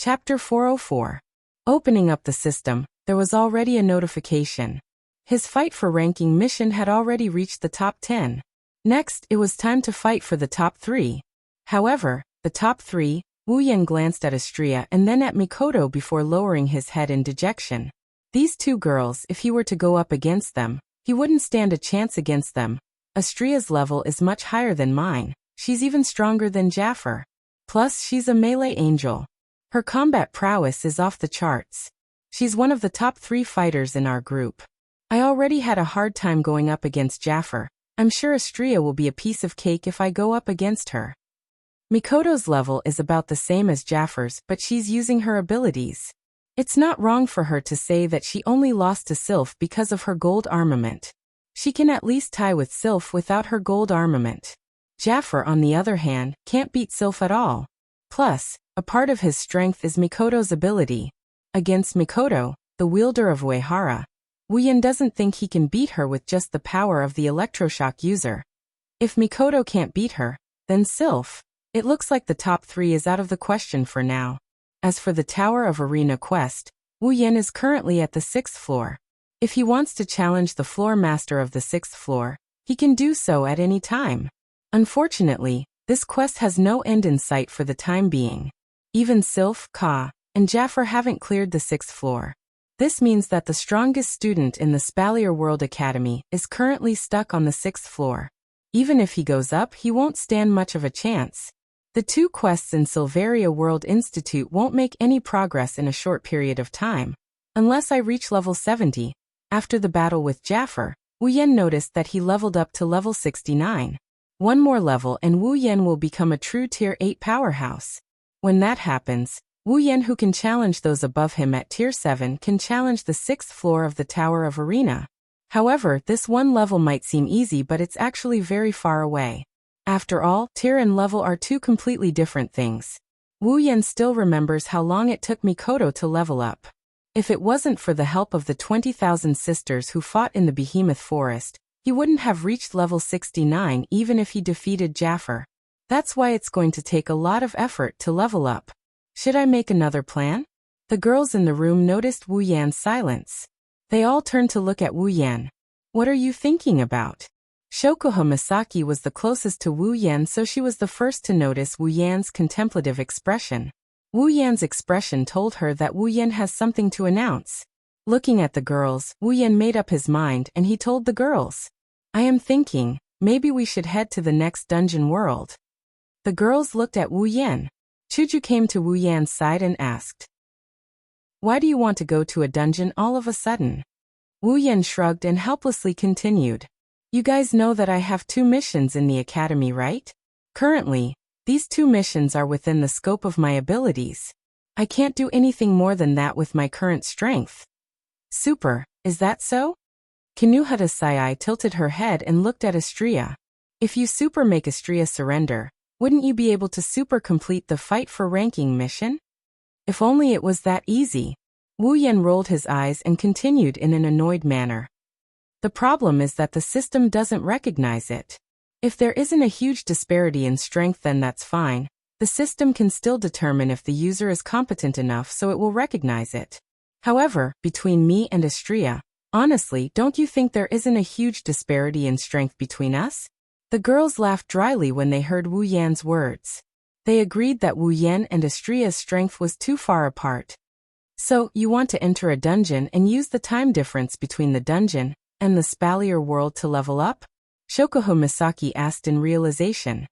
Chapter 404. Opening up the system, there was already a notification. His fight for ranking mission had already reached the top 10. Next, it was time to fight for the top 3. However, the top 3, Wu Yan glanced at Astria and then at Mikoto before lowering his head in dejection. These two girls, if he were to go up against them, he wouldn't stand a chance against them. Astria's level is much higher than mine. She's even stronger than Jaffer. Plus, she's a melee angel. Her combat prowess is off the charts. She's one of the top 3 fighters in our group. I already had a hard time going up against Jaffer. I'm sure Astria will be a piece of cake if I go up against her. Mikoto's level is about the same as Jaffer's, but she's using her abilities. It's not wrong for her to say that she only lost to Sylph because of her gold armament. She can at least tie with Sylph without her gold armament. Jaffer, on the other hand, can't beat Sylph at all. Plus, a part of his strength is Mikoto's ability. Against Mikoto, the wielder of Uehara, Wu Yan doesn't think he can beat her with just the power of the electroshock user. If Mikoto can't beat her, then Sylph. It looks like the top 3 is out of the question for now. As for the Tower of Arena quest, Wu Yan is currently at the 6th floor. If he wants to challenge the floor master of the 6th floor, he can do so at any time. Unfortunately, this quest has no end in sight for the time being. Even Sylph, Ka, and Jaffer haven't cleared the 6th floor. This means that the strongest student in the Spalier World Academy is currently stuck on the 6th floor. Even if he goes up, he won't stand much of a chance. The 2 quests in Silveria World Institute won't make any progress in a short period of time. Unless I reach level 70. After the battle with Jaffer, Wu Yan noticed that he leveled up to level 69. One more level and Wu Yan will become a true tier 8 powerhouse. When that happens, Wu Yan, who can challenge those above him at tier 7, can challenge the 6th floor of the Tower of Arena. However, this one level might seem easy, but it's actually very far away. After all, tier and level are 2 completely different things. Wu Yan still remembers how long it took Mikoto to level up. If it wasn't for the help of the 20,000 sisters who fought in the Behemoth Forest, he wouldn't have reached level 69 even if he defeated Jaffer. That's why it's going to take a lot of effort to level up. Should I make another plan? The girls in the room noticed Wu Yan's silence. They all turned to look at Wu Yan. What are you thinking about? Shokuha Misaki was the closest to Wu Yan, so she was the first to notice Wu Yan's contemplative expression. Wu Yan's expression told her that Wu Yan has something to announce. Looking at the girls, Wu Yan made up his mind and he told the girls, I am thinking, maybe we should head to the next dungeon world. The girls looked at Wu Yan. Chuju came to Wu Yan's side and asked, Why do you want to go to a dungeon all of a sudden? Wu Yan shrugged and helplessly continued. You guys know that I have 2 missions in the academy, right? Currently, these 2 missions are within the scope of my abilities. I can't do anything more than that with my current strength. Super, is that so? Kinuhata Sai tilted her head and looked at Astria. If you super make Astria surrender, wouldn't you be able to super complete the fight for ranking mission? If only it was that easy. Wu Yan rolled his eyes and continued in an annoyed manner. The problem is that the system doesn't recognize it. If there isn't a huge disparity in strength, then that's fine. The system can still determine if the user is competent enough, so it will recognize it. However, between me and Astria, honestly, don't you think there isn't a huge disparity in strength between us? The girls laughed dryly when they heard Wu Yan's words. They agreed that Wu Yan and Astria's strength was too far apart. So, you want to enter a dungeon and use the time difference between the dungeon and the Spalier world to level up? Shokuha Misaki asked in realization.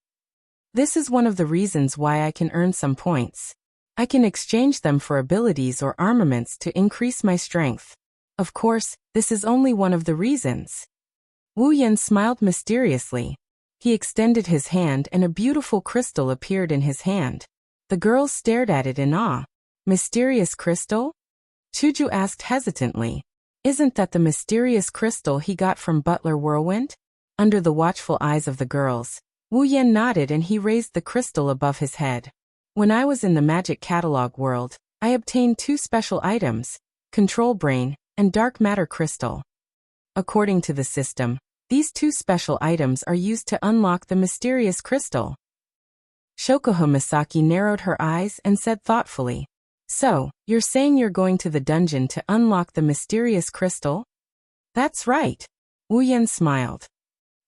This is one of the reasons why I can earn some points. I can exchange them for abilities or armaments to increase my strength. Of course, this is only one of the reasons. Wu Yan smiled mysteriously. He extended his hand and a beautiful crystal appeared in his hand. The girls stared at it in awe. Mysterious crystal? Chuju asked hesitantly. Isn't that the mysterious crystal he got from Butler Whirlwind? Under the watchful eyes of the girls, Wu Yan nodded and he raised the crystal above his head. When I was in the magic catalog world, I obtained 2 special items, Control Brain and Dark Matter Crystal. According to the system, these 2 special items are used to unlock the mysterious crystal. Shokuha Misaki narrowed her eyes and said thoughtfully, So, you're saying you're going to the dungeon to unlock the mysterious crystal? That's right. Wu Yan smiled.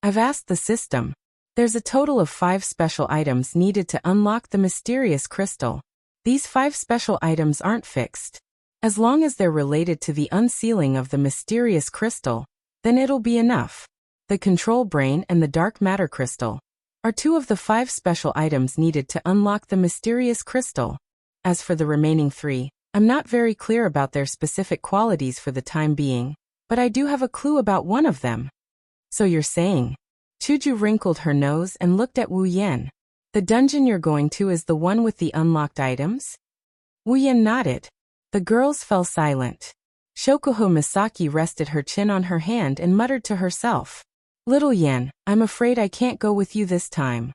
I've asked the system. There's a total of 5 special items needed to unlock the mysterious crystal. These 5 special items aren't fixed. As long as they're related to the unsealing of the mysterious crystal, then it'll be enough. The control brain and the dark matter crystal are 2 of the 5 special items needed to unlock the mysterious crystal. As for the remaining 3, I'm not very clear about their specific qualities for the time being, but I do have a clue about one of them. So you're saying? Chuju wrinkled her nose and looked at Wu Yan. The dungeon you're going to is the one with the unlocked items? Wu Yan nodded. The girls fell silent. Shokuho Misaki rested her chin on her hand and muttered to herself. Little Yan, I'm afraid I can't go with you this time.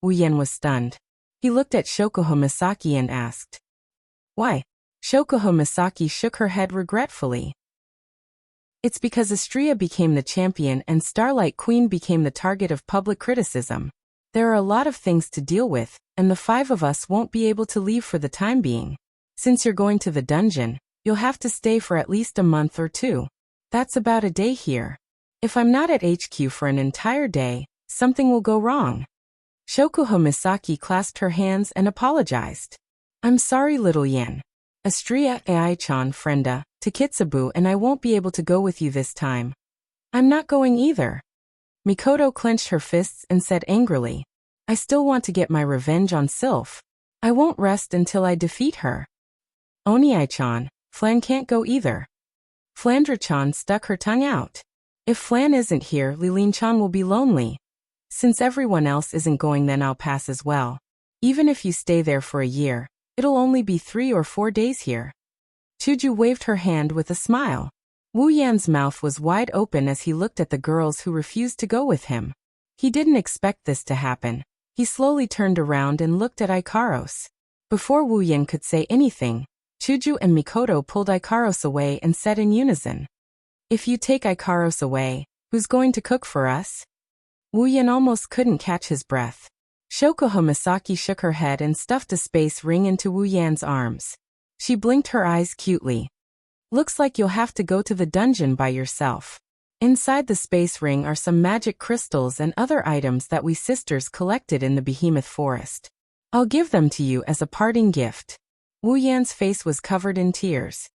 Wu Yan was stunned. He looked at Shokuho Misaki and asked. Why? Shokuho Misaki shook her head regretfully. It's because Astria became the champion and Starlight Queen became the target of public criticism. There are a lot of things to deal with, and the 5 of us won't be able to leave for the time being. Since you're going to the dungeon, you'll have to stay for at least a month or 2. That's about a day here. If I'm not at HQ for an entire day, something will go wrong. Shokuho Misaki clasped her hands and apologized. I'm sorry, little Yan. Astria, Ai-chan, Frenda, Takitsubu and I won't be able to go with you this time. I'm not going either. Mikoto clenched her fists and said angrily. I still want to get my revenge on Sylph. I won't rest until I defeat her. Oni-chan, Flan can't go either. Flandra-chan stuck her tongue out. If Flan isn't here, Liline-chan will be lonely. Since everyone else isn't going, then I'll pass as well. Even if you stay there for a year, it'll only be 3 or 4 days here. Chuju waved her hand with a smile. Wu Yan's mouth was wide open as he looked at the girls who refused to go with him. He didn't expect this to happen. He slowly turned around and looked at Ikaros. Before Wu Yan could say anything, Chuju and Mikoto pulled Ikaros away and said in unison. If you take Ikaros away, who's going to cook for us? Wu Yan almost couldn't catch his breath. Shokuho Misaki shook her head and stuffed a space ring into Wu Yan's arms. She blinked her eyes cutely. Looks like you'll have to go to the dungeon by yourself. Inside the space ring are some magic crystals and other items that we sisters collected in the Behemoth Forest. I'll give them to you as a parting gift. Wu Yan's face was covered in tears.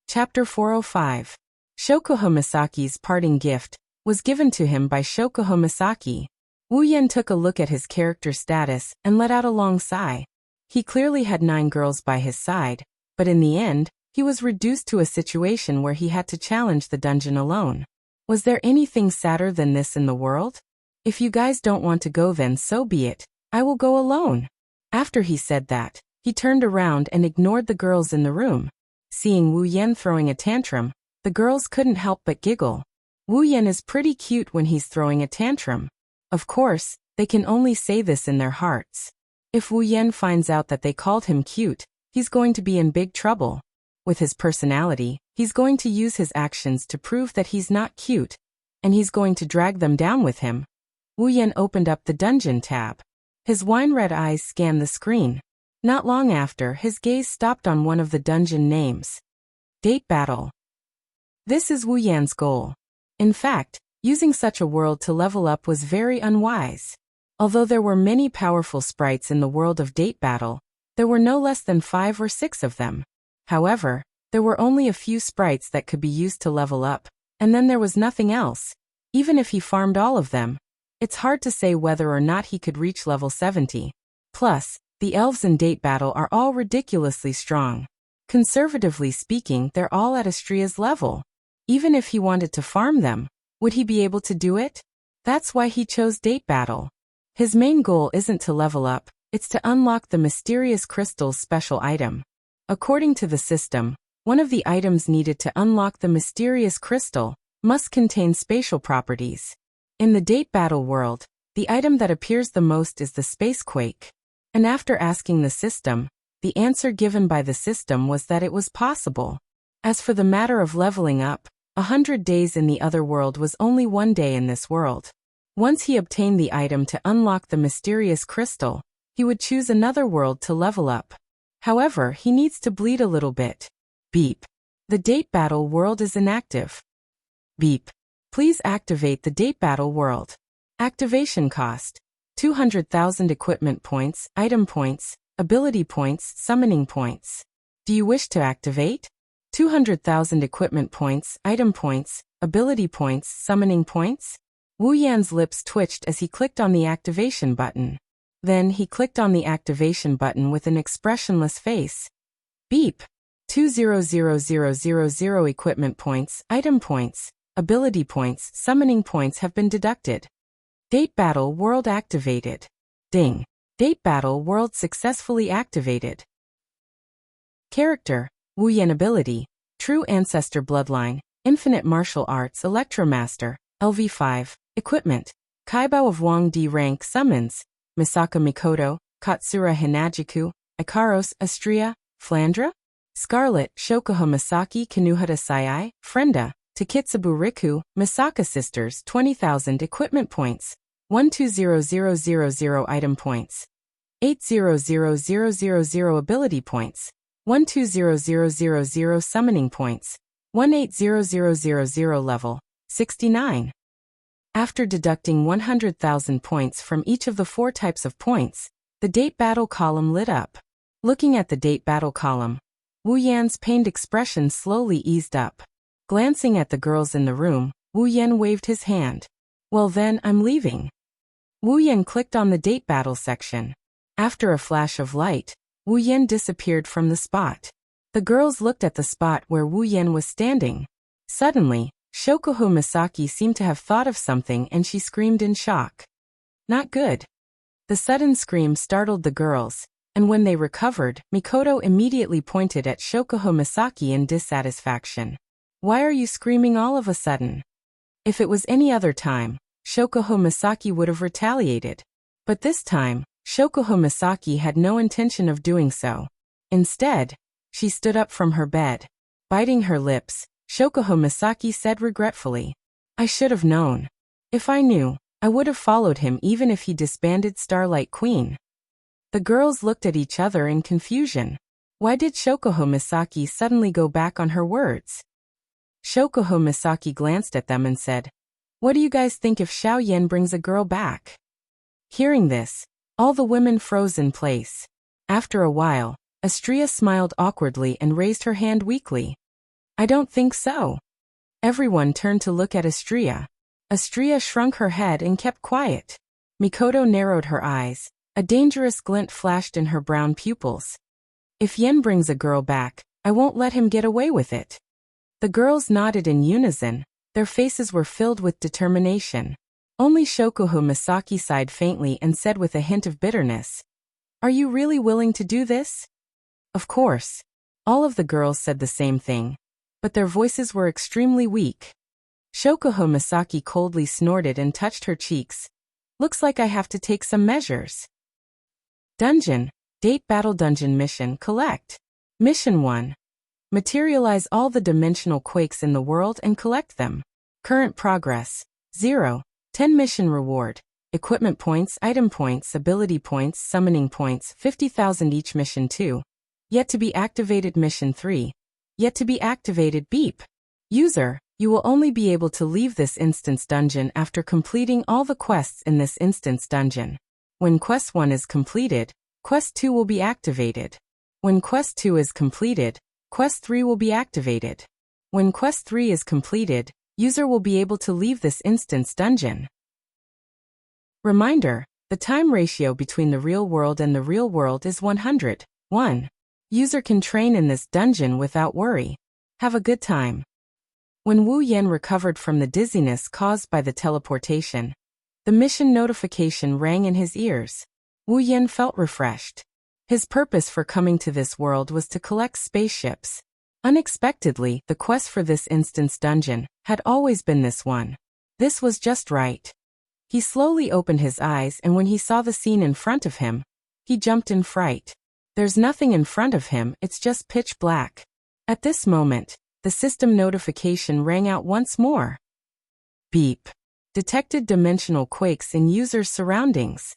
Chapter 405. Shokuho Misaki's parting gift was given to him by Shokuho Misaki. Wu Yan took a look at his character status and let out a long sigh. He clearly had 9 girls by his side, but in the end, he was reduced to a situation where he had to challenge the dungeon alone. Was there anything sadder than this in the world? If you guys don't want to go, then so be it. I will go alone. After he said that, he turned around and ignored the girls in the room. Seeing Wu Yan throwing a tantrum, the girls couldn't help but giggle. Wu Yan is pretty cute when he's throwing a tantrum. Of course, they can only say this in their hearts. If Wu Yan finds out that they called him cute, he's going to be in big trouble. With his personality, he's going to use his actions to prove that he's not cute, and he's going to drag them down with him. Wu Yan opened up the dungeon tab. His wine-red eyes scanned the screen. Not long after, his gaze stopped on one of the dungeon names. Date Battle. This is Wu Yan's goal. In fact, using such a world to level up was very unwise. Although there were many powerful sprites in the world of Date Battle, there were no less than 5 or 6 of them. However, there were only a few sprites that could be used to level up, and then there was nothing else. Even if he farmed all of them, it's hard to say whether or not he could reach level 70. Plus, the elves in Date Battle are all ridiculously strong. Conservatively speaking, they're all at Astria's level. Even if he wanted to farm them, would he be able to do it? That's why he chose Date Battle. His main goal isn't to level up, it's to unlock the mysterious crystal's special item. According to the system, one of the items needed to unlock the mysterious crystal must contain spatial properties. In the Date Battle world, the item that appears the most is the Spacequake. And after asking the system, the answer given by the system was that it was possible. As for the matter of leveling up, 100 days in the other world was only 1 day in this world. Once he obtained the item to unlock the mysterious crystal, he would choose another world to level up. However, he needs to bleed a little bit. Beep. The date battle world is inactive. Beep. Please activate the date battle world. Activation cost: 200,000 equipment points, item points, ability points, summoning points. Do you wish to activate? 200,000 equipment points, item points, ability points, summoning points? Wu Yan's lips twitched as he clicked on the activation button. Then he clicked on the activation button with an expressionless face. Beep. 200,000 equipment points, item points, ability points, summoning points have been deducted. Date battle world activated. Ding. Date battle world successfully activated. Character: Wu Yan. Ability: True Ancestor Bloodline, Infinite Martial Arts Electromaster, LV5. Equipment: Kaibao of Wang Di. Rank: Summons Misaka Mikoto, Katsura Hinajiku, Ikaros, Astria, Flandra, Scarlet, Shokuho Misaki, Kanuhata Sayai, Frenda, Takitsubu Riku, Misaka Sisters. 20,000 equipment points, 120000 item points, 800000 ability points, 120000 summoning points, 180000 level, 69. After deducting 100,000 points from each of the 4 types of points, the date battle column lit up. Looking at the date battle column, Wu Yan's pained expression slowly eased up. Glancing at the girls in the room, Wu Yan waved his hand. Well then, I'm leaving. Wu Yan clicked on the date battle section. After a flash of light, Wu Yan disappeared from the spot. The girls looked at the spot where Wu Yan was standing. Suddenly, Shokuho Misaki seemed to have thought of something and she screamed in shock. Not good. The sudden scream startled the girls, and when they recovered, Mikoto immediately pointed at Shokuho Misaki in dissatisfaction. Why are you screaming all of a sudden? If it was any other time, Shokuho Misaki would have retaliated. But this time, Shokuho Misaki had no intention of doing so. Instead, she stood up from her bed. Biting her lips, Shokuho Misaki said regretfully, I should have known. If I knew, I would have followed him even if he disbanded Starlight Queen. The girls looked at each other in confusion. Why did Shokuho Misaki suddenly go back on her words? Shokuho Misaki glanced at them and said, What do you guys think if Xiao Yan brings a girl back? Hearing this, all the women froze in place. After a while, Astria smiled awkwardly and raised her hand weakly. I don't think so. Everyone turned to look at Astria. Astria shrunk her head and kept quiet. Mikoto narrowed her eyes. A dangerous glint flashed in her brown pupils. If Yen brings a girl back, I won't let him get away with it. The girls nodded in unison. Their faces were filled with determination. Only Shokuho Misaki sighed faintly and said with a hint of bitterness, Are you really willing to do this? Of course. All of the girls said the same thing, but their voices were extremely weak. Shokuho Misaki coldly snorted and touched her cheeks. Looks like I have to take some measures. Dungeon, Date Battle Dungeon Mission Collect. Mission 1. Materialize all the dimensional quakes in the world and collect them. Current progress, 0. 10 mission reward. Equipment points, item points, ability points, summoning points, 50,000 each. Mission 2. Yet to be activated. Mission 3. Yet to be activated. Beep. User, you will only be able to leave this instance dungeon after completing all the quests in this instance dungeon. When Quest 1 is completed, Quest 2 will be activated. When Quest 2 is completed, Quest 3 will be activated. When Quest 3 is completed, user will be able to leave this instance dungeon. Reminder, the time ratio between the real world and the real world is 100. 1. User can train in this dungeon without worry. Have a good time. When Wu Yan recovered from the dizziness caused by the teleportation, the mission notification rang in his ears. Wu Yan felt refreshed. His purpose for coming to this world was to collect spaceships. Unexpectedly, the quest for this instance dungeon had always been this one. This was just right. He slowly opened his eyes, and when he saw the scene in front of him, he jumped in fright. There's nothing in front of him, it's just pitch black. At this moment, the system notification rang out once more. Beep. Detected dimensional quakes in user's surroundings.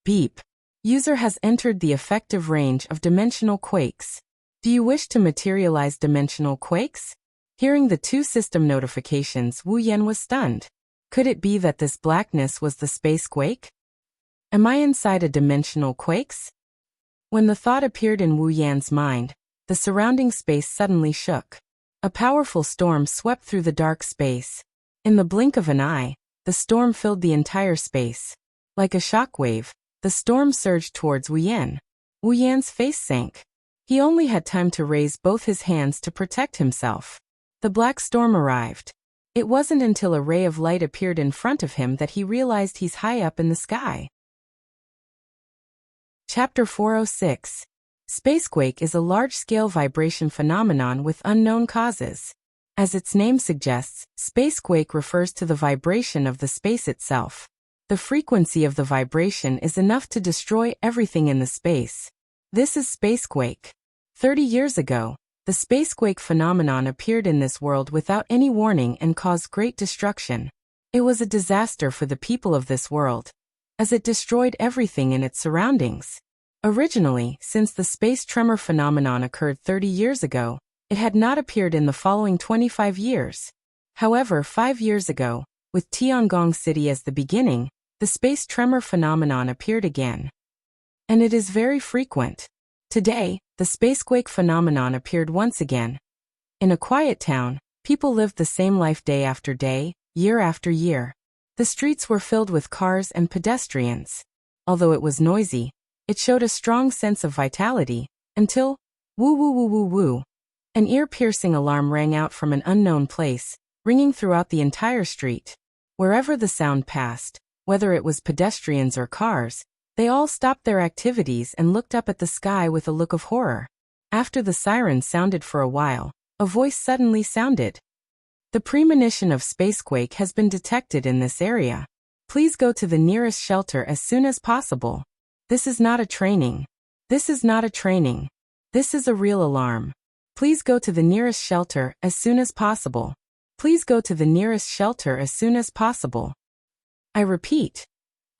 Beep. User has entered the effective range of dimensional quakes. Do you wish to materialize dimensional quakes? Hearing the two system notifications, Wu Yan was stunned. Could it be that this blackness was the space quake? Am I inside a dimensional quakes? When the thought appeared in Wu Yan's mind, the surrounding space suddenly shook. A powerful storm swept through the dark space. In the blink of an eye, the storm filled the entire space. Like a shockwave, the storm surged towards Wu Yan. Wu Yan's face sank. He only had time to raise both his hands to protect himself. The black storm arrived. It wasn't until a ray of light appeared in front of him that he realized he's high up in the sky. Chapter 406. Spacequake is a large-scale vibration phenomenon with unknown causes. As its name suggests, spacequake refers to the vibration of the space itself. The frequency of the vibration is enough to destroy everything in the space. This is spacequake. 30 years ago, the spacequake phenomenon appeared in this world without any warning and caused great destruction. It was a disaster for the people of this world, as it destroyed everything in its surroundings. Originally, since the space tremor phenomenon occurred 30 years ago, it had not appeared in the following 25 years. However, 5 years ago, with Tiangong City as the beginning, the space tremor phenomenon appeared again. And it is very frequent. Today, the spacequake phenomenon appeared once again. In a quiet town, people lived the same life day after day, year after year. The streets were filled with cars and pedestrians. Although it was noisy, it showed a strong sense of vitality, until, woo woo woo woo woo. An ear-piercing alarm rang out from an unknown place, ringing throughout the entire street. Wherever the sound passed, whether it was pedestrians or cars, they all stopped their activities and looked up at the sky with a look of horror. After the siren sounded for a while, a voice suddenly sounded. The premonition of spacequake has been detected in this area. Please go to the nearest shelter as soon as possible. This is not a training. This is not a training. This is a real alarm. Please go to the nearest shelter as soon as possible. Please go to the nearest shelter as soon as possible. I repeat.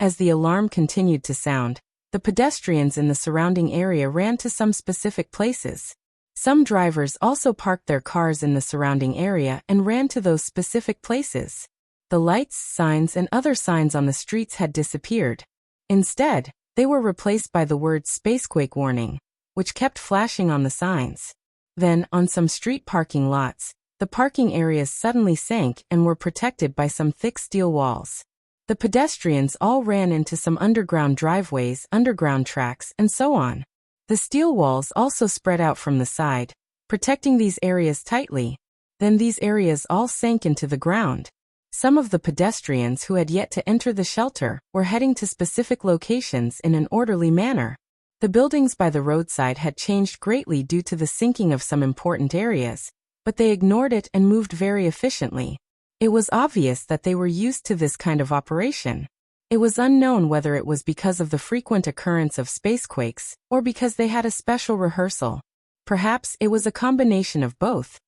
As the alarm continued to sound, the pedestrians in the surrounding area ran to some specific places. Some drivers also parked their cars in the surrounding area and ran to those specific places. The lights, signs, and other signs on the streets had disappeared. Instead, they were replaced by the word spacequake warning, which kept flashing on the signs. Then, on some street parking lots, the parking areas suddenly sank and were protected by some thick steel walls. The pedestrians all ran into some underground driveways, underground tracks, and so on. The steel walls also spread out from the side, protecting these areas tightly. Then these areas all sank into the ground. Some of the pedestrians who had yet to enter the shelter were heading to specific locations in an orderly manner. The buildings by the roadside had changed greatly due to the sinking of some important areas, but they ignored it and moved very efficiently. It was obvious that they were used to this kind of operation. It was unknown whether it was because of the frequent occurrence of spacequakes or because they had a special rehearsal. Perhaps it was a combination of both.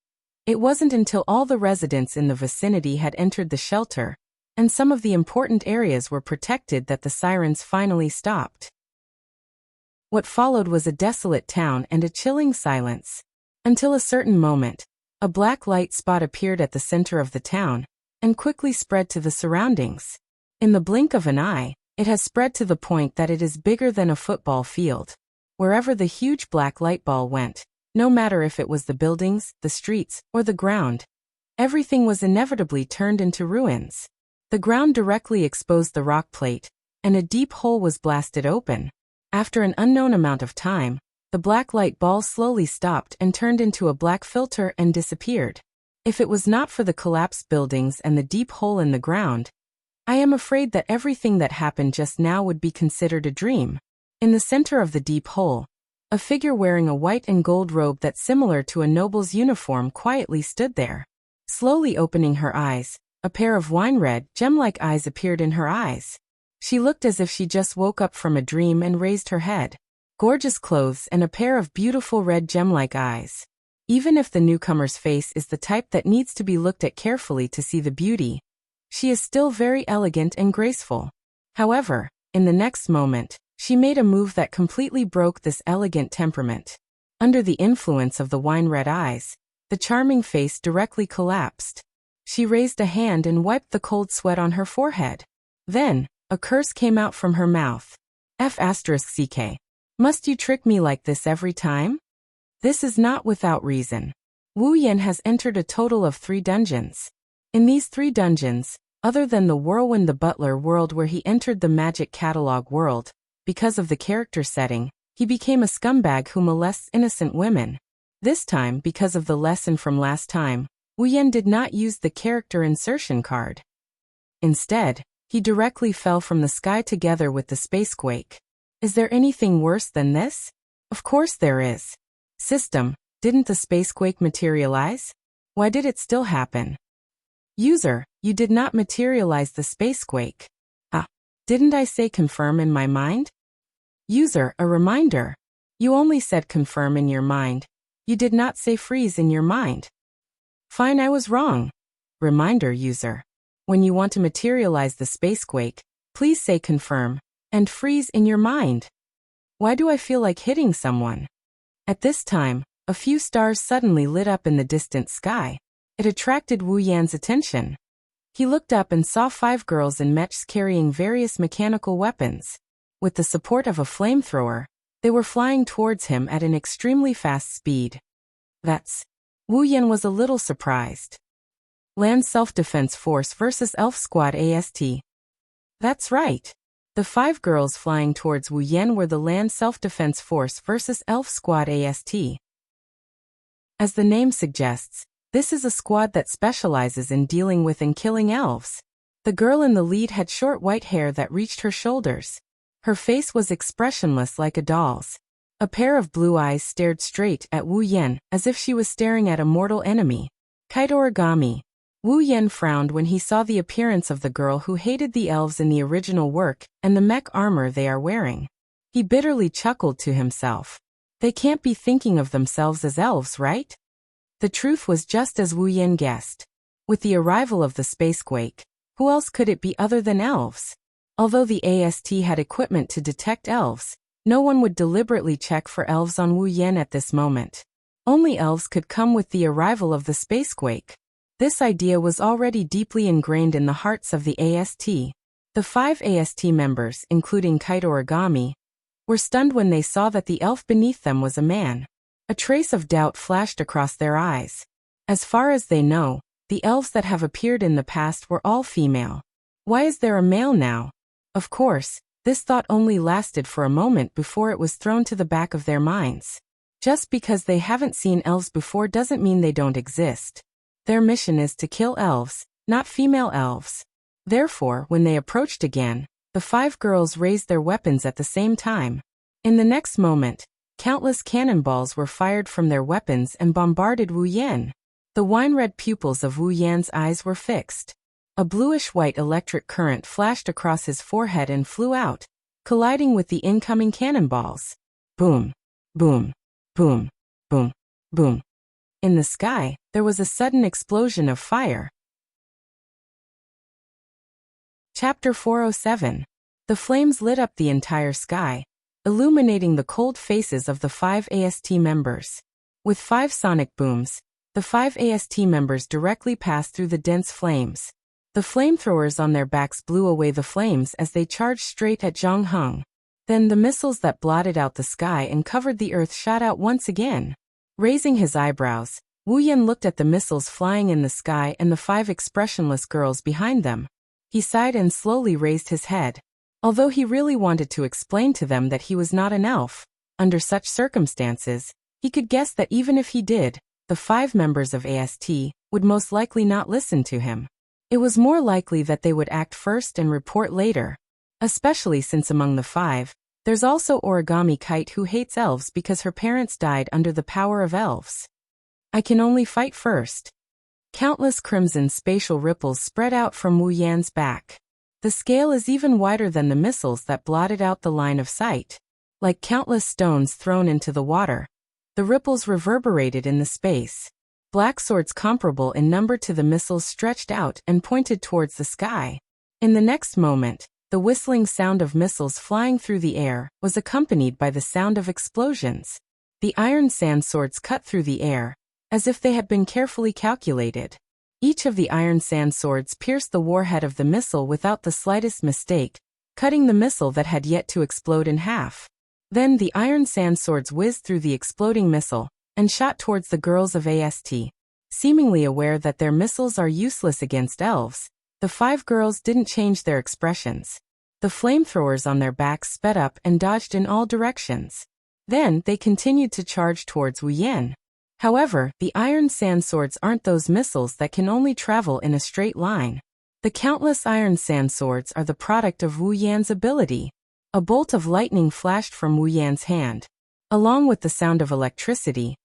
It wasn't until all the residents in the vicinity had entered the shelter, and some of the important areas were protected, that the sirens finally stopped. What followed was a desolate town and a chilling silence. Until a certain moment, a black light spot appeared at the center of the town, and quickly spread to the surroundings. In the blink of an eye, it has spread to the point that it is bigger than a football field. Wherever the huge black light ball went, no matter if it was the buildings, the streets, or the ground, everything was inevitably turned into ruins. The ground directly exposed the rock plate, and a deep hole was blasted open. After an unknown amount of time, the black light ball slowly stopped and turned into a black filter and disappeared. If it was not for the collapsed buildings and the deep hole in the ground, I am afraid that everything that happened just now would be considered a dream. In the center of the deep hole, a figure wearing a white and gold robe that's similar to a noble's uniform quietly stood there. Slowly opening her eyes, a pair of wine-red, gem-like eyes appeared in her eyes. She looked as if she just woke up from a dream and raised her head. Gorgeous clothes and a pair of beautiful red gem-like eyes. Even if the newcomer's face is the type that needs to be looked at carefully to see the beauty, she is still very elegant and graceful. However, in the next moment, She made a move that completely broke this elegant temperament. Under the influence of the wine-red eyes, the charming face directly collapsed. She raised a hand and wiped the cold sweat on her forehead. Then, a curse came out from her mouth. F***ck. Must you trick me like this every time? This is not without reason. Wu Yan has entered a total of 3 dungeons. In these 3 dungeons, other than the Whirlwind the Butler world where he entered the Magic Catalog world, because of the character setting, he became a scumbag who molests innocent women. This time, because of the lesson from last time, Wu Yan did not use the character insertion card. Instead, he directly fell from the sky together with the spacequake. Is there anything worse than this? Of course there is. System, didn't the spacequake materialize? Why did it still happen? User, you did not materialize the spacequake. Ah, didn't I say confirm in my mind? User, a reminder. You only said confirm in your mind. You did not say freeze in your mind. Fine, I was wrong. Reminder, user. When you want to materialize the spacequake, please say confirm and freeze in your mind. Why do I feel like hitting someone? At this time, a few stars suddenly lit up in the distant sky. It attracted Wu Yan's attention. He looked up and saw 5 girls in mechs carrying various mechanical weapons. With the support of a flamethrower, they were flying towards him at an extremely fast speed. Wu Yan was a little surprised. Land Self-Defense Force versus Elf Squad AST. That's right. The 5 girls flying towards Wu Yan were the Land Self-Defense Force versus Elf Squad AST. As the name suggests, this is a squad that specializes in dealing with and killing elves. The girl in the lead had short white hair that reached her shoulders. Her face was expressionless like a doll's. A pair of blue eyes stared straight at Wu Yan as if she was staring at a mortal enemy. Kite origami. Wu Yan frowned when he saw the appearance of the girl who hated the elves in the original work and the mech armor they are wearing. He bitterly chuckled to himself. They can't be thinking of themselves as elves, right? The truth was just as Wu Yan guessed. With the arrival of the spacequake, who else could it be other than elves? Although the AST had equipment to detect elves, no one would deliberately check for elves on Wu Yan at this moment. Only elves could come with the arrival of the spacequake. This idea was already deeply ingrained in the hearts of the AST. The 5 AST members, including Kite Origami, were stunned when they saw that the elf beneath them was a man. A trace of doubt flashed across their eyes. As far as they know, the elves that have appeared in the past were all female. Why is there a male now? Of course, this thought only lasted for a moment before it was thrown to the back of their minds. Just because they haven't seen elves before doesn't mean they don't exist. Their mission is to kill elves, not female elves. Therefore, when they approached again, the 5 girls raised their weapons at the same time. In the next moment, countless cannonballs were fired from their weapons and bombarded Wu Yan. The wine-red pupils of Wu Yan's eyes were fixed. A bluish-white electric current flashed across his forehead and flew out, colliding with the incoming cannonballs. Boom, boom, boom, boom, boom. In the sky, there was a sudden explosion of fire. Chapter 407. The flames lit up the entire sky, illuminating the cold faces of the 5 AST members. With 5 sonic booms, the 5 AST members directly passed through the dense flames. The flamethrowers on their backs blew away the flames as they charged straight at Zhang Heng. Then the missiles that blotted out the sky and covered the earth shot out once again. Raising his eyebrows, Wu Yan looked at the missiles flying in the sky and the 5 expressionless girls behind them. He sighed and slowly raised his head. Although he really wanted to explain to them that he was not an elf, under such circumstances, he could guess that even if he did, the 5 members of AST would most likely not listen to him. It was more likely that they would act first and report later. Especially since among the 5, there's also Origami Kite who hates elves because her parents died under the power of elves. I can only fight first. Countless crimson spatial ripples spread out from Wu Yan's back. The scale is even wider than the missiles that blotted out the line of sight. Like countless stones thrown into the water, the ripples reverberated in the space. Black swords comparable in number to the missiles stretched out and pointed towards the sky. In the next moment, The whistling sound of missiles flying through the air was accompanied by the sound of explosions. The iron sand swords cut through the air, as if they had been carefully calculated. Each of the iron sand swords pierced the warhead of the missile without the slightest mistake, cutting the missile that had yet to explode in half. Then the iron sand swords whizzed through the exploding missile and shot towards the girls of AST. Seemingly aware that their missiles are useless against elves, the 5 girls didn't change their expressions. The flamethrowers on their backs sped up and dodged in all directions. Then they continued to charge towards Wu Yan. However, the iron sand swords aren't those missiles that can only travel in a straight line. The countless iron sand swords are the product of Wu Yan's ability. A bolt of lightning flashed from Wu Yan's hand. Along with the sound of electricity,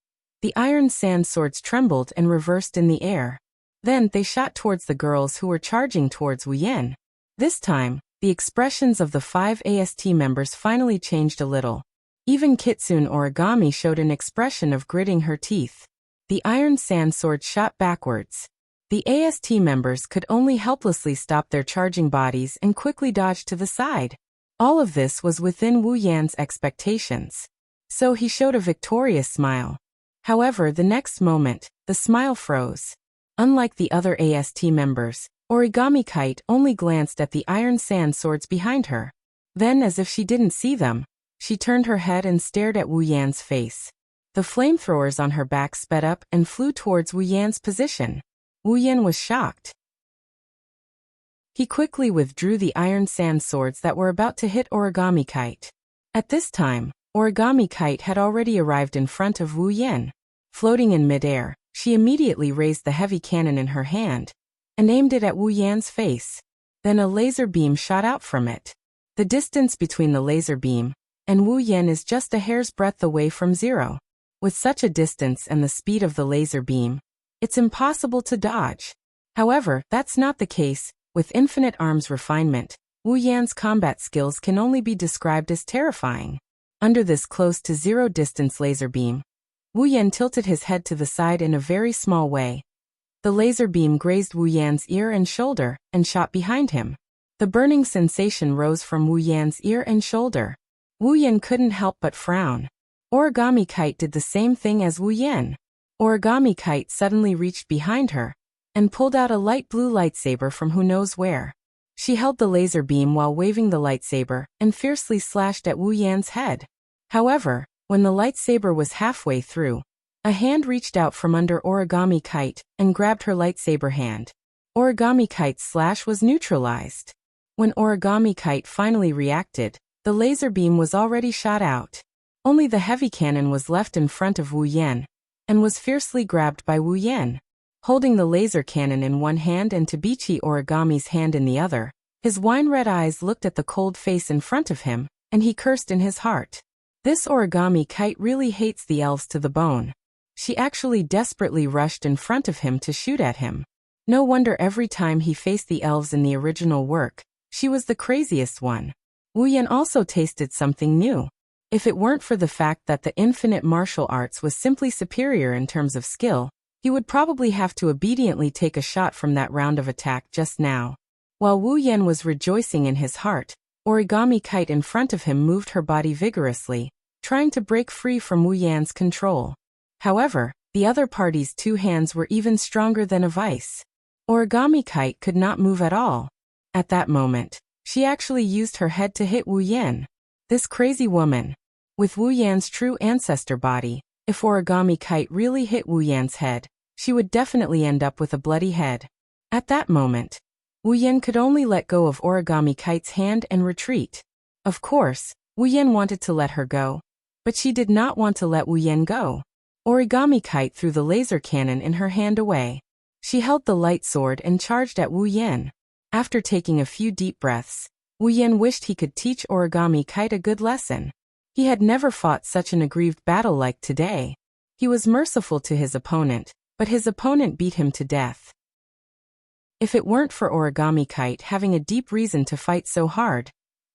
the iron sand swords trembled and reversed in the air. Then they shot towards the girls who were charging towards Wu Yan. This time, the expressions of the 5 AST members finally changed a little. Even Kitsune Origami showed an expression of gritting her teeth. The iron sand sword shot backwards. The AST members could only helplessly stop their charging bodies and quickly dodge to the side. All of this was within Wu Yan's expectations. So he showed a victorious smile. However, the next moment, the smile froze. Unlike the other AST members, Origami Kite only glanced at the iron sand swords behind her. Then, as if she didn't see them, she turned her head and stared at Wu Yan's face. The flamethrowers on her back sped up and flew towards Wu Yan's position. Wu Yan was shocked. He quickly withdrew the iron sand swords that were about to hit Origami Kite. At this time, Origami Kite had already arrived in front of Wu Yan. Floating in midair, she immediately raised the heavy cannon in her hand and aimed it at Wu Yan's face. Then a laser beam shot out from it. The distance between the laser beam and Wu Yan is just a hair's breadth away from zero. With such a distance and the speed of the laser beam, it's impossible to dodge. However, that's not the case. With infinite arms refinement, Wu Yan's combat skills can only be described as terrifying. Under this close to zero distance laser beam, Wu Yan tilted his head to the side in a very small way. The laser beam grazed Wu Yan's ear and shoulder and shot behind him. The burning sensation rose from Wu Yan's ear and shoulder. Wu Yan couldn't help but frown. Origami Kite did the same thing as Wu Yan. Origami Kite suddenly reached behind her and pulled out a light blue lightsaber from who knows where. She held the laser beam while waving the lightsaber and fiercely slashed at Wu Yan's head. However, when the lightsaber was halfway through, a hand reached out from under Origami Kite and grabbed her lightsaber hand. Origami Kite's slash was neutralized. When Origami Kite finally reacted, the laser beam was already shot out. Only the heavy cannon was left in front of Wu Yan, and was fiercely grabbed by Wu Yan. Holding the laser cannon in one hand and Tabichi Origami's hand in the other, his wine-red eyes looked at the cold face in front of him, and he cursed in his heart. This Origami Kite really hates the elves to the bone. She actually desperately rushed in front of him to shoot at him. No wonder every time he faced the elves in the original work, she was the craziest one. Wu Yan also tasted something new. If it weren't for the fact that the infinite martial arts was simply superior in terms of skill, he would probably have to obediently take a shot from that round of attack just now. While Wu Yan was rejoicing in his heart, Origami Kite in front of him moved her body vigorously, trying to break free from Wu Yan's control. However, the other party's 2 hands were even stronger than a vice. Origami Kite could not move at all. At that moment, she actually used her head to hit Wu Yan. This crazy woman. With Wu Yan's true ancestor body, if Origami Kite really hit Wu Yan's head, she would definitely end up with a bloody head. At that moment, Wu Yan could only let go of Origami Kite's hand and retreat. Of course, Wu Yan wanted to let her go, but she did not want to let Wu Yan go. Origami Kite threw the laser cannon in her hand away. She held the light sword and charged at Wu Yan. After taking a few deep breaths, Wu Yan wished he could teach Origami Kite a good lesson. He had never fought such an aggrieved battle like today. He was merciful to his opponent, but his opponent beat him to death. If it weren't for Origami Kite having a deep reason to fight so hard,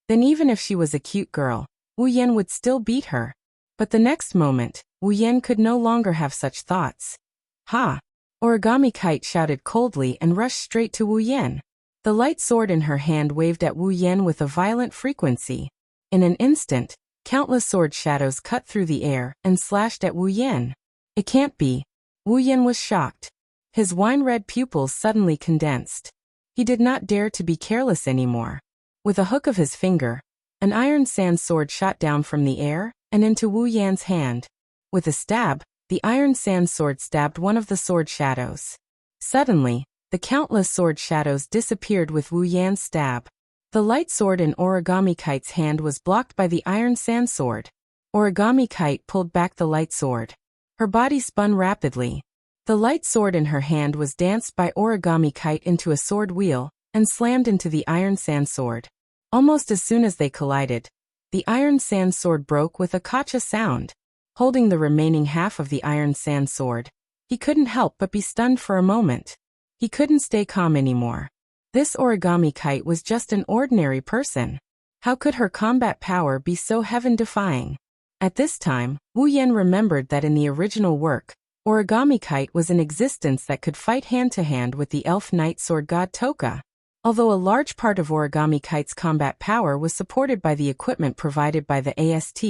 then even if she was a cute girl, Wu Yan would still beat her. But the next moment, Wu Yan could no longer have such thoughts. Ha! Origami Kite shouted coldly and rushed straight to Wu Yan. The light sword in her hand waved at Wu Yan with a violent frequency. In an instant, countless sword shadows cut through the air and slashed at Wu Yan. It can't be. Wu Yan was shocked. His wine-red pupils suddenly condensed. He did not dare to be careless anymore. With a hook of his finger, an iron sand sword shot down from the air and into Wu Yan's hand. With a stab, the iron sand sword stabbed one of the sword shadows. Suddenly, the countless sword shadows disappeared with Wu Yan's stab. The light sword in Origami Kite's hand was blocked by the iron sand sword. Origami Kite pulled back the light sword. Her body spun rapidly. The light sword in her hand was danced by Origami Kite into a sword wheel and slammed into the iron sand sword. Almost as soon as they collided, the iron sand sword broke with a kacha sound. Holding the remaining half of the iron sand sword, he couldn't help but be stunned for a moment. He couldn't stay calm anymore. This Origami Kite was just an ordinary person. How could her combat power be so heaven-defying? At this time, Wu Yan remembered that in the original work, Origami Kite was in existence that could fight hand-to-hand with the elf knight sword god Toka. Although a large part of Origami Kite's combat power was supported by the equipment provided by the AST,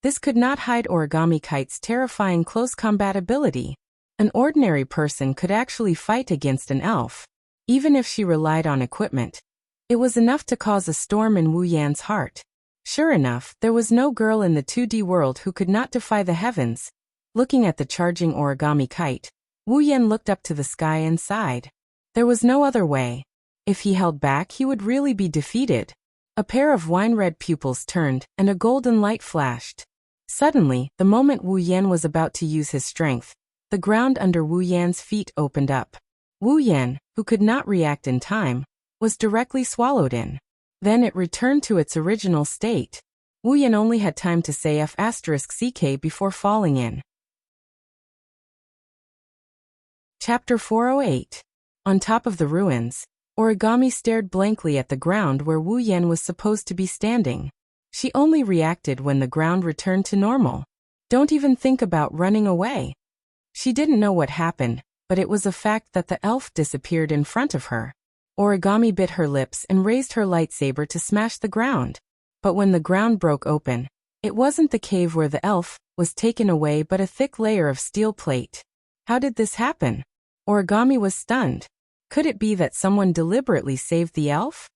this could not hide Origami Kite's terrifying close combat ability. An ordinary person could actually fight against an elf. Even if she relied on equipment, it was enough to cause a storm in Wu Yan's heart. Sure enough, there was no girl in the 2D world who could not defy the heavens. Looking at the charging Origami Kite, Wu Yan looked up to the sky and sighed. There was no other way. If he held back, he would really be defeated. A pair of wine-red pupils turned, and a golden light flashed. Suddenly, the moment Wu Yan was about to use his strength, the ground under Wu Yan's feet opened up. Wu Yan, who could not react in time, was directly swallowed in. Then it returned to its original state. Wu Yan only had time to say F***CK before falling in. Chapter 408. On top of the ruins, Origami stared blankly at the ground where Wu Yan was supposed to be standing. She only reacted when the ground returned to normal. Don't even think about running away. She didn't know what happened, but it was a fact that the elf disappeared in front of her. Origami bit her lips and raised her lightsaber to smash the ground. But when the ground broke open, it wasn't the cave where the elf was taken away but a thick layer of steel plate. How did this happen? Origami was stunned. Could it be that someone deliberately saved the elf?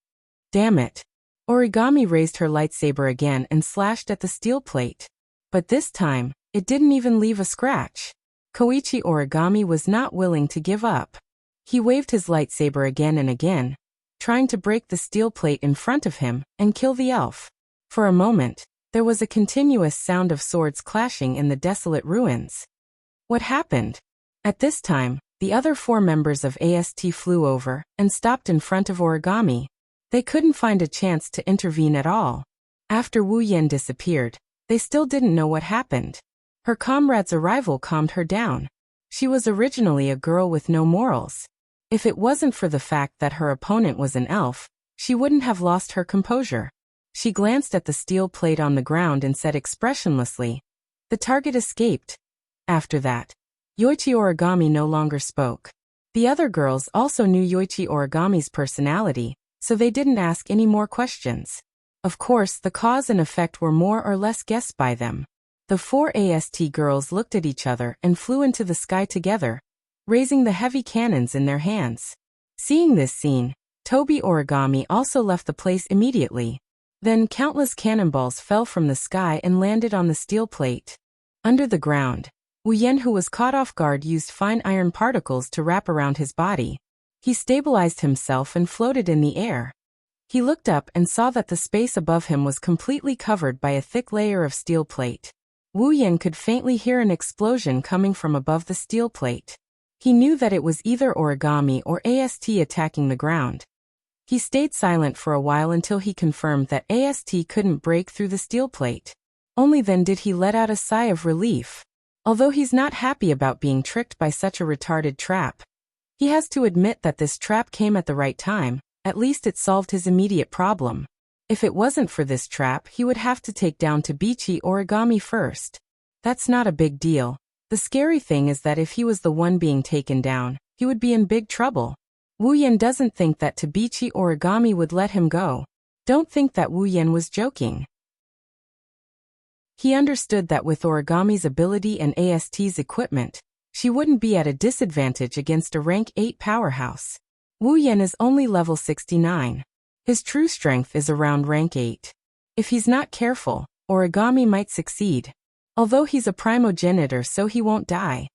Damn it. Origami raised her lightsaber again and slashed at the steel plate. But this time, it didn't even leave a scratch. Koichi Origami was not willing to give up. He waved his lightsaber again and again, trying to break the steel plate in front of him and kill the elf. For a moment, there was a continuous sound of swords clashing in the desolate ruins. What happened? At this time, the other 4 members of AST flew over and stopped in front of Origami. They couldn't find a chance to intervene at all. After Wu Yan disappeared, they still didn't know what happened. Her comrade's arrival calmed her down. She was originally a girl with no morals. If it wasn't for the fact that her opponent was an elf, she wouldn't have lost her composure. She glanced at the steel plate on the ground and said expressionlessly, "The target escaped." After that, Yoichi Origami no longer spoke. The other girls also knew Yoichi Origami's personality, so they didn't ask any more questions. Of course, the cause and effect were more or less guessed by them. The 4 AST girls looked at each other and flew into the sky together, raising the heavy cannons in their hands. Seeing this scene, Tobi Origami also left the place immediately. Then countless cannonballs fell from the sky and landed on the steel plate. Under the ground, Wu Yan, who was caught off guard, used fine iron particles to wrap around his body. He stabilized himself and floated in the air. He looked up and saw that the space above him was completely covered by a thick layer of steel plate. Wu Yan could faintly hear an explosion coming from above the steel plate. He knew that it was either Origami or AST attacking the ground. He stayed silent for a while until he confirmed that AST couldn't break through the steel plate. Only then did he let out a sigh of relief. Although he's not happy about being tricked by such a retarded trap, he has to admit that this trap came at the right time. At least it solved his immediate problem. If it wasn't for this trap, he would have to take down Tobichi Origami first. That's not a big deal. The scary thing is that if he was the one being taken down, he would be in big trouble. Wu Yan doesn't think that Tabichi Origami would let him go. Don't think that Wu Yan was joking. He understood that with Origami's ability and AST's equipment, she wouldn't be at a disadvantage against a rank 8 powerhouse. Wu Yan is only level 69. His true strength is around rank 8. If he's not careful, Origami might succeed. Although he's a primogenitor, so he won't die.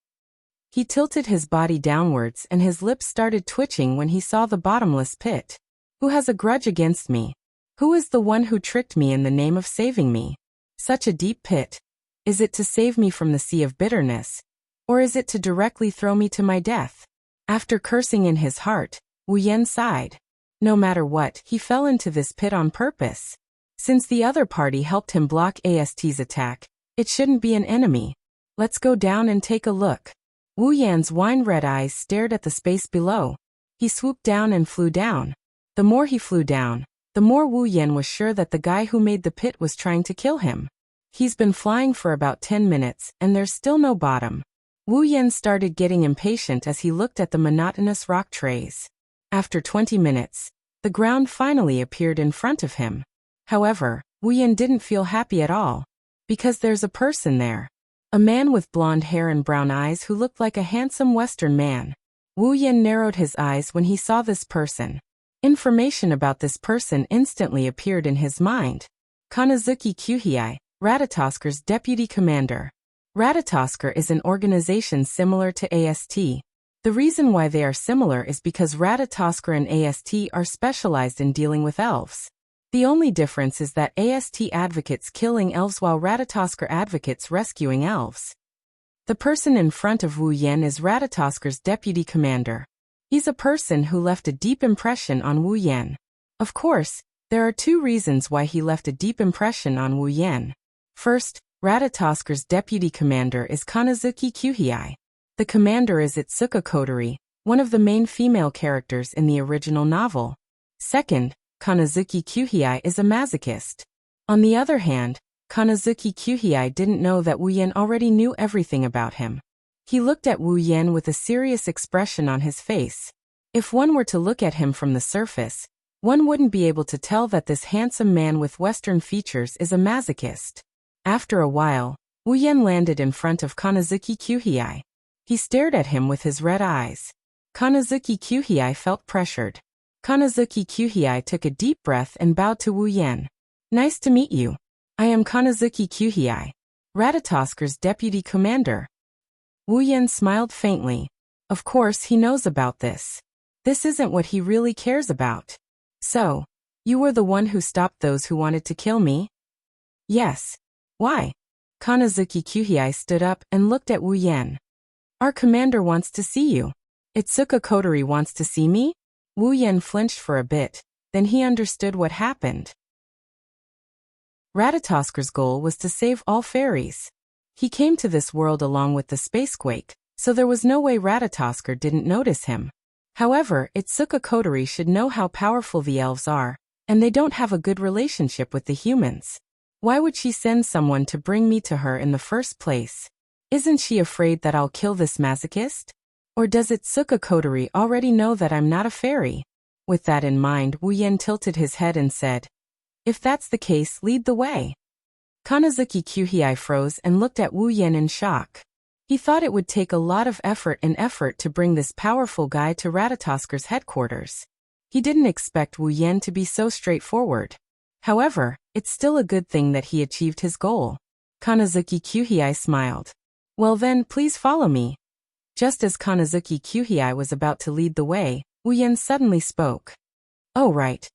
He tilted his body downwards and his lips started twitching when he saw the bottomless pit. Who has a grudge against me? Who is the one who tricked me in the name of saving me? Such a deep pit. Is it to save me from the sea of bitterness? Or is it to directly throw me to my death? After cursing in his heart, Wu Yan sighed. No matter what, he fell into this pit on purpose. Since the other party helped him block AST's attack, it shouldn't be an enemy. Let's go down and take a look. Wu Yan's wine-red eyes stared at the space below. He swooped down and flew down. The more he flew down, the more Wu Yan was sure that the guy who made the pit was trying to kill him. He's been flying for about 10 minutes and there's still no bottom. Wu Yan started getting impatient as he looked at the monotonous rock trays. After 20 minutes, the ground finally appeared in front of him. However, Wu Yan didn't feel happy at all. Because there's a person there. A man with blonde hair and brown eyes who looked like a handsome Western man. Wu Yan narrowed his eyes when he saw this person. Information about this person instantly appeared in his mind. Kanazuki Kyuhei, Ratatosker's deputy commander. Ratatosker is an organization similar to AST. The reason why they are similar is because Ratatosker and AST are specialized in dealing with elves. The only difference is that AST advocates killing elves while Ratatosker advocates rescuing elves. The person in front of Wu Yan is Ratatosker's deputy commander. He's a person who left a deep impression on Wu Yan. Of course, there are two reasons why he left a deep impression on Wu Yan. First, Ratatosker's deputy commander is Kanazuki Kyuhei. The commander is Itsuka Kotori, one of the main female characters in the original novel. Second, Kanazuki Kyuhei is a masochist. On the other hand, Kanazuki Kyuhei didn't know that Wu Yan already knew everything about him. He looked at Wu Yan with a serious expression on his face. If one were to look at him from the surface, one wouldn't be able to tell that this handsome man with Western features is a masochist. After a while, Wu Yan landed in front of Kanazuki Kyuhei. He stared at him with his red eyes. Kanazuki Kyuhei felt pressured. Kanazuki Kyuhei took a deep breath and bowed to Wu Yan. Nice to meet you. I am Kanazuki Kyuhei, Ratatosker's deputy commander. Wu Yan smiled faintly. Of course he knows about this. This isn't what he really cares about. So, you were the one who stopped those who wanted to kill me? Yes. Why? Kanazuki Kyuhei stood up and looked at Wu Yan. Our commander wants to see you. Itsuka Kotori wants to see me? Wu Yan flinched for a bit, then he understood what happened. Ratatosker's goal was to save all fairies. He came to this world along with the spacequake, so there was no way Ratatosker didn't notice him. However, Itsuka Kotori should know how powerful the elves are, and they don't have a good relationship with the humans. Why would she send someone to bring me to her in the first place? Isn't she afraid that I'll kill this masochist? Or does Itsuka Kotori already know that I'm not a fairy? With that in mind, Wu Yan tilted his head and said, If that's the case, lead the way. Kanazuki Kyuhei froze and looked at Wu Yan in shock. He thought it would take a lot of effort to bring this powerful guy to Ratatosker's headquarters. He didn't expect Wu Yan to be so straightforward. However, it's still a good thing that he achieved his goal. Kanazuki Kyuhei smiled. Well then, please follow me. Just as Kanazuki Kyuhei was about to lead the way, Wu Yan suddenly spoke. Oh right.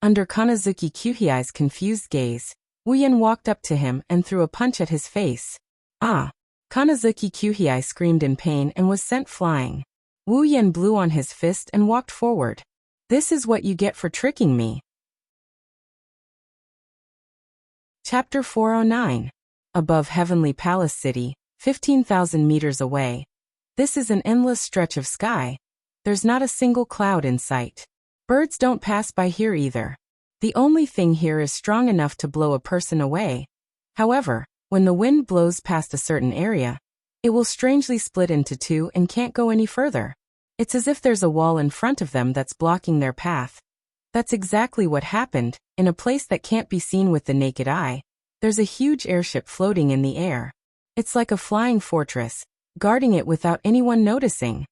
Under Kanazuki Kyuhei's confused gaze, Wu Yan walked up to him and threw a punch at his face. Ah! Kanazuki Kyuhei screamed in pain and was sent flying. Wu Yan blew on his fist and walked forward. This is what you get for tricking me. Chapter 409. Above Heavenly Palace City, 15,000 meters away. This is an endless stretch of sky. There's not a single cloud in sight. Birds don't pass by here either. The only thing here is strong enough to blow a person away. However, when the wind blows past a certain area, it will strangely split into two and can't go any further. It's as if there's a wall in front of them that's blocking their path. That's exactly what happened. In a place that can't be seen with the naked eye, there's a huge airship floating in the air. It's like a flying fortress, guarding it without anyone noticing.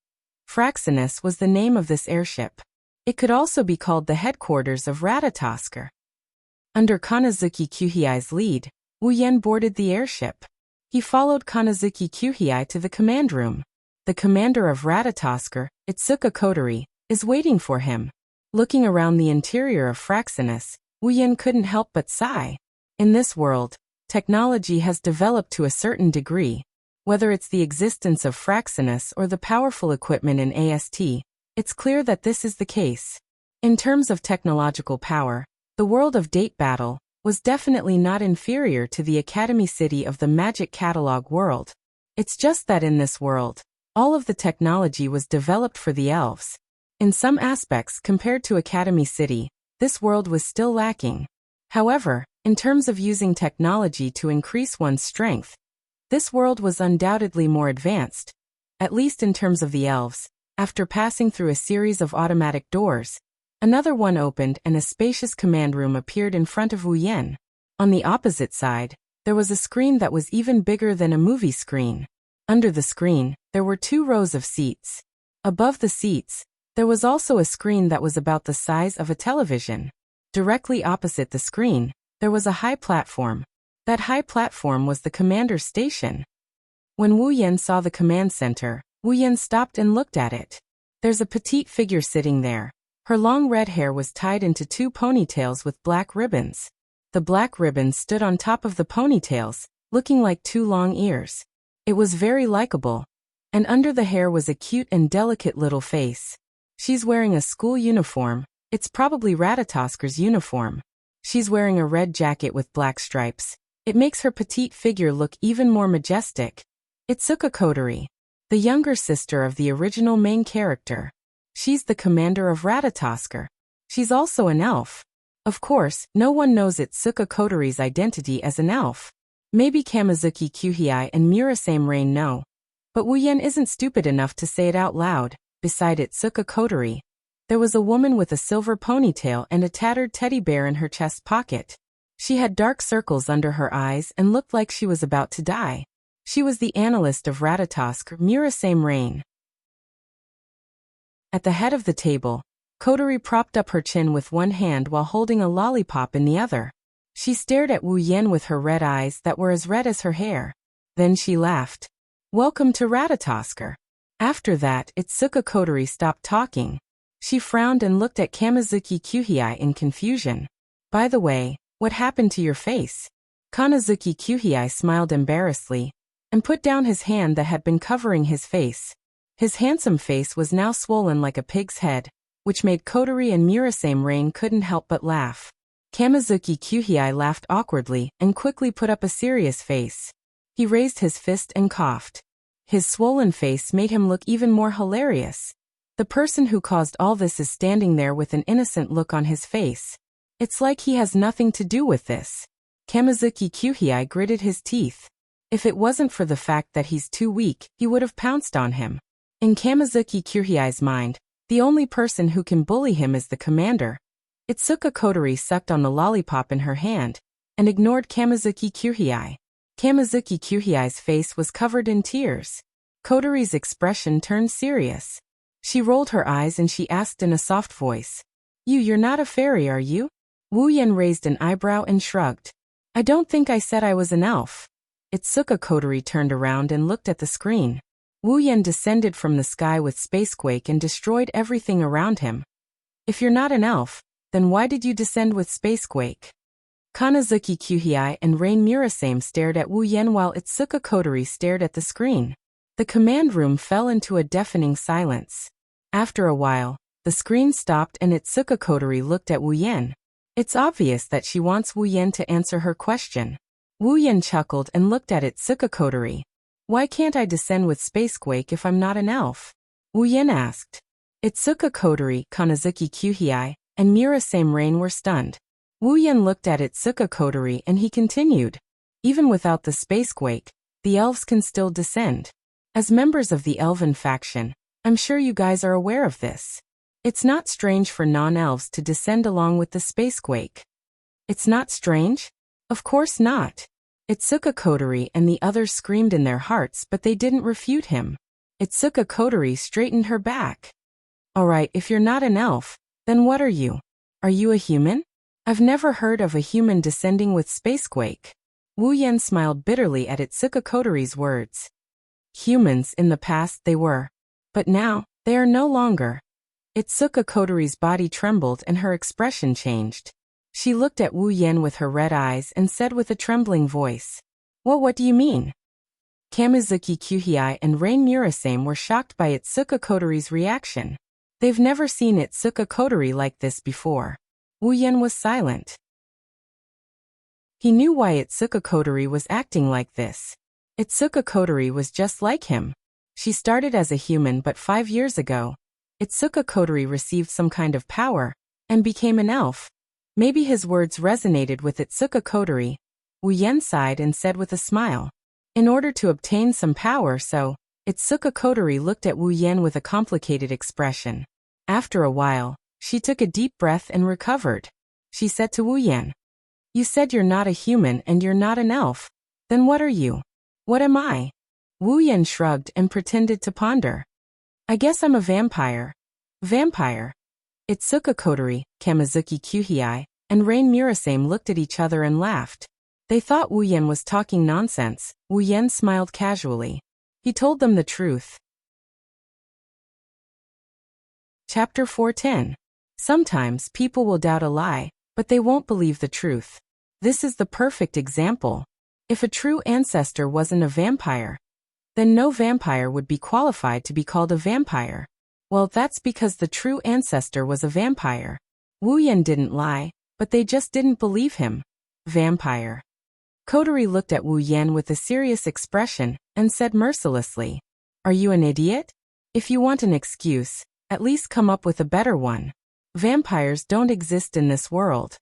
Fraxinus was the name of this airship. It could also be called the headquarters of Ratatoskr. Under Kanazuki Kuhei's lead, Wu Yen boarded the airship. He followed Kanazuki Kuhei to the command room. The commander of Ratatoskr, Itsuka Kotori, is waiting for him. Looking around the interior of Fraxinus, Wu Yen couldn't help but sigh. In this world, technology has developed to a certain degree. Whether it's the existence of Fraxinus or the powerful equipment in AST, it's clear that this is the case. In terms of technological power, the world of Date Battle was definitely not inferior to the Academy City of the Magic Catalog world. It's just that in this world, all of the technology was developed for the elves. In some aspects compared to Academy City, this world was still lacking. However, in terms of using technology to increase one's strength, this world was undoubtedly more advanced, at least in terms of the elves. After passing through a series of automatic doors, another one opened and a spacious command room appeared in front of Wu Yen. On the opposite side, there was a screen that was even bigger than a movie screen. Under the screen, there were 2 rows of seats. Above the seats, there was also a screen that was about the size of a television. Directly opposite the screen, there was a high platform. That high platform was the commander's station. When Wu Yen saw the command center, Wu Yen stopped and looked at it. There's a petite figure sitting there. Her long red hair was tied into 2 ponytails with black ribbons. The black ribbons stood on top of the ponytails, looking like 2 long ears. It was very likable. And under the hair was a cute and delicate little face. She's wearing a school uniform. It's probably Ratatoskr's uniform. She's wearing a red jacket with black stripes. It makes her petite figure look even more majestic. Itsuka Kotori, the younger sister of the original main character. She's the commander of Ratatoskr. She's also an elf. Of course, no one knows Itsuka Kotori's identity as an elf. Maybe Kamizuki Kuhei and Murasame Rain know. But Wu Yen isn't stupid enough to say it out loud. Beside Itsuka Kotori, there was a woman with a silver ponytail and a tattered teddy bear in her chest pocket. She had dark circles under her eyes and looked like she was about to die. She was the analyst of Ratatoskr, Murasame Rain. At the head of the table, Kotori propped up her chin with one hand while holding a lollipop in the other. She stared at Wu Yen with her red eyes that were as red as her hair. Then she laughed. "Welcome to Ratatoskr." After that, Itsuka Kotori stopped talking. She frowned and looked at Kamizuki Kuhei in confusion. "By the way, what happened to your face?" Kanazuki Kuhei smiled embarrassedly and put down his hand that had been covering his face. His handsome face was now swollen like a pig's head, which made Kotori and Murasame Rain couldn't help but laugh. Kamizuki Kuhei laughed awkwardly and quickly put up a serious face. He raised his fist and coughed. His swollen face made him look even more hilarious. The person who caused all this is standing there with an innocent look on his face. It's like he has nothing to do with this. Kamizuki Kuhei gritted his teeth. If it wasn't for the fact that he's too weak, he would have pounced on him. In Kamizuki Kuhei's mind, the only person who can bully him is the commander. Itsuka Kotori sucked on the lollipop in her hand and ignored Kamizuki Kuhei. Kamizuki Kuhei's face was covered in tears. Kotori's expression turned serious. She rolled her eyes and she asked in a soft voice, You're not a fairy, are you?" Wu Yen raised an eyebrow and shrugged. "I don't think I said I was an elf." Itsuka Kotori turned around and looked at the screen. Wu Yen descended from the sky with Spacequake and destroyed everything around him. "If you're not an elf, then why did you descend with Spacequake?" Kanazuki Kuhei and Rain Murasame stared at Wu Yen while Itsuka Kotori stared at the screen. The command room fell into a deafening silence. After a while, the screen stopped and Itsuka Kotori looked at Wu Yen. It's obvious that she wants Wu Yen to answer her question. Wu Yen chuckled and looked at Itsuka Kotori. "Why can't I descend with Spacequake if I'm not an elf?" Wu Yen asked. Itsuka Kotori, Kanazuki Kuhei, and Murasame Rain were stunned. Wu Yen looked at Itsuka Kotori and he continued. "Even without the Spacequake, the elves can still descend. As members of the elven faction, I'm sure you guys are aware of this. It's not strange for non-elves to descend along with the spacequake. It's not strange? Of course not. Itsuka Kotori and the others screamed in their hearts, but they didn't refute him. Itsuka Kotori straightened her back. Alright, if you're not an elf, then what are you? Are you a human? I've never heard of a human descending with spacequake. Wu Yen smiled bitterly at Itsuka Kotori's words. Humans, in the past they were. But now, they are no longer. Itsuka Kotori's body trembled and her expression changed. She looked at Wu Yen with her red eyes and said with a trembling voice, What do you mean? Kamizuki Kuhei and Rain Murasame were shocked by Itsuka Kotori's reaction. They've never seen Itsuka Kotori like this before. Wu Yen was silent. He knew why Itsuka Kotori was acting like this. Itsuka Kotori was just like him. She started as a human, but 5 years ago, Itsuka Kotori received some kind of power and became an elf. Maybe his words resonated with Itsuka Kotori. Wu Yen sighed and said with a smile, in order to obtain some power, so Itsuka Kotori looked at Wu Yen with a complicated expression. After a while, she took a deep breath and recovered. She said to Wu Yen, You said you're not a human and you're not an elf. Then what are you? What am I? Wu Yen shrugged and pretended to ponder. I guess I'm a vampire. Vampire? Itsuka Kotori, Kamizuki Kuhei, and Rain Murasame looked at each other and laughed. They thought Wu Yen was talking nonsense. Wu Yen smiled casually. He told them the truth. Chapter 410. Sometimes people will doubt a lie, but they won't believe the truth. This is the perfect example. If a true ancestor wasn't a vampire, then no vampire would be qualified to be called a vampire. Well, that's because the true ancestor was a vampire. Wu Yen didn't lie, but they just didn't believe him. Vampire. Kotori looked at Wu Yen with a serious expression and said mercilessly, Are you an idiot? If you want an excuse, at least come up with a better one. Vampires don't exist in this world.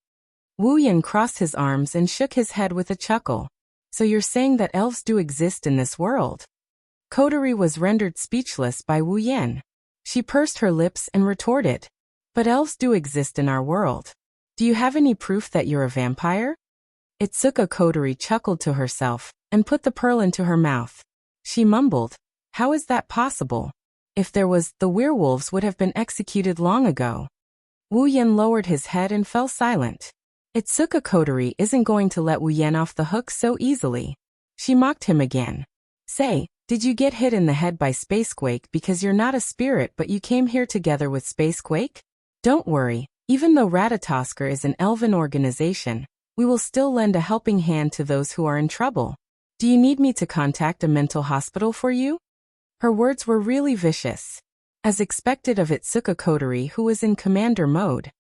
Wu Yen crossed his arms and shook his head with a chuckle. So you're saying that elves do exist in this world? Kotori was rendered speechless by Wu Yen. She pursed her lips and retorted, But elves do exist in our world. Do you have any proof that you're a vampire? Itsuka Kotori chuckled to herself and put the pearl into her mouth. She mumbled, How is that possible? If there was, the werewolves would have been executed long ago. Wu Yen lowered his head and fell silent. Itsuka Kotori isn't going to let Wu Yen off the hook so easily. She mocked him again. Say, did you get hit in the head by Spacequake because you're not a spirit but you came here together with Spacequake? Don't worry, even though Ratatosker is an elven organization, we will still lend a helping hand to those who are in trouble. Do you need me to contact a mental hospital for you? Her words were really vicious. As expected of Itsuka Kotori, who was in commander mode.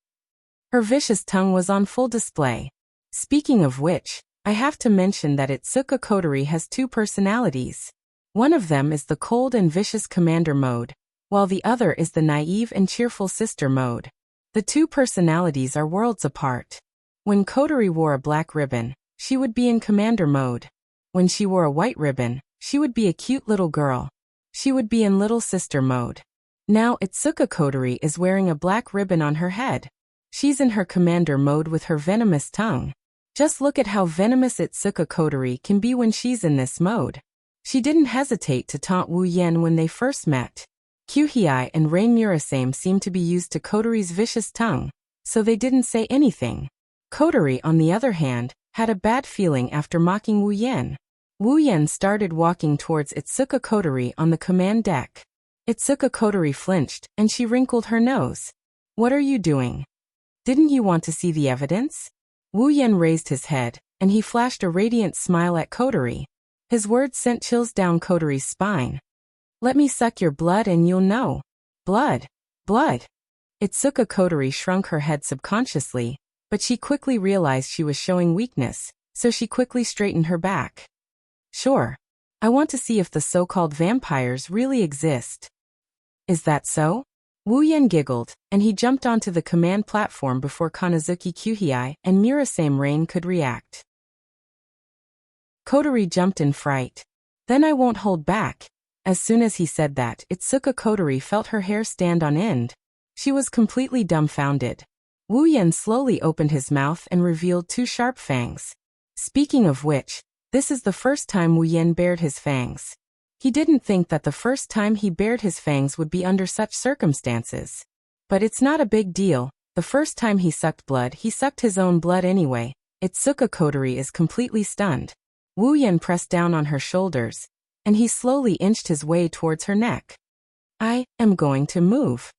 Her vicious tongue was on full display. Speaking of which, I have to mention that Itsuka Kotori has 2 personalities. One of them is the cold and vicious commander mode, while the other is the naive and cheerful sister mode. The 2 personalities are worlds apart. When Kotori wore a black ribbon, she would be in commander mode. When she wore a white ribbon, she would be a cute little girl. She would be in little sister mode. Now Itsuka Kotori is wearing a black ribbon on her head. She's in her commander mode with her venomous tongue. Just look at how venomous Itsuka Kotori can be when she's in this mode. She didn't hesitate to taunt Wu Yen when they first met. Kuhei and Rain Murasame seemed to be used to Kotori's vicious tongue, so they didn't say anything. Kotori, on the other hand, had a bad feeling after mocking Wu Yen. Wu Yen started walking towards Itsuka Kotori on the command deck. Itsuka Kotori flinched, and she wrinkled her nose. What are you doing? Didn't you want to see the evidence? Wu Yen raised his head, and he flashed a radiant smile at Kotori. His words sent chills down Kotori's spine. Let me suck your blood and you'll know. Blood. Blood. Itsuka Kotori shrunk her head subconsciously, but she quickly realized she was showing weakness, so she quickly straightened her back. Sure. I want to see if the so-called vampires really exist. Is that so? Wu Yen giggled, and he jumped onto the command platform before Kanizuki Kuhei and Murasame Rain could react. Kotori jumped in fright. Then I won't hold back. As soon as he said that, Itsuka Kotori felt her hair stand on end. She was completely dumbfounded. Wu Yan slowly opened his mouth and revealed 2 sharp fangs. Speaking of which, this is the first time Wu Yan bared his fangs. He didn't think that the first time he bared his fangs would be under such circumstances. But it's not a big deal. The first time he sucked blood, he sucked his own blood anyway. Itsuka Kotori is completely stunned. Wu Yan pressed down on her shoulders, and he slowly inched his way towards her neck. I am going to move.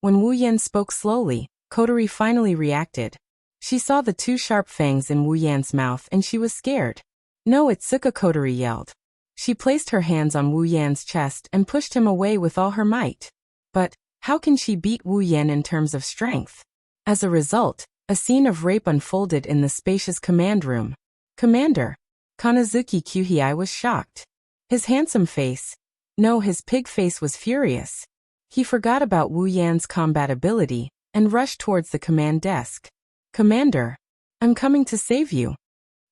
When Wu Yan spoke slowly, Kotori finally reacted. She saw the 2 sharp fangs in Wu Yan's mouth and she was scared. No, Itsuka Kotori yelled. She placed her hands on Wu Yan's chest and pushed him away with all her might. But how can she beat Wu Yan in terms of strength? As a result, a scene of rape unfolded in the spacious command room. Commander! Kanazuki Kyuhei was shocked. His handsome face, no, his pig face was furious. He forgot about Wu Yan's combat ability and rushed towards the command desk. Commander! I'm coming to save you.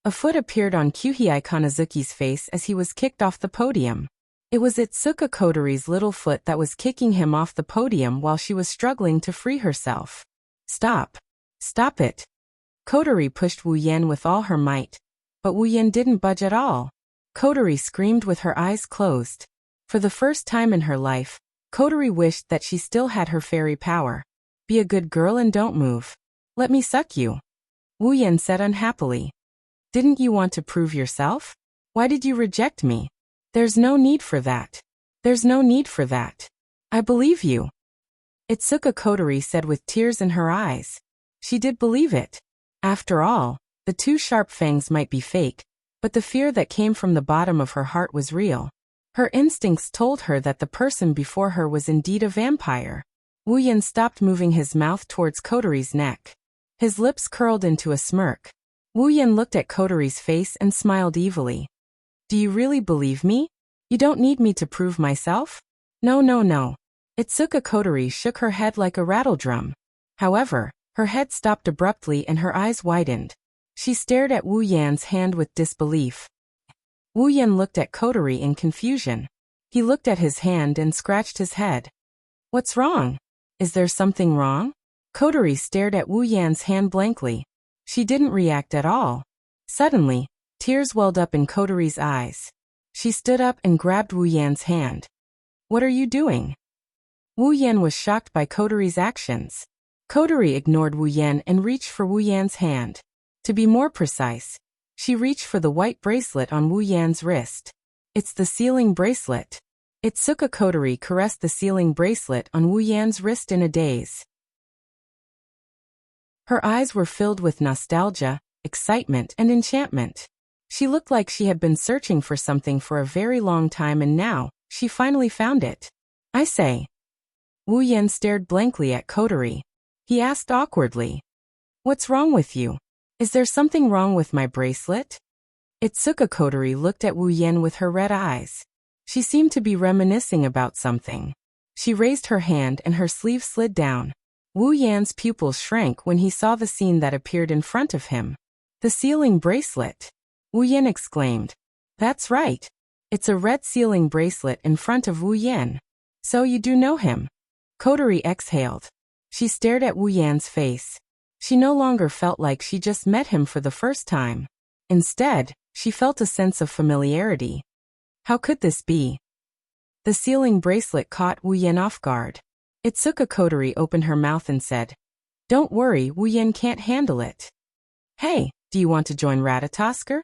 A foot appeared on Kyuhei Kanazuki's face as he was kicked off the podium. It was Itsuka Kotori's little foot that was kicking him off the podium while she was struggling to free herself. Stop! Stop it! Kotori pushed Wu Yan with all her might. But Wu Yan didn't budge at all. Kotori screamed with her eyes closed. For the first time in her life, Kotori wished that she still had her fairy power. Be a good girl and don't move. Let me suck you. Wu Yan said unhappily. Didn't you want to prove yourself? Why did you reject me? There's no need for that. There's no need for that. I believe you. Itsuka Kotori said with tears in her eyes. She did believe it. After all, the 2 sharp fangs might be fake, but the fear that came from the bottom of her heart was real. Her instincts told her that the person before her was indeed a vampire. Wu Yan stopped moving his mouth towards Kotori's neck. His lips curled into a smirk. Wu Yan looked at Kotori's face and smiled evilly. Do you really believe me? You don't need me to prove myself? No, no, no. Itsuka Kotori shook her head like a rattledrum. However, her head stopped abruptly and her eyes widened. She stared at Wu Yan's hand with disbelief. Wu Yan looked at Kotori in confusion. He looked at his hand and scratched his head. What's wrong? Is there something wrong? Kotori stared at Wu Yan's hand blankly. She didn't react at all. Suddenly, tears welled up in Kotori's eyes. She stood up and grabbed Wu Yan's hand. What are you doing? Wu Yan was shocked by Kotori's actions. Kotori ignored Wu Yan and reached for Wu Yan's hand. To be more precise, she reached for the white bracelet on Wu Yan's wrist. It's the sealing bracelet. Itsuka Kotori caressed the sealing bracelet on Wu Yan's wrist in a daze. Her eyes were filled with nostalgia, excitement, and enchantment. She looked like she had been searching for something for a very long time and now, she finally found it. I say. Wu Yan stared blankly at Kotori. He asked awkwardly. What's wrong with you? Is there something wrong with my bracelet? Itsuka Kotori looked at Wu Yan with her red eyes. She seemed to be reminiscing about something. She raised her hand and her sleeve slid down. Wu Yan's pupils shrank when he saw the scene that appeared in front of him. The sealing bracelet! Wu Yan exclaimed. That's right. It's a red sealing bracelet in front of Wu Yan. So you do know him? Kotori exhaled. She stared at Wu Yan's face. She no longer felt like she just met him for the first time. Instead, she felt a sense of familiarity. How could this be? The sealing bracelet caught Wu Yan off guard. Itsuka Kotori opened her mouth and said, Don't worry, Wu Yan can't handle it. Hey, do you want to join Ratatosker?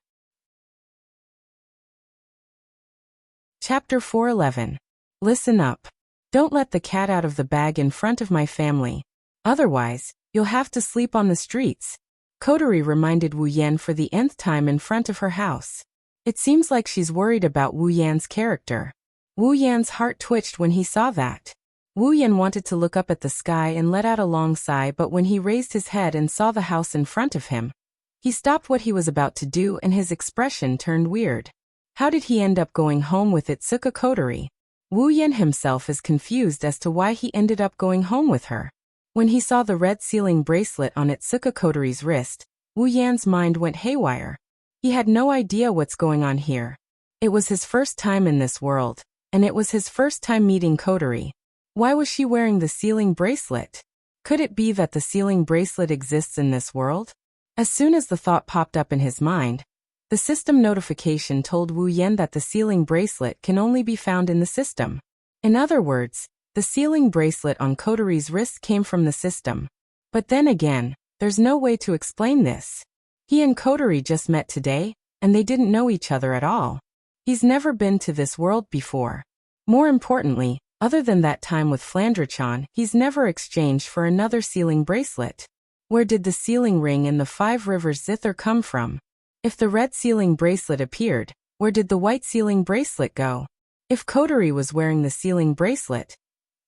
Chapter 411. Listen up. Don't let the cat out of the bag in front of my family. Otherwise, you'll have to sleep on the streets. Kotori reminded Wu Yan for the nth time in front of her house. It seems like she's worried about Wu Yan's character. Wu Yan's heart twitched when he saw that. Wu Yan wanted to look up at the sky and let out a long sigh, but when he raised his head and saw the house in front of him, he stopped what he was about to do and his expression turned weird. How did he end up going home with Itsuka Kotori? Wu Yan himself is confused as to why he ended up going home with her. When he saw the red sealing bracelet on Itsuka Kotori's wrist, Wu Yan's mind went haywire. He had no idea what's going on here. It was his first time in this world, and it was his first time meeting Kotori. Why was she wearing the sealing bracelet? Could it be that the sealing bracelet exists in this world? As soon as the thought popped up in his mind, the system notification told Wu Yan that the sealing bracelet can only be found in the system. In other words, the sealing bracelet on Kotori's wrist came from the system. But then again, there's no way to explain this. He and Kotori just met today, and they didn't know each other at all. He's never been to this world before. More importantly, other than that time with Flandre-chan, he's never exchanged for another sealing bracelet. Where did the sealing ring in the Five Rivers zither come from? If the red sealing bracelet appeared, where did the white sealing bracelet go? If Kotori was wearing the sealing bracelet,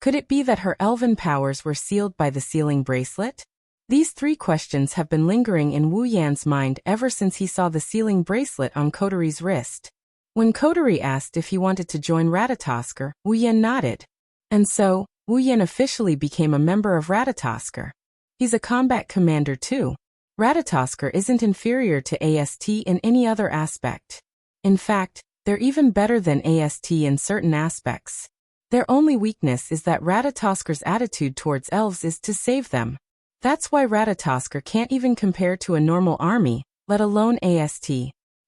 could it be that her elven powers were sealed by the sealing bracelet? These three questions have been lingering in Wu Yan's mind ever since he saw the sealing bracelet on Kotori's wrist. When Kotori asked if he wanted to join Ratatoskr, Wu Yan nodded. And so, Wu Yan officially became a member of Ratatoskr. He's a combat commander too. Ratatoskr isn't inferior to AST in any other aspect. In fact, they're even better than AST in certain aspects. Their only weakness is that Ratatoskr's attitude towards elves is to save them. That's why Ratatoskr can't even compare to a normal army, let alone AST.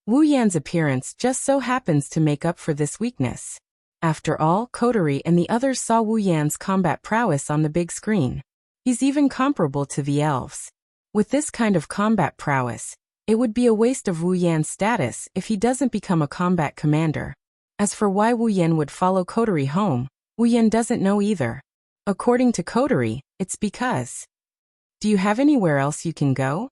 Wu Yan's appearance just so happens to make up for this weakness. After all, Kotori and the others saw Wu Yan's combat prowess on the big screen. He's even comparable to the elves. With this kind of combat prowess, it would be a waste of Wu Yan's status if he doesn't become a combat commander. As for why Wu Yan would follow Kotori home, Wu Yan doesn't know either. According to Kotori, it's because. Do you have anywhere else you can go?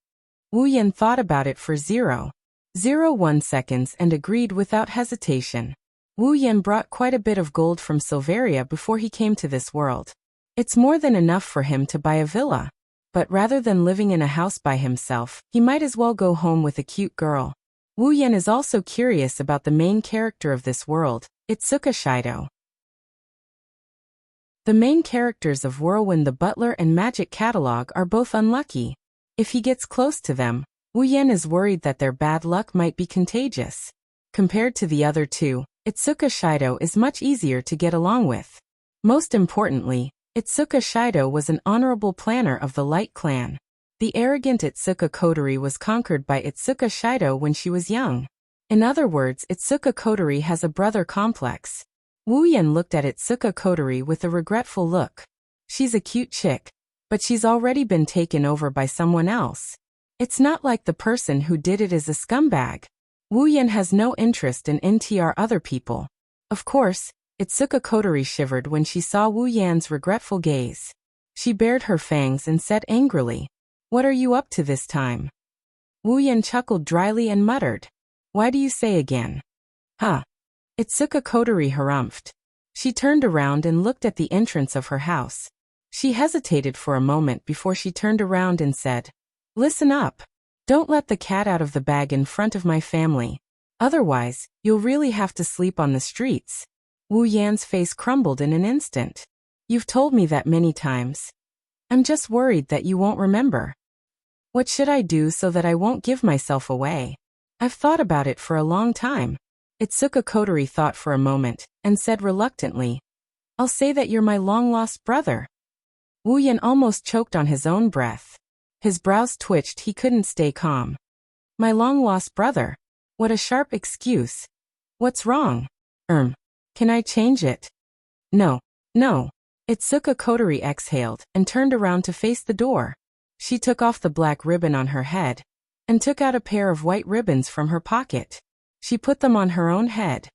Wu Yan thought about it for 0.01 seconds and agreed without hesitation. Wu Yan brought quite a bit of gold from Silveria before he came to this world. It's more than enough for him to buy a villa. But rather than living in a house by himself, he might as well go home with a cute girl. Wu Yan is also curious about the main character of this world, Itsuka Shido. The main characters of Whirlwind the Butler and Magic Catalog are both unlucky. If he gets close to them, Wu Yan is worried that their bad luck might be contagious. Compared to the other two, Itsuka Shido is much easier to get along with. Most importantly, Itsuka Shido was an honorable planner of the Light Clan. The arrogant Itsuka Kotori was conquered by Itsuka Shido when she was young. In other words, Itsuka Kotori has a brother complex. Wu Yan looked at Itsuka Kotori with a regretful look. She's a cute chick, but she's already been taken over by someone else. It's not like the person who did it is a scumbag. Wu Yan has no interest in NTR other people. Of course, Itsuka Kotori shivered when she saw Wu Yan's regretful gaze. She bared her fangs and said angrily, "What are you up to this time?" Wu Yan chuckled dryly and muttered, "Why do you say again?" Huh. Itsuka Kotori harumphed. She turned around and looked at the entrance of her house. She hesitated for a moment before she turned around and said, "Listen up. Don't let the cat out of the bag in front of my family. Otherwise, you'll really have to sleep on the streets." Wu Yan's face crumbled in an instant. "You've told me that many times. I'm just worried that you won't remember. What should I do so that I won't give myself away? I've thought about it for a long time." Itsuka Kotori thought for a moment, and said reluctantly, "I'll say that you're my long-lost brother." Wu Yan almost choked on his own breath. His brows twitched, he couldn't stay calm. "My long-lost brother? What a sharp excuse. What's wrong? Can I change it?" No. Itsuka Kotori exhaled and turned around to face the door. She took off the black ribbon on her head and took out a pair of white ribbons from her pocket. She put them on her own head.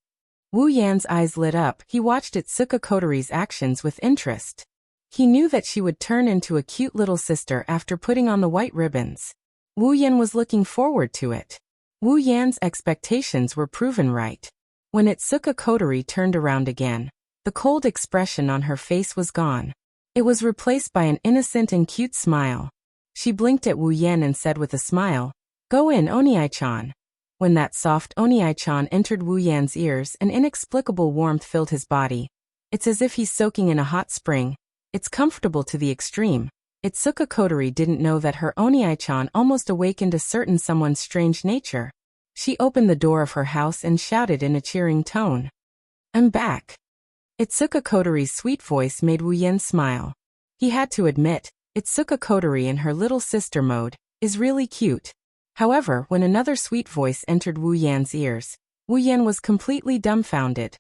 Wu Yan's eyes lit up. He watched Itsuka Kotori's actions with interest. He knew that she would turn into a cute little sister after putting on the white ribbons. Wu Yan was looking forward to it. Wu Yan's expectations were proven right. When Itsuka Kotori turned around again, the cold expression on her face was gone. It was replaced by an innocent and cute smile. She blinked at Wu Yan and said with a smile, "Go in, Oniai-chan." When that soft Oniai-chan entered Wu Yan's ears, an inexplicable warmth filled his body. It's as if he's soaking in a hot spring. It's comfortable to the extreme. Itsuka Kotori didn't know that her Oniai-chan almost awakened a certain someone's strange nature. She opened the door of her house and shouted in a cheering tone, "I'm back." Itsuka Kotori's sweet voice made Wu Yen smile. He had to admit, Itsuka Kotori in her little sister mode is really cute. However, when another sweet voice entered Wu Yan's ears, Wu Yan was completely dumbfounded.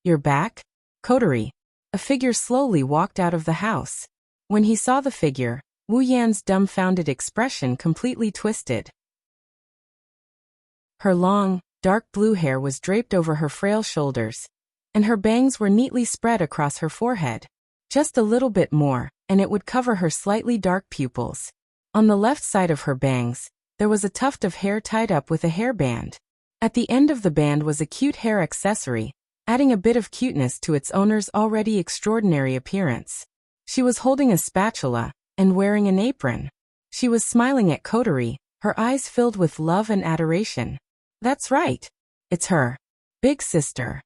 "You're back, Kotori." A figure slowly walked out of the house. When he saw the figure, Wu Yan's dumbfounded expression completely twisted. Her long, dark blue hair was draped over her frail shoulders, and her bangs were neatly spread across her forehead. Just a little bit more, and it would cover her slightly dark pupils. On the left side of her bangs, there was a tuft of hair tied up with a hairband. At the end of the band was a cute hair accessory, adding a bit of cuteness to its owner's already extraordinary appearance. She was holding a spatula and wearing an apron. She was smiling at Kotori, her eyes filled with love and adoration. "That's right. It's her big sister."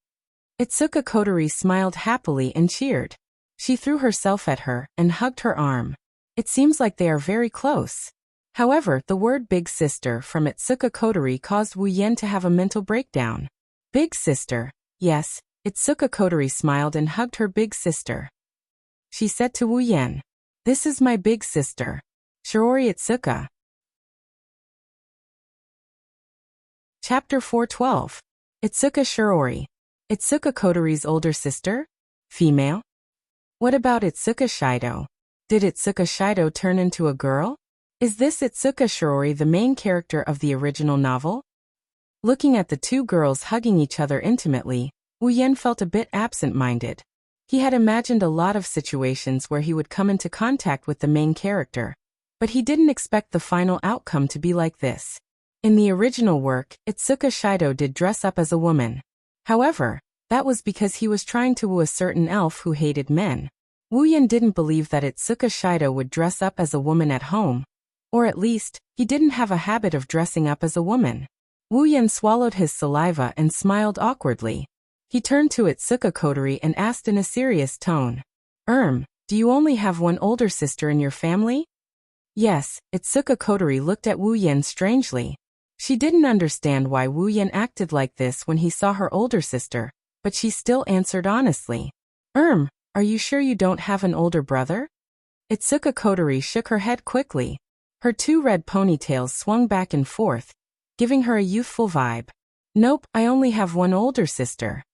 Itsuka Kotori smiled happily and cheered. She threw herself at her and hugged her arm. It seems like they are very close. However, the word big sister from Itsuka Kotori caused Wu Yen to have a mental breakdown. Big sister, yes, Itsuka Kotori smiled and hugged her big sister. She said to Wu Yen, "This is my big sister, Shiori Itsuka." Chapter 412. Itsuka Shiori. Itsuka Kotori's older sister? Female? What about Itsuka Shido? Did Itsuka Shido turn into a girl? Is this Itsuka Shiori the main character of the original novel? Looking at the two girls hugging each other intimately, Wu Yen felt a bit absent-minded. He had imagined a lot of situations where he would come into contact with the main character, but he didn't expect the final outcome to be like this. In the original work, Itsuka Shido did dress up as a woman. However, that was because he was trying to woo a certain elf who hated men. Wu Yen didn't believe that Itsuka Shido would dress up as a woman at home. Or at least, he didn't have a habit of dressing up as a woman. Wu Yen swallowed his saliva and smiled awkwardly. He turned to Itsuka Kotori and asked in a serious tone, Do you only have one older sister in your family?" "Yes." Itsuka Kotori looked at Wu Yen strangely. She didn't understand why Wu Yen acted like this when he saw her older sister, but she still answered honestly. Are you sure you don't have an older brother?" Itsuka Kotori shook her head quickly. Her two red ponytails swung back and forth, giving her a youthful vibe. "Nope, I only have one older sister."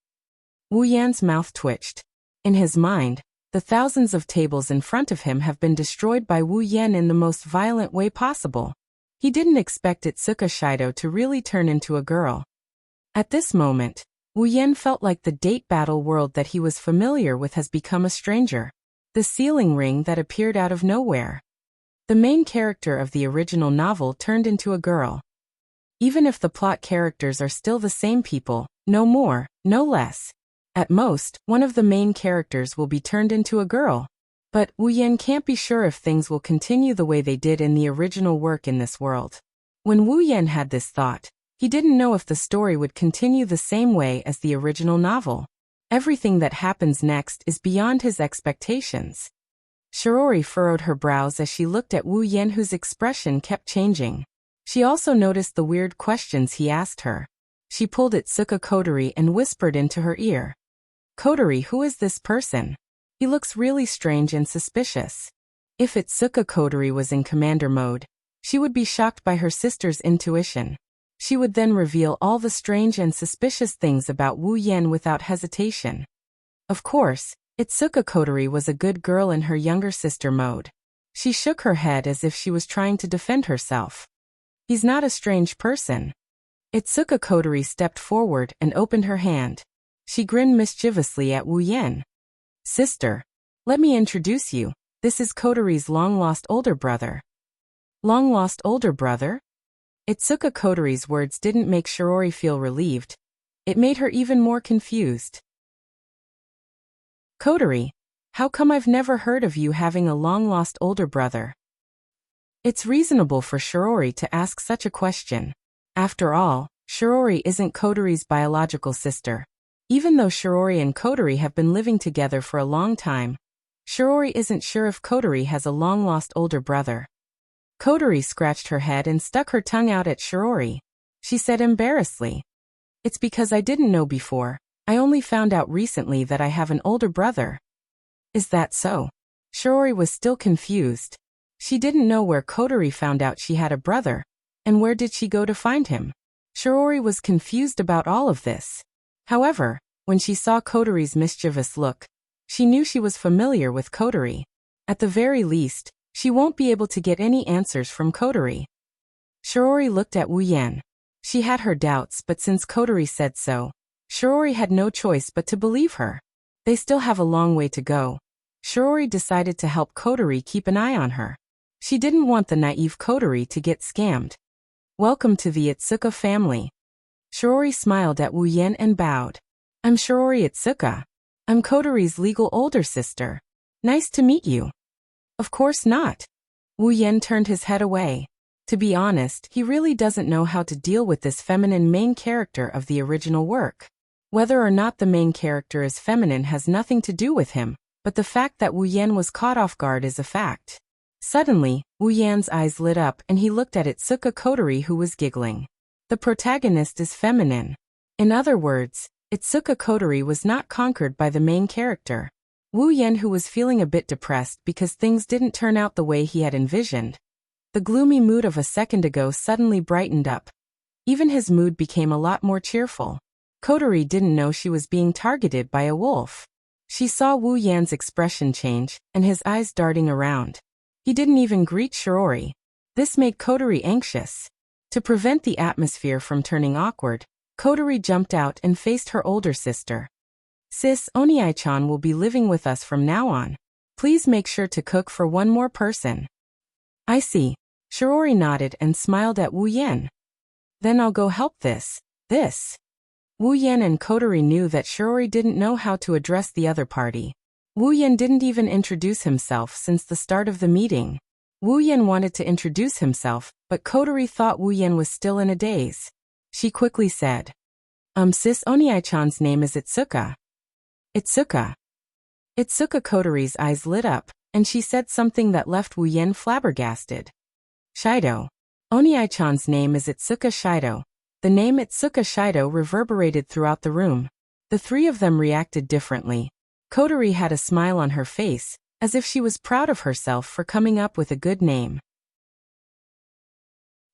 Wu Yan's mouth twitched. In his mind, the thousands of tables in front of him have been destroyed by Wu Yen in the most violent way possible. He didn't expect Itsuka Shido to really turn into a girl. At this moment, Wu Yen felt like the date battle world that he was familiar with has become a stranger. The sealing ring that appeared out of nowhere. The main character of the original novel turned into a girl. Even if the plot characters are still the same people, no more, no less. At most, one of the main characters will be turned into a girl. But Wu Yen can't be sure if things will continue the way they did in the original work in this world. When Wu Yen had this thought, he didn't know if the story would continue the same way as the original novel. Everything that happens next is beyond his expectations. Shiori furrowed her brows as she looked at Wu Yen, whose expression kept changing. She also noticed the weird questions he asked her. She pulled Itsuka Kotori and whispered into her ear. "Kotori, who is this person? He looks really strange and suspicious." If Itsuka Kotori was in commander mode, she would be shocked by her sister's intuition. She would then reveal all the strange and suspicious things about Wu Yen without hesitation. Of course, Itsuka Kotori was a good girl in her younger sister mode. She shook her head as if she was trying to defend herself. "He's not a strange person." Itsuka Kotori stepped forward and opened her hand. She grinned mischievously at Wu Yen. "Sister, let me introduce you. This is Kotori's long-lost older brother." "Long-lost older brother?" Itsuka Kotori's words didn't make Shiori feel relieved. It made her even more confused. "Kotori, how come I've never heard of you having a long-lost older brother?" It's reasonable for Shiori to ask such a question. After all, Shiori isn't Kotori's biological sister. Even though Shiori and Kotori have been living together for a long time, Shiori isn't sure if Kotori has a long-lost older brother. Kotori scratched her head and stuck her tongue out at Shiori. She said embarrassedly, "It's because I didn't know before. I only found out recently that I have an older brother. Is that so? Shiori was still confused. She didn't know where Kotori found out she had a brother, and where did she go to find him? Shiori was confused about all of this. However, when she saw Kotori's mischievous look, she knew she was familiar with Kotori. At the very least, she won't be able to get any answers from Kotori. Shiori looked at Wu Yan. She had her doubts, but since Kotori said so, Shiori had no choice but to believe her. They still have a long way to go. Shiori decided to help Kotori keep an eye on her. She didn't want the naive Kotori to get scammed. Welcome to the Itsuka family. Shiori smiled at Wu Yan and bowed. I'm Shiori Itsuka. I'm Kotori's legal older sister. Nice to meet you. Of course not. Wu Yan turned his head away. To be honest, he really doesn't know how to deal with this feminine main character of the original work. Whether or not the main character is feminine has nothing to do with him, but the fact that Wu Yan was caught off guard is a fact. Suddenly, Wu Yan's eyes lit up and he looked at Itsuka Kotori, who was giggling. The protagonist is feminine. In other words, Itsuka Kotori was not conquered by the main character. Wu Yan, who was feeling a bit depressed because things didn't turn out the way he had envisioned. The gloomy mood of a second ago suddenly brightened up. Even his mood became a lot more cheerful. Kotori didn't know she was being targeted by a wolf. She saw Wu Yan's expression change, and his eyes darting around. He didn't even greet Shiori. This made Kotori anxious. To prevent the atmosphere from turning awkward, Kotori jumped out and faced her older sister. Sis, Oniai-chan will be living with us from now on. Please make sure to cook for one more person. I see. Shiori nodded and smiled at Wu Yan. Then I'll go help this. Wu Yan and Kotori knew that Shiori didn't know how to address the other party. Wu Yan didn't even introduce himself since the start of the meeting. Wu Yan wanted to introduce himself, but Kotori thought Wu Yan was still in a daze. She quickly said, Sis, Oniai-chan's name is Itsuka. Itsuka. Itsuka Kotori's eyes lit up, and she said something that left Wu Yan flabbergasted. Shido. Oniai-chan's name is Itsuka Shido. The name Itsuka Shido reverberated throughout the room. The three of them reacted differently. Kotori had a smile on her face, as if she was proud of herself for coming up with a good name.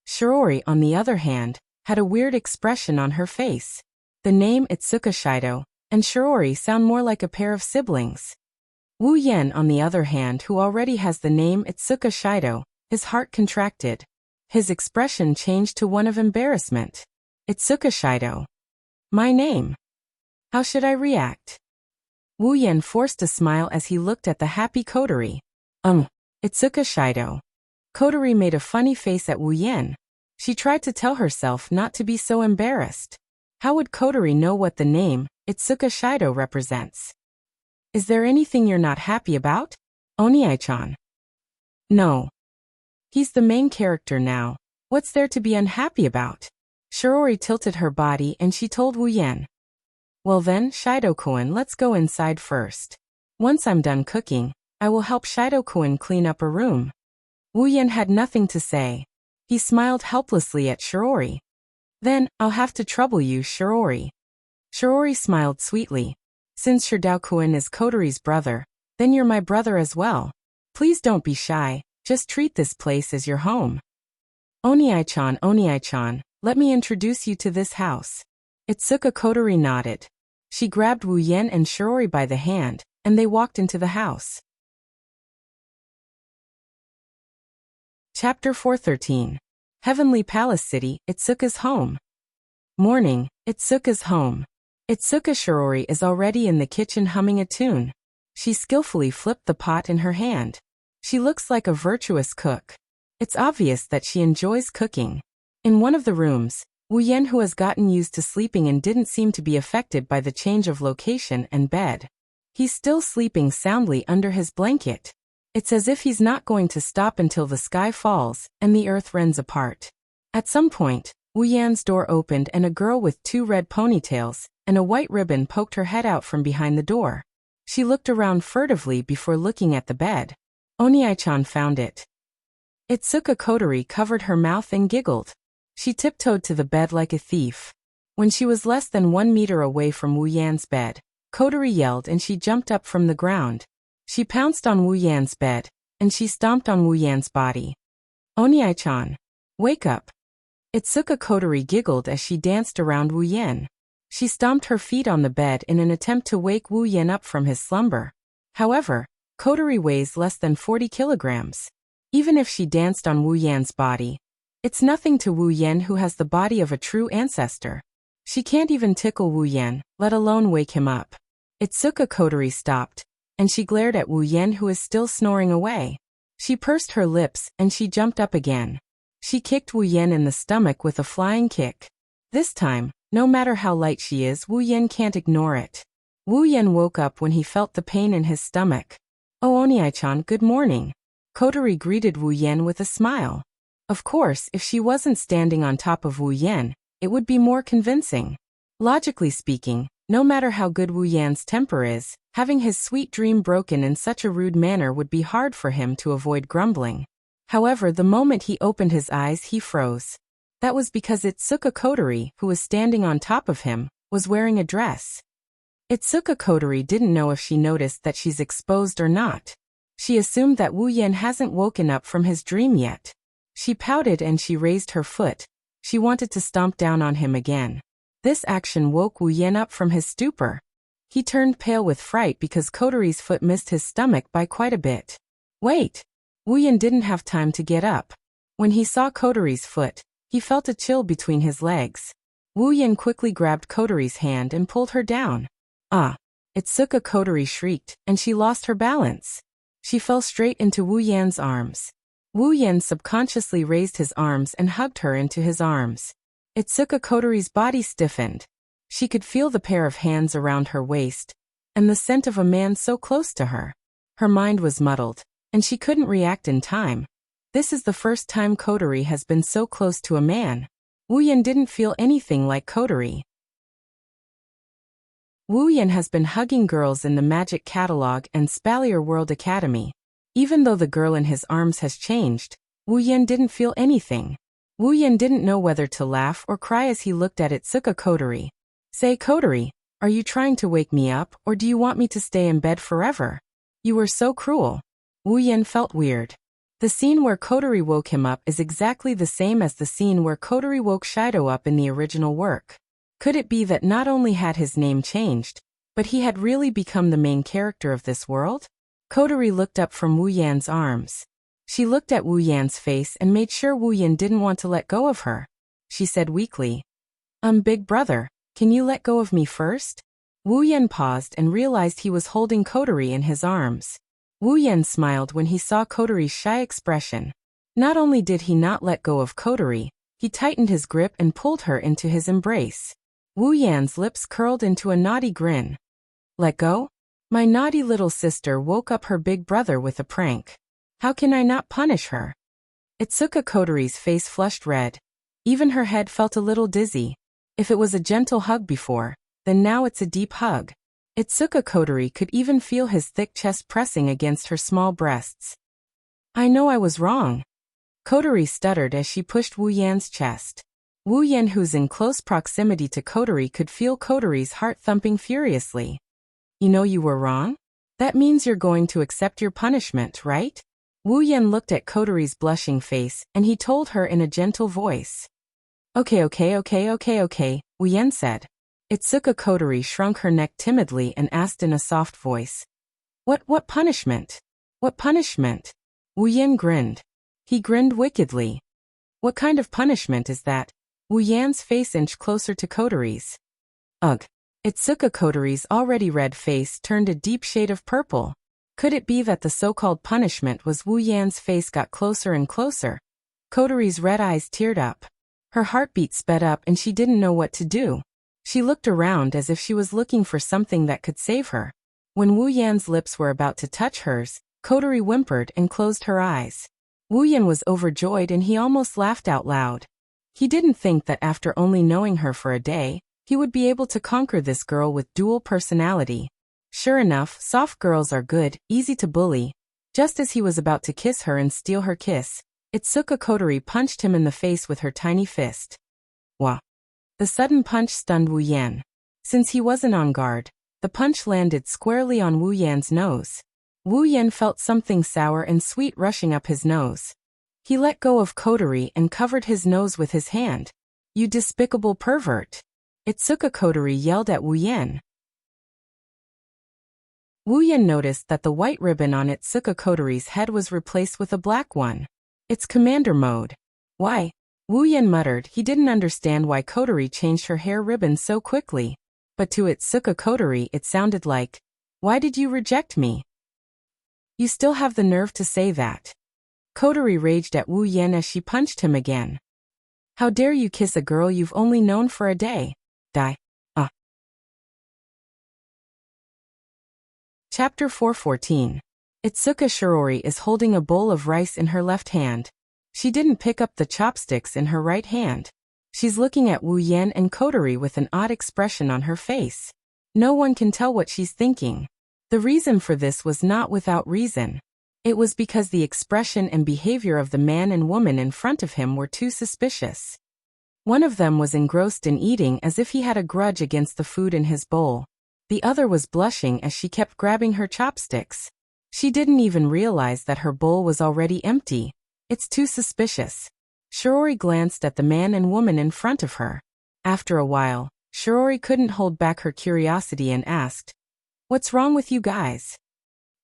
Shiori, on the other hand, had a weird expression on her face. The name Itsuka Shido and Shiori sound more like a pair of siblings. Wu Yan, on the other hand, who already has the name Itsuka Shido, his heart contracted. His expression changed to one of embarrassment. Itsuka Shido. My name. How should I react? Wu Yan forced a smile as he looked at the happy Kotori. Itsuka Shido. Kotori made a funny face at Wu Yan. She tried to tell herself not to be so embarrassed. How would Kotori know what the name Itsuka Shido represents? Is there anything you're not happy about? Oniai-chan. No. He's the main character now. What's there to be unhappy about? Shiori tilted her body and she told Wu Yan. Well then, Shido-kun, let's go inside first. Once I'm done cooking, I will help Shido-kun clean up a room. Wu Yan had nothing to say. He smiled helplessly at Shiori. Then, I'll have to trouble you, Shiori. Shiori smiled sweetly. Since Shido-kun is Kotori's brother, then you're my brother as well. Please don't be shy, just treat this place as your home. Oniai-chan, let me introduce you to this house. Itsuka Kotori nodded. She grabbed Wu Yan and Shiori by the hand, and they walked into the house. Chapter 413. Heavenly Palace City, Itsuka's home. Morning, Itsuka's home. Itsuka Shiori is already in the kitchen humming a tune. She skillfully flipped the pot in her hand. She looks like a virtuous cook. It's obvious that she enjoys cooking. In one of the rooms, Wu Yan, who has gotten used to sleeping and didn't seem to be affected by the change of location and bed. He's still sleeping soundly under his blanket. It's as if he's not going to stop until the sky falls and the earth rends apart. At some point, Wu Yan's door opened and a girl with 2 red ponytails and a white ribbon poked her head out from behind the door. She looked around furtively before looking at the bed. Oniai-chan found it. Itsuka Kotori covered her mouth and giggled. She tiptoed to the bed like a thief. When she was less than 1 meter away from Wu Yan's bed, Kotori yelled and she jumped up from the ground. She pounced on Wu Yan's bed, and she stomped on Wu Yan's body. Oniai-chan, wake up. Itsuka Kotori giggled as she danced around Wu Yan. She stomped her feet on the bed in an attempt to wake Wu Yan up from his slumber. However, Kotori weighs less than 40 kilograms. Even if she danced on Wu Yan's body, it's nothing to Wu Yan, who has the body of a true ancestor. She can't even tickle Wu Yan, let alone wake him up. Itsuka Kotori stopped, and she glared at Wu Yan, who is still snoring away. She pursed her lips and she jumped up again. She kicked Wu Yan in the stomach with a flying kick. This time, no matter how light she is, Wu Yan can't ignore it. Wu Yan woke up when he felt the pain in his stomach. "Oh, Oniai-chan, good morning." Kotori greeted Wu Yan with a smile. Of course, if she wasn't standing on top of Wu Yan, it would be more convincing. Logically speaking, no matter how good Wu Yan's temper is, having his sweet dream broken in such a rude manner would be hard for him to avoid grumbling. However, the moment he opened his eyes, he froze. That was because Itsuka Kotori, who was standing on top of him, was wearing a dress. Itsuka Kotori didn't know if she noticed that she's exposed or not. She assumed that Wu Yan hasn't woken up from his dream yet. She pouted and she raised her foot. She wanted to stomp down on him again. This action woke Wu Yan up from his stupor. He turned pale with fright because Kotori's foot missed his stomach by quite a bit. Wait! Wu Yan didn't have time to get up. When he saw Kotori's foot, he felt a chill between his legs. Wu Yan quickly grabbed Kotori's hand and pulled her down. Ah! Itsuka Kotori shrieked, and she lost her balance. She fell straight into Wu Yan's arms. Wu Yan subconsciously raised his arms and hugged her into his arms. Itsuka Kotori's body stiffened. She could feel the pair of hands around her waist, and the scent of a man so close to her. Her mind was muddled, and she couldn't react in time. This is the first time Kotori has been so close to a man. Wu Yan didn't feel anything like Kotori. Wu Yan has been hugging girls in the Magic Catalog and Spalier World Academy. Even though the girl in his arms has changed, Wu Yan didn't feel anything. Wu Yan didn't know whether to laugh or cry as he looked at Itsuka Kotori. "Say, Kotori, are you trying to wake me up, or do you want me to stay in bed forever? You were so cruel." Wu Yan felt weird. The scene where Kotori woke him up is exactly the same as the scene where Kotori woke Shido up in the original work. Could it be that not only had his name changed, but he had really become the main character of this world? Kotori looked up from Wu Yan's arms. She looked at Wu Yan's face and made sure Wu Yan didn't want to let go of her. She said weakly, Big brother, can you let go of me first?" Wu Yan paused and realized he was holding Kotori in his arms. Wu Yan smiled when he saw Kotori's shy expression. Not only did he not let go of Kotori, he tightened his grip and pulled her into his embrace. Wu Yan's lips curled into a naughty grin. "Let go? My naughty little sister woke up her big brother with a prank. How can I not punish her?" Itsuka Kotori's face flushed red. Even her head felt a little dizzy. If it was a gentle hug before, then now it's a deep hug. Itsuka Kotori could even feel his thick chest pressing against her small breasts. "I know I was wrong." Kotori stuttered as she pushed Wu Yan's chest. Wu Yan, who's in close proximity to Kotori, could feel Kotori's heart thumping furiously. "You know you were wrong? That means you're going to accept your punishment, right?" Wu Yan looked at Kotori's blushing face, and he told her in a gentle voice. Okay, Wu Yan said. Itsuka Kotori shrunk her neck timidly and asked in a soft voice. What punishment? What punishment?" Wu Yan grinned. He grinned wickedly. "What kind of punishment is that?" Wu Yan's face inched closer to Kotori's. Ugh. Itsuka Kotori's already red face turned a deep shade of purple. Could it be that the so-called punishment was Wu Yan's face got closer and closer? Kotori's red eyes teared up. Her heartbeat sped up and she didn't know what to do. She looked around as if she was looking for something that could save her. When Wu Yan's lips were about to touch hers, Kotori whimpered and closed her eyes. Wu Yan was overjoyed and he almost laughed out loud. He didn't think that after only knowing her for a day, he would be able to conquer this girl with dual personality. Sure enough, soft girls are good, easy to bully. Just as he was about to kiss her and steal her kiss, Itsuka Kotori punched him in the face with her tiny fist. Wah! The sudden punch stunned Wu Yan. Since he wasn't on guard, the punch landed squarely on Wu Yan's nose. Wu Yan felt something sour and sweet rushing up his nose. He let go of Kotori and covered his nose with his hand. "You despicable pervert!" Itsuka Kotori yelled at Wu Yan. Wu Yan noticed that the white ribbon on Itsuka Kotori's head was replaced with a black one. It's commander mode. Why? Wu Yan muttered he didn't understand why Kotori changed her hair ribbon so quickly. But to Itsuka Kotori it sounded like, "Why did you reject me? You still have the nerve to say that." Kotori raged at Wu Yan as she punched him again. "How dare you kiss a girl you've only known for a day? Die. Chapter 414. Itsuka Shirori is holding a bowl of rice in her left hand. She didn't pick up the chopsticks in her right hand. She's looking at Wu Yan and Kotori with an odd expression on her face. No one can tell what she's thinking. The reason for this was not without reason. It was because the expression and behavior of the man and woman in front of him were too suspicious. One of them was engrossed in eating as if he had a grudge against the food in his bowl. The other was blushing as she kept grabbing her chopsticks. She didn't even realize that her bowl was already empty. It's too suspicious. Shirori glanced at the man and woman in front of her. After a while, Shirori couldn't hold back her curiosity and asked, "What's wrong with you guys?"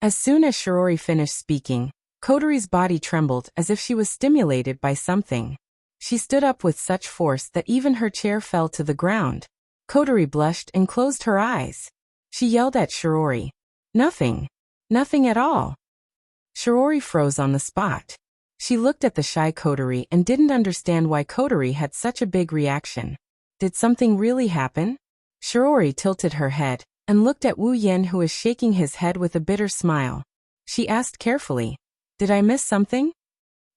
As soon as Shirori finished speaking, Kotori's body trembled as if she was stimulated by something. She stood up with such force that even her chair fell to the ground. Kotori blushed and closed her eyes. She yelled at Shirori, "Nothing. Nothing at all." Shirori froze on the spot. She looked at the shy Kotori and didn't understand why Kotori had such a big reaction. Did something really happen? Shirori tilted her head and looked at Wu Yan, who was shaking his head with a bitter smile. She asked carefully, "Did I miss something?"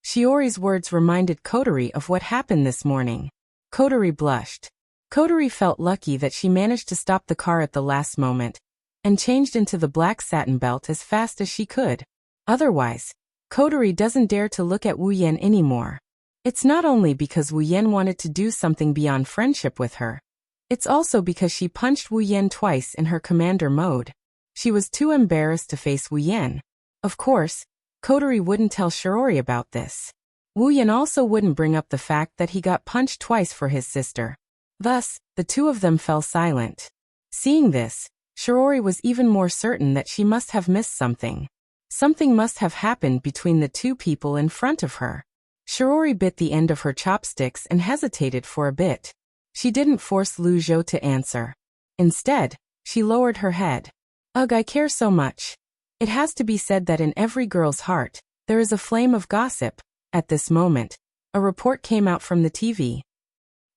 Shiori's words reminded Kotori of what happened this morning. Kotori blushed. Kotori felt lucky that she managed to stop the car at the last moment and changed into the black satin belt as fast as she could. Otherwise, Kotori doesn't dare to look at Wu Yan anymore. It's not only because Wu Yan wanted to do something beyond friendship with her. It's also because she punched Wu Yan twice in her commander mode. She was too embarrassed to face Wu Yan. Of course, Kotori wouldn't tell Shirori about this. Wu Yan also wouldn't bring up the fact that he got punched twice for his sister. Thus, the two of them fell silent. Seeing this, Shirori was even more certain that she must have missed something. Something must have happened between the two people in front of her. Shirori bit the end of her chopsticks and hesitated for a bit. She didn't force Lu Zhou to answer. Instead, she lowered her head. "Ugh, I care so much." It has to be said that in every girl's heart, there is a flame of gossip. At this moment, a report came out from the TV.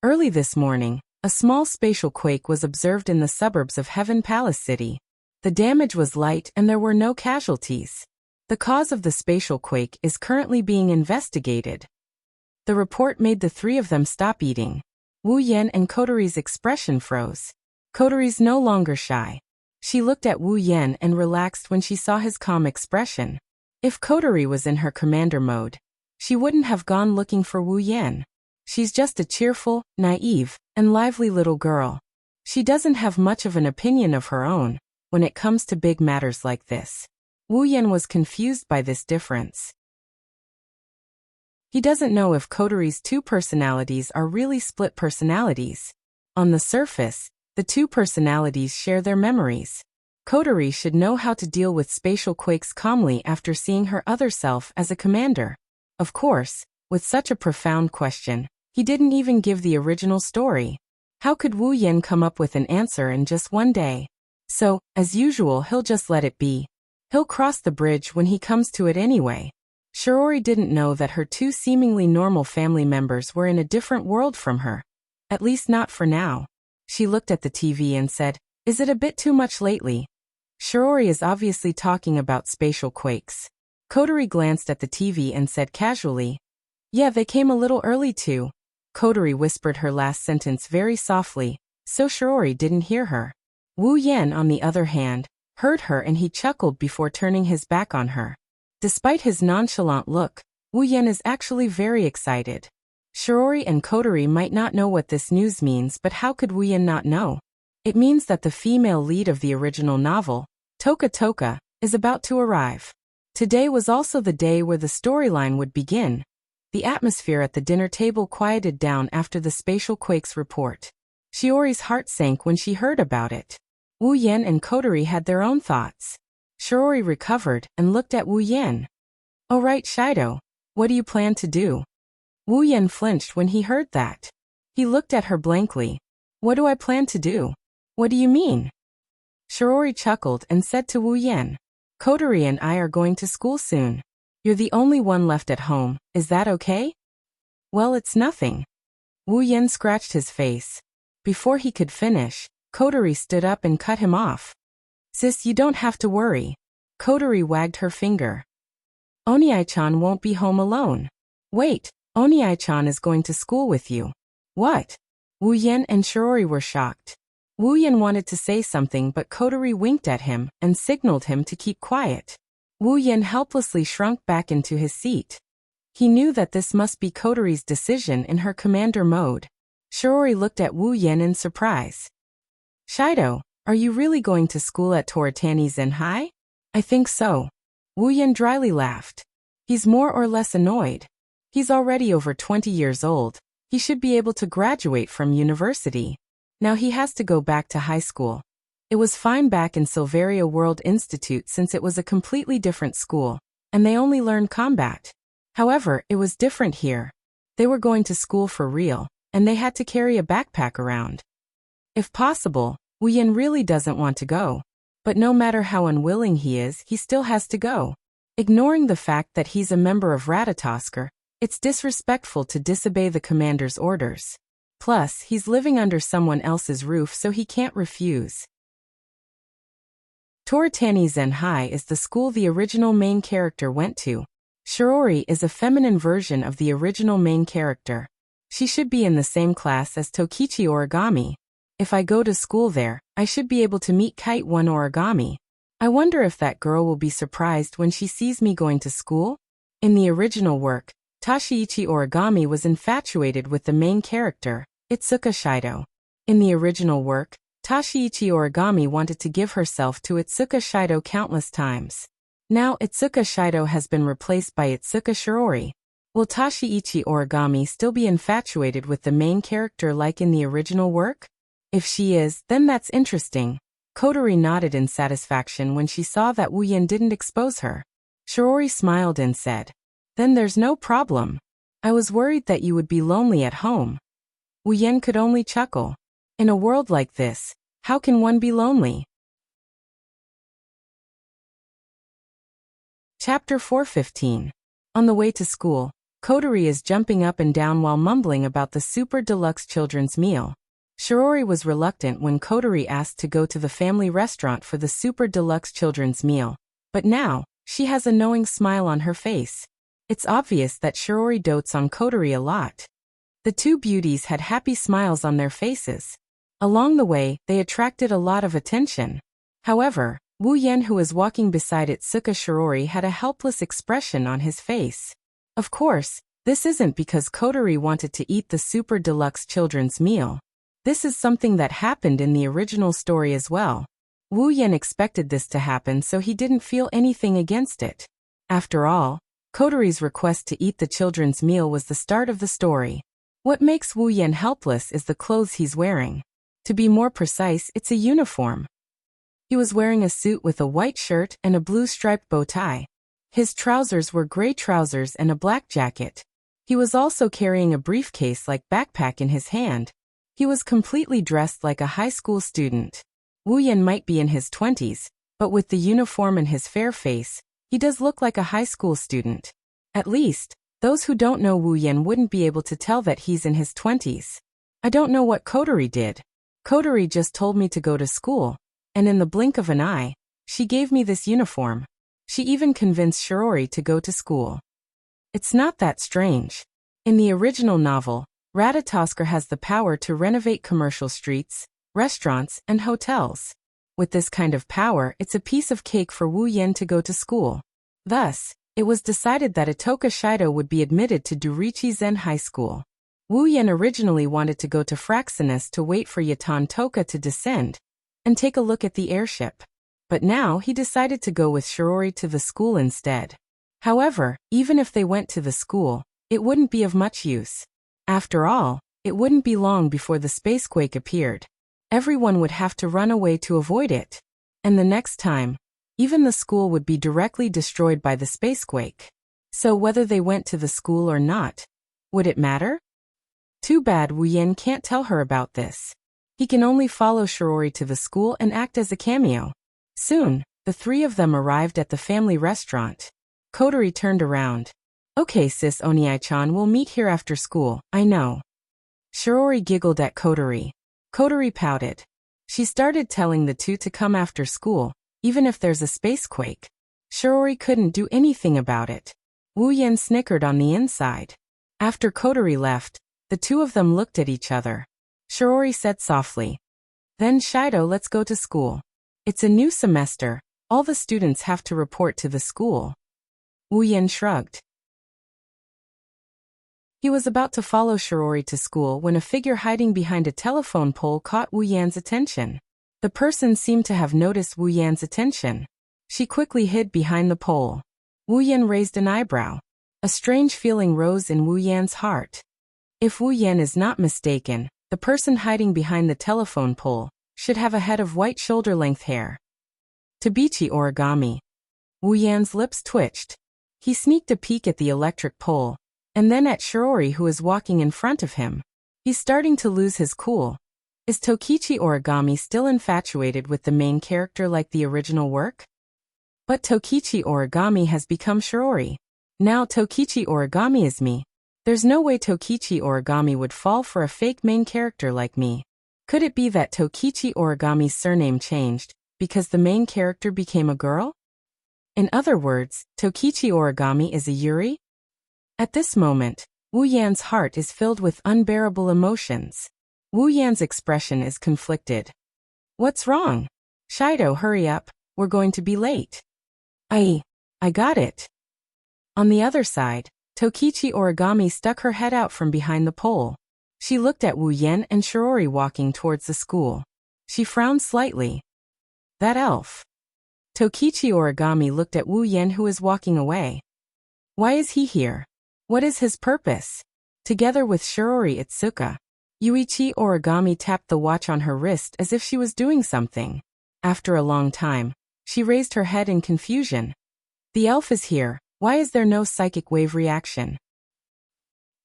Early this morning, a small spatial quake was observed in the suburbs of Heaven Palace City. The damage was light and there were no casualties. The cause of the spatial quake is currently being investigated. The report made the three of them stop eating. Wu Yan and Kotori's expression froze. Kotori's no longer shy. She looked at Wu Yan and relaxed when she saw his calm expression. If Kotori was in her commander mode, she wouldn't have gone looking for Wu Yan. She's just a cheerful, naive, and lively little girl. She doesn't have much of an opinion of her own when it comes to big matters like this. Wu Yan was confused by this difference. He doesn't know if Kotori's two personalities are really split personalities. On the surface, the two personalities share their memories. Kotori should know how to deal with spatial quakes calmly after seeing her other self as a commander. Of course, with such a profound question, he didn't even give the original story. How could Wu Yan come up with an answer in just one day? So, as usual, he'll just let it be. He'll cross the bridge when he comes to it anyway. Shirori didn't know that her two seemingly normal family members were in a different world from her. At least not for now. She looked at the TV and said, "Is it a bit too much lately?" Shirori is obviously talking about spatial quakes. Kotori glanced at the TV and said casually, "Yeah, they came a little early too." Kotori whispered her last sentence very softly, so Shirori didn't hear her. Wu Yan, on the other hand, heard her and he chuckled before turning his back on her. Despite his nonchalant look, Wu Yan is actually very excited. Shirori and Kotori might not know what this news means, but how could Wooyin not know? It means that the female lead of the original novel, Toka Toka, is about to arrive. Today was also the day where the storyline would begin. The atmosphere at the dinner table quieted down after the spatial quakes report. Shiori's heart sank when she heard about it. Wooyin and Kotori had their own thoughts. Shiori recovered and looked at Wooyin. "Oh right, Shido. What do you plan to do?" Wooyin flinched when he heard that. He looked at her blankly. "What do I plan to do? What do you mean?" Shiori chuckled and said to Wooyin, "Kotori and I are going to school soon. You're the only one left at home, is that okay?" "Well, it's nothing." Wooyin scratched his face. Before he could finish, Kotori stood up and cut him off. "Sis, you don't have to worry." Kotori wagged her finger. "Oniai-chan won't be home alone. Wait, Oniai-chan is going to school with you." "What?" Wooyin and Shiori were shocked. Wooyin wanted to say something, but Kotori winked at him and signaled him to keep quiet. Wooyin helplessly shrunk back into his seat. He knew that this must be Kotori's decision in her commander mode. Shiori looked at Wooyin in surprise. "Shido, are you really going to school at Toritani Zen High?" "I think so." Wooyin dryly laughed. He's more or less annoyed. He's already over 20 years old. He should be able to graduate from university. Now he has to go back to high school. It was fine back in Silveria World Institute since it was a completely different school, and they only learned combat. However, it was different here. They were going to school for real, and they had to carry a backpack around. If possible, Wooyin really doesn't want to go. But no matter how unwilling he is, he still has to go. Ignoring the fact that he's a member of Ratatosker, it's disrespectful to disobey the commander's orders. Plus, he's living under someone else's roof, so he can't refuse. Toritani Zen High is the school the original main character went to. Shiori is a feminine version of the original main character. She should be in the same class as Tokichi Origami. If I go to school there, I should be able to meet Kite One Origami. I wonder if that girl will be surprised when she sees me going to school? In the original work, Tashiichi Origami was infatuated with the main character, Itsuka Shido. In the original work, Tashiichi Origami wanted to give herself to Itsuka Shido countless times. Now Itsuka Shido has been replaced by Itsuka Shiori. Will Tashiichi Origami still be infatuated with the main character like in the original work? If she is, then that's interesting. Kotori nodded in satisfaction when she saw that Wooyin didn't expose her. Shiori smiled and said, "Then there's no problem. I was worried that you would be lonely at home." Wooyin could only chuckle. In a world like this, how can one be lonely? Chapter 415. On the way to school, Kotori is jumping up and down while mumbling about the super deluxe children's meal. Shiori was reluctant when Kotori asked to go to the family restaurant for the super deluxe children's meal, but now, she has a knowing smile on her face. It's obvious that Shiori dotes on Kotori a lot. The two beauties had happy smiles on their faces. Along the way, they attracted a lot of attention. However, Wooyin, who was walking beside Itsuka Shiori, had a helpless expression on his face. Of course, this isn't because Kotori wanted to eat the super deluxe children's meal. This is something that happened in the original story as well. Wooyin expected this to happen, so he didn't feel anything against it. After all, Kotori's request to eat the children's meal was the start of the story. What makes Wooyin helpless is the clothes he's wearing. To be more precise, it's a uniform. He was wearing a suit with a white shirt and a blue striped bow tie. His trousers were gray trousers and a black jacket. He was also carrying a briefcase-like backpack in his hand. He was completely dressed like a high school student. Wooyin might be in his 20s, but with the uniform and his fair face, he does look like a high school student. At least, those who don't know Wooyin wouldn't be able to tell that he's in his 20s. I don't know what Kotori did. Kotori just told me to go to school, and in the blink of an eye, she gave me this uniform. She even convinced Shiori to go to school. It's not that strange. In the original novel, Ratatosker has the power to renovate commercial streets, restaurants, and hotels. With this kind of power, it's a piece of cake for Wooyin to go to school. Thus, it was decided that Itoka Shido would be admitted to Durichi Zen High School. Wu Yan originally wanted to go to Fraxinus to wait for Yatan Toka to descend and take a look at the airship. But now he decided to go with Shirori to the school instead. However, even if they went to the school, it wouldn't be of much use. After all, it wouldn't be long before the spacequake appeared. Everyone would have to run away to avoid it. And the next time, even the school would be directly destroyed by the spacequake. So whether they went to the school or not, would it matter? Too bad Wu Yan can't tell her about this. He can only follow Shirori to the school and act as a cameo. Soon, the three of them arrived at the family restaurant. Kotori turned around. Okay sis Oniai-chan, we'll meet here after school, I know. Shirori giggled at Kotori. Kotori pouted. She started telling the two to come after school, even if there's a spacequake. Shirori couldn't do anything about it. Wu Yan snickered on the inside. After Kotori left, the two of them looked at each other. Shirori said softly. Then Shido, let's go to school. It's a new semester, all the students have to report to the school. Wu Yan shrugged. He was about to follow Shirori to school when a figure hiding behind a telephone pole caught Wu Yan's attention. The person seemed to have noticed Wu Yan's attention. She quickly hid behind the pole. Wu Yan raised an eyebrow. A strange feeling rose in Wu Yan's heart. If Wu Yan is not mistaken, the person hiding behind the telephone pole should have a head of white shoulder-length hair. Tabichi origami. Wu Yan's lips twitched. He sneaked a peek at the electric pole, and then at Shirori who is walking in front of him. He's starting to lose his cool. Is Tokichi Origami still infatuated with the main character like the original work? But Tokichi Origami has become Shirori. Now Tokichi Origami is me. There's no way Tokichi Origami would fall for a fake main character like me. Could it be that Tokichi Origami's surname changed because the main character became a girl? In other words, Tokichi Origami is a Yuri? At this moment, Wu Yan's heart is filled with unbearable emotions. Wu Yan's expression is conflicted. What's wrong? Shido, hurry up, we're going to be late. I got it. On the other side, Tokichi Origami stuck her head out from behind the pole. She looked at Wu Yan and Shirori walking towards the school. She frowned slightly. That elf. Tokichi Origami looked at Wu Yan who is walking away. Why is he here? What is his purpose? Together with Shirori Itsuka, Yuichi Origami tapped the watch on her wrist as if she was doing something. After a long time, she raised her head in confusion. The elf is here. Why is there no psychic wave reaction?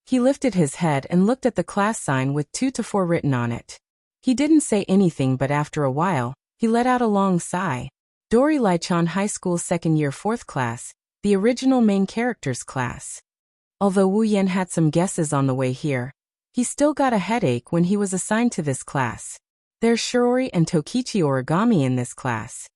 He lifted his head and looked at the class sign with 2 to 4 written on it. He didn't say anything, but after a while, he let out a long sigh. Dori Lai-chan High School 2nd year 4th class, the original main character's class. Although Wu Yan had some guesses on the way here, he still got a headache when he was assigned to this class. There's Shirori and Tokichi Origami in this class.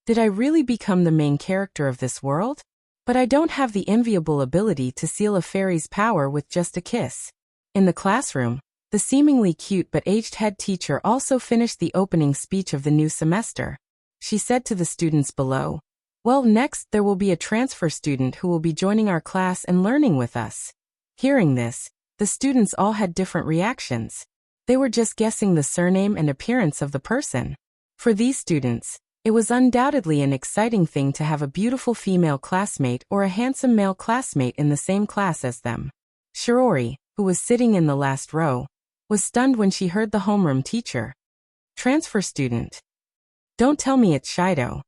Did I really become the main character of this world? But I don't have the enviable ability to seal a fairy's power with just a kiss. In the classroom, the seemingly cute but aged head teacher also finished the opening speech of the new semester. She said to the students below, well, next there will be a transfer student who will be joining our class and learning with us. Hearing this, the students all had different reactions. They were just guessing the surname and appearance of the person. For these students, it was undoubtedly an exciting thing to have a beautiful female classmate or a handsome male classmate in the same class as them. Shirori, who was sitting in the last row, was stunned when she heard the homeroom teacher. Transfer student. Don't tell me it's Shido.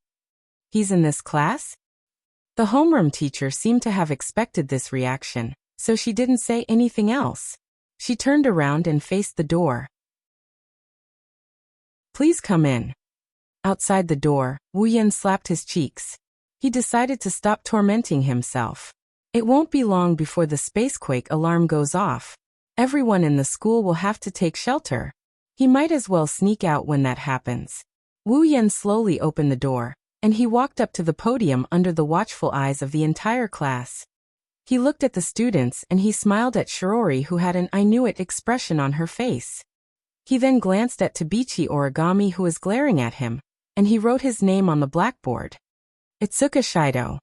He's in this class? The homeroom teacher seemed to have expected this reaction, so she didn't say anything else. She turned around and faced the door. Please come in. Outside the door, Wu Yan slapped his cheeks. He decided to stop tormenting himself. It won't be long before the spacequake alarm goes off. Everyone in the school will have to take shelter. He might as well sneak out when that happens. Wu Yan slowly opened the door, and he walked up to the podium under the watchful eyes of the entire class. He looked at the students and he smiled at Shirori who had an I knew it expression on her face. He then glanced at Tabichi Origami who was glaring at him, and he wrote his name on the blackboard. Itsuka Shido.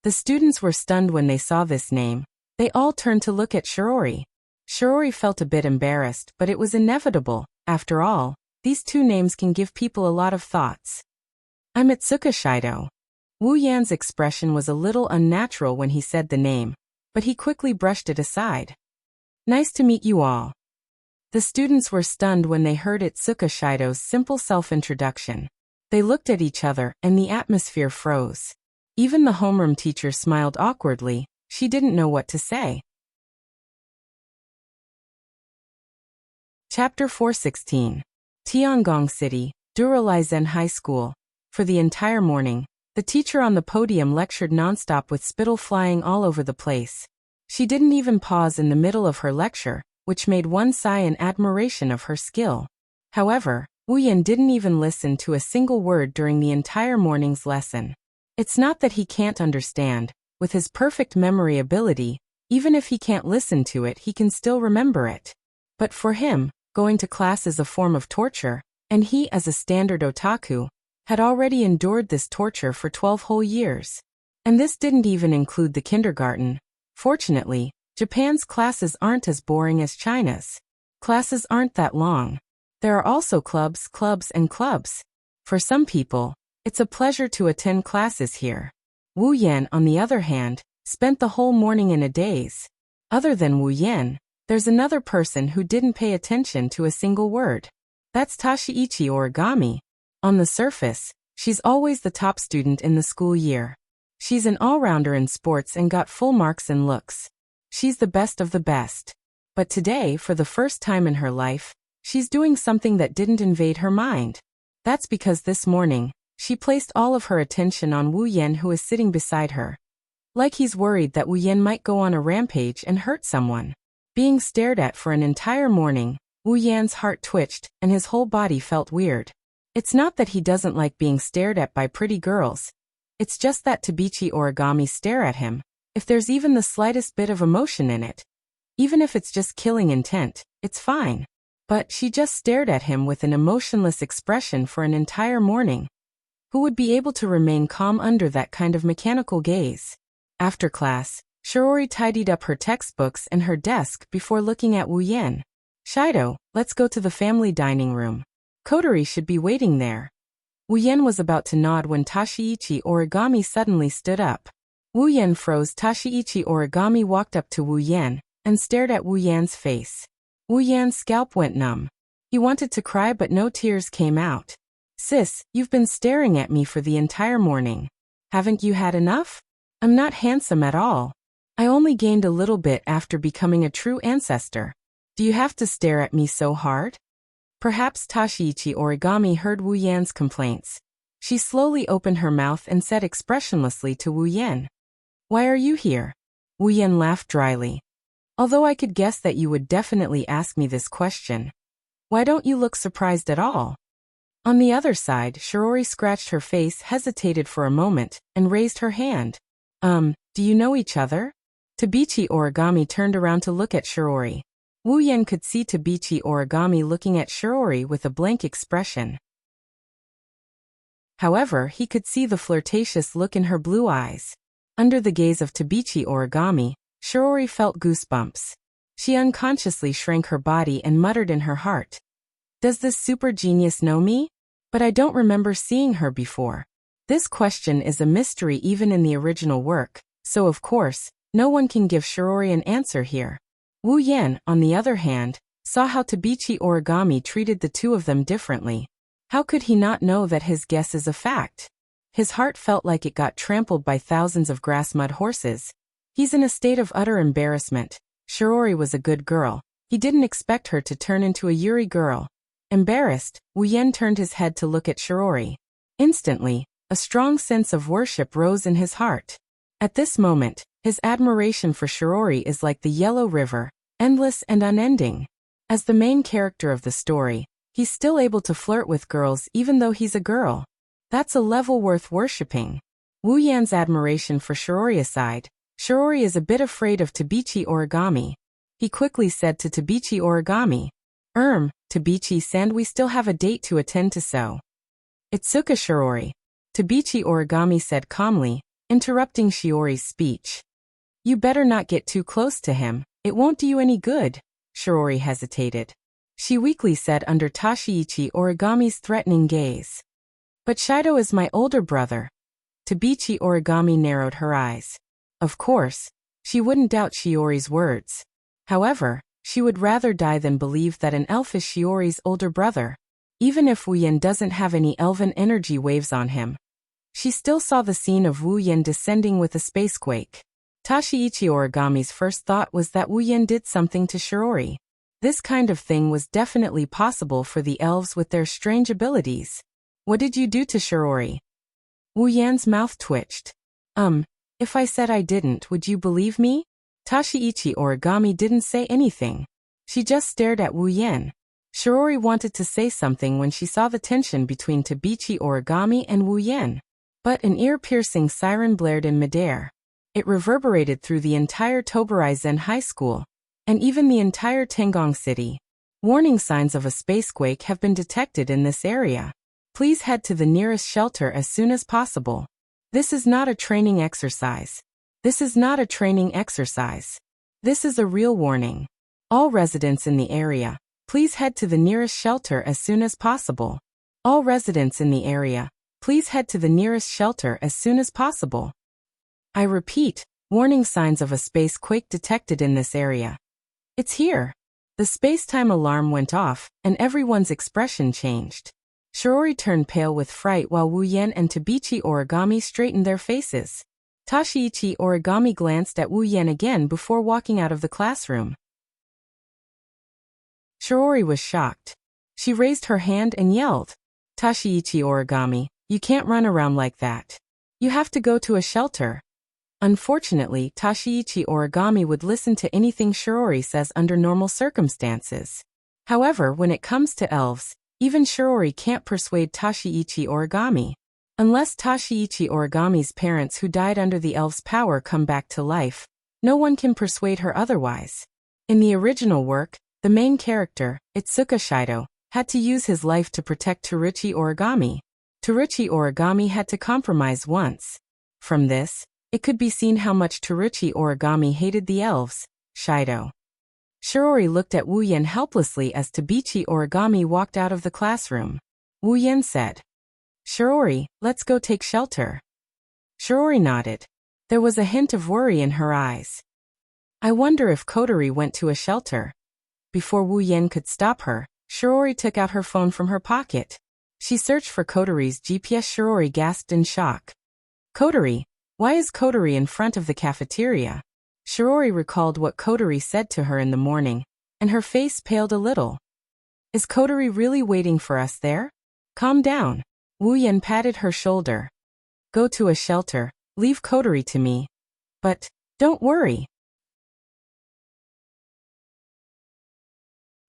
The students were stunned when they saw this name. They all turned to look at Shirori. Shiori felt a bit embarrassed, but it was inevitable. After all, these two names can give people a lot of thoughts. I'm Itsuka Shido. Wu Yan's expression was a little unnatural when he said the name, but he quickly brushed it aside. Nice to meet you all. The students were stunned when they heard Itsuka Shido's simple self-introduction. They looked at each other, and the atmosphere froze. Even the homeroom teacher smiled awkwardly. She didn't know what to say. Chapter 416. Tiangong City, Duralaizen High School. For the entire morning, the teacher on the podium lectured nonstop with spittle flying all over the place. She didn't even pause in the middle of her lecture, which made one sigh in admiration of her skill. However, Wu Yan didn't even listen to a single word during the entire morning's lesson. It's not that he can't understand. With his perfect memory ability, even if he can't listen to it, he can still remember it. But for him, going to class is a form of torture, and he, as a standard otaku, had already endured this torture for 12 whole years. And this didn't even include the kindergarten. Fortunately, Japan's classes aren't as boring as China's. Classes aren't that long. There are also clubs, and clubs. For some people, it's a pleasure to attend classes here. Wu Yan, on the other hand, spent the whole morning in a daze. Other than Wu Yan, there's another person who didn't pay attention to a single word. That's Tashiichi Origami. On the surface, she's always the top student in the school year. She's an all-rounder in sports and got full marks in looks. She's the best of the best. But today, for the first time in her life, she's doing something that didn't invade her mind. That's because this morning, she placed all of her attention on Wu Yan, who is sitting beside her. Like he's worried that Wu Yan might go on a rampage and hurt someone. Being stared at for an entire morning, Wu Yan's heart twitched, and his whole body felt weird. It's not that he doesn't like being stared at by pretty girls. It's just that Tabichi Origami stare at him. If there's even the slightest bit of emotion in it, even if it's just killing intent, it's fine. But she just stared at him with an emotionless expression for an entire morning. Who would be able to remain calm under that kind of mechanical gaze? After class, Shiori tidied up her textbooks and her desk before looking at Wu Yan. Shido, let's go to the family dining room. Kotori should be waiting there. Wu Yan was about to nod when Tashiichi Origami suddenly stood up. Wu Yan froze. Tashiichi Origami walked up to Wu Yan and stared at Wu Yan's face. Wu Yan's scalp went numb. He wanted to cry, but no tears came out. Sis, you've been staring at me for the entire morning. Haven't you had enough? I'm not handsome at all. I only gained a little bit after becoming a true ancestor. Do you have to stare at me so hard? Perhaps Tashiichi Origami heard Wu Yan's complaints. She slowly opened her mouth and said expressionlessly to Wu Yan, "Why are you here?" Wu Yan laughed dryly. "Although I could guess that you would definitely ask me this question. Why don't you look surprised at all?" On the other side, Shiori scratched her face, hesitated for a moment, and raised her hand. Do you know each other?" Tabichi Origami turned around to look at Shiori. Wu Yan could see Tabichi Origami looking at Shiori with a blank expression. However, he could see the flirtatious look in her blue eyes. Under the gaze of Tabichi Origami, Shiori felt goosebumps. She unconsciously shrank her body and muttered in her heart, "Does this super genius know me? But I don't remember seeing her before." This question is a mystery even in the original work, so of course, no one can give Shiori an answer here. Wu Yan, on the other hand, saw how Tabichi Origami treated the two of them differently. How could he not know that his guess is a fact? His heart felt like it got trampled by thousands of grass-mud horses. He's in a state of utter embarrassment. Shiori was a good girl. He didn't expect her to turn into a Yuri girl. Embarrassed, Wu Yan turned his head to look at Shiori. Instantly, a strong sense of worship rose in his heart. At this moment, his admiration for Shiori is like the Yellow River, endless and unending. As the main character of the story, he's still able to flirt with girls even though he's a girl. That's a level worth worshipping. Wu Yan's admiration for Shiori aside, Shiori is a bit afraid of Tabichi Origami. He quickly said to Tabichi Origami, Tabichi-san, we still have a date to attend to, so. Itsuka Shiori. Tabichi Origami said calmly, interrupting Shiori's speech. You better not get too close to him, it won't do you any good. Shiori hesitated. She weakly said under Tashiichi Origami's threatening gaze. But Shido is my older brother. Tabichi Origami narrowed her eyes. Of course, she wouldn't doubt Shiori's words. However, she would rather die than believe that an elf is Shiori's older brother. Even if Wu Yen doesn't have any elven energy waves on him. She still saw the scene of Wu Yen descending with a spacequake. Tashiichi Origami's first thought was that Wu Yen did something to Shiori. This kind of thing was definitely possible for the elves with their strange abilities. What did you do to Shiori? Wu Yan's mouth twitched. If I said I didn't, would you believe me? Tashiichi Origami didn't say anything. She just stared at Wu Yen. Shiori wanted to say something when she saw the tension between Tabichi Origami and Wu Yen. But an ear-piercing siren blared in midair. It reverberated through the entire Toburai Zen High School, and even the entire Tengong City. Warning signs of a spacequake have been detected in this area. Please head to the nearest shelter as soon as possible. This is not a training exercise. This is not a training exercise. This is a real warning. All residents in the area, please head to the nearest shelter as soon as possible. All residents in the area, please head to the nearest shelter as soon as possible. I repeat, warning signs of a space quake detected in this area. It's here. The space-time alarm went off, and everyone's expression changed. Shiori turned pale with fright while Wu Yen and Tabichi Origami straightened their faces. Tashiichi Origami glanced at Wu Yen again before walking out of the classroom. Shiori was shocked. She raised her hand and yelled, Tashiichi Origami, you can't run around like that. You have to go to a shelter. Unfortunately, Tashiichi Origami would listen to anything Shiori says under normal circumstances. However, when it comes to elves, even Shiori can't persuade Tashiichi Origami. Unless Tashiichi Origami's parents who died under the elf's power come back to life, no one can persuade her otherwise. In the original work, the main character, Itsuka Shido, had to use his life to protect Teruchi Origami. Teruchi Origami had to compromise once. From this, it could be seen how much Teruchi Origami hated the elves, Shido. Shiori looked at Wu Yen helplessly as Tabichi Origami walked out of the classroom. Wu Yen said, Shiori, let's go take shelter. Shiori nodded. There was a hint of worry in her eyes. I wonder if Kotori went to a shelter. Before Wu Yen could stop her, Shiori took out her phone from her pocket. She searched for Kotori's GPS. Shiori gasped in shock. Kotori? Why is Kotori in front of the cafeteria? Shiori recalled what Kotori said to her in the morning, and her face paled a little. Is Kotori really waiting for us there? Calm down. Wu Yen patted her shoulder. Go to a shelter, leave Kotori to me. But, don't worry.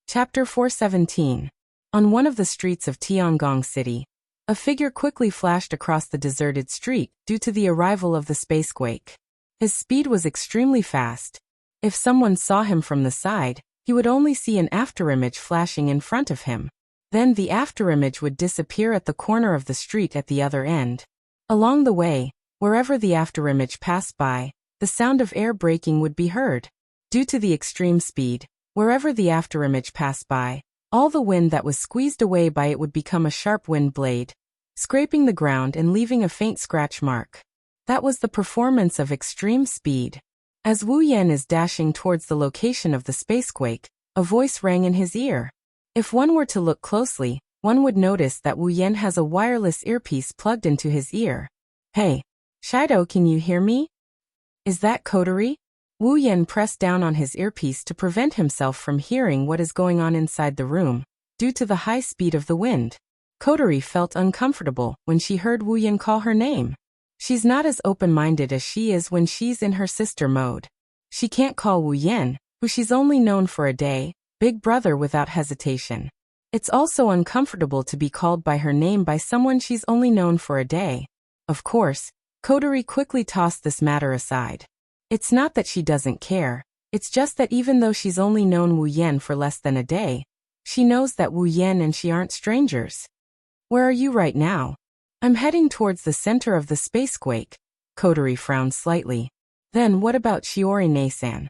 Chapter 417. On one of the streets of Tiangong City, a figure quickly flashed across the deserted street due to the arrival of the spacequake. His speed was extremely fast. If someone saw him from the side, he would only see an afterimage flashing in front of him. Then the afterimage would disappear at the corner of the street at the other end. Along the way, wherever the afterimage passed by, the sound of air braking would be heard. Due to the extreme speed, wherever the afterimage passed by, all the wind that was squeezed away by it would become a sharp wind blade, scraping the ground and leaving a faint scratch mark. That was the performance of extreme speed. As Wu Yen is dashing towards the location of the spacequake, a voice rang in his ear. If one were to look closely, one would notice that Wu Yen has a wireless earpiece plugged into his ear. Hey, Shido, can you hear me? Is that Kotori? Wu Yen pressed down on his earpiece to prevent himself from hearing what is going on inside the room, due to the high speed of the wind. Kotori felt uncomfortable when she heard Wu Yen call her name. She's not as open-minded as she is when she's in her sister mode. She can't call Wu Yen, who she's only known for a day, big brother without hesitation. It's also uncomfortable to be called by her name by someone she's only known for a day. Of course, Kotori quickly tossed this matter aside. It's not that she doesn't care, it's just that even though she's only known Wu Yen for less than a day, she knows that Wu Yen and she aren't strangers. Where are you right now? I'm heading towards the center of the spacequake. Kotori frowned slightly. Then what about Shiori-ne-san?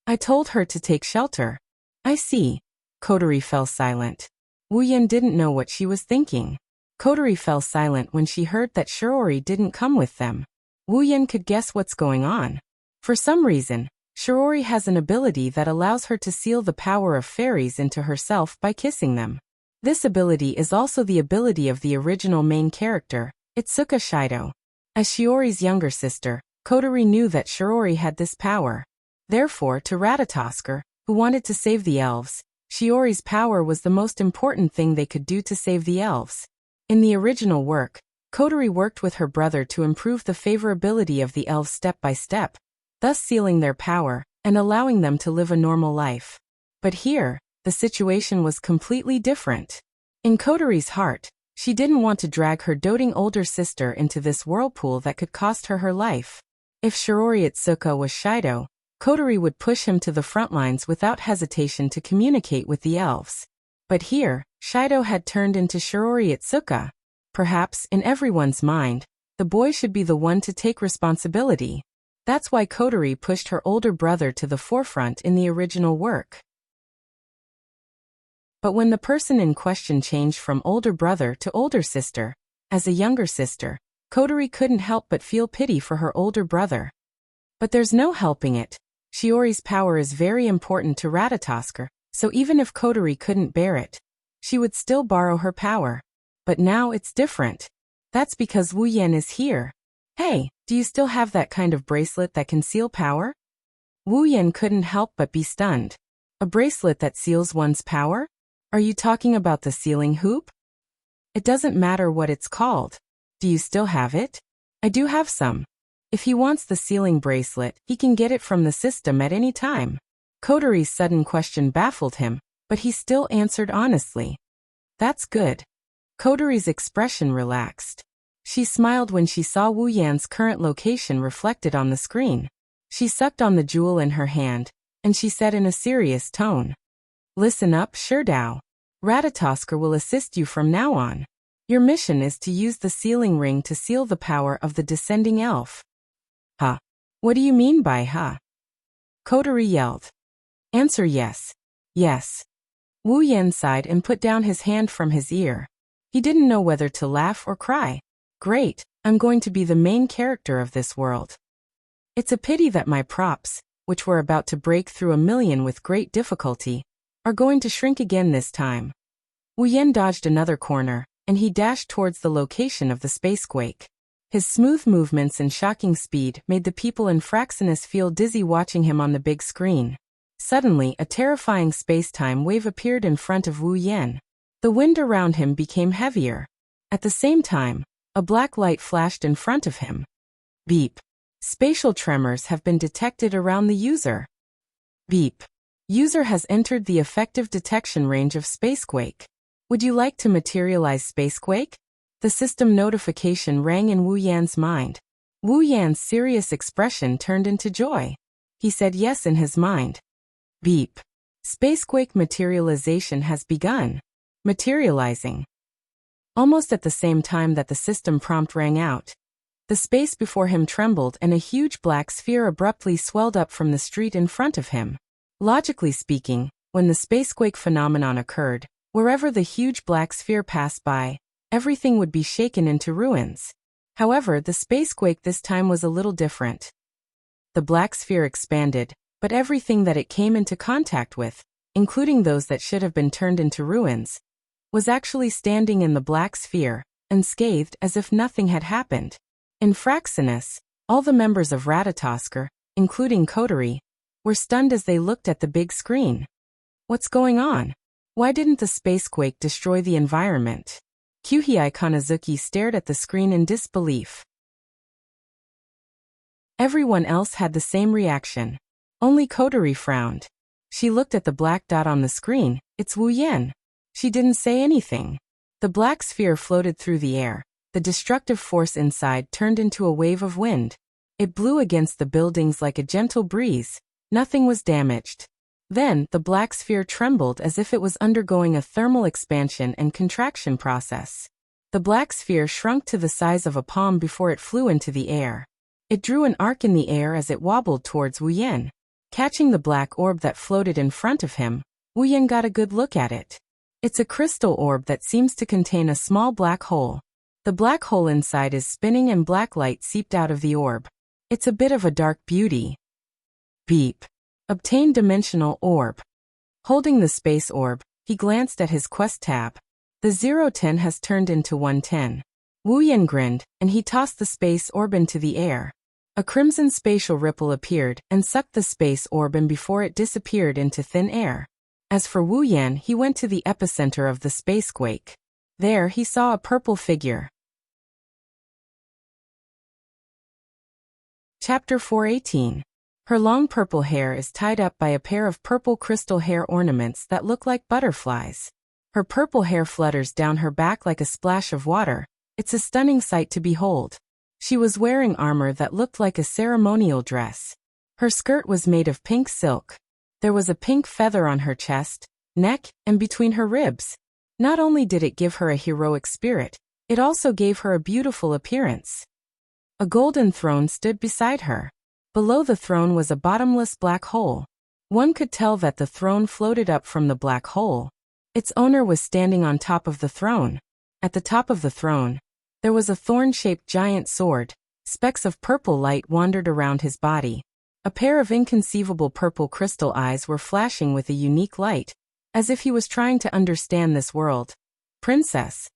I told her to take shelter. I see. Kotori fell silent. Wu Yan didn't know what she was thinking. Kotori fell silent when she heard that Shiori didn't come with them. Wu Yan could guess what's going on. For some reason, Shiori has an ability that allows her to seal the power of fairies into herself by kissing them. This ability is also the ability of the original main character, Itsuka Shido. As Shiori's younger sister, Kotori knew that Shiori had this power. Therefore, to Ratatosker, who wanted to save the elves, Shiori's power was the most important thing they could do to save the elves. In the original work, Kotori worked with her brother to improve the favorability of the elves step by step, thus sealing their power and allowing them to live a normal life. But here, the situation was completely different. In Kotori's heart, she didn't want to drag her doting older sister into this whirlpool that could cost her her life. If Shiori Itsuka was Shido, Kotori would push him to the front lines without hesitation to communicate with the elves. But here, Shido had turned into Shiori Itsuka. Perhaps, in everyone's mind, the boy should be the one to take responsibility. That's why Kotori pushed her older brother to the forefront in the original work. But when the person in question changed from older brother to older sister, as a younger sister, Kotori couldn't help but feel pity for her older brother. But there's no helping it. Shiori's power is very important to Ratatosker, so even if Kotori couldn't bear it, she would still borrow her power. But now it's different. That's because Wu Yan is here. Hey, do you still have that kind of bracelet that can seal power? Wu Yan couldn't help but be stunned. A bracelet that seals one's power? Are you talking about the sealing hoop? It doesn't matter what it's called. Do you still have it? I do have some. If he wants the sealing bracelet, he can get it from the system at any time. Kotori's sudden question baffled him, but he still answered honestly. That's good. Kotori's expression relaxed. She smiled when she saw Wu Yan's current location reflected on the screen. She sucked on the jewel in her hand, and she said in a serious tone, "Listen up, Shirdao. Ratatosker will assist you from now on. Your mission is to use the sealing ring to seal the power of the descending elf." Huh? What do you mean by huh? Kotori yelled. Answer yes. Yes. Wu Yan sighed and put down his hand from his ear. He didn't know whether to laugh or cry. Great, I'm going to be the main character of this world. It's a pity that my props, which were about to break through 1,000,000 with great difficulty, are going to shrink again this time. Wu Yan dodged another corner, and he dashed towards the location of the spacequake. His smooth movements and shocking speed made the people in Fraxinus feel dizzy watching him on the big screen. Suddenly, a terrifying space-time wave appeared in front of Wu Yan. The wind around him became heavier. At the same time, a black light flashed in front of him. Beep. Spatial tremors have been detected around the user. Beep. User has entered the effective detection range of Spacequake. Would you like to materialize Spacequake? The system notification rang in Wu Yan's mind. Wu Yan's serious expression turned into joy. He said yes in his mind. Beep. Spacequake materialization has begun. Materializing. Almost at the same time that the system prompt rang out, the space before him trembled and a huge black sphere abruptly swelled up from the street in front of him. Logically speaking, when the spacequake phenomenon occurred, wherever the huge black sphere passed by, everything would be shaken into ruins. However, the spacequake this time was a little different. The black sphere expanded, but everything that it came into contact with, including those that should have been turned into ruins, was actually standing in the black sphere, unscathed as if nothing had happened. In Fraxinus, all the members of Ratatosker, including Kotori, were stunned as they looked at the big screen. What's going on? Why didn't the spacequake destroy the environment? Kyuhei Kanazuki stared at the screen in disbelief. Everyone else had the same reaction. Only Kotori frowned. She looked at the black dot on the screen. It's Wu Yan. She didn't say anything. The black sphere floated through the air. The destructive force inside turned into a wave of wind. It blew against the buildings like a gentle breeze. Nothing was damaged. Then, the black sphere trembled as if it was undergoing a thermal expansion and contraction process. The black sphere shrunk to the size of a palm before it flew into the air. It drew an arc in the air as it wobbled towards Wu Yan. Catching the black orb that floated in front of him, Wu Yan got a good look at it. It's a crystal orb that seems to contain a small black hole. The black hole inside is spinning and black light seeped out of the orb. It's a bit of a dark beauty. Beep. Obtain dimensional orb. Holding the space orb, he glanced at his quest tab. The 010 has turned into 110. Wu Yan grinned, and he tossed the space orb into the air. A crimson spatial ripple appeared and sucked the space orb in before it disappeared into thin air. As for Wu Yan, he went to the epicenter of the spacequake. There he saw a purple figure. Chapter 418. Her long purple hair is tied up by a pair of purple crystal hair ornaments that look like butterflies. Her purple hair flutters down her back like a splash of water. It's a stunning sight to behold. She was wearing armor that looked like a ceremonial dress. Her skirt was made of pink silk. There was a pink feather on her chest, neck, and between her ribs. Not only did it give her a heroic spirit, it also gave her a beautiful appearance. A golden throne stood beside her. Below the throne was a bottomless black hole. One could tell that the throne floated up from the black hole. Its owner was standing on top of the throne. At the top of the throne, there was a thorn-shaped giant sword. Specks of purple light wandered around his body. A pair of inconceivable purple crystal eyes were flashing with a unique light, as if he was trying to understand this world. Princess.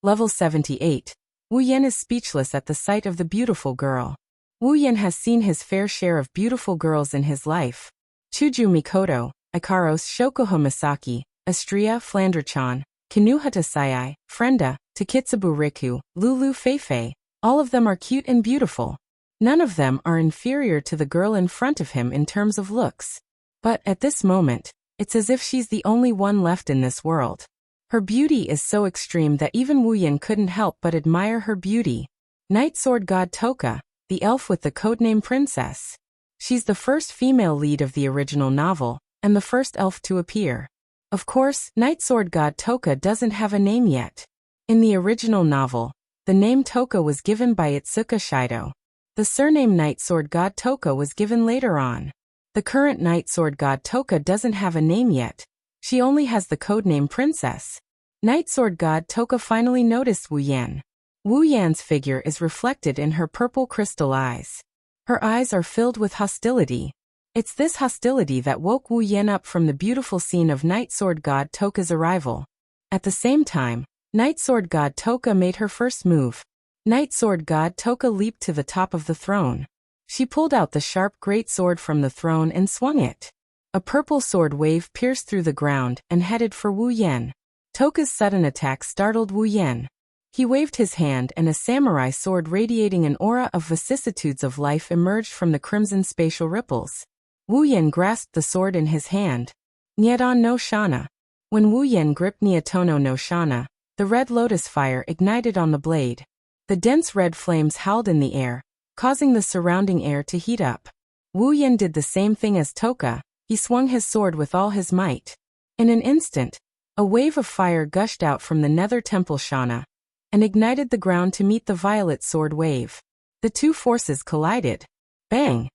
Level 78. Wu Yan is speechless at the sight of the beautiful girl. Wu Yan has seen his fair share of beautiful girls in his life. Chuju Mikoto, Ikaros Shokuho Misaki, Astria Flanderchan, Kinuhata Sayai, Frenda, Takitsubu Riku, Lulu Feifei, all of them are cute and beautiful. None of them are inferior to the girl in front of him in terms of looks. But at this moment, it's as if she's the only one left in this world. Her beauty is so extreme that even Wu Yan couldn't help but admire her beauty. Night Sword God Toka, the elf with the codename Princess. She's the first female lead of the original novel, and the first elf to appear. Of course, Night Sword God Toka doesn't have a name yet. In the original novel, the name Toka was given by Itsuka Shido. The surname Night Sword God Toka was given later on. The current Night Sword God Toka doesn't have a name yet. She only has the codename Princess. Night Sword God Toka finally noticed Wu Yan. Wu Yan's figure is reflected in her purple crystal eyes. Her eyes are filled with hostility. It's this hostility that woke Wu Yan up from the beautiful scene of Night Sword God Toka's arrival. At the same time, Night Sword God Toka made her first move. Night Sword God Toka leaped to the top of the throne. She pulled out the sharp great sword from the throne and swung it. A purple sword wave pierced through the ground and headed for Wu Yan. Toka's sudden attack startled Wu Yan. He waved his hand and a samurai sword radiating an aura of vicissitudes of life emerged from the crimson spatial ripples. Wu Yan grasped the sword in his hand. Nyedon no Shana. When Wu Yan gripped Nyatono no Shana, the red lotus fire ignited on the blade. The dense red flames howled in the air, causing the surrounding air to heat up. Wu Yan did the same thing as Toka. He swung his sword with all his might. In an instant, a wave of fire gushed out from the nether temple Shana and ignited the ground to meet the violet sword wave. The two forces collided. Bang!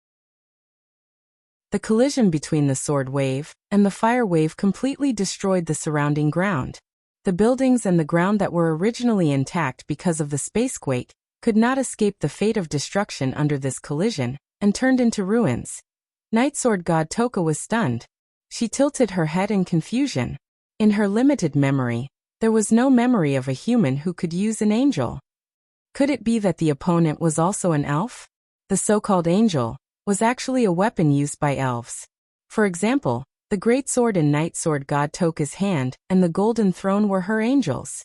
The collision between the sword wave and the fire wave completely destroyed the surrounding ground. The buildings and the ground that were originally intact because of the spacequake could not escape the fate of destruction under this collision and turned into ruins. Night Sword God Toka was stunned. She tilted her head in confusion. In her limited memory, there was no memory of a human who could use an angel. Could it be that the opponent was also an elf? The so-called angel was actually a weapon used by elves. For example, the great sword in Night Sword God Toka's hand and the golden throne were her angels.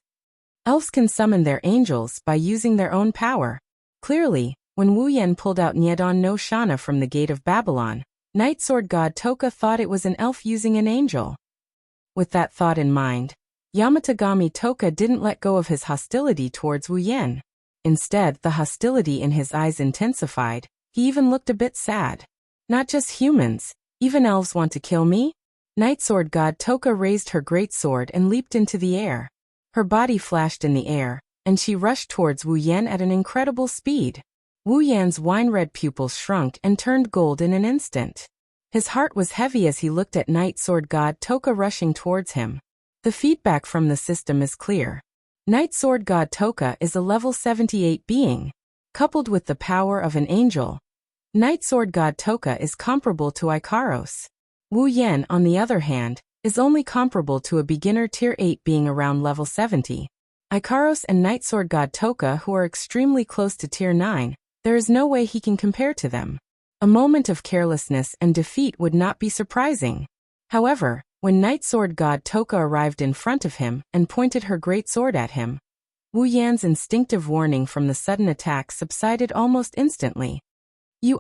Elves can summon their angels by using their own power. Clearly, when Wu Yan pulled out Nyedon no Shana from the gate of Babylon, Night Sword God Toka thought it was an elf using an angel. With that thought in mind, Yamatagami Toka didn't let go of his hostility towards Wu Yan. Instead, the hostility in his eyes intensified. He even looked a bit sad. Not just humans, even elves want to kill me? Night Sword God Toka raised her great sword and leaped into the air. Her body flashed in the air, and she rushed towards Wu Yan at an incredible speed. Wu Yan's wine-red pupils shrunk and turned gold in an instant. His heart was heavy as he looked at Night Sword God Toka rushing towards him. The feedback from the system is clear. Night Sword God Toka is a level 78 being. Coupled with the power of an angel, Night Sword God Toka is comparable to Ikaros. Wu Yan, on the other hand, is only comparable to a beginner tier 8 being around level 70. Ikaros and Night Sword God Toka, who are extremely close to tier 9, there is no way he can compare to them. A moment of carelessness and defeat would not be surprising. However, when Night Sword God Toka arrived in front of him and pointed her great sword at him, Wu Yan's instinctive warning from the sudden attack subsided almost instantly.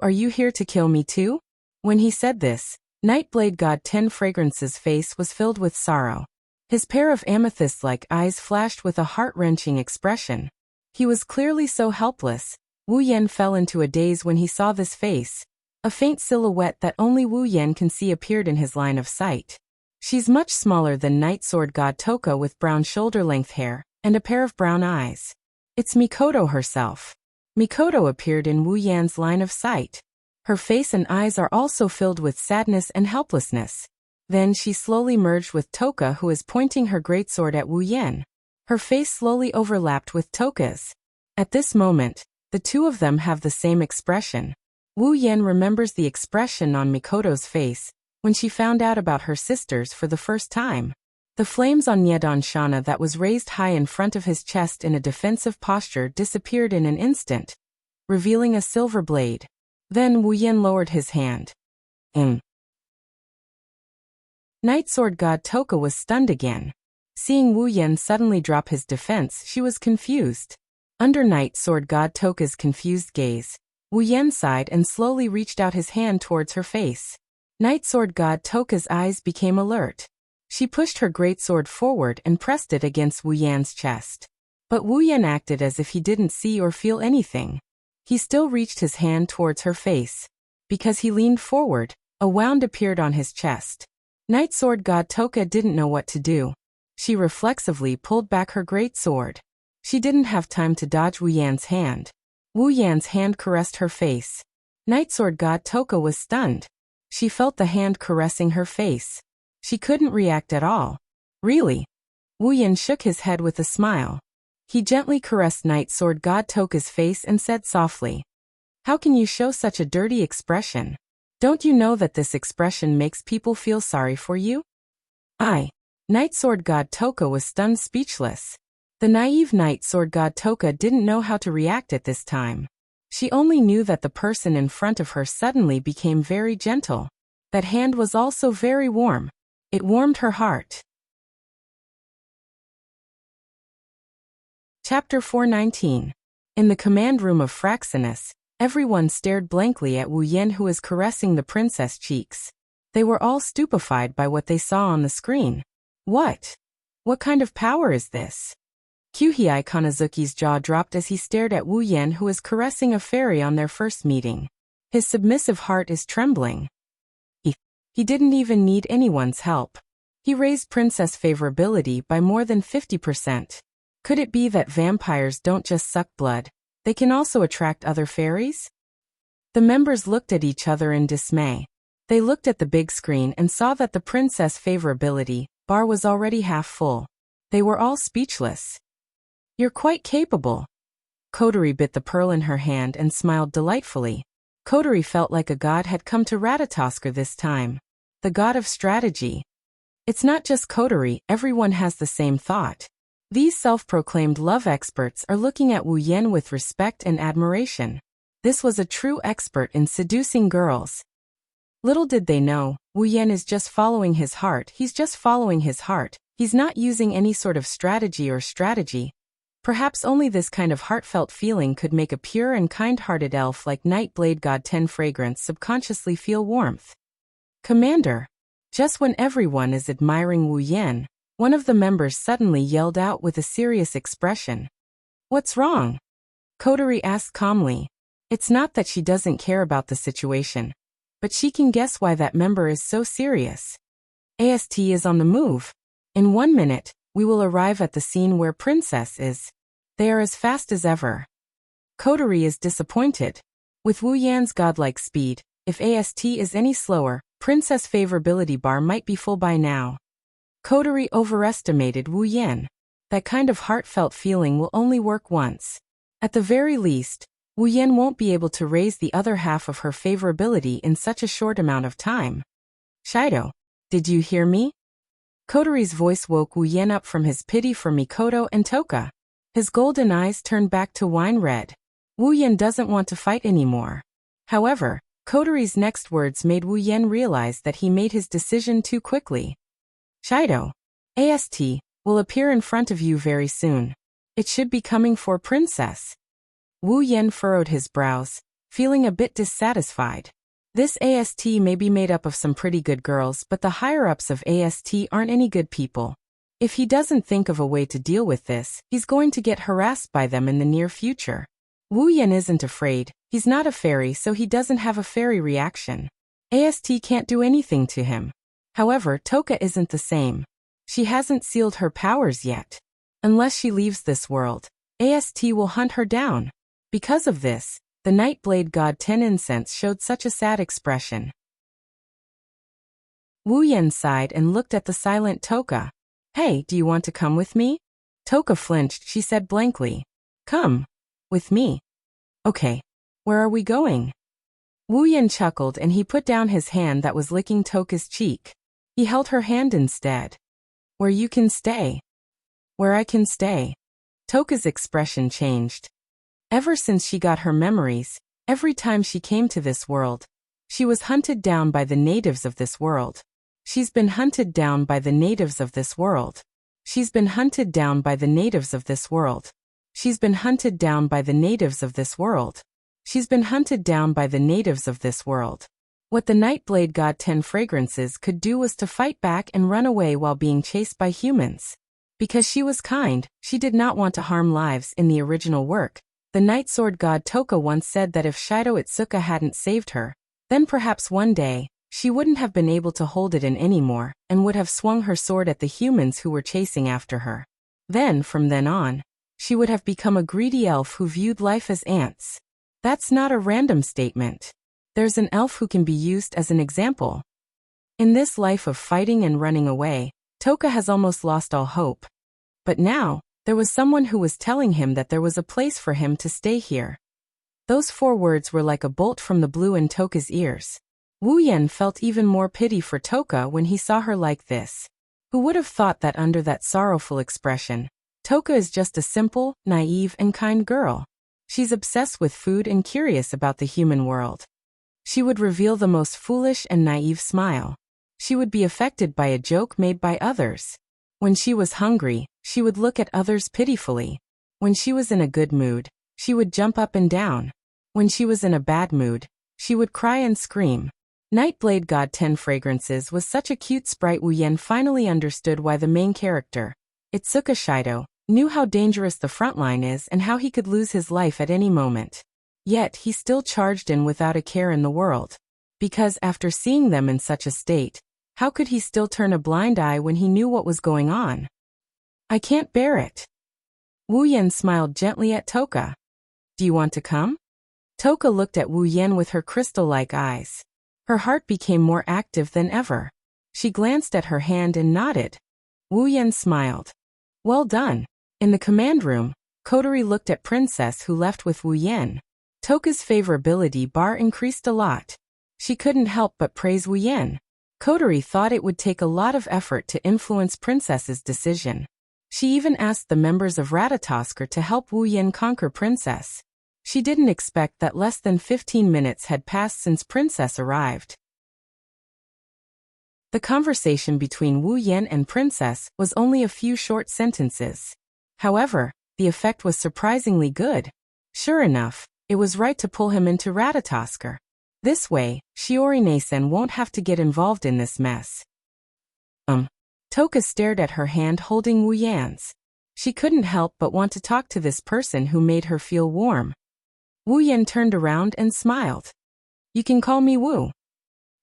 Are you here to kill me too? When he said this, Nightblade God 10 Fragrance's face was filled with sorrow. His pair of amethyst-like eyes flashed with a heart-wrenching expression. He was clearly so helpless. Wu Yan fell into a daze when he saw this face. A faint silhouette that only Wu Yan can see appeared in his line of sight. She's much smaller than Night Sword God Toka with brown shoulder-length hair and a pair of brown eyes. It's Mikoto herself. Mikoto appeared in Wu Yan's line of sight. Her face and eyes are also filled with sadness and helplessness. Then she slowly merged with Toka, who is pointing her greatsword at Wu Yan. Her face slowly overlapped with Toka's. At this moment, the two of them have the same expression. Wu Yan remembers the expression on Mikoto's face when she found out about her sisters for the first time. The flames on Nyedan Shana that was raised high in front of his chest in a defensive posture disappeared in an instant, revealing a silver blade. Then Wu Yan lowered his hand. Night Sword God Toka was stunned again. Seeing Wu Yan suddenly drop his defense, she was confused. Under Night Sword God Toka's confused gaze, Wu Yan sighed and slowly reached out his hand towards her face. Night Sword God Toka's eyes became alert. She pushed her greatsword forward and pressed it against Wu Yan's chest. But Wu Yan acted as if he didn't see or feel anything. He still reached his hand towards her face. Because he leaned forward, a wound appeared on his chest. Night Sword God Toka didn't know what to do. She reflexively pulled back her greatsword. She didn't have time to dodge Wu Yan's hand. Wu Yan's hand caressed her face. Night Sword God Toka was stunned. She felt the hand caressing her face. She couldn't react at all. Really? Wu Yan shook his head with a smile. He gently caressed Night Sword God Toka's face and said softly, "How can you show such a dirty expression? Don't you know that this expression makes people feel sorry for you?" Night Sword God Toka was stunned speechless. The naive Night Sword God Toka didn't know how to react at this time. She only knew that the person in front of her suddenly became very gentle. That hand was also very warm. It warmed her heart. Chapter 419. In the command room of Fraxinus, everyone stared blankly at Wu Yan, who was caressing the princess' cheeks. They were all stupefied by what they saw on the screen. What kind of power is this? Kyuhei Kanazuki's jaw dropped as he stared at Wu Yan, who was caressing a fairy on their first meeting. His submissive heart is trembling. He didn't even need anyone's help. He raised princess favorability by more than 50%. Could it be that vampires don't just suck blood, they can also attract other fairies? The members looked at each other in dismay. They looked at the big screen and saw that the princess favorability bar was already half full. They were all speechless. "You're quite capable." Kotori bit the pearl in her hand and smiled delightfully. Kotori felt like a god had come to Ratatoskr this time. The god of strategy. It's not just Kotori, everyone has the same thought. These self-proclaimed love experts are looking at Wu Yan with respect and admiration. This was a true expert in seducing girls. Little did they know, Wu Yan is just following his heart. He's just following his heart. He's not using any sort of strategy. Perhaps only this kind of heartfelt feeling could make a pure and kind-hearted elf like Nightblade God 10 Fragrance subconsciously feel warmth. "Commander." Just when everyone is admiring Wu Yan, one of the members suddenly yelled out with a serious expression. "What's wrong?" Kotori asked calmly. It's not that she doesn't care about the situation, but she can guess why that member is so serious. "AST is on the move. In 1 minute, we will arrive at the scene where Princess is. They are as fast as ever." Kotori is disappointed. With Wu Yan's godlike speed, if AST is any slower, Princess favorability bar might be full by now. Coterie overestimated Wu Yan. That kind of heartfelt feeling will only work once. At the very least, Wu Yan won't be able to raise the other half of her favorability in such a short amount of time. Shido, did you hear me? Kotorie's voice woke Wu Yan up from his pity for Mikoto and Toka. His golden eyes turned back to wine red. Wu Yan doesn't want to fight anymore. However, Kotorie's next words made Wu Yan realize that he made his decision too quickly. Shido, AST, will appear in front of you very soon. It should be coming for Princess. Wu Yan furrowed his brows, feeling a bit dissatisfied. This AST may be made up of some pretty good girls, but the higher-ups of AST aren't any good people. If he doesn't think of a way to deal with this, he's going to get harassed by them in the near future. Wu Yan isn't afraid, he's not a fairy, so he doesn't have a fairy reaction. AST can't do anything to him. However, Toka isn't the same. She hasn't sealed her powers yet. Unless she leaves this world, AST will hunt her down. Because of this, the Nightblade God 10 Incense showed such a sad expression. Wu Yan sighed and looked at the silent Toka. Hey, do you want to come with me? Toka flinched, she said blankly. Come. With me. Okay. Where are we going? Wu Yan chuckled and he put down his hand that was licking Toka's cheek. He held her hand instead. Where you can stay. Where I can stay. Toka's expression changed. Ever since she got her memories, every time she came to this world, she was hunted down by the natives of this world. She's been hunted down by the natives of this world. She's been hunted down by the natives of this world. She's been hunted down by the natives of this world. She's been hunted down by the natives of this world. What the Nightblade God 10 fragrances could do was to fight back and run away while being chased by humans. Because she was kind, she did not want to harm lives in the original work. The Night Sword God Toka once said that if Shido Itsuka hadn't saved her, then perhaps one day, she wouldn't have been able to hold it in anymore, and would have swung her sword at the humans who were chasing after her. Then, from then on, she would have become a greedy elf who viewed life as ants. That's not a random statement. There's an elf who can be used as an example. In this life of fighting and running away, Toka has almost lost all hope. But now, there was someone who was telling him that there was a place for him to stay here. Those 4 words were like a bolt from the blue in Toka's ears. Wu Yan felt even more pity for Toka when he saw her like this. Who would have thought that under that sorrowful expression, Toka is just a simple, naive, and kind girl. She's obsessed with food and curious about the human world. She would reveal the most foolish and naive smile. She would be affected by a joke made by others. When she was hungry, she would look at others pitifully. When she was in a good mood, she would jump up and down. When she was in a bad mood, she would cry and scream. Nightblade God 10 Fragrances was such a cute sprite. Wu Yan finally understood why the main character, Itsuka Shido, knew how dangerous the front line is and how he could lose his life at any moment. Yet he still charged in without a care in the world. Because after seeing them in such a state, how could he still turn a blind eye when he knew what was going on? I can't bear it. Wu Yan smiled gently at Toka. Do you want to come? Toka looked at Wu Yan with her crystal-like eyes. Her heart became more active than ever. She glanced at her hand and nodded. Wu Yan smiled. Well done. In the command room, Kotori looked at Princess who left with Wu Yan. Toka's favorability bar increased a lot. She couldn't help but praise Wu Yan. Kotori thought it would take a lot of effort to influence Princess's decision. She even asked the members of Ratatosker to help Wu Yan conquer Princess. She didn't expect that less than 15 minutes had passed since Princess arrived. The conversation between Wu Yan and Princess was only a few short sentences. However, the effect was surprisingly good. Sure enough, it was right to pull him into Ratatosker. This way, Shiori-ne-sen won't have to get involved in this mess. Toka stared at her hand holding Wu Yan's. She couldn't help but want to talk to this person who made her feel warm. Wu Yan turned around and smiled. You can call me Wu.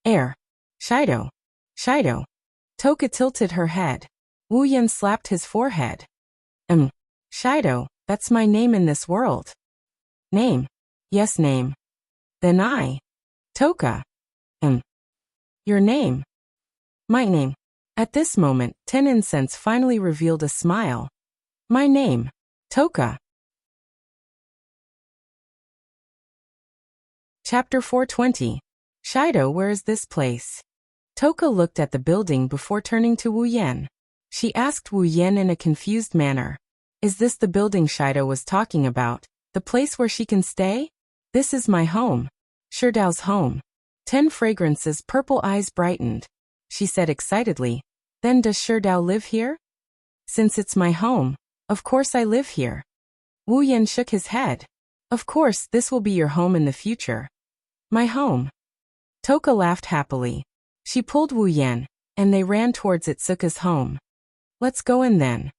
Shido. Shido. Toka tilted her head. Wu Yan slapped his forehead. Shido, that's my name in this world. Name? Yes, name. Then I. Toka. Your name? My name. At this moment, 10 Incense finally revealed a smile. My name. Toka. Chapter 420. Shido, where is this place? Toka looked at the building before turning to Wu Yan. She asked Wu Yan in a confused manner. Is this the building Shido was talking about? The place where she can stay? This is my home. Shidao's home. 10 Fragrance's purple eyes brightened. She said excitedly, then does Shidao live here? Since it's my home, of course I live here. Wu Yan shook his head. Of course, this will be your home in the future. My home. Toka laughed happily. She pulled Wu Yan, and they ran towards Itsuka's home. Let's go in then.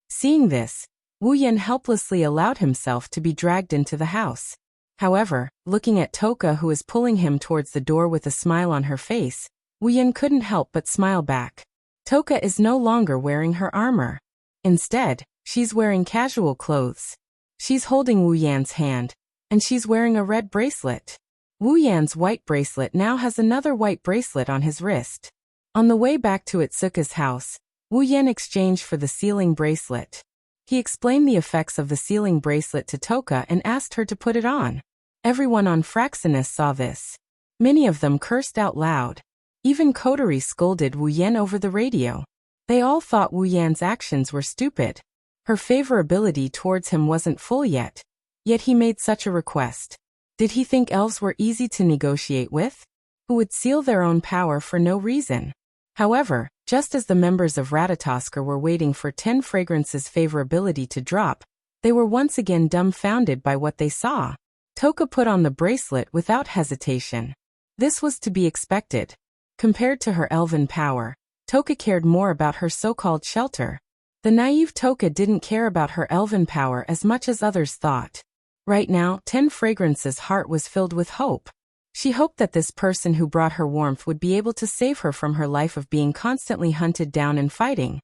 Seeing this, Wu Yan helplessly allowed himself to be dragged into the house. However, looking at Toka, who is pulling him towards the door with a smile on her face, Wu Yan couldn't help but smile back. Toka is no longer wearing her armor. Instead, she's wearing casual clothes. She's holding Wu Yan's hand, and she's wearing a red bracelet. Wu Yan's white bracelet now has another white bracelet on his wrist. On the way back to Itsuka's house, Wu Yan exchanged for the sealing bracelet. He explained the effects of the sealing bracelet to Toka and asked her to put it on. Everyone on Fraxinus saw this. Many of them cursed out loud. Even Kotori scolded Wu Yan over the radio. They all thought Wu Yan's actions were stupid. Her favorability towards him wasn't full yet he made such a request. Did he think elves were easy to negotiate with? Who would seal their own power for no reason? However, just as the members of Ratatoskr were waiting for 10 Fragrance's favorability to drop, they were once again dumbfounded by what they saw. Toka put on the bracelet without hesitation. This was to be expected. Compared to her elven power, Toka cared more about her so-called shelter. The naive Toka didn't care about her elven power as much as others thought. Right now, 10 Fragrance's heart was filled with hope. She hoped that this person who brought her warmth would be able to save her from her life of being constantly hunted down and fighting.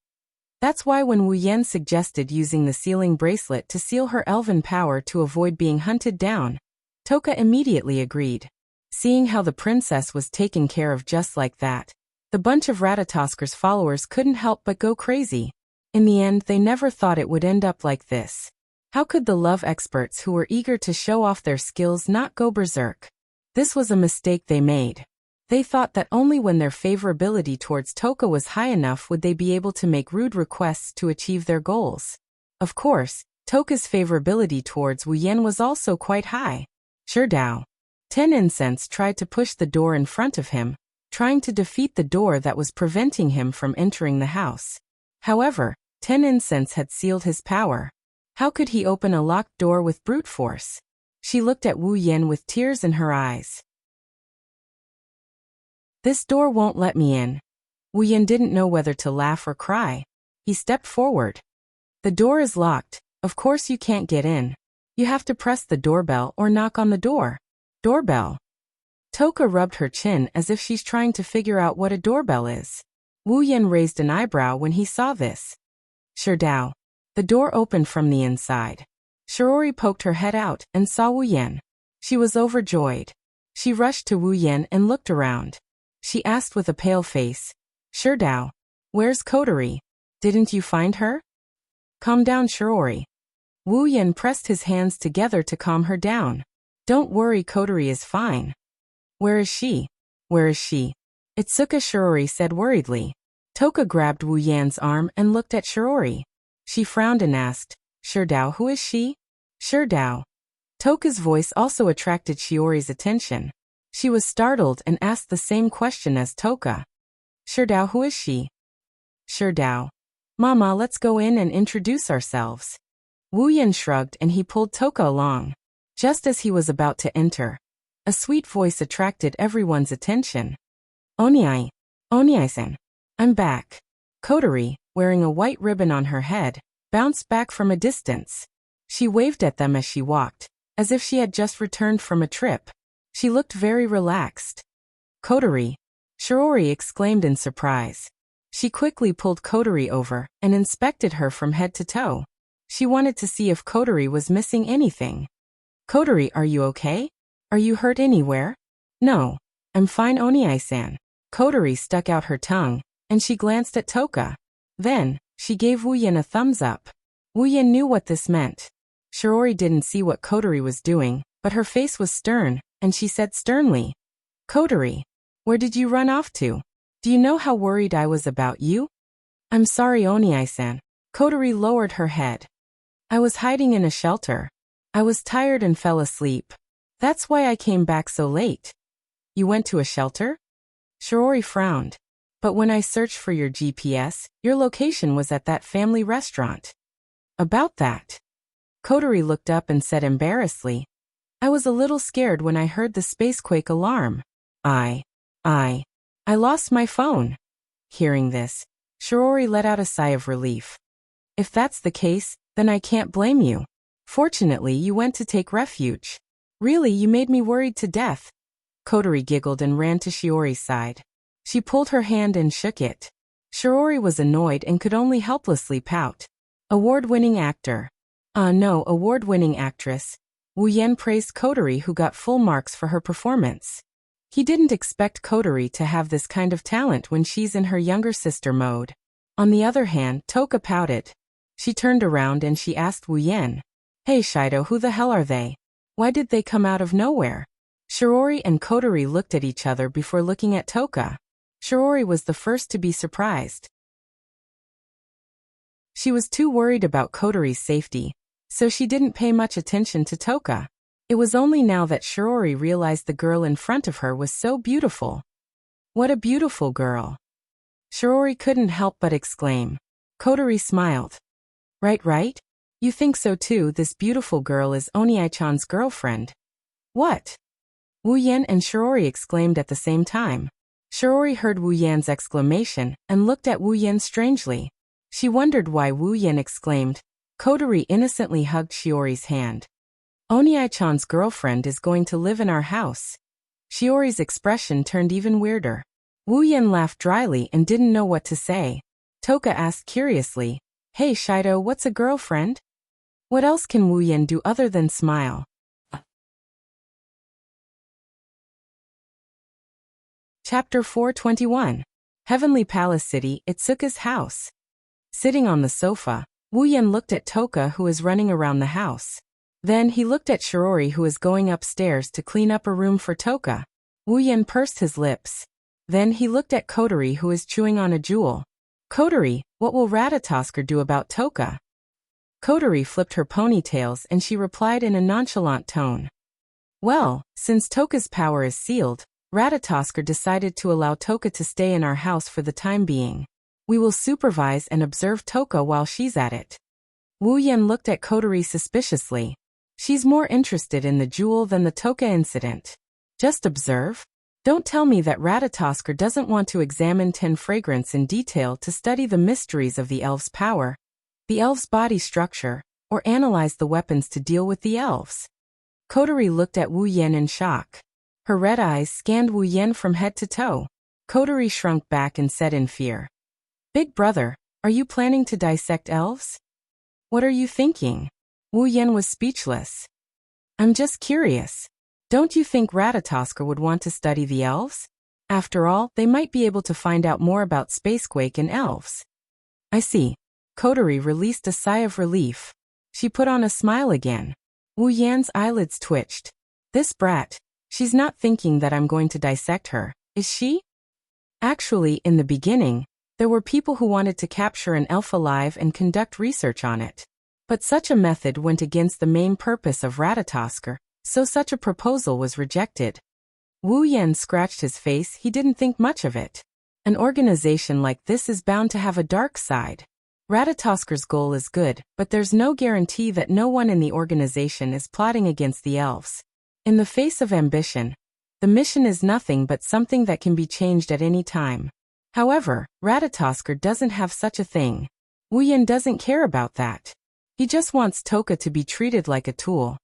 That's why when Wu Yan suggested using the sealing bracelet to seal her elven power to avoid being hunted down, Toka immediately agreed. Seeing how the princess was taken care of just like that, the bunch of Ratatoskr's followers couldn't help but go crazy. In the end, they never thought it would end up like this. How could the love experts who were eager to show off their skills not go berserk? This was a mistake they made. They thought that only when their favorability towards Toka was high enough would they be able to make rude requests to achieve their goals. Of course, Toka's favorability towards Wu Yan was also quite high. Shidao. 10 Incense tried to push the door in front of him, trying to defeat the door that was preventing him from entering the house. However, 10 Incense had sealed his power. How could he open a locked door with brute force? She looked at Wu Yan with tears in her eyes. This door won't let me in. Wu Yan didn't know whether to laugh or cry. He stepped forward. The door is locked. Of course you can't get in. You have to press the doorbell or knock on the door. Doorbell. Toka rubbed her chin as if she's trying to figure out what a doorbell is. Wu Yan raised an eyebrow when he saw this. Shidao. The door opened from the inside. Shiori poked her head out and saw Wu Yan. She was overjoyed. She rushed to Wu Yan and looked around. She asked with a pale face, Shidao, where's Kotori? Didn't you find her? Calm down, Shiori. Wu Yan pressed his hands together to calm her down. Don't worry, Kotori is fine. Where is she? Where is she? Itsuka, Shiori said worriedly. Toka grabbed Wu Yan's arm and looked at Shiori. She frowned and asked, Shidao, who is she? Shidao. Toka's voice also attracted Shiori's attention. She was startled and asked the same question as Toka. Shidao, who is she? Shidao. Mama, let's go in and introduce ourselves. Wu Yan shrugged and he pulled Toka along. Just as he was about to enter, a sweet voice attracted everyone's attention. Oniai-san. I'm back. Kotori, wearing a white ribbon on her head, bounced back from a distance. She waved at them as she walked, as if she had just returned from a trip. She looked very relaxed. Kotori, Shiori exclaimed in surprise. She quickly pulled Kotori over and inspected her from head to toe. She wanted to see if Kotori was missing anything. Kotori, are you okay? Are you hurt anywhere? No. I'm fine, Oniai-san. Kotori stuck out her tongue, and she glanced at Toka. Then, she gave Wu-Yen a thumbs up. Wu-Yen knew what this meant. Shiori didn't see what Kotori was doing, but her face was stern, and she said sternly, "Kotori, where did you run off to? Do you know how worried I was about you?" "I'm sorry, Oni-san." Kotori lowered her head. "I was hiding in a shelter. I was tired and fell asleep. That's why I came back so late." "You went to a shelter?" Shiori frowned. "But when I searched for your GPS, your location was at that family restaurant." "About that?" Kotori looked up and said embarrassedly, "I was a little scared when I heard the spacequake alarm. I lost my phone." Hearing this, Shiori let out a sigh of relief. "If that's the case, then I can't blame you. Fortunately, you went to take refuge. Really, you made me worried to death." Kotori giggled and ran to Shiori's side. She pulled her hand and shook it. Shiori was annoyed and could only helplessly pout. Award-winning actor. No, award-winning actress. Wu-Yen praised Kotori, who got full marks for her performance. He didn't expect Kotori to have this kind of talent when she's in her younger sister mode. On the other hand, Toka pouted. She turned around and she asked Wu-Yen, "Hey Shido, who the hell are they? Why did they come out of nowhere?" Shiori and Kotori looked at each other before looking at Toka. Shiori was the first to be surprised. She was too worried about Kotori's safety, so she didn't pay much attention to Toka. It was only now that Shiori realized the girl in front of her was so beautiful. "What a beautiful girl." Shiori couldn't help but exclaim. Kotori smiled. Right? You think so too. This beautiful girl is Oni-chan's girlfriend." "What?" Wu-Yen and Shiori exclaimed at the same time. Shiori heard Wu-Yen's exclamation and looked at Wu-Yen strangely. She wondered why Wu-Yen exclaimed. Kotori innocently hugged Shiori's hand. "Oni-chan's girlfriend is going to live in our house." Shiori's expression turned even weirder. Wu-Yen laughed dryly and didn't know what to say. Toka asked curiously, "Hey Shido, what's a girlfriend?" What else can Wu-Yen do other than smile? Chapter 421. Heavenly Palace City, Itsuka's house. Sitting on the sofa, Wu-Yen looked at Toka, who is running around the house. Then he looked at Shiori, who is going upstairs to clean up a room for Toka. Wu-Yen pursed his lips. Then he looked at Kotori, who is chewing on a jewel. "Kotori, what will Ratatosker do about Toka?" Kotori flipped her ponytails and she replied in a nonchalant tone. "Well, since Toka's power is sealed, Ratatosker decided to allow Toka to stay in our house for the time being. We will supervise and observe Toka while she's at it." Wu-Yen looked at Kotori suspiciously. She's more interested in the jewel than the Toka incident. "Just observe? Don't tell me that Ratatosker doesn't want to examine 10 Fragrance in detail to study the mysteries of the elves' power, the elves' body structure, or analyze the weapons to deal with the elves." Kotori looked at Wu-Yen in shock. Her red eyes scanned Wu-Yen from head to toe. Kotori shrunk back and said in fear, "Big brother, are you planning to dissect elves?" "What are you thinking?" Wu-Yen was speechless. "I'm just curious. Don't you think Ratatosker would want to study the elves? After all, they might be able to find out more about Spacequake and elves." "I see." Kotori released a sigh of relief. She put on a smile again. Wu-Yen's eyelids twitched. "This brat, she's not thinking that I'm going to dissect her, is she?" Actually, in the beginning, there were people who wanted to capture an elf alive and conduct research on it. But such a method went against the main purpose of Ratatosker, so such a proposal was rejected. Wu-Yen scratched his face. He didn't think much of it. An organization like this is bound to have a dark side. Ratatosker's goal is good, but there's no guarantee that no one in the organization is plotting against the elves. In the face of ambition, the mission is nothing but something that can be changed at any time. However, Ratatosker doesn't have such a thing. Wu-Yen doesn't care about that. He just wants Toka to be treated like a tool.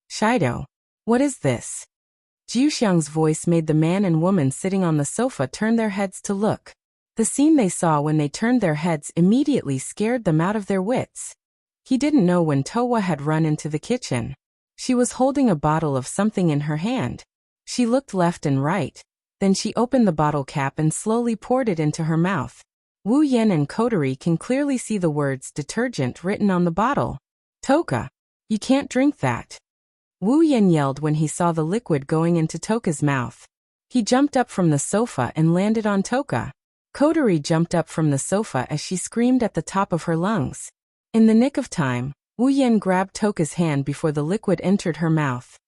"Shido, what is this?" Jiuxiang's voice made the man and woman sitting on the sofa turn their heads to look. The scene they saw when they turned their heads immediately scared them out of their wits. He didn't know when Towa had run into the kitchen. She was holding a bottle of something in her hand. She looked left and right. Then she opened the bottle cap and slowly poured it into her mouth. Wu Yan and Kotori can clearly see the words detergent written on the bottle. Toka, you can't drink that. Wu Yan yelled when he saw the liquid going into Toka's mouth. He jumped up from the sofa and landed on Toka. Kotori jumped up from the sofa as she screamed at the top of her lungs. In the nick of time, Wu Yan grabbed Toka's hand before the liquid entered her mouth.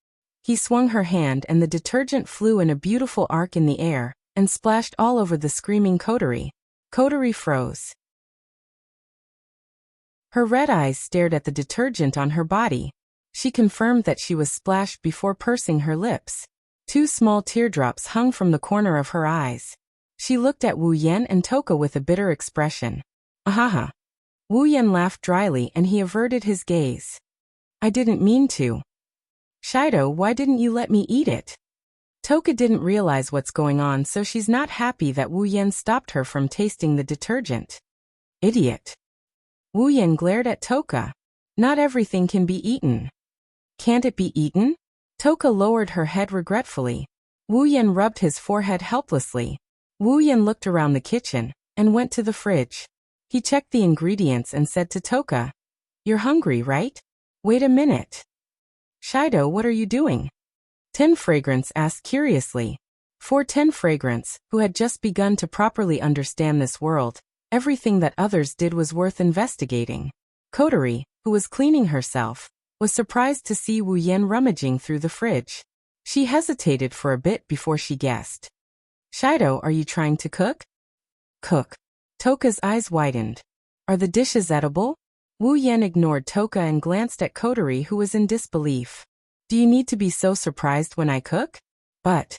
He swung her hand and the detergent flew in a beautiful arc in the air and splashed all over the screaming Kotori. Kotori froze. Her red eyes stared at the detergent on her body. She confirmed that she was splashed before pursing her lips. 2 small teardrops hung from the corner of her eyes. She looked at Wu Yan and Toka with a bitter expression. Ahaha. Wu Yan laughed dryly and he averted his gaze. I didn't mean to. Shido, why didn't you let me eat it? Toka didn't realize what's going on, so she's not happy that Wu Yan stopped her from tasting the detergent. Idiot. Wu Yan glared at Toka. Not everything can be eaten. Can't it be eaten? Toka lowered her head regretfully. Wu Yan rubbed his forehead helplessly. Wu Yan looked around the kitchen and went to the fridge. He checked the ingredients and said to Toka, You're hungry, right? Wait a minute. Shido, what are you doing? Ten Fragrance asked curiously. For Ten Fragrance, who had just begun to properly understand this world, everything that others did was worth investigating. Kotori, who was cleaning herself, was surprised to see Wu Yan rummaging through the fridge. She hesitated for a bit before she guessed. Shido, are you trying to cook? Cook. Toka's eyes widened. Are the dishes edible? Wu Yan ignored Toka and glanced at Kotori, who was in disbelief. Do you need to be so surprised when I cook? But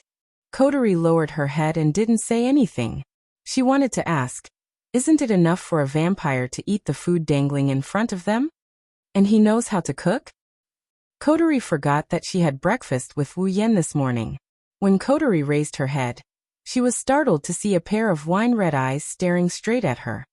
Kotori lowered her head and didn't say anything. She wanted to ask, isn't it enough for a vampire to eat the food dangling in front of them? And he knows how to cook? Kotori forgot that she had breakfast with Wu Yan this morning. When Kotori raised her head, she was startled to see a pair of wine-red eyes staring straight at her.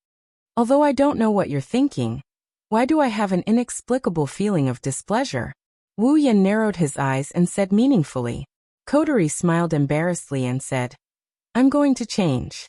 Although I don't know what you're thinking, why do I have an inexplicable feeling of displeasure? Wu Yan narrowed his eyes and said meaningfully. Kotori smiled embarrassedly and said, I'm going to change.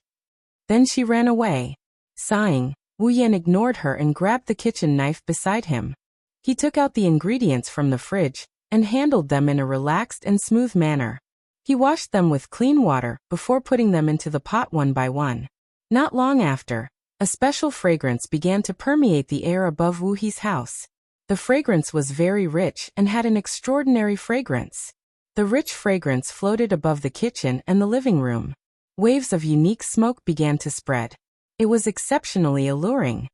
Then she ran away. Sighing, Wu Yan ignored her and grabbed the kitchen knife beside him. He took out the ingredients from the fridge and handled them in a relaxed and smooth manner. He washed them with clean water before putting them into the pot one by one. Not long after, a special fragrance began to permeate the air above Wu He's house. The fragrance was very rich and had an extraordinary fragrance. The rich fragrance floated above the kitchen and the living room. Waves of unique smoke began to spread. It was exceptionally alluring.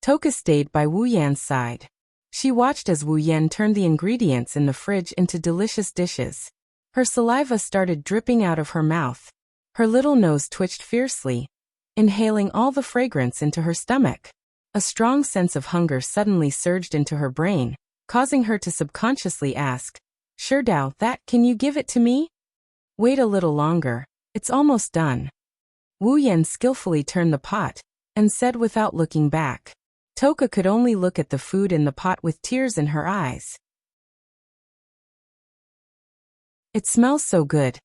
Toka stayed by Wu Yan's side. She watched as Wu Yan turned the ingredients in the fridge into delicious dishes. Her saliva started dripping out of her mouth. Her little nose twitched fiercely, inhaling all the fragrance into her stomach. A strong sense of hunger suddenly surged into her brain, causing her to subconsciously ask, Shirdao, can you give it to me? Wait a little longer, it's almost done. Wu Yan skillfully turned the pot, and said without looking back. Toka could only look at the food in the pot with tears in her eyes. It smells so good.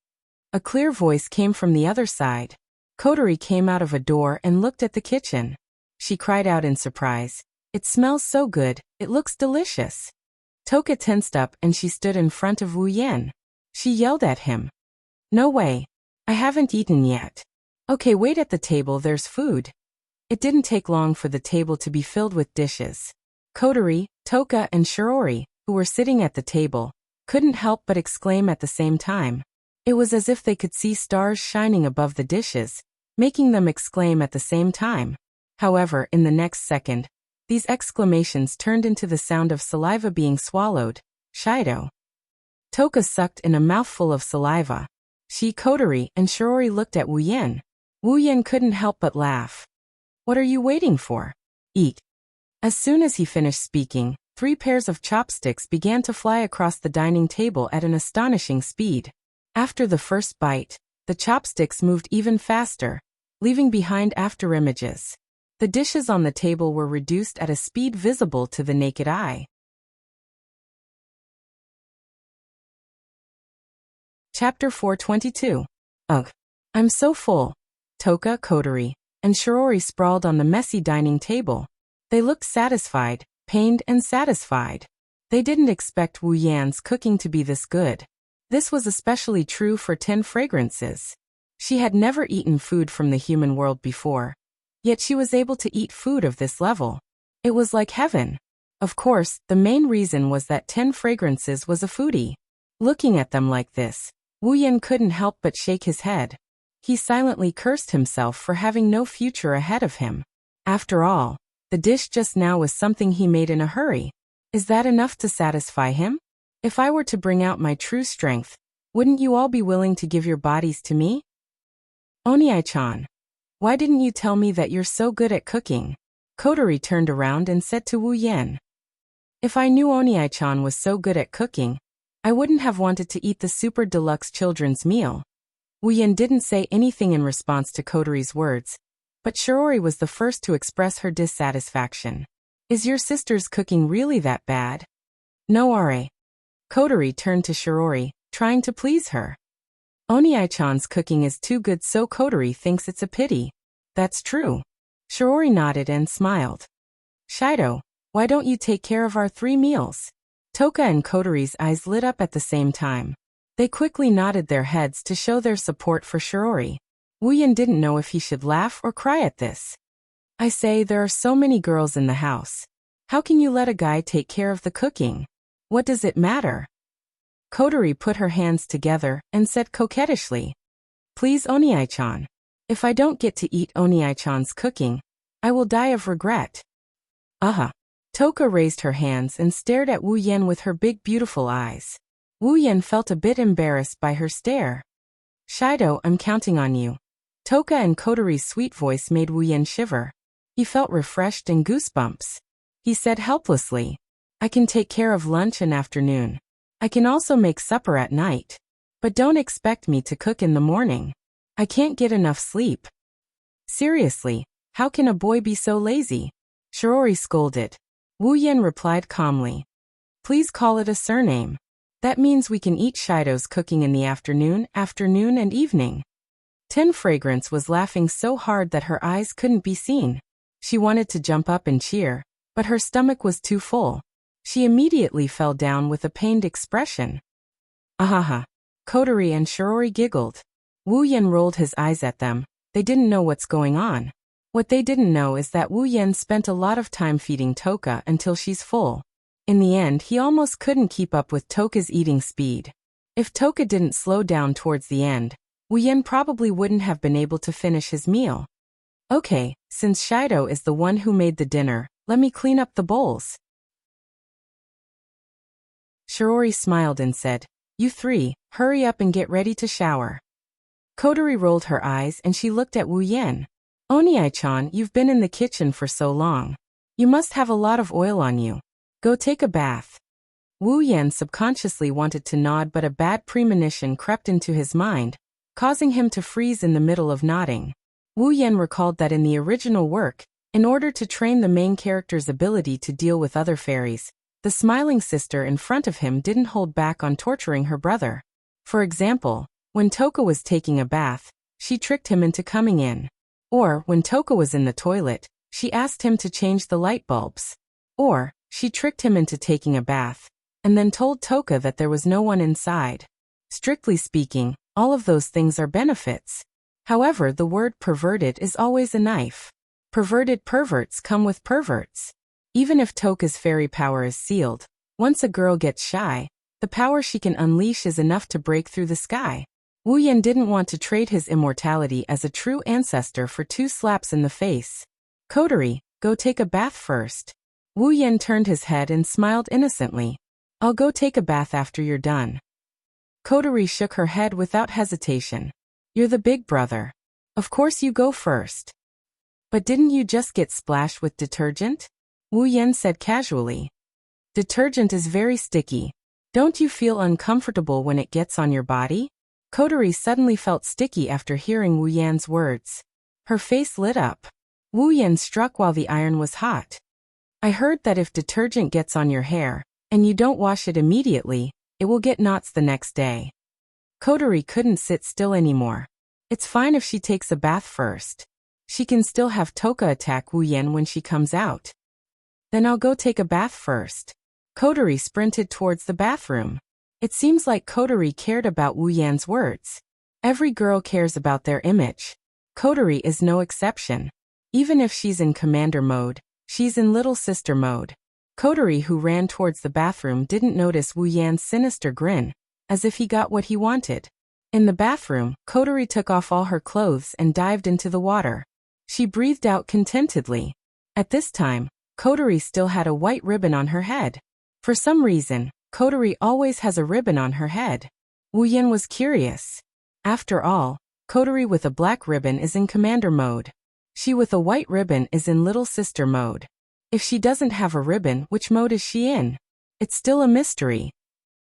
A clear voice came from the other side. Kotori came out of a door and looked at the kitchen. She cried out in surprise. It smells so good, it looks delicious. Toka tensed up and she stood in front of Wu Yan. She yelled at him. No way. I haven't eaten yet. Okay, wait at the table, there's food. It didn't take long for the table to be filled with dishes. Kotori, Toka and Shiori, who were sitting at the table, couldn't help but exclaim at the same time. It was as if they could see stars shining above the dishes, making them exclaim at the same time. However, in the next second, these exclamations turned into the sound of saliva being swallowed. Shido. Toka sucked in a mouthful of saliva. She, Kotori, and Shiori looked at Wu Yan. Wu Yan couldn't help but laugh. What are you waiting for? Eat. As soon as he finished speaking, 3 pairs of chopsticks began to fly across the dining table at an astonishing speed. After the first bite, the chopsticks moved even faster, leaving behind afterimages. The dishes on the table were reduced at a speed visible to the naked eye. Chapter 422. Ugh. I'm so full. Toka, Kotori, and Shirori sprawled on the messy dining table. They looked satisfied, pained and satisfied. They didn't expect Wu Yan's cooking to be this good. This was especially true for 10 fragrances. She had never eaten food from the human world before. Yet she was able to eat food of this level. It was like heaven. Of course, the main reason was that 10 fragrances was a foodie. Looking at them like this, Wu Yan couldn't help but shake his head. He silently cursed himself for having no future ahead of him. After all, the dish just now was something he made in a hurry. Is that enough to satisfy him? If I were to bring out my true strength, wouldn't you all be willing to give your bodies to me? Onii-chan, why didn't you tell me that you're so good at cooking? Kotori turned around and said to Wu Yan. If I knew Onii-chan was so good at cooking, I wouldn't have wanted to eat the super deluxe children's meal. Wu Yan didn't say anything in response to Kotori's words, but Shirori was the first to express her dissatisfaction. Is your sister's cooking really that bad? No are. Kotori turned to Shirori, trying to please her. Onii-chan's cooking is too good, so Kotori thinks it's a pity. That's true. Shirori nodded and smiled. Shido, why don't you take care of our 3 meals? Toka and Kotori's eyes lit up at the same time. They quickly nodded their heads to show their support for Shirori. Wu Yan didn't know if he should laugh or cry at this. I say, there are so many girls in the house. How can you let a guy take care of the cooking? What does it matter? Kotori put her hands together and said coquettishly, Please Onii-chan. If I don't get to eat Onii-chan's cooking, I will die of regret. Toka raised her hands and stared at Wu Yan with her big beautiful eyes. Wu Yan felt a bit embarrassed by her stare. Shido, I'm counting on you. Toka and Kotori's sweet voice made Wu Yan shiver. He felt refreshed and goosebumps. He said helplessly, I can take care of lunch and afternoon. I can also make supper at night. But don't expect me to cook in the morning. I can't get enough sleep. Seriously, how can a boy be so lazy? Shirori scolded. Wu Yan replied calmly. Please call it a surname. That means we can eat Shido's cooking in the afternoon and evening. 10 Fragrance was laughing so hard that her eyes couldn't be seen. She wanted to jump up and cheer, but her stomach was too full. She immediately fell down with a pained expression. Ahaha. Kotori and Shirori giggled. Wu Yan rolled his eyes at them. They didn't know what's going on. What they didn't know is that Wu Yan spent a lot of time feeding Toka until she's full. In the end, he almost couldn't keep up with Toka's eating speed. If Toka didn't slow down towards the end, Wu Yan probably wouldn't have been able to finish his meal. Okay, since Shido is the one who made the dinner, let me clean up the bowls. Shirori smiled and said, You 3, hurry up and get ready to shower. Kotori rolled her eyes and she looked at Wu Yan. Onii-chan, you've been in the kitchen for so long. You must have a lot of oil on you. Go take a bath. Wu Yan subconsciously wanted to nod, but a bad premonition crept into his mind, causing him to freeze in the middle of nodding. Wu Yan recalled that in the original work, in order to train the main character's ability to deal with other fairies, the smiling sister in front of him didn't hold back on torturing her brother. For example, when Toka was taking a bath, she tricked him into coming in. Or, when Toka was in the toilet, she asked him to change the light bulbs. Or, she tricked him into taking a bath, and then told Toka that there was no one inside. Strictly speaking, all of those things are benefits. However, the word perverted is always a knife. Perverted perverts come with perverts. Even if Toka's fairy power is sealed, once a girl gets shy, the power she can unleash is enough to break through the sky. Wu Yan didn't want to trade his immortality as a true ancestor for 2 slaps in the face. Kotori, go take a bath first. Wu Yan turned his head and smiled innocently. I'll go take a bath after you're done. Kotori shook her head without hesitation. You're the big brother. Of course you go first. But didn't you just get splashed with detergent? Wu Yan said casually. Detergent is very sticky. Don't you feel uncomfortable when it gets on your body? Kotori suddenly felt sticky after hearing Wu Yan's words. Her face lit up. Wu Yan struck while the iron was hot. I heard that if detergent gets on your hair, and you don't wash it immediately, it will get knots the next day. Kotori couldn't sit still anymore. It's fine if she takes a bath first. She can still have Toka attack Wu Yan when she comes out. Then I'll go take a bath first. Kotori sprinted towards the bathroom. It seems like Kotori cared about Wu Yan's words. Every girl cares about their image. Kotori is no exception. Even if she's in commander mode, she's in little sister mode. Kotori, who ran towards the bathroom, didn't notice Wu Yan's sinister grin, as if he got what he wanted. In the bathroom, Kotori took off all her clothes and dived into the water. She breathed out contentedly. At this time, Kotori still had a white ribbon on her head. For some reason, Kotori always has a ribbon on her head. Wu Yan was curious. After all, Kotori with a black ribbon is in commander mode. She with a white ribbon is in little sister mode. If she doesn't have a ribbon, which mode is she in? It's still a mystery.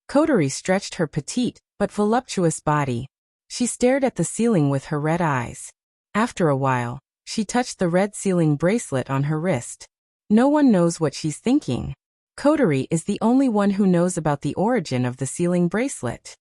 Kotori stretched her petite but voluptuous body. She stared at the ceiling with her red eyes. After a while, she touched the red sealing bracelet on her wrist. No one knows what she's thinking. Kotori is the only one who knows about the origin of the sealing bracelet.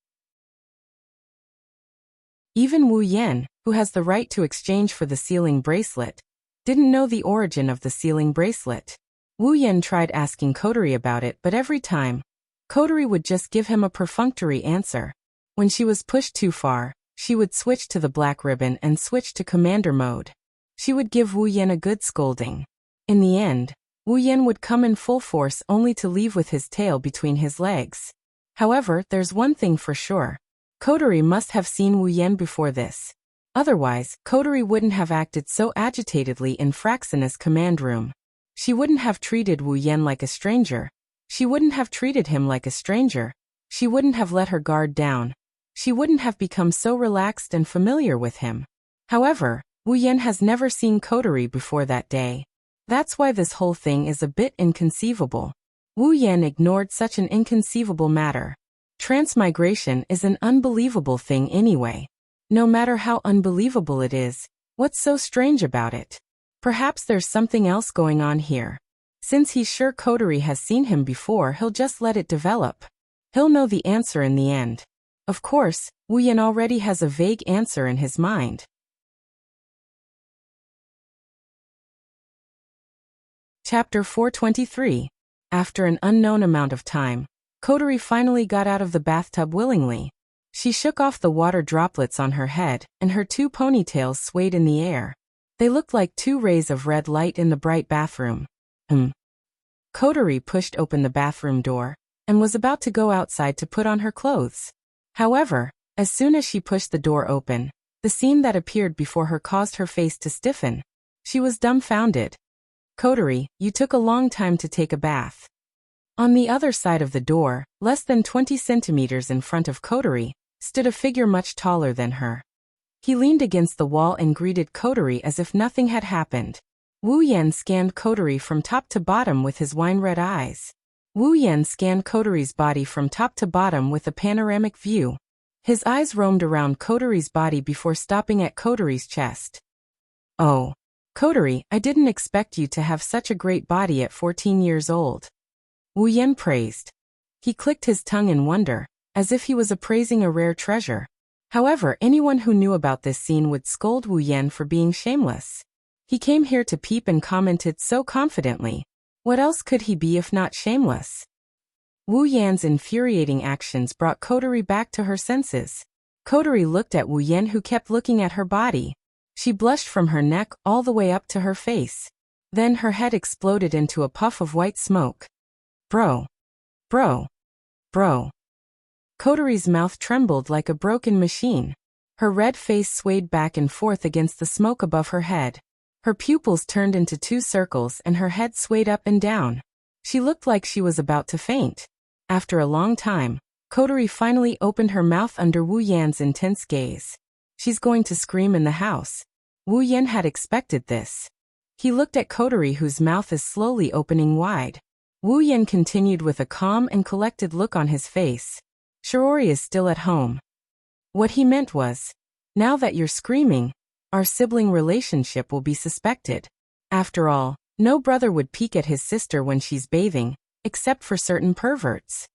Even Wu Yan, who has the right to exchange for the sealing bracelet, didn't know the origin of the sealing bracelet. Wu Yan tried asking Kotori about it, but every time, Kotori would just give him a perfunctory answer. When she was pushed too far, she would switch to the black ribbon and switch to commander mode. She would give Wu Yan a good scolding. In the end, Wu Yan would come in full force only to leave with his tail between his legs. However, there's one thing for sure. Kotori must have seen Wu Yan before this. Otherwise, Kotori wouldn't have acted so agitatedly in Fraxina's command room. She wouldn't have treated Wu Yan like a stranger. She wouldn't have treated him like a stranger. She wouldn't have let her guard down. She wouldn't have become so relaxed and familiar with him. However, Wu Yan has never seen Kotori before that day. That's why this whole thing is a bit inconceivable. Wu Yan ignored such an inconceivable matter. Transmigration is an unbelievable thing anyway. No matter how unbelievable it is, what's so strange about it? Perhaps there's something else going on here. Since he's sure Kotori has seen him before, he'll just let it develop. He'll know the answer in the end. Of course, Wu Yan already has a vague answer in his mind. Chapter 423. After an unknown amount of time, Kotori finally got out of the bathtub willingly. She shook off the water droplets on her head, and her two ponytails swayed in the air. They looked like two rays of red light in the bright bathroom. Kotori pushed open the bathroom door, and was about to go outside to put on her clothes. However, as soon as she pushed the door open, the scene that appeared before her caused her face to stiffen. She was dumbfounded. Kotori, you took a long time to take a bath. On the other side of the door, less than 20 centimeters in front of Kotori, stood a figure much taller than her. He leaned against the wall and greeted Kotori as if nothing had happened. Wu Yan scanned Kotori from top to bottom with his wine-red eyes. Wu Yan scanned Kotori's body from top to bottom with a panoramic view. His eyes roamed around Kotori's body before stopping at Kotori's chest. Oh, Kotori, I didn't expect you to have such a great body at 14 years old. Wu Yan praised. He clicked his tongue in wonder, as if he was appraising a rare treasure. However, anyone who knew about this scene would scold Wu Yan for being shameless. He came here to peep and commented so confidently. What else could he be if not shameless? Wu Yan's infuriating actions brought Kotori back to her senses. Kotori looked at Wu Yan, who kept looking at her body. She blushed from her neck all the way up to her face. Then her head exploded into a puff of white smoke. Bro. Bro. Bro. Kotori's mouth trembled like a broken machine. Her red face swayed back and forth against the smoke above her head. Her pupils turned into two circles and her head swayed up and down. She looked like she was about to faint. After a long time, Kotori finally opened her mouth under Wu Yan's intense gaze. She's going to scream in the house. Wu Yan had expected this. He looked at Kotori, whose mouth is slowly opening wide. Wu Yan continued with a calm and collected look on his face. Shiori is still at home. What he meant was, now that you're screaming, our sibling relationship will be suspected. After all, no brother would peek at his sister when she's bathing, except for certain perverts.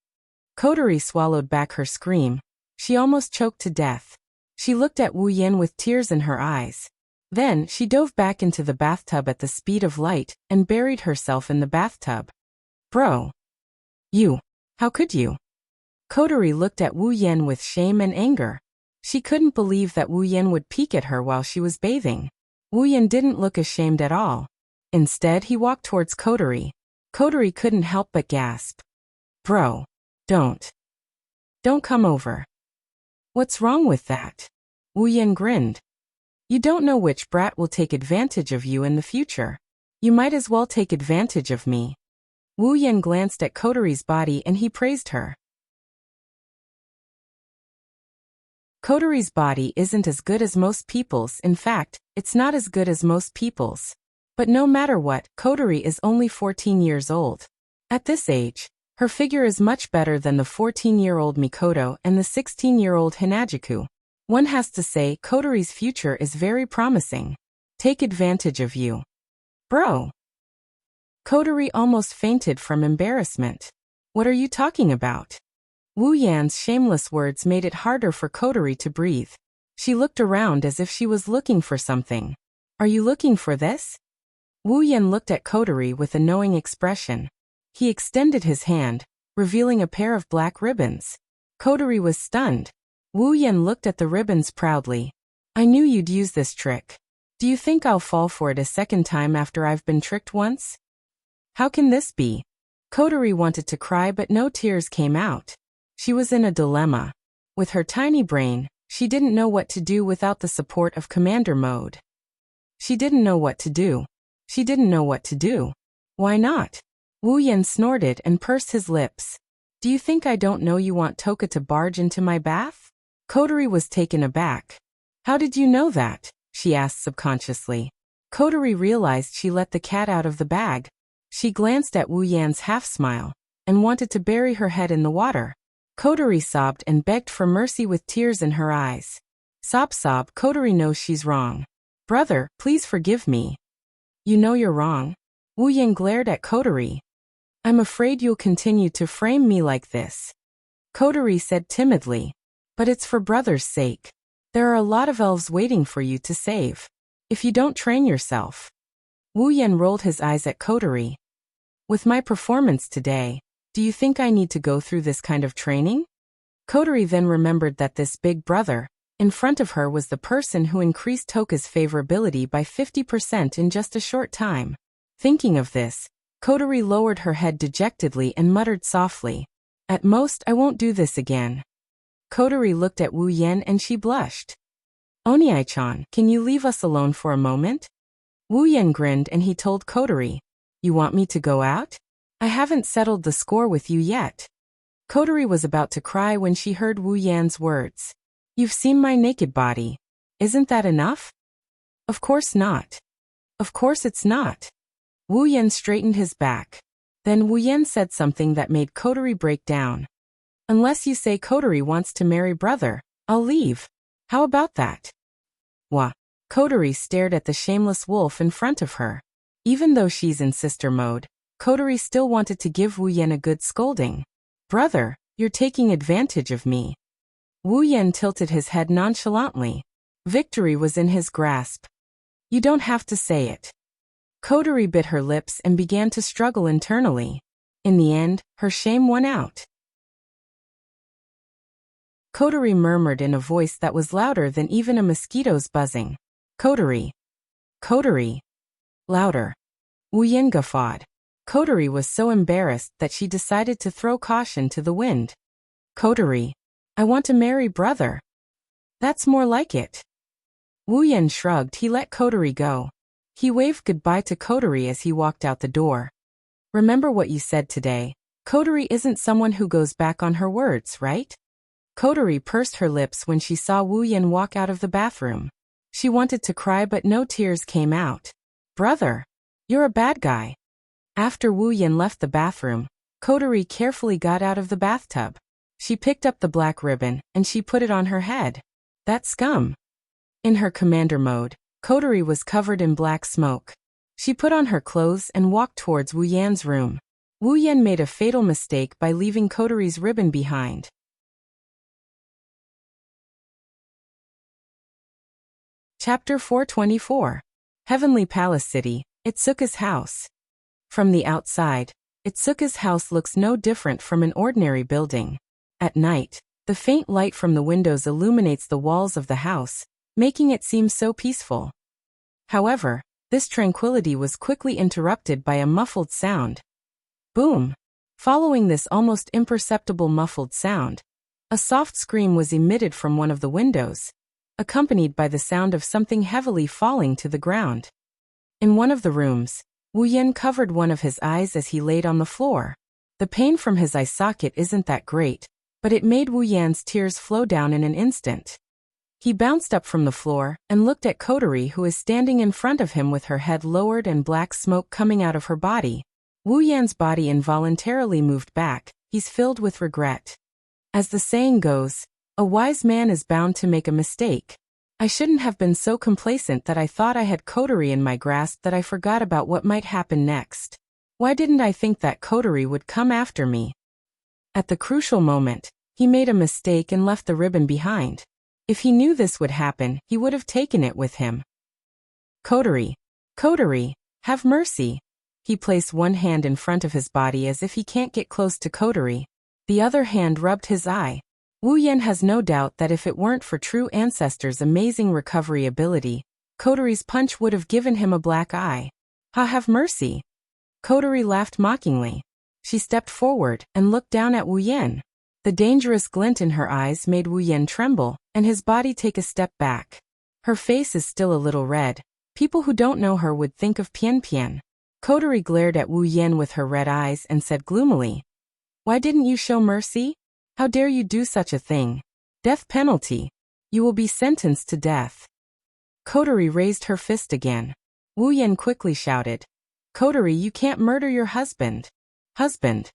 Kotori swallowed back her scream. She almost choked to death. She looked at Wu Yan with tears in her eyes. Then, she dove back into the bathtub at the speed of light and buried herself in the bathtub. Bro. You. How could you? Kotori looked at Wu Yan with shame and anger. She couldn't believe that Wu Yan would peek at her while she was bathing. Wu Yan didn't look ashamed at all. Instead, he walked towards Kotori. Kotori couldn't help but gasp. Bro. Don't come over. What's wrong with that? Wu Yan grinned. You don't know which brat will take advantage of you in the future. You might as well take advantage of me. Wu Yan glanced at Kotori's body and he praised her. Kotori's body isn't as good as most people's. In fact, it's not as good as most people's. But no matter what, Kotori is only 14 years old. At this age, her figure is much better than the 14-year-old Mikoto and the 16-year-old Hinajuku. One has to say Kotori's future is very promising. Take advantage of you. Bro. Kotori almost fainted from embarrassment. What are you talking about? Wu Yan's shameless words made it harder for Kotori to breathe. She looked around as if she was looking for something. Are you looking for this? Wu Yan looked at Kotori with a knowing expression. He extended his hand, revealing a pair of black ribbons. Kotori was stunned. Wu Yan looked at the ribbons proudly. I knew you'd use this trick. Do you think I'll fall for it a second time after I've been tricked once? How can this be? Kotori wanted to cry but no tears came out. She was in a dilemma. With her tiny brain, she didn't know what to do without the support of Commander Mode. She didn't know what to do. She didn't know what to do. Why not? Wu Yan snorted and pursed his lips. Do you think I don't know you want Toka to barge into my bath? Kotori was taken aback. How did you know that? She asked subconsciously. Kotori realized she let the cat out of the bag. She glanced at Wu Yan's half-smile and wanted to bury her head in the water. Kotori sobbed and begged for mercy with tears in her eyes. Sob, Kotori knows she's wrong. Brother, please forgive me. You know you're wrong. Wu Yan glared at Kotori. I'm afraid you'll continue to frame me like this. Kotori said timidly. But it's for brother's sake. There are a lot of elves waiting for you to save. If you don't train yourself. Wu Yan rolled his eyes at Kotori. With my performance today, do you think I need to go through this kind of training? Kotori then remembered that this big brother in front of her was the person who increased Toka's favorability by 50% in just a short time. Thinking of this, Kotori lowered her head dejectedly and muttered softly. At most, I won't do this again. Kotori looked at Wu Yan and she blushed. Oniai-chan, can you leave us alone for a moment? Wu Yan grinned and he told Kotori. You want me to go out? I haven't settled the score with you yet. Kotori was about to cry when she heard Wu Yan's words. You've seen my naked body. Isn't that enough? Of course not. Of course it's not. Wu Yan straightened his back. Then Wu Yan said something that made Kotori break down. Unless you say Kotori wants to marry brother, I'll leave. How about that? Wah. Kotori stared at the shameless wolf in front of her. Even though she's in sister mode, Kotori still wanted to give Wu Yan a good scolding. Brother, you're taking advantage of me. Wu Yan tilted his head nonchalantly. Victory was in his grasp. You don't have to say it. Kotori bit her lips and began to struggle internally. In the end, her shame won out. Kotori murmured in a voice that was louder than even a mosquito's buzzing. Kotori. Kotori. Louder. Wu Yan guffawed. Kotori was so embarrassed that she decided to throw caution to the wind. Kotori. I want to marry brother. That's more like it. Wu Yan shrugged. He let Kotori go. He waved goodbye to Kotori as he walked out the door. Remember what you said today. Kotori isn't someone who goes back on her words, right? Kotori pursed her lips when she saw Wu Yan walk out of the bathroom. She wanted to cry but no tears came out. Brother, you're a bad guy. After Wu Yan left the bathroom, Kotori carefully got out of the bathtub. She picked up the black ribbon and she put it on her head. That scum. In her commander mode, Kotori was covered in black smoke. She put on her clothes and walked towards Wu Yan's room. Wu Yan made a fatal mistake by leaving Kotori's ribbon behind. Chapter 424. Heavenly Palace City, Itsuka's house. From the outside, Itsuka's house looks no different from an ordinary building. At night, the faint light from the windows illuminates the walls of the house, making it seem so peaceful. However, this tranquility was quickly interrupted by a muffled sound. Boom! Following this almost imperceptible muffled sound, a soft scream was emitted from one of the windows, accompanied by the sound of something heavily falling to the ground. In one of the rooms, Wu Yan covered one of his eyes as he laid on the floor. The pain from his eye socket isn't that great, but it made Wu Yan's tears flow down in an instant. He bounced up from the floor and looked at Kotori, who is standing in front of him with her head lowered and black smoke coming out of her body. Wu Yan's body involuntarily moved back. He's filled with regret. As the saying goes, a wise man is bound to make a mistake. I shouldn't have been so complacent that I thought I had Kotori in my grasp that I forgot about what might happen next. Why didn't I think that Kotori would come after me? At the crucial moment, he made a mistake and left the ribbon behind. If he knew this would happen, he would have taken it with him. Kotori, Kotori, have mercy. He placed one hand in front of his body as if he can't get close to Kotori. The other hand rubbed his eye. Wu Yan has no doubt that if it weren't for True Ancestor's amazing recovery ability, Kotori's punch would have given him a black eye. Ha, have mercy. Kotori laughed mockingly. She stepped forward and looked down at Wu Yan. The dangerous glint in her eyes made Wu Yan tremble, and his body take a step back. Her face is still a little red. People who don't know her would think of Pian Pian. Kotori glared at Wu Yan with her red eyes and said gloomily, "Why didn't you show mercy? How dare you do such a thing? Death penalty. You will be sentenced to death." Kotori raised her fist again. Wu Yan quickly shouted, "Kotori, you can't murder your husband." Husband.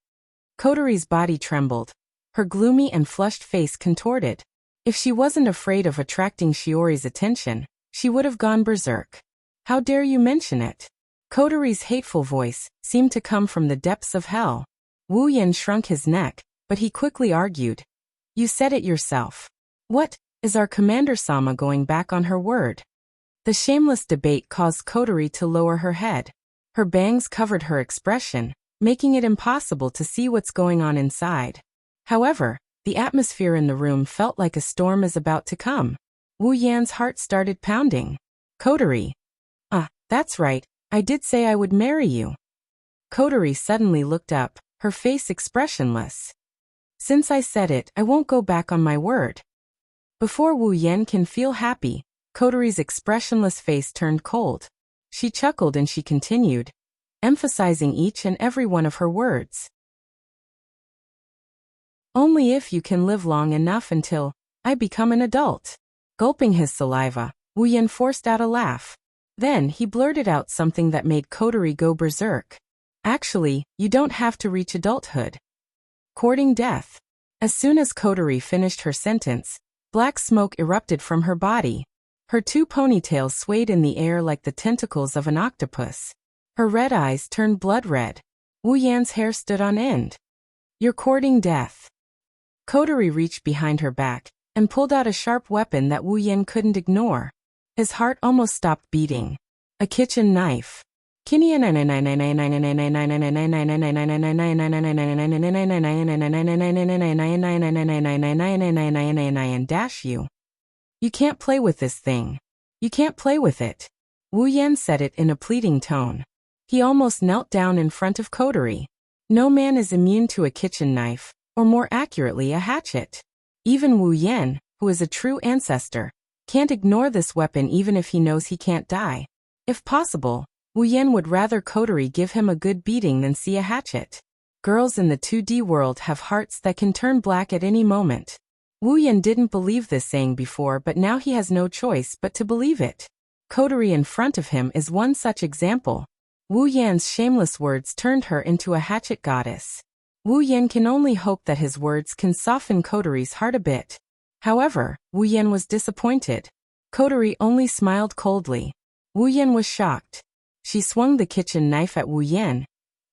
Kotori's body trembled. Her gloomy and flushed face contorted. If she wasn't afraid of attracting Shiori's attention, she would have gone berserk. How dare you mention it? Kotori's hateful voice seemed to come from the depths of hell. Wu Yan shrunk his neck, but he quickly argued. You said it yourself. What, is our Commander-sama going back on her word? The shameless debate caused Kotori to lower her head. Her bangs covered her expression, making it impossible to see what's going on inside. However, the atmosphere in the room felt like a storm is about to come. Wu Yan's heart started pounding. Kotori. That's right, I did say I would marry you. Kotori suddenly looked up, her face expressionless. Since I said it, I won't go back on my word. Before Wu Yan can feel happy, Kotori's expressionless face turned cold. She chuckled and she continued, emphasizing each and every one of her words. Only if you can live long enough until I become an adult. Gulping his saliva, Wu Yan forced out a laugh. Then he blurted out something that made Kotori go berserk. Actually, you don't have to reach adulthood. Courting death. As soon as Kotori finished her sentence, black smoke erupted from her body. Her two ponytails swayed in the air like the tentacles of an octopus. Her red eyes turned blood red. Wu Yan's hair stood on end. You're courting death. Kotori reached behind her back and pulled out a sharp weapon that Wu Yan couldn't ignore. His heart almost stopped beating. A kitchen knife. Dash you. You can't play with this thing. You can't play with it. Wu Yan said it in a pleading tone. He almost knelt down in front of Kotori. No man is immune to a kitchen knife, or more accurately a hatchet. Even Wu Yan, who is a true ancestor, can't ignore this weapon even if he knows he can't die. If possible, Wu Yan would rather Kotori give him a good beating than see a hatchet. Girls in the 2D world have hearts that can turn black at any moment. Wu Yan didn't believe this saying before, but now he has no choice but to believe it. Kotori in front of him is one such example. Wu Yan's shameless words turned her into a hatchet goddess. Wu Yan can only hope that his words can soften Kotori's heart a bit. However, Wu Yan was disappointed. Kotori only smiled coldly. Wu Yan was shocked. She swung the kitchen knife at Wu Yan,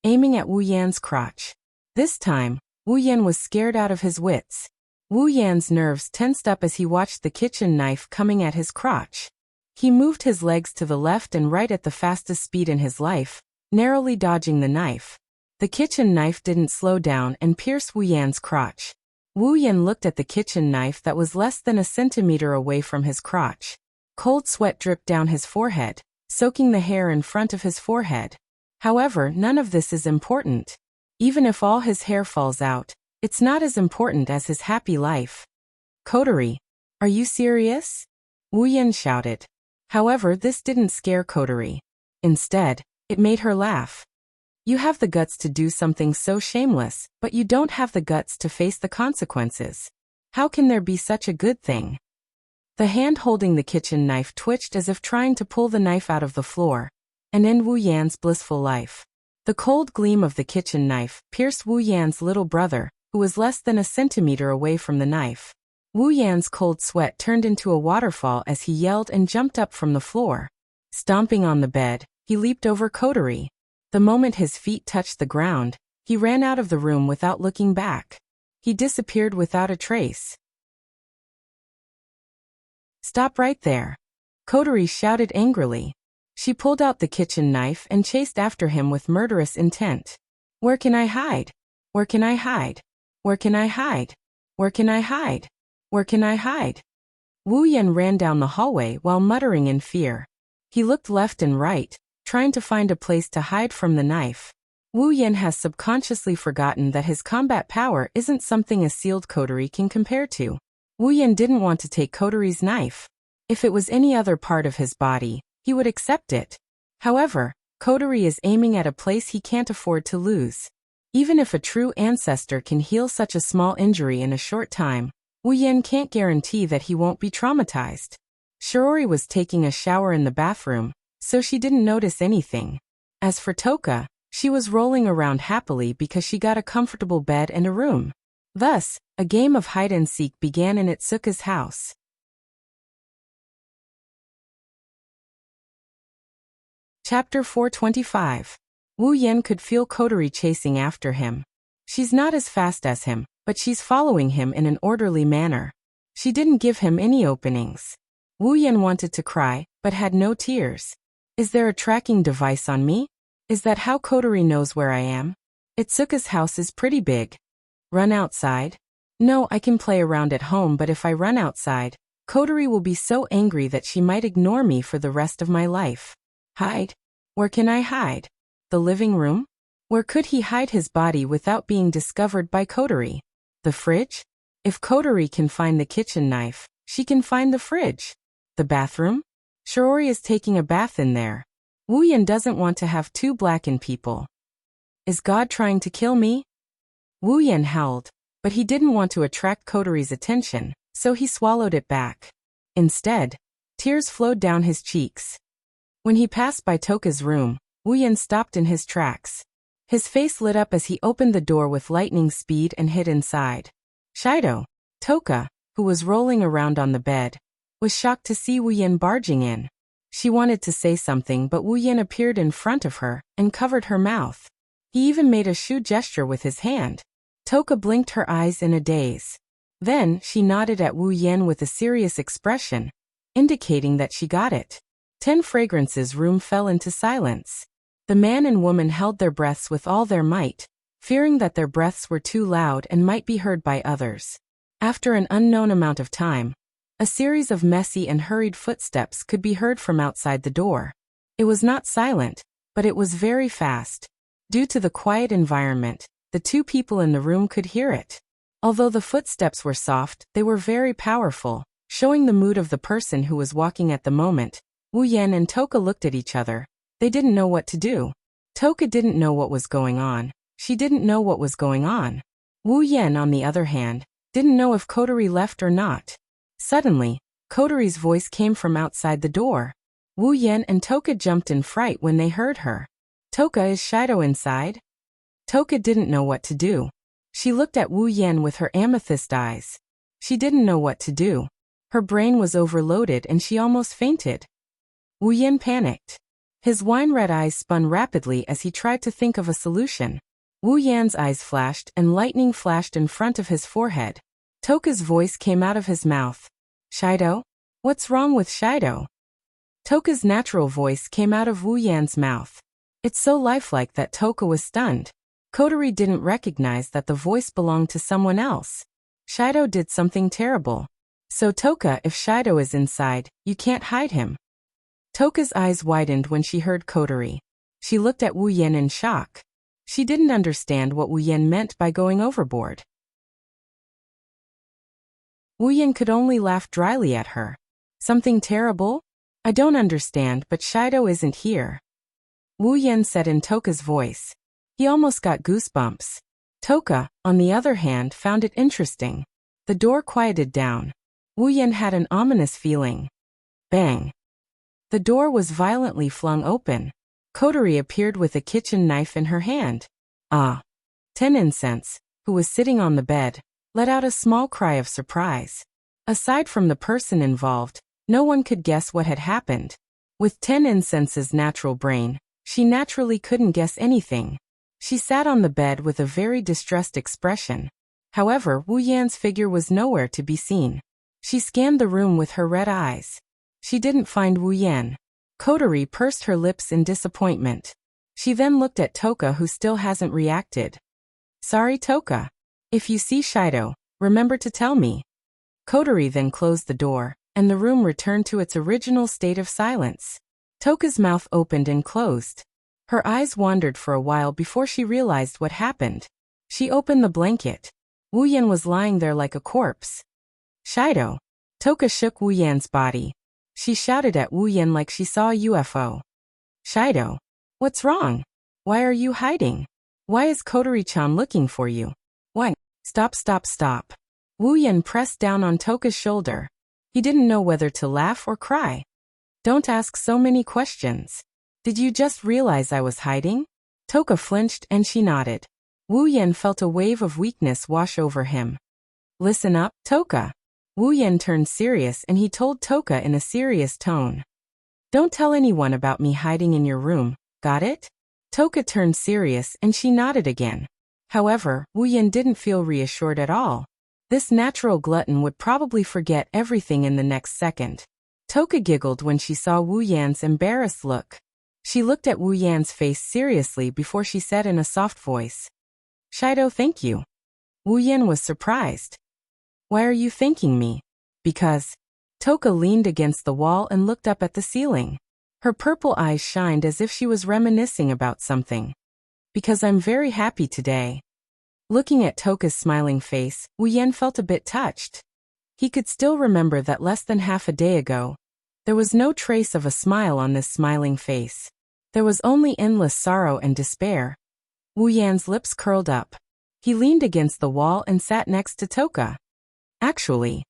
aiming at Wu Yan's crotch. This time, Wu Yan was scared out of his wits. Wu Yan's nerves tensed up as he watched the kitchen knife coming at his crotch. He moved his legs to the left and right at the fastest speed in his life, narrowly dodging the knife. The kitchen knife didn't slow down and pierced Wu Yan's crotch. Wu Yan looked at the kitchen knife that was less than a centimeter away from his crotch. Cold sweat dripped down his forehead, soaking the hair in front of his forehead. However, none of this is important. Even if all his hair falls out, it's not as important as his happy life. Coterie, are you serious? Wu Yan shouted. However, this didn't scare Coterie. Instead, it made her laugh. You have the guts to do something so shameless, but you don't have the guts to face the consequences. How can there be such a good thing? The hand holding the kitchen knife twitched as if trying to pull the knife out of the floor, and end Wu Yan's blissful life. The cold gleam of the kitchen knife pierced Wu Yan's little brother, who was less than a centimeter away from the knife. Wu Yan's cold sweat turned into a waterfall as he yelled and jumped up from the floor. Stomping on the bed, he leaped over Coterie. The moment his feet touched the ground, he ran out of the room without looking back. He disappeared without a trace. Stop right there. Coterie shouted angrily. She pulled out the kitchen knife and chased after him with murderous intent. Where can I hide? Where can I hide? Where can I hide? Where can I hide? Where can I hide? Wu Yan ran down the hallway while muttering in fear. He looked left and right, trying to find a place to hide from the knife. Wu Yan has subconsciously forgotten that his combat power isn't something a sealed coterie can compare to. Wu Yan didn't want to take Coterie's knife. If it was any other part of his body, he would accept it. However, Coterie is aiming at a place he can't afford to lose. Even if a true ancestor can heal such a small injury in a short time, Wu Yan can't guarantee that he won't be traumatized. Shiori was taking a shower in the bathroom, so she didn't notice anything. As for Toka, she was rolling around happily because she got a comfortable bed and a room. Thus, a game of hide-and-seek began in Itsuka's house. Chapter 425. Wu Yan could feel Coterie chasing after him. She's not as fast as him, but she's following him in an orderly manner. She didn't give him any openings. Wu Yan wanted to cry, but had no tears. Is there a tracking device on me? Is that how Coterie knows where I am? Itsuka's house is pretty big. Run outside? No, I can play around at home, but if I run outside, Coterie will be so angry that she might ignore me for the rest of my life. Hide? Where can I hide? The living room? Where could he hide his body without being discovered by Coterie? The fridge? If Coterie can find the kitchen knife, she can find the fridge. The bathroom? Shiori is taking a bath in there. Wu Yan doesn't want to have two blackened people. Is God trying to kill me? Wu Yan howled, but he didn't want to attract Coterie's attention, so he swallowed it back. Instead, tears flowed down his cheeks. When he passed by Toka's room, Wu Yan stopped in his tracks. His face lit up as he opened the door with lightning speed and hid inside. Shido, Toka, who was rolling around on the bed, was shocked to see Wu Yan barging in. She wanted to say something, but Wu Yan appeared in front of her and covered her mouth. He even made a shoe gesture with his hand. Toka blinked her eyes in a daze. Then, she nodded at Wu Yan with a serious expression, indicating that she got it. 10 fragrances room fell into silence. The man and woman held their breaths with all their might, fearing that their breaths were too loud and might be heard by others. After an unknown amount of time, a series of messy and hurried footsteps could be heard from outside the door. It was not silent, but it was very fast. Due to the quiet environment, the two people in the room could hear it. Although the footsteps were soft, they were very powerful, showing the mood of the person who was walking at the moment. Wu Yan and Toka looked at each other. They didn't know what to do. Toka didn't know what was going on. She didn't know what was going on. Wu Yan, on the other hand, didn't know if Coterie left or not. Suddenly, Coterie's voice came from outside the door. Wu Yan and Toka jumped in fright when they heard her. Toka, is Shido inside? Toka didn't know what to do. She looked at Wu Yan with her amethyst eyes. She didn't know what to do. Her brain was overloaded and she almost fainted. Wu Yan panicked. His wine-red eyes spun rapidly as he tried to think of a solution. Wu Yan's eyes flashed and lightning flashed in front of his forehead. Toka's voice came out of his mouth. Shido? What's wrong with Shido? Toka's natural voice came out of Wu Yan's mouth. It's so lifelike that Toka was stunned. Kotori didn't recognize that the voice belonged to someone else. Shido did something terrible. So Toka, if Shido is inside, you can't hide him. Toka's eyes widened when she heard Kotori. She looked at Wu Yan in shock. She didn't understand what Wu Yan meant by going overboard. Wu Yan could only laugh dryly at her. Something terrible? I don't understand, but Shido isn't here. Wu Yan said in Toka's voice. He almost got goosebumps. Toka, on the other hand, found it interesting. The door quieted down. Wu Yan had an ominous feeling. Bang! The door was violently flung open. Kotori appeared with a kitchen knife in her hand. Ah! Ten Incense, who was sitting on the bed, let out a small cry of surprise. Aside from the person involved, no one could guess what had happened. With Ten Incense's natural brain, she naturally couldn't guess anything. She sat on the bed with a very distressed expression. However, Wu Yan's figure was nowhere to be seen. She scanned the room with her red eyes. She didn't find Wu Yan. Kotori pursed her lips in disappointment. She then looked at Toka, who still hasn't reacted. Sorry, Toka. If you see Shido, remember to tell me. Kotori then closed the door, and the room returned to its original state of silence. Toka's mouth opened and closed. Her eyes wandered for a while before she realized what happened. She opened the blanket. Wu Yan was lying there like a corpse. Shido. Toka shook Wu Yan's body. She shouted at Wu Yan like she saw a UFO. Shido. What's wrong? Why are you hiding? Why is Kotori-chan looking for you? What? Stop, stop, stop. Wu Yan pressed down on Toka's shoulder. He didn't know whether to laugh or cry. Don't ask so many questions. Did you just realize I was hiding? Toka flinched and she nodded. Wu Yan felt a wave of weakness wash over him. Listen up, Toka. Wu Yan turned serious and he told Toka in a serious tone. Don't tell anyone about me hiding in your room, got it? Toka turned serious and she nodded again. However, Wu Yan didn't feel reassured at all. This natural glutton would probably forget everything in the next second. Toka giggled when she saw Wu Yan's embarrassed look. She looked at Wu Yan's face seriously before she said in a soft voice. Shido, thank you. Wu Yan was surprised. Why are you thanking me? Because. Toka leaned against the wall and looked up at the ceiling. Her purple eyes shined as if she was reminiscing about something. Because I'm very happy today. Looking at Toka's smiling face, Wu Yan felt a bit touched. He could still remember that less than half a day ago, there was no trace of a smile on this smiling face. There was only endless sorrow and despair. Wu Yan's lips curled up. He leaned against the wall and sat next to Toka. Actually.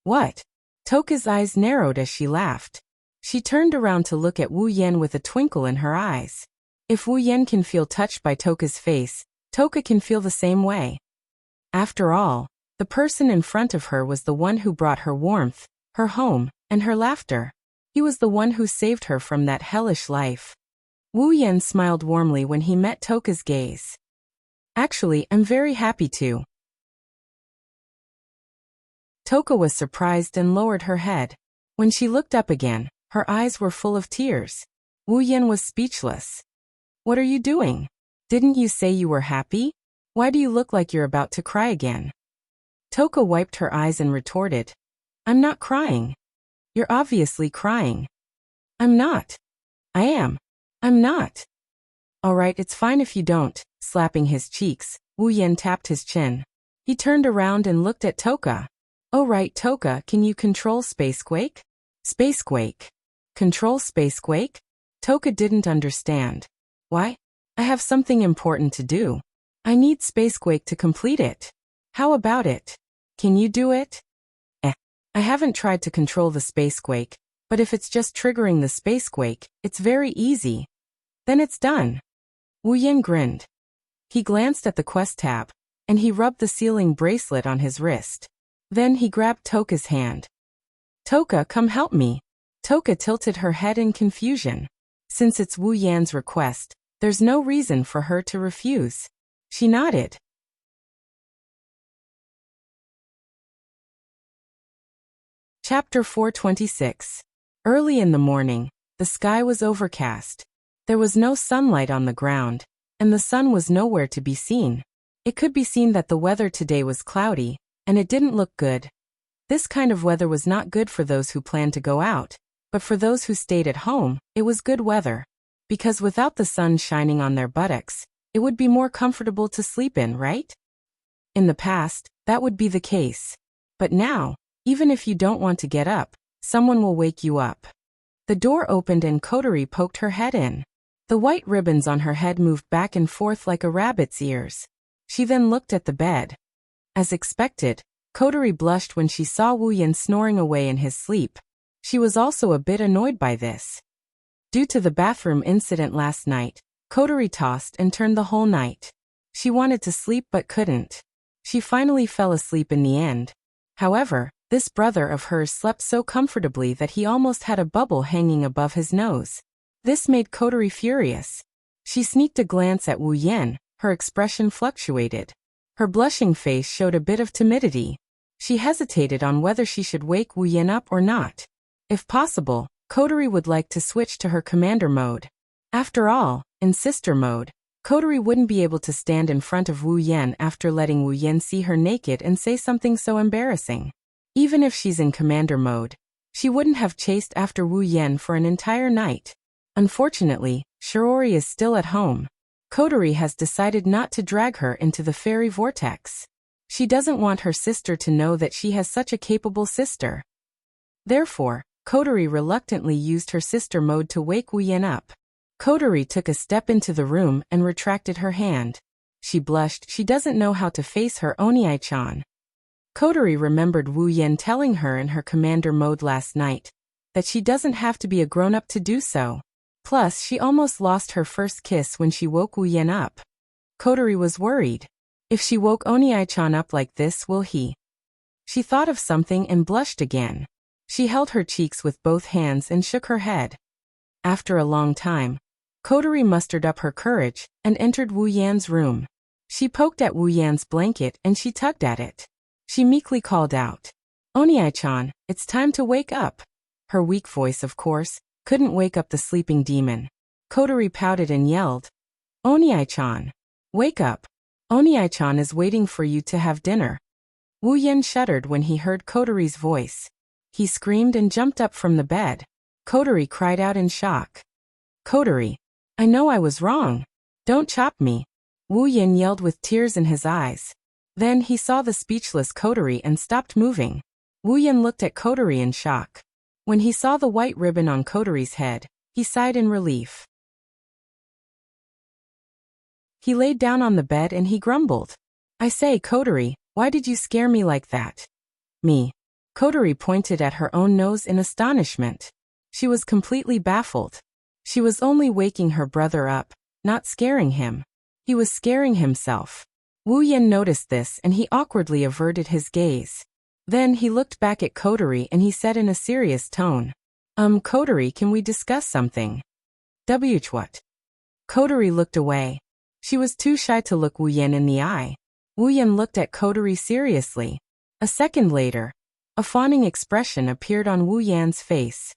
What? Toka's eyes narrowed as she laughed. She turned around to look at Wu Yan with a twinkle in her eyes. If Wu Yan can feel touched by Toka's face, Toka can feel the same way. After all, the person in front of her was the one who brought her warmth, her home, and her laughter. He was the one who saved her from that hellish life. Wu Yan smiled warmly when he met Toka's gaze. Actually, I'm very happy too. Toka was surprised and lowered her head. When she looked up again, her eyes were full of tears. Wu Yan was speechless. What are you doing? Didn't you say you were happy? Why do you look like you're about to cry again? Toka wiped her eyes and retorted. I'm not crying. You're obviously crying. I'm not. I am. I'm not. All right, it's fine if you don't. Slapping his cheeks, Wu Yan tapped his chin. He turned around and looked at Toka. Oh right, Toka, can you control Spacequake? Spacequake. Control Spacequake? Toka didn't understand. Why? I have something important to do. I need Spacequake to complete it. How about it? Can you do it? I haven't tried to control the Spacequake, but if it's just triggering the Spacequake, it's very easy. Then it's done. Wu Yan grinned. He glanced at the quest tab, and he rubbed the sealing bracelet on his wrist. Then he grabbed Toka's hand. Toka, come help me. Toka tilted her head in confusion. Since it's Wu Yan's request, there's no reason for her to refuse. She nodded. Chapter 426. Early in the morning, the sky was overcast. There was no sunlight on the ground, and the sun was nowhere to be seen. It could be seen that the weather today was cloudy, and it didn't look good. This kind of weather was not good for those who planned to go out, but for those who stayed at home, it was good weather. Because without the sun shining on their buttocks, it would be more comfortable to sleep in, right? In the past, that would be the case. But now, even if you don't want to get up, someone will wake you up. The door opened and Kotori poked her head in. The white ribbons on her head moved back and forth like a rabbit's ears. She then looked at the bed. As expected, Kotori blushed when she saw Wu Yan snoring away in his sleep. She was also a bit annoyed by this. Due to the bathroom incident last night, Kotori tossed and turned the whole night. She wanted to sleep but couldn't. She finally fell asleep in the end. However, this brother of hers slept so comfortably that he almost had a bubble hanging above his nose. This made Kotori furious. She sneaked a glance at Wu Yan. Her expression fluctuated. Her blushing face showed a bit of timidity. She hesitated on whether she should wake Wu Yan up or not. If possible, Kotori would like to switch to her commander mode. After all, in sister mode, Kotori wouldn't be able to stand in front of Wu Yan after letting Wu Yan see her naked and say something so embarrassing. Even if she's in commander mode, she wouldn't have chased after Wu Yan for an entire night. Unfortunately, Shiori is still at home. Kotori has decided not to drag her into the fairy vortex. She doesn't want her sister to know that she has such a capable sister. Therefore, Kotori reluctantly used her sister mode to wake Wu Yan up. Kotori took a step into the room and retracted her hand. She blushed. She doesn't know how to face her Oniai-chan. Kotori remembered Wu Yan telling her in her commander mode last night that she doesn't have to be a grown-up to do so. Plus, she almost lost her first kiss when she woke Wu Yan up. Kotori was worried. If she woke Oniai-chan up like this, will he? She thought of something and blushed again. She held her cheeks with both hands and shook her head. After a long time, Kotori mustered up her courage and entered Wu Yan's room. She poked at Wu Yan's blanket and she tugged at it. She meekly called out, "Oniai-chan, it's time to wake up." Her weak voice, of course, couldn't wake up the sleeping demon. Kotori pouted and yelled, "Oniai-chan, wake up. Oniai-chan is waiting for you to have dinner." Wu Yan shuddered when he heard Kotori's voice. He screamed and jumped up from the bed. Kotori cried out in shock. "Kotori, I know I was wrong. Don't chop me." Wu Yan yelled with tears in his eyes. Then he saw the speechless Kotori and stopped moving. Wu Yan looked at Kotori in shock. When he saw the white ribbon on Kotori's head, he sighed in relief. He laid down on the bed and he grumbled, "I say, Kotori, why did you scare me like that?" "Me?" Kotori pointed at her own nose in astonishment. She was completely baffled. She was only waking her brother up, not scaring him. He was scaring himself. Wu Yan noticed this and he awkwardly averted his gaze. Then he looked back at Kotori and he said in a serious tone, Kotori, can we discuss something?" What? Kotori looked away. She was too shy to look Wu Yan in the eye. Wu Yan looked at Kotori seriously. A second later, a fawning expression appeared on Wu Yan's face.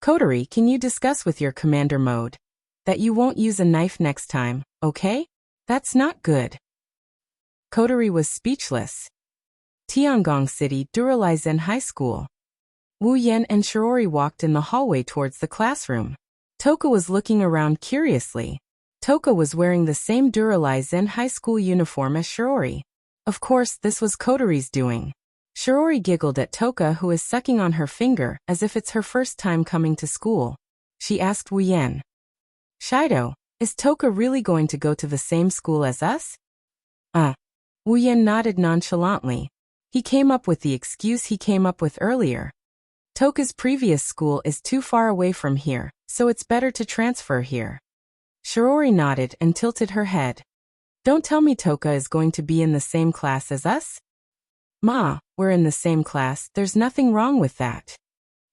"Kotori, can you discuss with your commander mode that you won't use a knife next time, okay? That's not good." Kotori was speechless. Tiangong City, Duralizen High School. Wu Yan and Shiori walked in the hallway towards the classroom. Toka was looking around curiously. Toka was wearing the same Duralizen High School uniform as Shiori. Of course, this was Kotori's doing. Shiori giggled at Toka, who is sucking on her finger as if it's her first time coming to school. She asked Wu Yan, "Shido, is Toka really going to go to the same school as us?" Wu Yan nodded nonchalantly. He came up with the excuse he came up with earlier. Toka's previous school is too far away from here, so it's better to transfer here. Shiori nodded and tilted her head. "Don't tell me Toka is going to be in the same class as us?" "Ma, we're in the same class, there's nothing wrong with that,"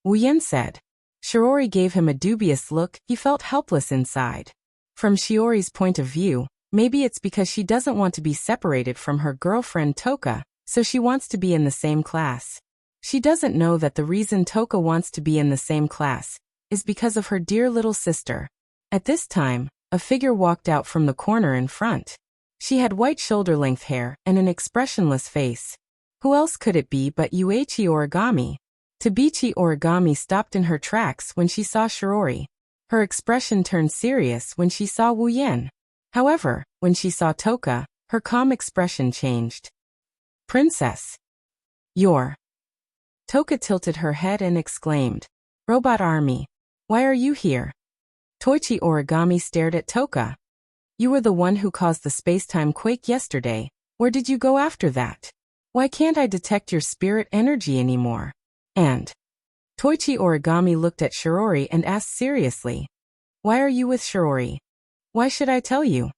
Wu Yan said. Shiori gave him a dubious look. He felt helpless inside. From Shiori's point of view, maybe it's because she doesn't want to be separated from her girlfriend Toka, so she wants to be in the same class. She doesn't know that the reason Toka wants to be in the same class is because of her dear little sister. At this time, a figure walked out from the corner in front. She had white shoulder-length hair and an expressionless face. Who else could it be but Yuichi Origami? Tabichi Origami stopped in her tracks when she saw Shirori. Her expression turned serious when she saw Wu Yan. However, when she saw Toka, her calm expression changed. Princess. You're. Toka tilted her head and exclaimed. Robot Army. Why are you here? Toichi Origami stared at Toka. You were the one who caused the space-time quake yesterday. Where did you go after that? Why can't I detect your spirit energy anymore? And Toichi Origami looked at Shirori and asked seriously. Why are you with Shirori? Why should I tell you?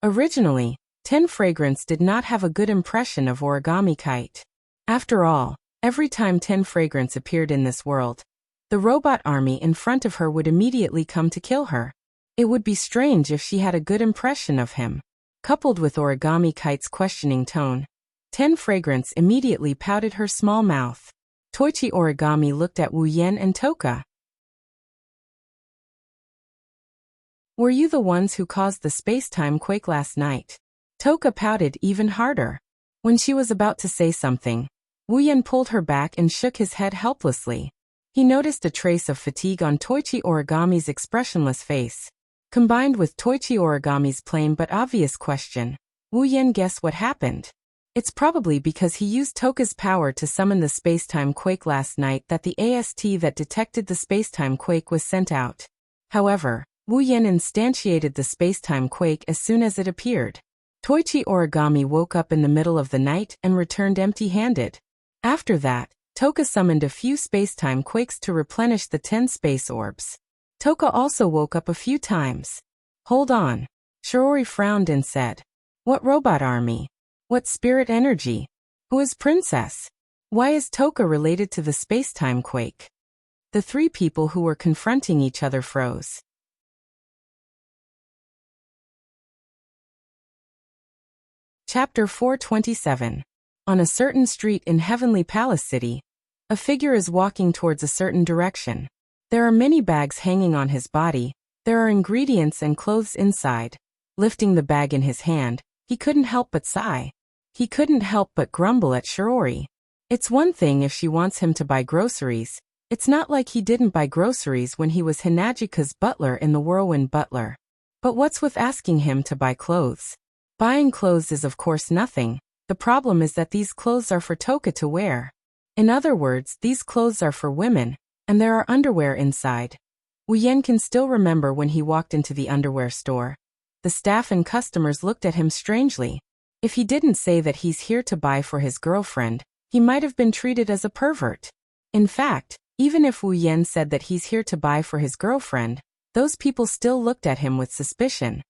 Originally, 10 Fragrance did not have a good impression of Origami Kite. After all, every time 10 Fragrance appeared in this world, the robot army in front of her would immediately come to kill her. It would be strange if she had a good impression of him. Coupled with Origami Kite's questioning tone, 10 Fragrance immediately pouted her small mouth. Toichi Origami looked at Wu Yan and Toka. Were you the ones who caused the space-time quake last night? Toka pouted even harder. When she was about to say something, Wu Yan pulled her back and shook his head helplessly. He noticed a trace of fatigue on Toichi Origami's expressionless face. Combined with Toichi Origami's plain but obvious question, Wu Yan guessed what happened. It's probably because he used Toka's power to summon the space-time quake last night that the AST that detected the space-time quake was sent out. However, Wu Yan instantiated the space-time quake as soon as it appeared. Toichi Origami woke up in the middle of the night and returned empty-handed. After that, Toka summoned a few space-time quakes to replenish the 10 space orbs. Toka also woke up a few times. Hold on. Shirori frowned and said. What robot army? What spirit energy? Who is Princess? Why is Toka related to the space-time quake? The three people who were confronting each other froze. Chapter 427. On a certain street in Heavenly Palace City, a figure is walking towards a certain direction. There are many bags hanging on his body. There are ingredients and clothes inside. Lifting the bag in his hand, he couldn't help but sigh. He couldn't help but grumble at Shirori. It's one thing if she wants him to buy groceries. It's not like he didn't buy groceries when he was Hinajika's butler in the Whirlwind Butler. But what's with asking him to buy clothes? Buying clothes is of course nothing. The problem is that these clothes are for Toka to wear. In other words, these clothes are for women, and there are underwear inside. Wu Yan can still remember when he walked into the underwear store. The staff and customers looked at him strangely. If he didn't say that he's here to buy for his girlfriend, he might have been treated as a pervert. In fact, even if Wu Yan said that he's here to buy for his girlfriend, those people still looked at him with suspicion.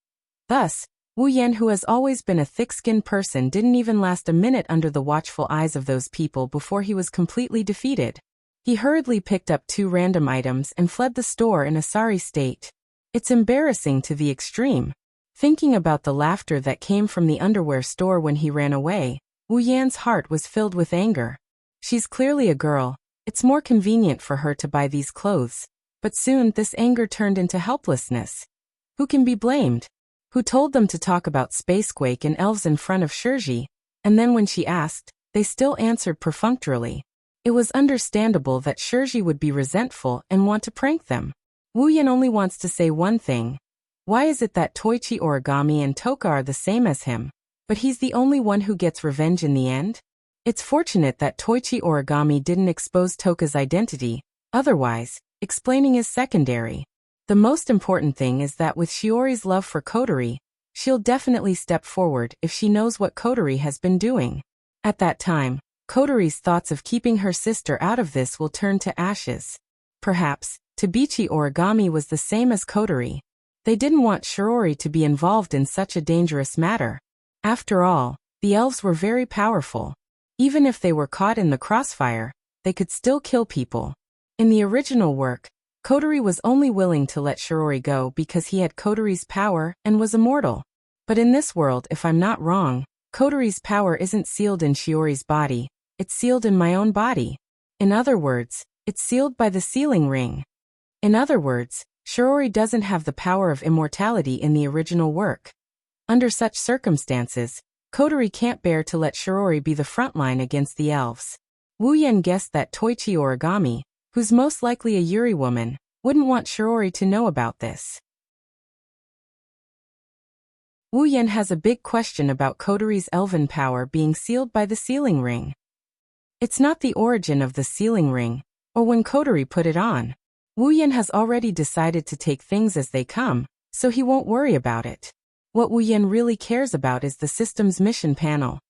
Thus, Wu Yan, who has always been a thick-skinned person, didn't even last a minute under the watchful eyes of those people before he was completely defeated. He hurriedly picked up 2 random items and fled the store in a sorry state. It's embarrassing to the extreme. Thinking about the laughter that came from the underwear store when he ran away, Wu Yan's heart was filled with anger. She's clearly a girl. It's more convenient for her to buy these clothes. But soon this anger turned into helplessness. Who can be blamed? Who told them to talk about Spacequake and elves in front of Shirji? And then when she asked, they still answered perfunctorily. It was understandable that Shirji would be resentful and want to prank them. Wu Yan only wants to say one thing. Why is it that Toichi Origami and Toka are the same as him, but he's the only one who gets revenge in the end? It's fortunate that Toichi Origami didn't expose Toka's identity, otherwise, explaining is secondary. The most important thing is that with Shiori's love for Kotori, she'll definitely step forward if she knows what Kotori has been doing. At that time, Kotori's thoughts of keeping her sister out of this will turn to ashes. Perhaps, Tabichi Origami was the same as Kotori. They didn't want Shiori to be involved in such a dangerous matter. After all, the elves were very powerful. Even if they were caught in the crossfire, they could still kill people. In the original work, Kotori was only willing to let Shiori go because he had Kotori's power and was immortal. But in this world, if I'm not wrong, Kotori's power isn't sealed in Shiori's body, it's sealed in my own body. In other words, it's sealed by the sealing ring. In other words, Shirori doesn't have the power of immortality in the original work. Under such circumstances, Kotori can't bear to let Shirori be the front line against the elves. Wu Yan guessed that Toichi Origami, who's most likely a Yuri woman, wouldn't want Shirori to know about this. Wu Yan has a big question about Kotori's elven power being sealed by the sealing ring. It's not the origin of the sealing ring, or when Kotori put it on. Wu Yan has already decided to take things as they come, so he won't worry about it. What Wu Yan really cares about is the system's mission panel.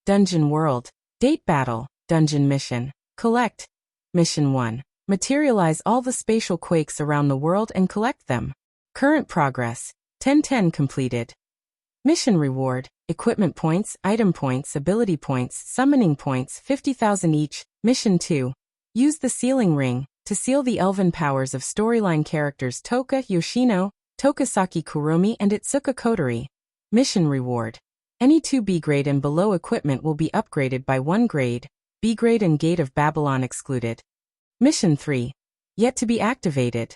Dungeon World, Date Battle, Dungeon Mission, Collect. Mission 1. Materialize all the spatial quakes around the world and collect them. Current progress, 1010 completed. Mission reward, equipment points, item points, ability points, summoning points, 50,000 each. Mission 2. Use the sealing ring to seal the elven powers of storyline characters Toka Yoshino, Tokasaki Kurumi and Itsuka Kotori. Mission reward. Any 2 B grade and below equipment will be upgraded by 1 grade, B grade and Gate of Babylon excluded. Mission 3. Yet to be activated.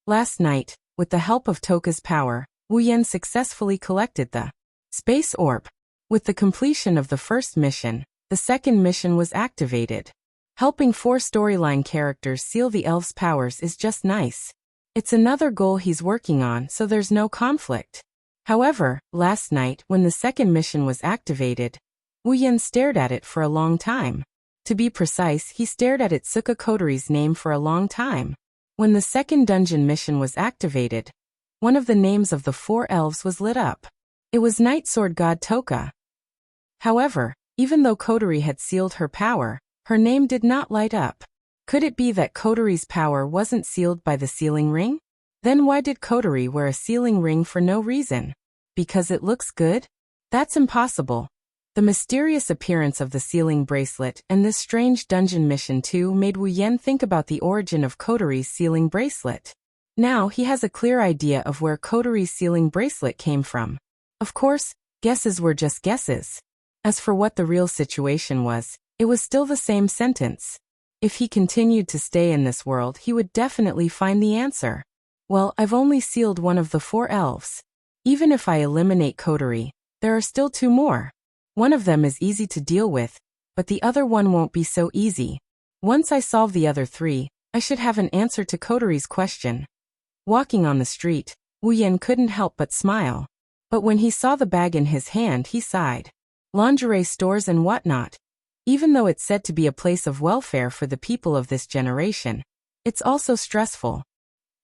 Last night, with the help of Toka's power, Wu Yan successfully collected the Space Orb. With the completion of the first mission, the second mission was activated. Helping 4 storyline characters seal the elves' powers is just nice. It's another goal he's working on, so there's no conflict. However, last night when the second mission was activated, Wu Yan stared at it for a long time. To be precise, he stared at Itsuka Kotori's name for a long time. When the second dungeon mission was activated, one of the names of the 4 elves was lit up. It was Night Sword God Toka. However, even though Kotori had sealed her power, her name did not light up. Could it be that Kotori's power wasn't sealed by the sealing ring? Then why did Kotori wear a sealing ring for no reason? Because it looks good? That's impossible. The mysterious appearance of the sealing bracelet and this strange dungeon mission too made Wu Yan think about the origin of Kotori's sealing bracelet. Now he has a clear idea of where Kotori's sealing bracelet came from. Of course, guesses were just guesses. As for what the real situation was, it was still the same sentence. If he continued to stay in this world, he would definitely find the answer. Well, I've only sealed one of the 4 elves. Even if I eliminate Kotori, there are still 2 more. One of them is easy to deal with, but the other one won't be so easy. Once I solve the other 3, I should have an answer to Kotori's question. Walking on the street, Wu Yan couldn't help but smile. But when he saw the bag in his hand, he sighed. Lingerie stores and whatnot. Even though it's said to be a place of welfare for the people of this generation, it's also stressful.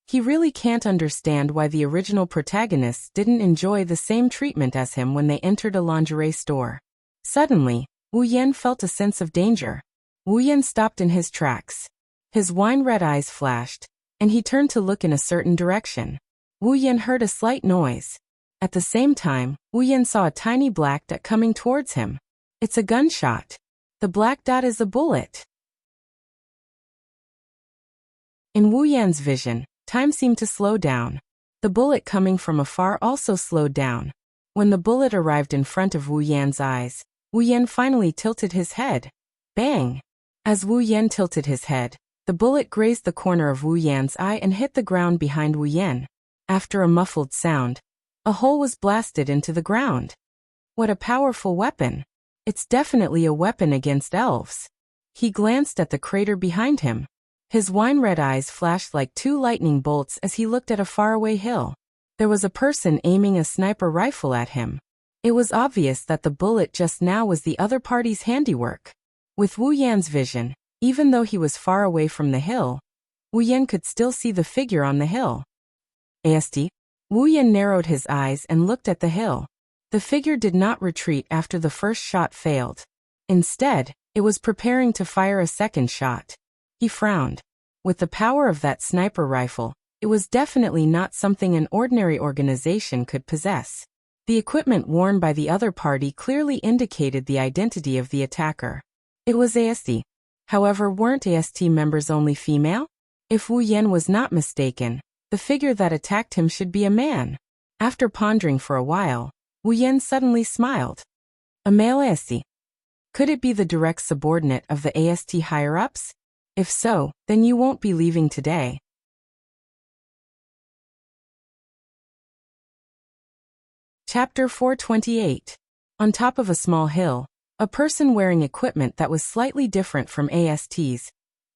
He really can't understand why the original protagonists didn't enjoy the same treatment as him when they entered a lingerie store. Suddenly, Wu Yan felt a sense of danger. Wu Yan stopped in his tracks. His wine-red eyes flashed, and he turned to look in a certain direction. Wu Yan heard a slight noise. At the same time, Wu Yan saw a tiny black dot coming towards him. It's a gunshot. The black dot is a bullet. In Wu Yan's vision, time seemed to slow down. The bullet coming from afar also slowed down. When the bullet arrived in front of Wu Yan's eyes, Wu Yan finally tilted his head. Bang! As Wu Yan tilted his head, the bullet grazed the corner of Wu Yan's eye and hit the ground behind Wu Yan. After a muffled sound, a hole was blasted into the ground. What a powerful weapon! It's definitely a weapon against elves. He glanced at the crater behind him. His wine-red eyes flashed like 2 lightning bolts as he looked at a faraway hill. There was a person aiming a sniper rifle at him. It was obvious that the bullet just now was the other party's handiwork. With Wu Yan's vision, even though he was far away from the hill, Wu Yan could still see the figure on the hill. AST. Wu Yan narrowed his eyes and looked at the hill. The figure did not retreat after the first shot failed. Instead, it was preparing to fire a second shot. He frowned. With the power of that sniper rifle, it was definitely not something an ordinary organization could possess. The equipment worn by the other party clearly indicated the identity of the attacker. It was AST. However, weren't AST members only female? If Wu Yan was not mistaken, the figure that attacked him should be a man. After pondering for a while, Wu Yan suddenly smiled. A male AST. Could it be the direct subordinate of the AST higher-ups? If so, then you won't be leaving today. Chapter 428. On top of a small hill, a person wearing equipment that was slightly different from AST's,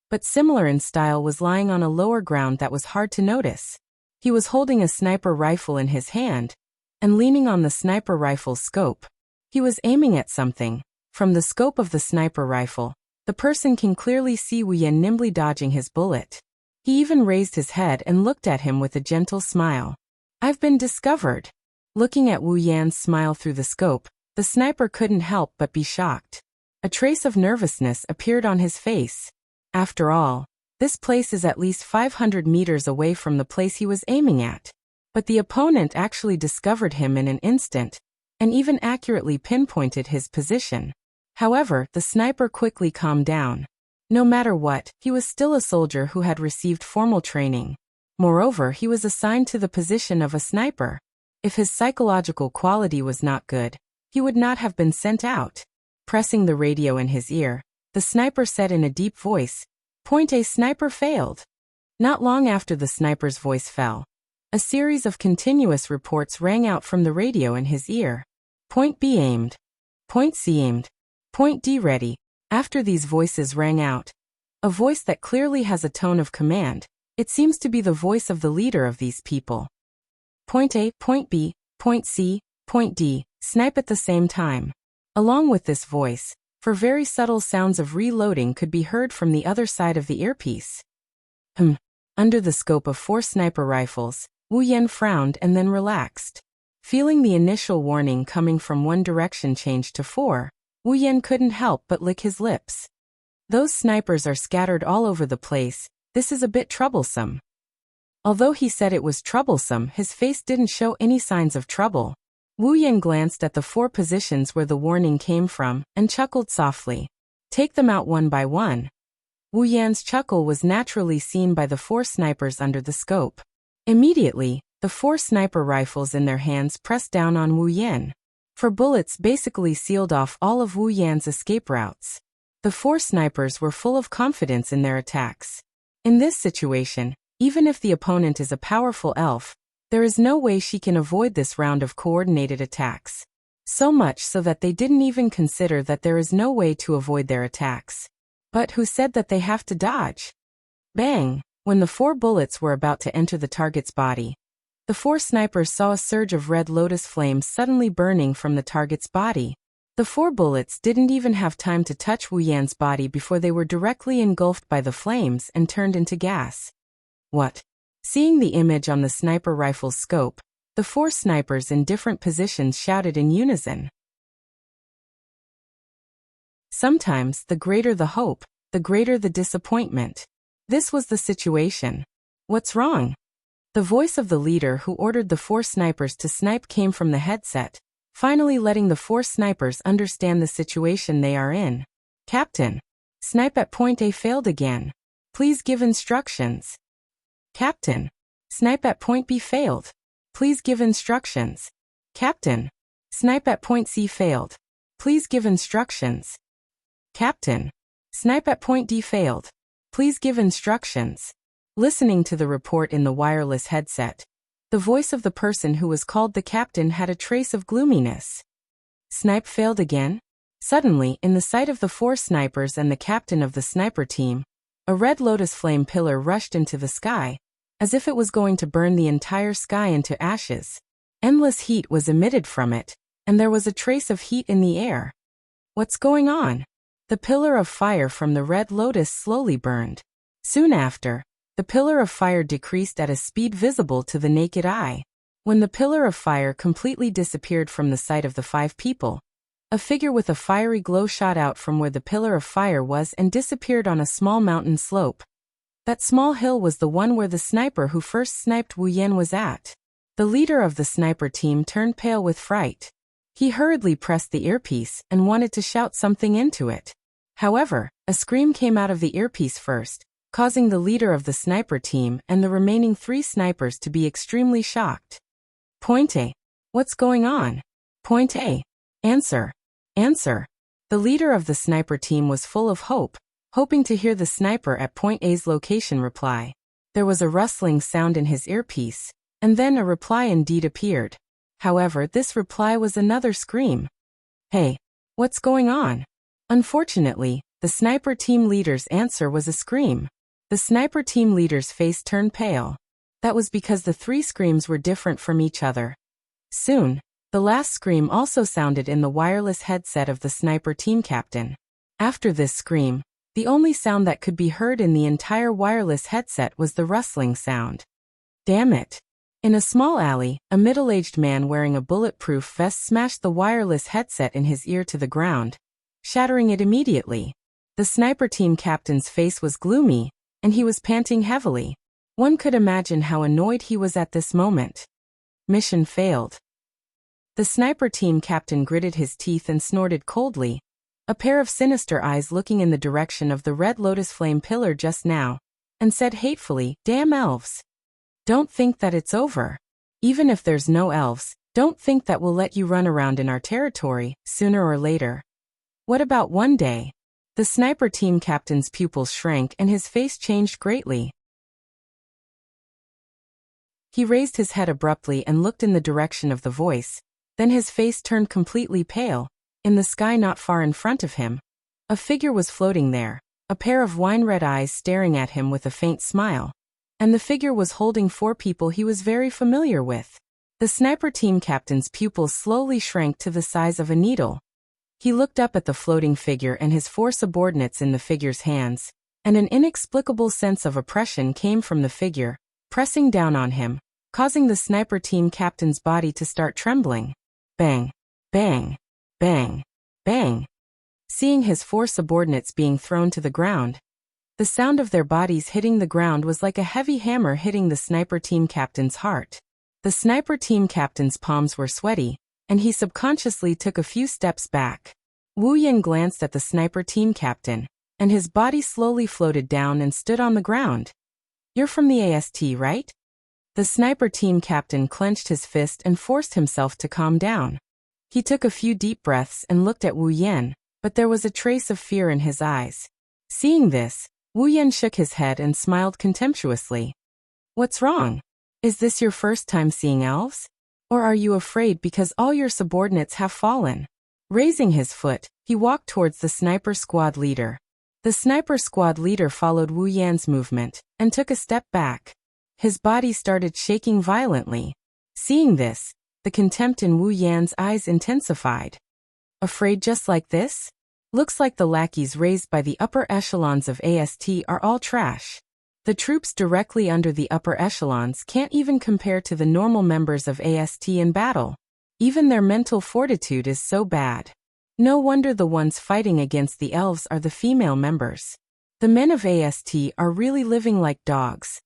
but similar in style, was lying on a lower ground that was hard to notice. He was holding a sniper rifle in his hand, and leaning on the sniper rifle's scope. He was aiming at something. From the scope of the sniper rifle, the person can clearly see Wu Yan nimbly dodging his bullet. He even raised his head and looked at him with a gentle smile. "I've been discovered." Looking at Wu Yan's smile through the scope, the sniper couldn't help but be shocked. A trace of nervousness appeared on his face. After all, this place is at least 500 meters away from the place he was aiming at. But the opponent actually discovered him in an instant, and even accurately pinpointed his position. However, the sniper quickly calmed down. No matter what, he was still a soldier who had received formal training. Moreover, he was assigned to the position of a sniper. If his psychological quality was not good, he would not have been sent out. Pressing the radio in his ear, the sniper said in a deep voice, "Point A sniper failed." Not long after the sniper's voice fell, a series of continuous reports rang out from the radio in his ear. Point B aimed. Point C aimed. Point D ready. After these voices rang out, a voice that clearly has a tone of command, it seems to be the voice of the leader of these people. Point A, Point B, Point C, Point D, snipe at the same time. Along with this voice, for very subtle sounds of reloading could be heard from the other side of the earpiece. Under the scope of 4 sniper rifles, Wu Yan frowned and then relaxed. Feeling the initial warning coming from one direction change to 4, Wu Yan couldn't help but lick his lips. Those snipers are scattered all over the place. This is a bit troublesome. Although he said it was troublesome, his face didn't show any signs of trouble. Wu Yan glanced at the 4 positions where the warning came from, and chuckled softly. "Take them out one by one." Wu Yan's chuckle was naturally seen by the 4 snipers under the scope. Immediately, the 4 sniper rifles in their hands pressed down on Wu Yan. 4 bullets basically sealed off all of Wu Yan's escape routes. The 4 snipers were full of confidence in their attacks. In this situation, even if the opponent is a powerful elf, there is no way she can avoid this round of coordinated attacks. So much so that they didn't even consider that there is no way to avoid their attacks. But who said that they have to dodge? Bang! When the 4 bullets were about to enter the target's body, the 4 snipers saw a surge of red lotus flames suddenly burning from the target's body. The 4 bullets didn't even have time to touch Wu Yan's body before they were directly engulfed by the flames and turned into gas. What? Seeing the image on the sniper rifle's scope, the 4 snipers in different positions shouted in unison. Sometimes, the greater the hope, the greater the disappointment. This was the situation. "What's wrong?" The voice of the leader who ordered the 4 snipers to snipe came from the headset, finally letting the 4 snipers understand the situation they are in. "Captain, snipe at Point A failed again. Please give instructions." "Captain, snipe at Point B failed. Please give instructions." "Captain, snipe at Point C failed. Please give instructions." "Captain, snipe at Point D failed. Please give instructions." Listening to the report in the wireless headset, the voice of the person who was called the captain had a trace of gloominess. "Snipe failed again?" Suddenly, in the sight of the 4 snipers and the captain of the sniper team, a red lotus flame pillar rushed into the sky, as if it was going to burn the entire sky into ashes. Endless heat was emitted from it, and there was a trace of heat in the air. What's going on? The pillar of fire from the red lotus slowly burned. Soon after, the pillar of fire decreased at a speed visible to the naked eye. When the pillar of fire completely disappeared from the sight of the 5 people, a figure with a fiery glow shot out from where the pillar of fire was and disappeared on a small mountain slope. That small hill was the one where the sniper who first sniped Wu Yan was at. The leader of the sniper team turned pale with fright. He hurriedly pressed the earpiece and wanted to shout something into it. However, a scream came out of the earpiece first, causing the leader of the sniper team and the remaining 3 snipers to be extremely shocked. "Point A. What's going on? Point A. Answer. Answer." The leader of the sniper team was full of hope, hoping to hear the sniper at point A's location reply. There was a rustling sound in his earpiece, and then a reply indeed appeared. However, this reply was another scream. "Hey, what's going on?" Unfortunately, the sniper team leader's answer was a scream. The sniper team leader's face turned pale. That was because the three screams were different from each other. Soon, the last scream also sounded in the wireless headset of the sniper team captain. After this scream, the only sound that could be heard in the entire wireless headset was the rustling sound. Damn it! In a small alley, a middle-aged man wearing a bulletproof vest smashed the wireless headset in his ear to the ground, shattering it immediately. The sniper team captain's face was gloomy, and he was panting heavily. One could imagine how annoyed he was at this moment. Mission failed. The sniper team captain gritted his teeth and snorted coldly, a pair of sinister eyes looking in the direction of the red lotus flame pillar just now, and said hatefully, "Damn elves. Don't think that it's over. Even if there's no elves, don't think that we'll let you run around in our territory, sooner or later." What about one day? The sniper team captain's pupils shrank and his face changed greatly. He raised his head abruptly and looked in the direction of the voice. Then his face turned completely pale. In the sky not far in front of him, a figure was floating there, a pair of wine-red eyes staring at him with a faint smile. And the figure was holding four people he was very familiar with. The sniper team captain's pupils slowly shrank to the size of a needle. He looked up at the floating figure and his four subordinates in the figure's hands, and an inexplicable sense of oppression came from the figure, pressing down on him, causing the sniper team captain's body to start trembling. Bang, bang, bang, bang. Seeing his four subordinates being thrown to the ground, the sound of their bodies hitting the ground was like a heavy hammer hitting the sniper team captain's heart. The sniper team captain's palms were sweaty, and he subconsciously took a few steps back. Wu Yin glanced at the sniper team captain, and his body slowly floated down and stood on the ground. "You're from the AST, right?" The sniper team captain clenched his fist and forced himself to calm down. He took a few deep breaths and looked at Wu Yin, but there was a trace of fear in his eyes. Seeing this, Wu Yin shook his head and smiled contemptuously. "What's wrong? Is this your first time seeing elves? Or are you afraid because all your subordinates have fallen?" Raising his foot, he walked towards the sniper squad leader. The sniper squad leader followed Wu Yan's movement and took a step back. His body started shaking violently. Seeing this, the contempt in Wu Yan's eyes intensified. "Afraid just like this? Looks like the lackeys raised by the upper echelons of AST are all trash. The troops directly under the upper echelons can't even compare to the normal members of AST in battle. Even their mental fortitude is so bad. No wonder the ones fighting against the elves are the female members. The men of AST are really living like dogs."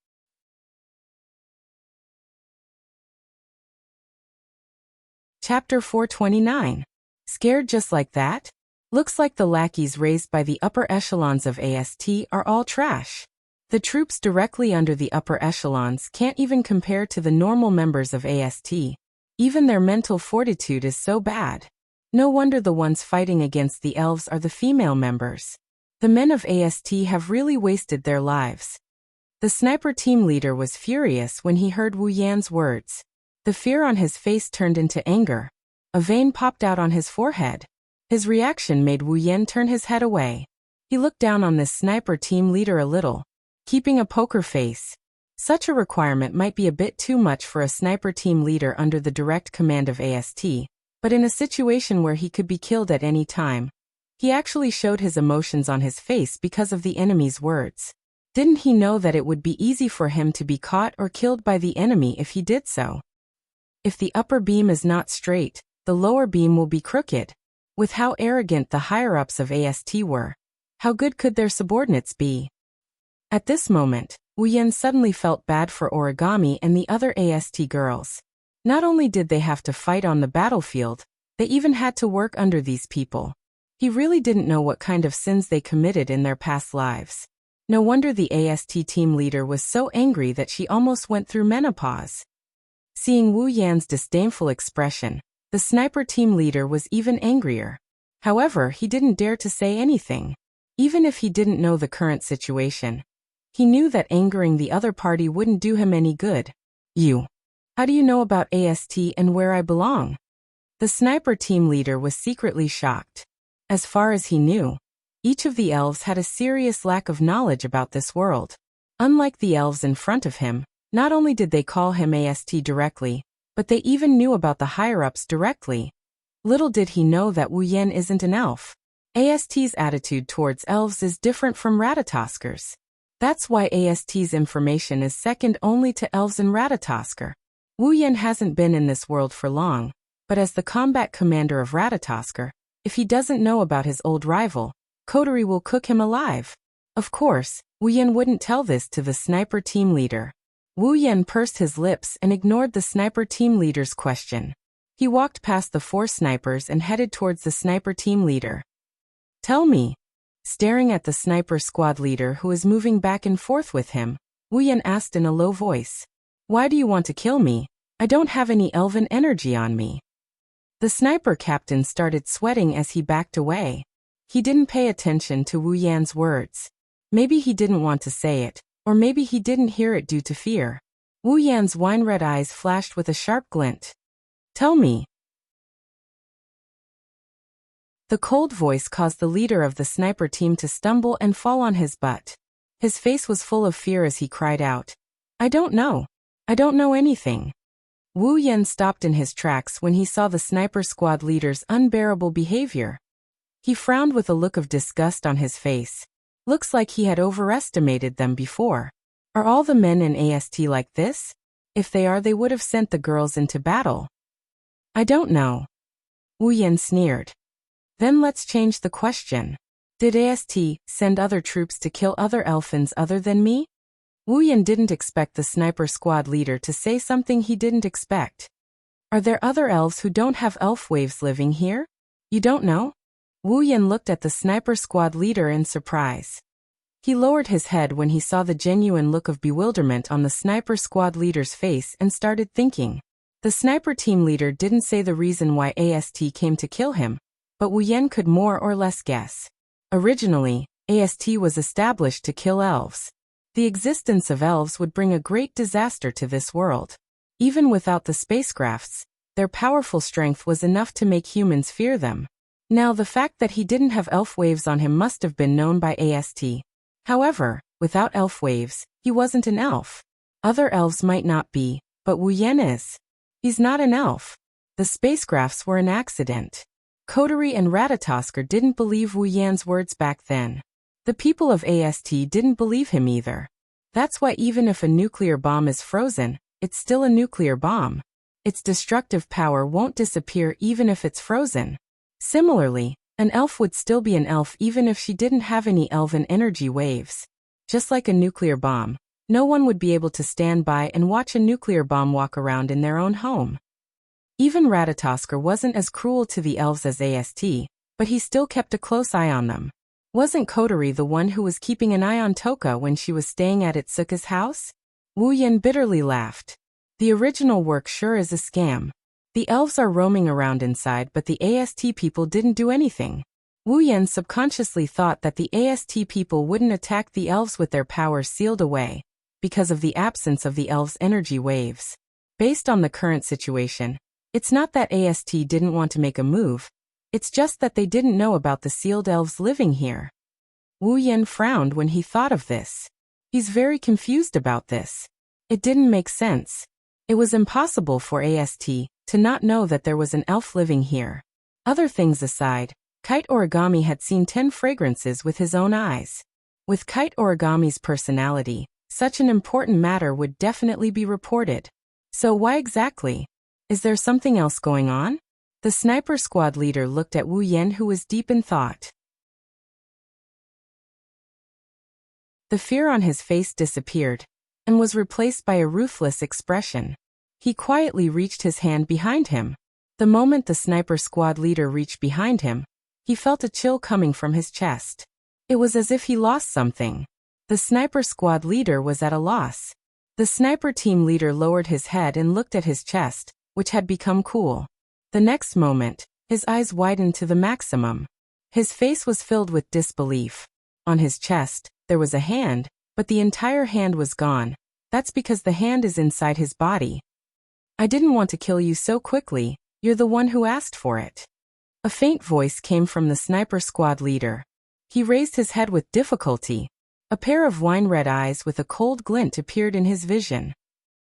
Chapter 429. Scared just like that? Looks like the lackeys raised by the upper echelons of AST are all trash. The troops directly under the upper echelons can't even compare to the normal members of AST. Even their mental fortitude is so bad. No wonder the ones fighting against the elves are the female members. The men of AST have really wasted their lives. The sniper team leader was furious when he heard Wu Yan's words. The fear on his face turned into anger. A vein popped out on his forehead. His reaction made Wu Yan turn his head away. He looked down on this sniper team leader a little, keeping a poker face. Such a requirement might be a bit too much for a sniper team leader under the direct command of AST, but in a situation where he could be killed at any time, he actually showed his emotions on his face because of the enemy's words. Didn't he know that it would be easy for him to be caught or killed by the enemy if he did so? If the upper beam is not straight, the lower beam will be crooked. With how arrogant the higher-ups of AST were, how good could their subordinates be? At this moment, Wu Yan suddenly felt bad for Origami and the other AST girls. Not only did they have to fight on the battlefield, they even had to work under these people. He really didn't know what kind of sins they committed in their past lives. No wonder the AST team leader was so angry that she almost went through menopause. Seeing Wu Yan's disdainful expression, the sniper team leader was even angrier. However, he didn't dare to say anything. Even if he didn't know the current situation, he knew that angering the other party wouldn't do him any good. How do you know about AST and where I belong? The sniper team leader was secretly shocked. As far as he knew, each of the elves had a serious lack of knowledge about this world. Unlike the elves in front of him, not only did they call him AST directly, but they even knew about the higher-ups directly. Little did he know that Wu Yan isn't an elf. AST's attitude towards elves is different from Ratatoskers. That's why AST's information is second only to elves and Ratatosker. Wu Yan hasn't been in this world for long, but as the combat commander of Ratatosker, if he doesn't know about his old rival, Coterie will cook him alive. Of course, Wu Yan wouldn't tell this to the sniper team leader. Wu Yan pursed his lips and ignored the sniper team leader's question. He walked past the 4 snipers and headed towards the sniper team leader. Tell me. Staring at the sniper squad leader who is moving back and forth with him, Wu Yan asked in a low voice. Why do you want to kill me? I don't have any elven energy on me. The sniper captain started sweating as he backed away. He didn't pay attention to Wu Yan's words. Maybe he didn't want to say it, or maybe he didn't hear it due to fear. Wu Yan's wine-red eyes flashed with a sharp glint. Tell me. The cold voice caused the leader of the sniper team to stumble and fall on his butt. His face was full of fear as he cried out, I don't know. I don't know anything. Wu Yan stopped in his tracks when he saw the sniper squad leader's unbearable behavior. He frowned with a look of disgust on his face. Looks like he had overestimated them before. Are all the men in AST like this? If they are, they would have sent the girls into battle. I don't know. Wu Yan sneered. Then let's change the question. Did AST send other troops to kill other elfins other than me? Wu Yan didn't expect the sniper squad leader to say something he didn't expect. Are there other elves who don't have elf waves living here? You don't know? Wu Yan looked at the sniper squad leader in surprise. He lowered his head when he saw the genuine look of bewilderment on the sniper squad leader's face and started thinking. The sniper team leader didn't say the reason why AST came to kill him, but Wu Yan could more or less guess. Originally, AST was established to kill elves. The existence of elves would bring a great disaster to this world. Even without the spacecrafts, their powerful strength was enough to make humans fear them. Now the fact that he didn't have elf waves on him must have been known by AST. However, without elf waves, he wasn't an elf. Other elves might not be, but Wu Yan is. He's not an elf. The spacecrafts were an accident. Coterie and Ratatosker didn't believe Wu Yan's words back then. The people of AST didn't believe him either. That's why even if a nuclear bomb is frozen, it's still a nuclear bomb. Its destructive power won't disappear even if it's frozen. Similarly, an elf would still be an elf even if she didn't have any elven energy waves. Just like a nuclear bomb, no one would be able to stand by and watch a nuclear bomb walk around in their own home. Even Ratatosker wasn't as cruel to the elves as AST, but he still kept a close eye on them. Wasn't Coterie the one who was keeping an eye on Toka when she was staying at Itsuka's house? Wu Yan bitterly laughed. The original work sure is a scam. The elves are roaming around inside, but the AST people didn't do anything. Wu Yan subconsciously thought that the AST people wouldn't attack the elves with their powers sealed away, because of the absence of the elves' energy waves. Based on the current situation, it's not that AST didn't want to make a move, it's just that they didn't know about the sealed elves living here. Wu Yan frowned when he thought of this. He's very confused about this. It didn't make sense. It was impossible for AST to not know that there was an elf living here. Other things aside, Kite Origami had seen 10 fragrances with his own eyes. With Kite Origami's personality, such an important matter would definitely be reported. So why exactly? Is there something else going on? The sniper squad leader looked at Wu Yan, who was deep in thought. The fear on his face disappeared and was replaced by a ruthless expression. He quietly reached his hand behind him. The moment the sniper squad leader reached behind him, he felt a chill coming from his chest. It was as if he lost something. The sniper squad leader was at a loss. The sniper team leader lowered his head and looked at his chest, which had become cool. The next moment, his eyes widened to the maximum. His face was filled with disbelief. On his chest, there was a hand, but the entire hand was gone. That's because the hand is inside his body. I didn't want to kill you so quickly, you're the one who asked for it. A faint voice came from the sniper squad leader. He raised his head with difficulty. A pair of wine-red eyes with a cold glint appeared in his vision.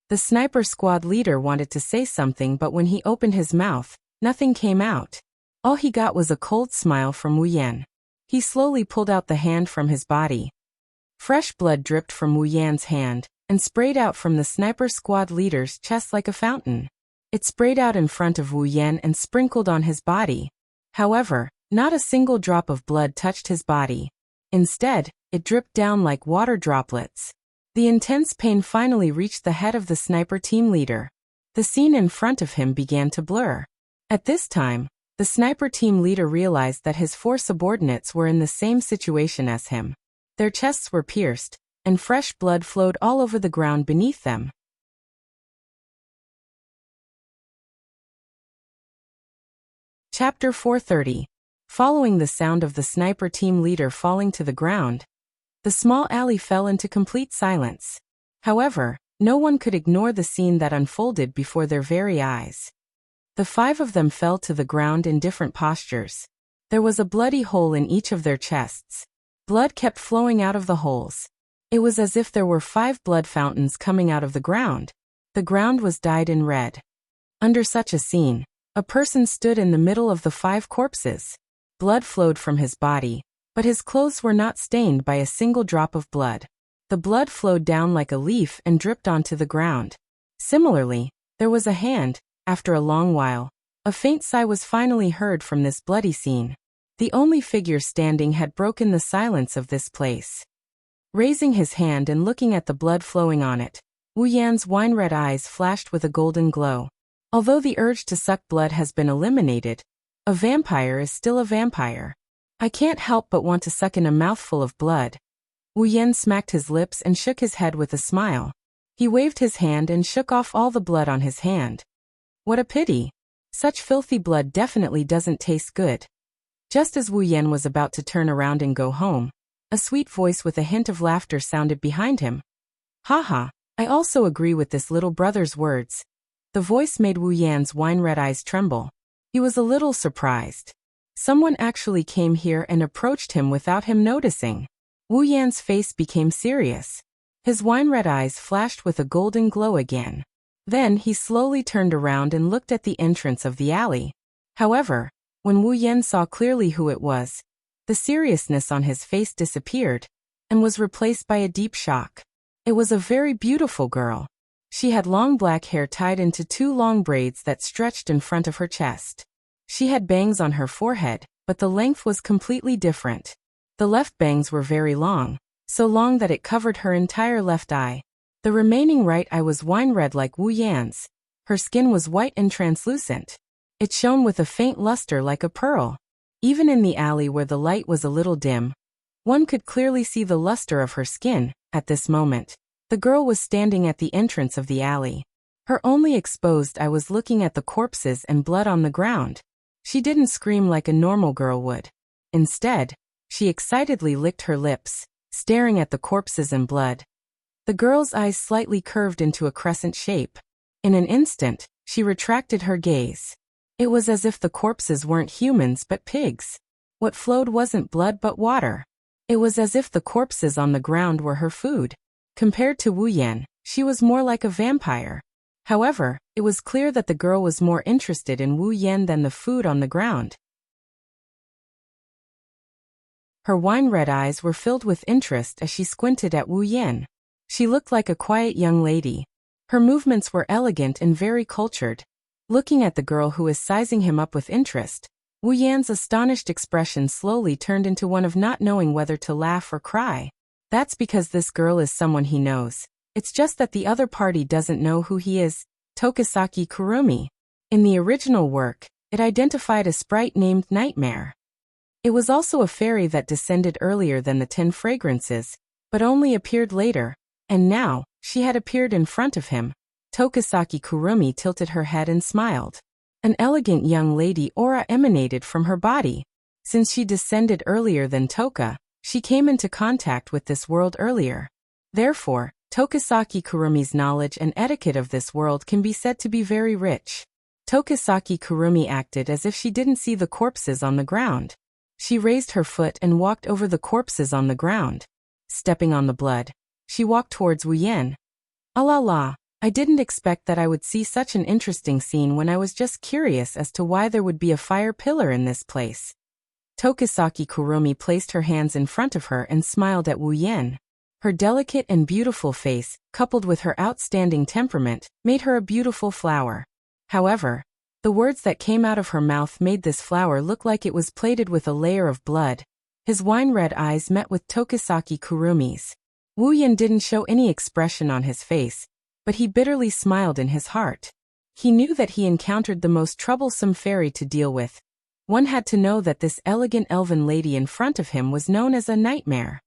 The sniper squad leader wanted to say something, but when he opened his mouth, nothing came out. All he got was a cold smile from Wu Yan. He slowly pulled out the hand from his body. Fresh blood dripped from Wu Yan's hand and sprayed out from the sniper squad leader's chest like a fountain. It sprayed out in front of Wu Yan and sprinkled on his body. However, not a single drop of blood touched his body. Instead, it dripped down like water droplets. The intense pain finally reached the head of the sniper team leader. The scene in front of him began to blur. At this time, the sniper team leader realized that his 4 subordinates were in the same situation as him. Their chests were pierced, and fresh blood flowed all over the ground beneath them. Chapter 430. Following the sound of the sniper team leader falling to the ground, the small alley fell into complete silence. However, no one could ignore the scene that unfolded before their very eyes. The 5 of them fell to the ground in different postures. There was a bloody hole in each of their chests. Blood kept flowing out of the holes. It was as if there were 5 blood fountains coming out of the ground. The ground was dyed in red. Under such a scene, a person stood in the middle of the 5 corpses. Blood flowed from his body, but his clothes were not stained by a single drop of blood. The blood flowed down like a leaf and dripped onto the ground. Similarly, there was a hand. After a long while, a faint sigh was finally heard from this bloody scene. The only figure standing had broken the silence of this place. Raising his hand and looking at the blood flowing on it, Wu Yan's wine-red eyes flashed with a golden glow. Although the urge to suck blood has been eliminated, a vampire is still a vampire. I can't help but want to suck in a mouthful of blood. Wu Yan smacked his lips and shook his head with a smile. He waved his hand and shook off all the blood on his hand. What a pity. Such filthy blood definitely doesn't taste good. Just as Wu Yan was about to turn around and go home, a sweet voice with a hint of laughter sounded behind him. Haha, I also agree with this little brother's words. The voice made Wu Yan's wine-red eyes tremble. He was a little surprised. Someone actually came here and approached him without him noticing. Wu Yan's face became serious. His wine-red eyes flashed with a golden glow again. Then he slowly turned around and looked at the entrance of the alley. However, when Wu Yan saw clearly who it was, the seriousness on his face disappeared and was replaced by a deep shock. It was a very beautiful girl. She had long black hair tied into 2 long braids that stretched in front of her chest. She had bangs on her forehead, but the length was completely different. The left bangs were very long, so long that it covered her entire left eye. The remaining right eye was wine-red like Wu Yan's. Her skin was white and translucent. It shone with a faint luster like a pearl. Even in the alley where the light was a little dim, one could clearly see the luster of her skin. At this moment, the girl was standing at the entrance of the alley. Her only exposed eye was looking at the corpses and blood on the ground. She didn't scream like a normal girl would. Instead, she excitedly licked her lips, staring at the corpses and blood. The girl's eyes slightly curved into a crescent shape. In an instant, she retracted her gaze. It was as if the corpses weren't humans but pigs. What flowed wasn't blood but water. It was as if the corpses on the ground were her food. Compared to Wu Yan, she was more like a vampire. However, it was clear that the girl was more interested in Wu Yan than the food on the ground. Her wine-red eyes were filled with interest as she squinted at Wu Yan. She looked like a quiet young lady. Her movements were elegant and very cultured. Looking at the girl who was sizing him up with interest, Wu Yan's astonished expression slowly turned into one of not knowing whether to laugh or cry. That's because this girl is someone he knows. It's just that the other party doesn't know who he is. Tokisaki Kurumi. In the original work, it identified a sprite named Nightmare. It was also a fairy that descended earlier than the 10 fragrances, but only appeared later, and now, she had appeared in front of him. Tokisaki Kurumi tilted her head and smiled. An elegant young lady aura emanated from her body. Since she descended earlier than Toka, She came into contact with this world earlier. Therefore, Tokisaki Kurumi's knowledge and etiquette of this world can be said to be very rich. Tokisaki Kurumi acted as if she didn't see the corpses on the ground. She raised her foot and walked over the corpses on the ground. Stepping on the blood, she walked towards Wu Yan. "Ah la la, I didn't expect that I would see such an interesting scene when I was just curious as to why there would be a fire pillar in this place." Tokisaki Kurumi placed her hands in front of her and smiled at Wu Yan. Her delicate and beautiful face, coupled with her outstanding temperament, made her a beautiful flower. However, the words that came out of her mouth made this flower look like it was plated with a layer of blood. His wine-red eyes met with Tokisaki Kurumi's. Wu Yan didn't show any expression on his face, but he bitterly smiled in his heart. He knew that he encountered the most troublesome fairy to deal with. One had to know that this elegant elven lady in front of him was known as a nightmare.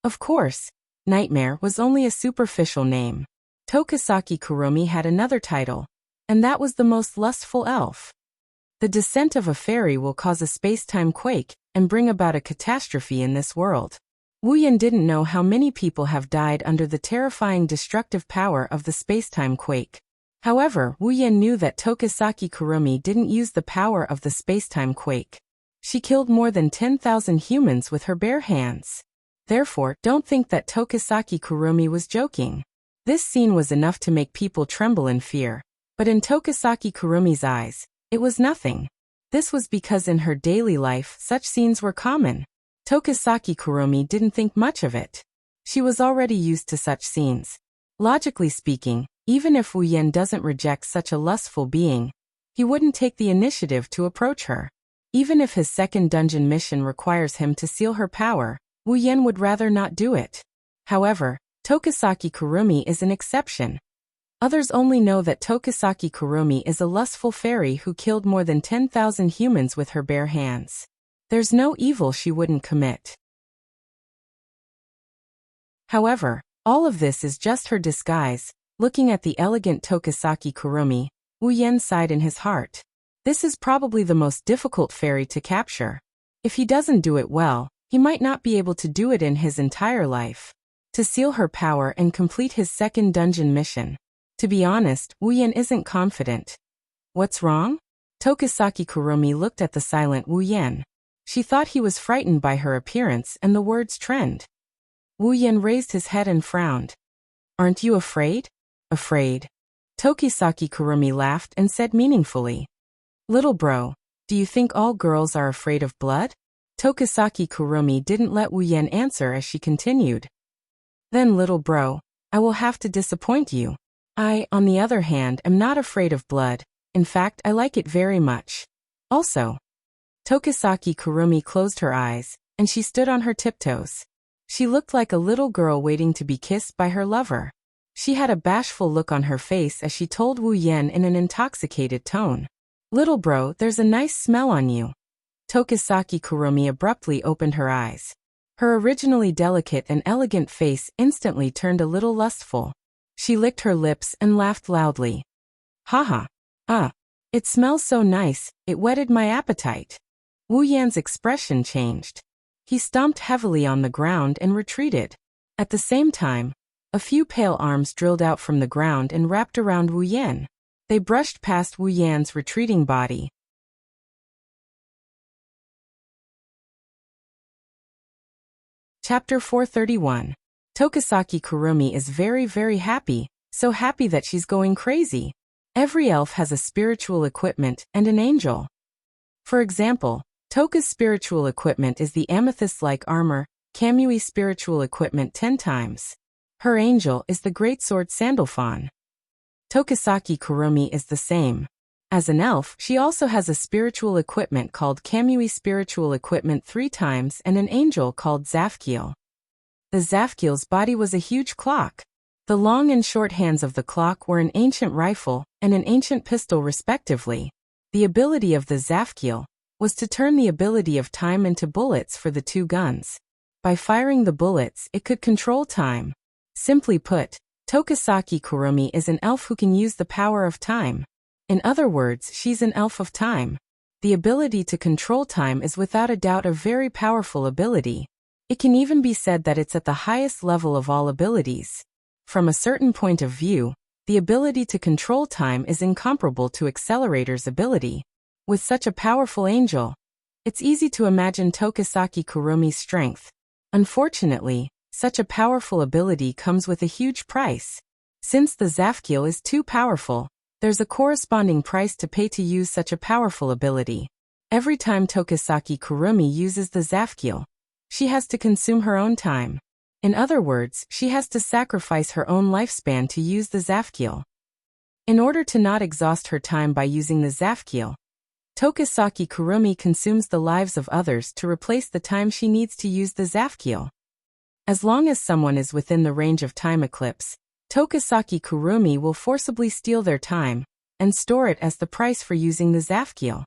Of course, Nightmare was only a superficial name. Tokisaki Kurumi had another title, and that was the most lustful elf. The descent of a fairy will cause a space-time quake and bring about a catastrophe in this world. Wu Yan didn't know how many people have died under the terrifying destructive power of the space-time quake. However, Wu Yan knew that Tokisaki Kurumi didn't use the power of the space-time quake. She killed more than 10,000 humans with her bare hands. Therefore, don't think that Tokisaki Kurumi was joking. This scene was enough to make people tremble in fear. But in Tokisaki Kurumi's eyes, it was nothing. This was because in her daily life such scenes were common. Tokisaki Kurumi didn't think much of it. She was already used to such scenes. Logically speaking, even if Wu Yan doesn't reject such a lustful being, he wouldn't take the initiative to approach her. Even if his second dungeon mission requires him to seal her power, Wu Yan would rather not do it. However, Tokisaki Kurumi is an exception. Others only know that Tokisaki Kurumi is a lustful fairy who killed more than 10,000 humans with her bare hands. There's no evil she wouldn't commit. However, all of this is just her disguise. Looking at the elegant Tokisaki Kurumi, Wu Yan sighed in his heart. This is probably the most difficult fairy to capture. If he doesn't do it well, he might not be able to do it in his entire life. To seal her power and complete his second dungeon mission. To be honest, Wu Yan isn't confident. What's wrong? Tokisaki Kurumi looked at the silent Wu Yan. She thought he was frightened by her appearance and the words trend. Wu Yan raised his head and frowned. Aren't you afraid? Afraid. Tokisaki Kurumi laughed and said meaningfully. Little bro, do you think all girls are afraid of blood? Tokisaki Kurumi didn't let Wu Yan answer as she continued. Then little bro, I will have to disappoint you. I, on the other hand, am not afraid of blood. In fact, I like it very much. Also, Tokisaki Kurumi closed her eyes, and she stood on her tiptoes. She looked like a little girl waiting to be kissed by her lover. She had a bashful look on her face as she told Wu Yan in an intoxicated tone. Little bro, there's a nice smell on you. Tokisaki Kurumi abruptly opened her eyes. Her originally delicate and elegant face instantly turned a little lustful. She licked her lips and laughed loudly. Haha. It smells so nice, it whetted my appetite. Wu Yan's expression changed. He stomped heavily on the ground and retreated. At the same time, a few pale arms drilled out from the ground and wrapped around Wu Yan. They brushed past Wu Yan's retreating body. Chapter 431. Tokisaki Kurumi is very, very happy, so happy that she's going crazy. Every elf has a spiritual equipment and an angel. For example, Toka's spiritual equipment is the amethyst-like armor, Kamui's spiritual equipment 10 times. Her angel is the greatsword Sandalphon. Tokisaki Kurumi is the same. As an elf, she also has a spiritual equipment called Kamui's spiritual equipment 3 times and an angel called Zafkiel. The Zafkiel's body was a huge clock. The long and short hands of the clock were an ancient rifle and an ancient pistol respectively. The ability of the Zafkiel was to turn the ability of time into bullets for the 2 guns. By firing the bullets, it could control time. Simply put, Tokisaki Kurumi is an elf who can use the power of time. In other words, she's an elf of time. The ability to control time is without a doubt a very powerful ability. It can even be said that it's at the highest level of all abilities. From a certain point of view, the ability to control time is incomparable to Accelerator's ability. With such a powerful angel, it's easy to imagine Tokisaki Kurumi's strength. Unfortunately, such a powerful ability comes with a huge price. Since the Zafkiel is too powerful, there's a corresponding price to pay to use such a powerful ability. Every time Tokisaki Kurumi uses the Zafkiel, she has to consume her own time. In other words, she has to sacrifice her own lifespan to use the Zafkiel. In order to not exhaust her time by using the Zafkiel, Tokisaki Kurumi consumes the lives of others to replace the time she needs to use the Zafkiel. As long as someone is within the range of time eclipse, Tokisaki Kurumi will forcibly steal their time and store it as the price for using the Zafkiel.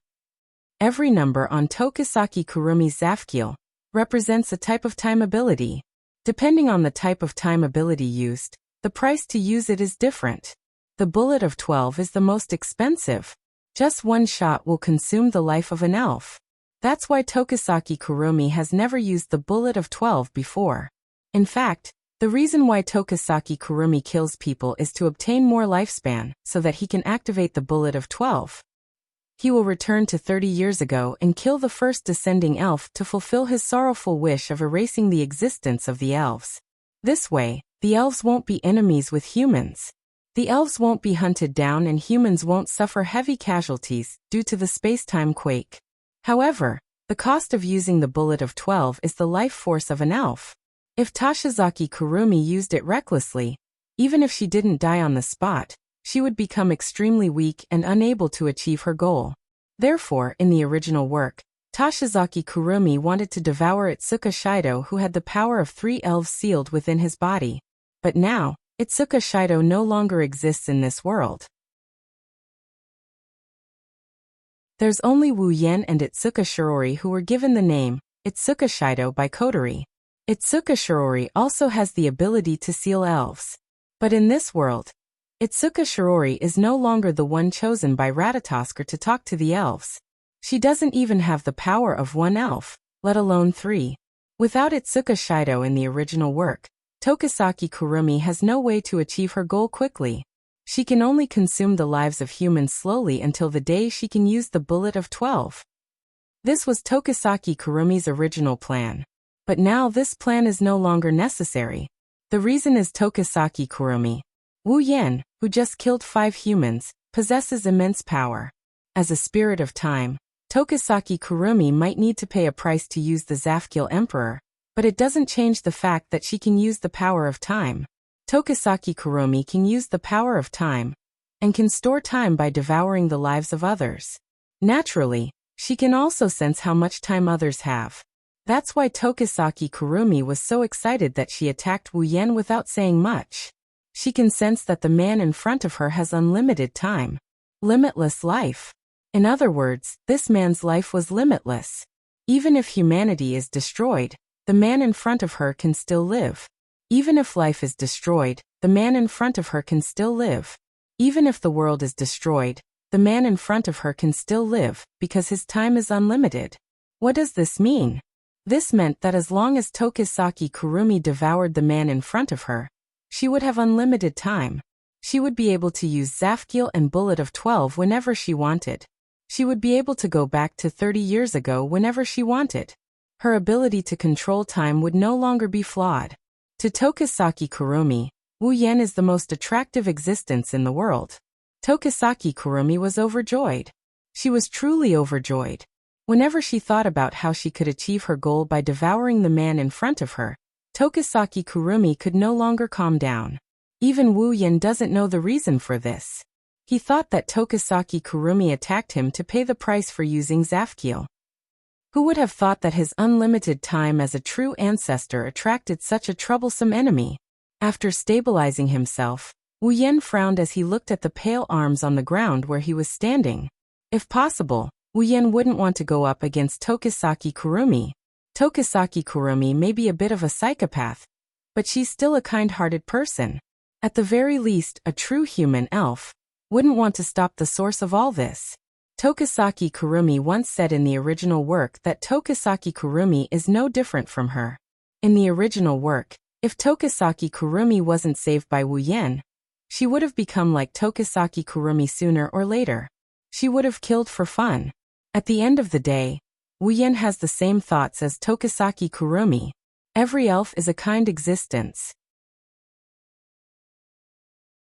Every number on Tokisaki Kurumi's Zafkiel represents a type of time ability. Depending on the type of time ability used, the price to use it is different. The bullet of 12 is the most expensive. Just one shot will consume the life of an elf. That's why Tokisaki Kurumi has never used the bullet of 12 before. In fact, the reason why Tokisaki Kurumi kills people is to obtain more lifespan, so that he can activate the bullet of 12. He will return to 30 years ago and kill the first descending elf to fulfill his sorrowful wish of erasing the existence of the elves. This way, the elves won't be enemies with humans. The elves won't be hunted down and humans won't suffer heavy casualties due to the space-time quake. However, the cost of using the bullet of 12 is the life force of an elf. If Tashizaki Kurumi used it recklessly, even if she didn't die on the spot, she would become extremely weak and unable to achieve her goal. Therefore, in the original work, Tashizaki Kurumi wanted to devour Itsuka Shido, who had the power of 3 elves sealed within his body. But now, Itsuka Shido no longer exists in this world. There's only Wu Yen and Itsuka Shirori who were given the name Itsuka Shido by Kotori. Itsuka Shirori also has the ability to seal elves. But in this world, Itsuka Shirori is no longer the one chosen by Ratatoskr to talk to the elves. She doesn't even have the power of 1 elf, let alone 3. Without Itsuka Shido in the original work, Tokisaki Kurumi has no way to achieve her goal quickly. She can only consume the lives of humans slowly until the day she can use the bullet of 12. This was Tokisaki Kurumi's original plan. But now this plan is no longer necessary. The reason is Tokisaki Kurumi, Wu Yen, who just killed 5 humans, possesses immense power. As a spirit of time, Tokisaki Kurumi might need to pay a price to use the Zafkiel Emperor, but it doesn't change the fact that she can use the power of time. Tokisaki Kurumi can use the power of time, and can store time by devouring the lives of others. Naturally, she can also sense how much time others have. That's why Tokisaki Kurumi was so excited that she attacked Wu Yen without saying much. She can sense that the man in front of her has unlimited time. Limitless life. In other words, this man's life was limitless. Even if humanity is destroyed, the man in front of her can still live. Even if life is destroyed, the man in front of her can still live. Even if the world is destroyed, the man in front of her can still live, because his time is unlimited. What does this mean? This meant that as long as Tokisaki Kurumi devoured the man in front of her, she would have unlimited time. She would be able to use Zafkiel and Bullet of 12 whenever she wanted. She would be able to go back to 30 years ago whenever she wanted. Her ability to control time would no longer be flawed. To Tokisaki Kurumi, Wu Yen is the most attractive existence in the world. Tokisaki Kurumi was overjoyed. She was truly overjoyed. Whenever she thought about how she could achieve her goal by devouring the man in front of her, Tokisaki Kurumi could no longer calm down. Even Wu Yen doesn't know the reason for this. He thought that Tokisaki Kurumi attacked him to pay the price for using Zafkiel. Who would have thought that his unlimited time as a true ancestor attracted such a troublesome enemy? After stabilizing himself, Wu Yen frowned as he looked at the pale arms on the ground where he was standing. If possible, Wu Yen wouldn't want to go up against Tokisaki Kurumi. Tokisaki Kurumi may be a bit of a psychopath, but she's still a kind-hearted person. At the very least, a true human elf wouldn't want to stop the source of all this. Tokisaki Kurumi once said in the original work that Tokisaki Kurumi is no different from her. In the original work, if Tokisaki Kurumi wasn't saved by Wu Yen, she would have become like Tokisaki Kurumi sooner or later. She would have killed for fun. At the end of the day, Wu Yen has the same thoughts as Tokisaki Kurumi. Every elf is a kind existence.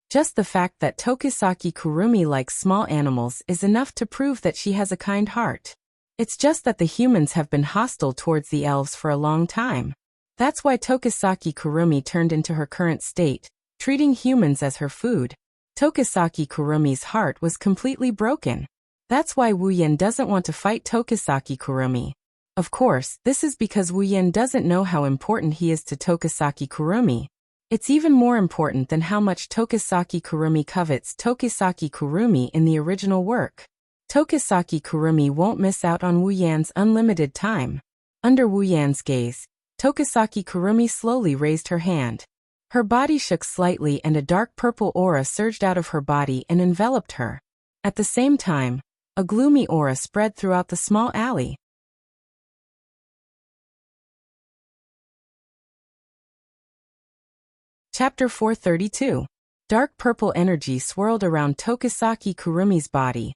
Just the fact that Tokisaki Kurumi likes small animals is enough to prove that she has a kind heart. It's just that the humans have been hostile towards the elves for a long time. That's why Tokisaki Kurumi turned into her current state, treating humans as her food. Tokisaki Kurumi's heart was completely broken. That's why Wu Yen doesn't want to fight Tokisaki Kurumi. Of course, this is because Wu Yen doesn't know how important he is to Tokisaki Kurumi. It's even more important than how much Tokisaki Kurumi covets Tokisaki Kurumi in the original work. Tokisaki Kurumi won't miss out on Wu Yan's unlimited time. Under Wu Yan's gaze, Tokisaki Kurumi slowly raised her hand. Her body shook slightly and a dark purple aura surged out of her body and enveloped her. At the same time, a gloomy aura spread throughout the small alley. Chapter 432. Dark purple energy swirled around Tokisaki Kurumi's body,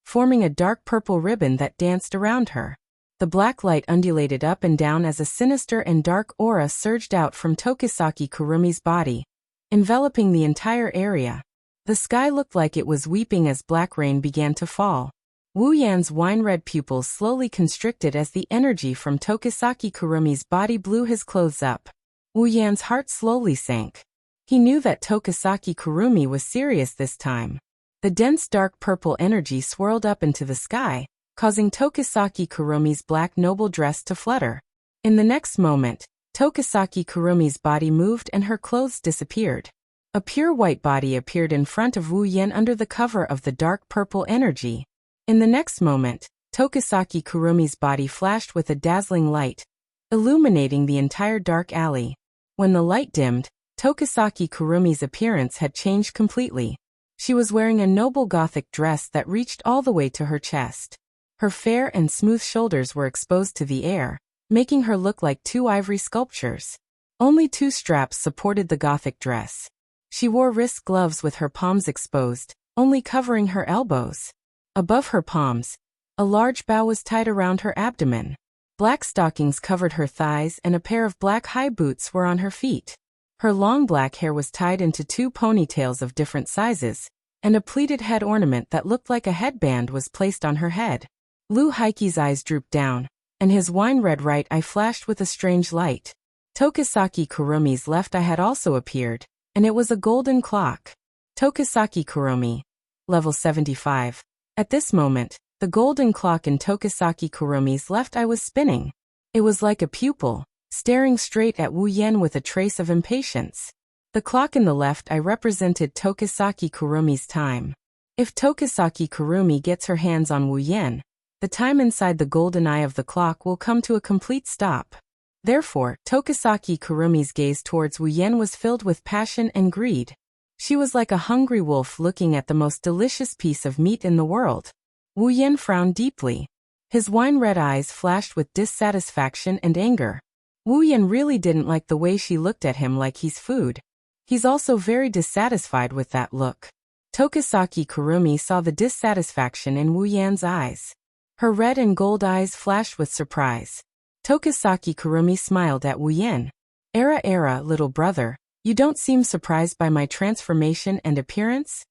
forming a dark purple ribbon that danced around her. The black light undulated up and down as a sinister and dark aura surged out from Tokisaki Kurumi's body, enveloping the entire area. The sky looked like it was weeping as black rain began to fall. Wu Yan's wine-red pupils slowly constricted as the energy from Tokisaki Kurumi's body blew his clothes up. Wu Yan's heart slowly sank. He knew that Tokisaki Kurumi was serious this time. The dense dark purple energy swirled up into the sky, causing Tokisaki Kurumi's black noble dress to flutter. In the next moment, Tokisaki Kurumi's body moved and her clothes disappeared. A pure white body appeared in front of Wu Yen under the cover of the dark purple energy. In the next moment, Tokisaki Kurumi's body flashed with a dazzling light, illuminating the entire dark alley. When the light dimmed, Tokisaki Kurumi's appearance had changed completely. She was wearing a noble Gothic dress that reached all the way to her chest. Her fair and smooth shoulders were exposed to the air, making her look like two ivory sculptures. Only two straps supported the Gothic dress. She wore wrist gloves with her palms exposed, only covering her elbows. Above her palms, a large bow was tied around her abdomen. Black stockings covered her thighs and a pair of black high boots were on her feet. Her long black hair was tied into two ponytails of different sizes, and a pleated head ornament that looked like a headband was placed on her head. Lu Haiki's eyes drooped down, and his wine-red right eye flashed with a strange light. Tokisaki Kurumi's left eye had also appeared, and it was a golden clock. Tokisaki Kurumi. Level 75. At this moment, the golden clock in Tokisaki Kurumi's left eye was spinning. It was like a pupil, staring straight at Wu Yen with a trace of impatience. The clock in the left eye represented Tokisaki Kurumi's time. If Tokisaki Kurumi gets her hands on Wu Yen, the time inside the golden eye of the clock will come to a complete stop. Therefore, Tokisaki Kurumi's gaze towards Wu Yen was filled with passion and greed. She was like a hungry wolf looking at the most delicious piece of meat in the world. Wu Yen frowned deeply. His wine-red eyes flashed with dissatisfaction and anger. Wu Yen really didn't like the way she looked at him like he's food. He's also very dissatisfied with that look. Tokisaki Kurumi saw the dissatisfaction in Wu Yan's eyes. Her red and gold eyes flashed with surprise. Tokisaki Kurumi smiled at Wu Yen. Era, little brother, you don't seem surprised by my transformation and appearance?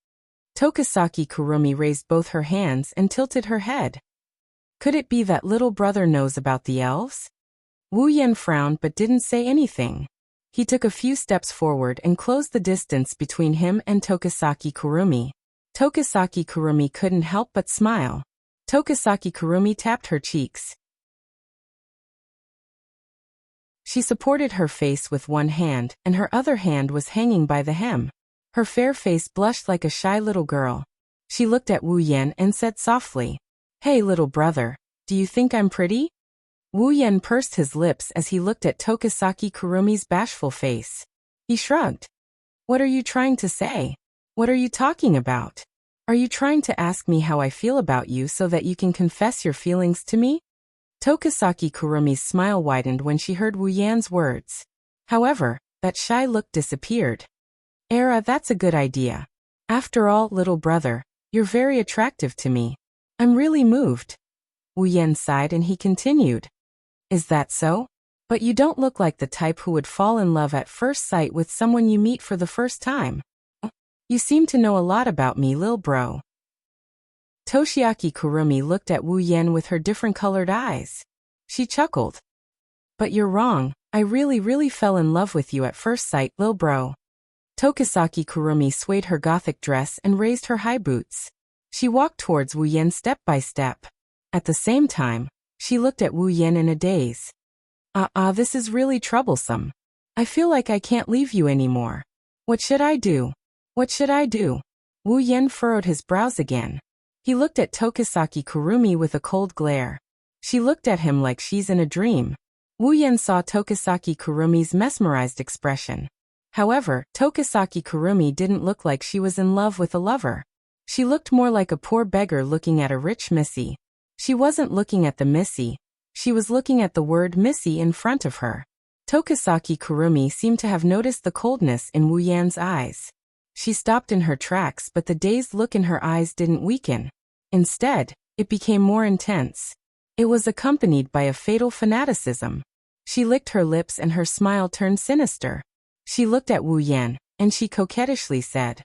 Tokisaki Kurumi raised both her hands and tilted her head. Could it be that little brother knows about the elves? Wu Yen frowned but didn't say anything. He took a few steps forward and closed the distance between him and Tokisaki Kurumi. Tokisaki Kurumi couldn't help but smile. Tokisaki Kurumi tapped her cheeks. She supported her face with one hand, and her other hand was hanging by the hem. Her fair face blushed like a shy little girl. She looked at Wu Yen and said softly, "Hey little brother, do you think I'm pretty?" Wu Yen pursed his lips as he looked at Tokisaki Kurumi's bashful face. He shrugged. "What are you trying to say? What are you talking about? Are you trying to ask me how I feel about you so that you can confess your feelings to me?" Tokisaki Kurumi's smile widened when she heard Wu Yan's words. However, that shy look disappeared. Era, that's a good idea. After all, little brother, you're very attractive to me. I'm really moved. Wu Yan sighed and he continued. Is that so? But you don't look like the type who would fall in love at first sight with someone you meet for the first time. You seem to know a lot about me, lil bro. Toshiaki Kurumi looked at Wu Yan with her different colored eyes. She chuckled. But you're wrong, I really fell in love with you at first sight, lil bro. Tokisaki Kurumi swayed her gothic dress and raised her high boots. She walked towards Wu Yan step by step. At the same time, she looked at Wu Yan in a daze. This is really troublesome. I feel like I can't leave you anymore. What should I do? What should I do? Wu Yan furrowed his brows again. He looked at Tokisaki Kurumi with a cold glare. She looked at him like she's in a dream. Wu Yan saw Tokisaki Kurumi's mesmerized expression. However, Tokisaki Kurumi didn't look like she was in love with a lover. She looked more like a poor beggar looking at a rich missy. She wasn't looking at the missy. She was looking at the word missy in front of her. Tokisaki Kurumi seemed to have noticed the coldness in Wu Yan's eyes. She stopped in her tracks, but the dazed look in her eyes didn't weaken. Instead, it became more intense. It was accompanied by a fatal fanaticism. She licked her lips and her smile turned sinister. She looked at Wu Yan, and she coquettishly said,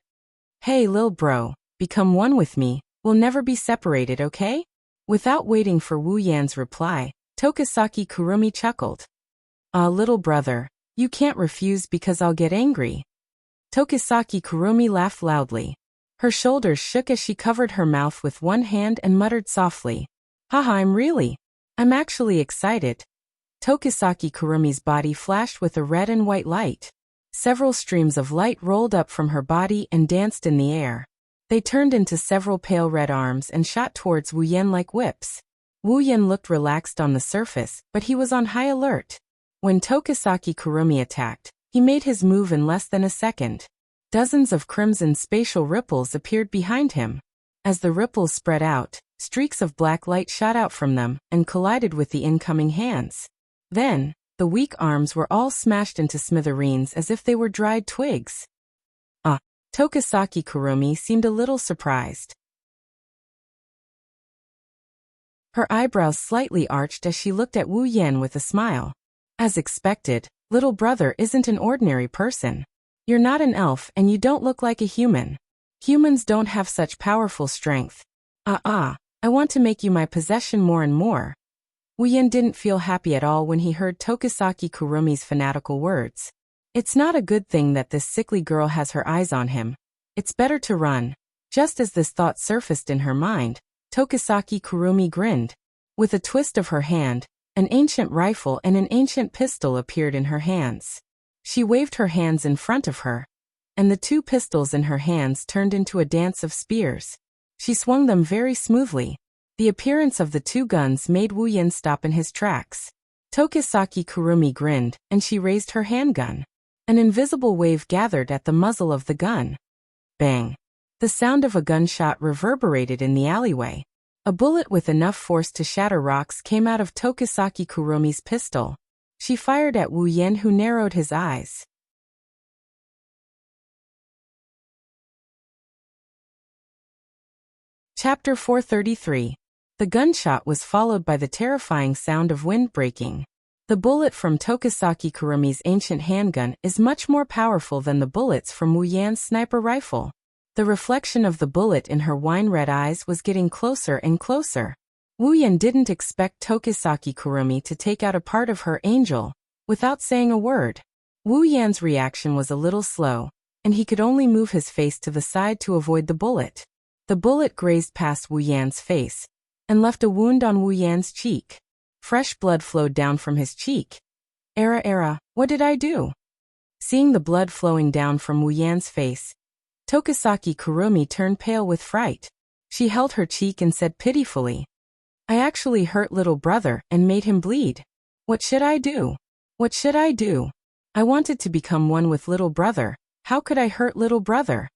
Hey lil bro, become one with me, we'll never be separated, okay? Without waiting for Wu Yan's reply, Tokisaki Kurumi chuckled. Little brother, you can't refuse because I'll get angry. Tokisaki Kurumi laughed loudly. Her shoulders shook as she covered her mouth with one hand and muttered softly. Haha, I'm actually excited. Tokisaki Kurumi's body flashed with a red and white light. Several streams of light rolled up from her body and danced in the air. They turned into several pale red arms and shot towards Wu Yan like whips. Wu Yan looked relaxed on the surface, but he was on high alert. When Tokisaki Kurumi attacked, he made his move in less than a second. Dozens of crimson spatial ripples appeared behind him. As the ripples spread out, streaks of black light shot out from them and collided with the incoming hands. Then, the weak arms were all smashed into smithereens as if they were dried twigs. Tokisaki Kurumi seemed a little surprised. Her eyebrows slightly arched as she looked at Wu Yan with a smile. As expected, little brother isn't an ordinary person. You're not an elf and you don't look like a human. Humans don't have such powerful strength. I want to make you my possession more and more. Wu Yan didn't feel happy at all when he heard Tokisaki Kurumi's fanatical words. It's not a good thing that this sickly girl has her eyes on him. It's better to run. Just as this thought surfaced in her mind, Tokisaki Kurumi grinned. With a twist of her hand, an ancient rifle and an ancient pistol appeared in her hands. She waved her hands in front of her, and the two pistols in her hands turned into a dance of spears. She swung them very smoothly. The appearance of the two guns made Wu Yan stop in his tracks. Tokisaki Kurumi grinned, and she raised her handgun. An invisible wave gathered at the muzzle of the gun. Bang! The sound of a gunshot reverberated in the alleyway. A bullet with enough force to shatter rocks came out of Tokisaki Kurumi's pistol. She fired at Wu Yan, who narrowed his eyes. Chapter 433. The gunshot was followed by the terrifying sound of wind breaking. The bullet from Tokisaki Kurumi's ancient handgun is much more powerful than the bullets from Wu Yan's sniper rifle. The reflection of the bullet in her wine-red eyes was getting closer and closer. Wu Yan didn't expect Tokisaki Kurumi to take out a part of her angel without saying a word. Wu Yan's reaction was a little slow, and he could only move his face to the side to avoid the bullet. The bullet grazed past Wu Yan's face and left a wound on Wu Yan's cheek. Fresh blood flowed down from his cheek. What did I do? Seeing the blood flowing down from Wu Yan's face, Tokisaki Kurumi turned pale with fright. She held her cheek and said pitifully, I actually hurt little brother and made him bleed. What should I do? What should I do? I wanted to become one with little brother. How could I hurt little brother?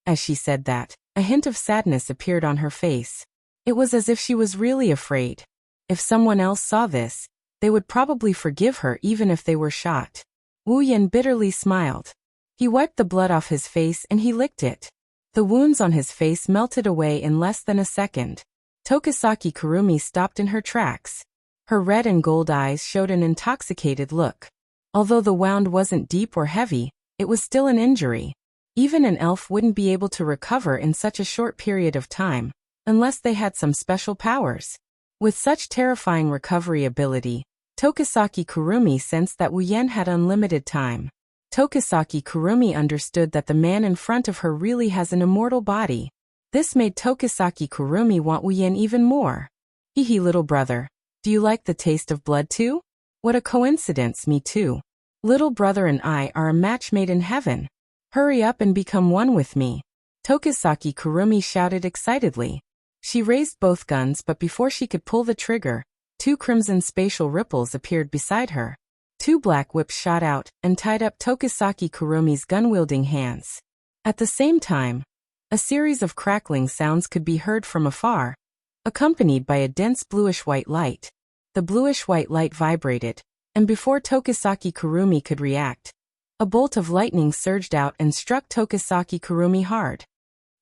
As she said that, a hint of sadness appeared on her face. It was as if she was really afraid. If someone else saw this, they would probably forgive her even if they were shot. Wu Yan bitterly smiled. He wiped the blood off his face and he licked it. The wounds on his face melted away in less than a second. Tokisaki Kurumi stopped in her tracks. Her red and gold eyes showed an intoxicated look. Although the wound wasn't deep or heavy, it was still an injury. Even an elf wouldn't be able to recover in such a short period of time, unless they had some special powers. With such terrifying recovery ability, Tokisaki Kurumi sensed that Wu Yan had unlimited time. Tokisaki Kurumi understood that the man in front of her really has an immortal body. This made Tokisaki Kurumi want Wu Yan even more. Hee little brother, do you like the taste of blood too? What a coincidence, me too. Little brother and I are a match made in heaven. Hurry up and become one with me. Tokisaki Kurumi shouted excitedly. She raised both guns, but before she could pull the trigger, 2 crimson spatial ripples appeared beside her. 2 black whips shot out and tied up Tokisaki Kurumi's gun-wielding hands. At the same time, a series of crackling sounds could be heard from afar, accompanied by a dense bluish-white light. The bluish-white light vibrated, and before Tokisaki Kurumi could react, a bolt of lightning surged out and struck Tokisaki Kurumi hard.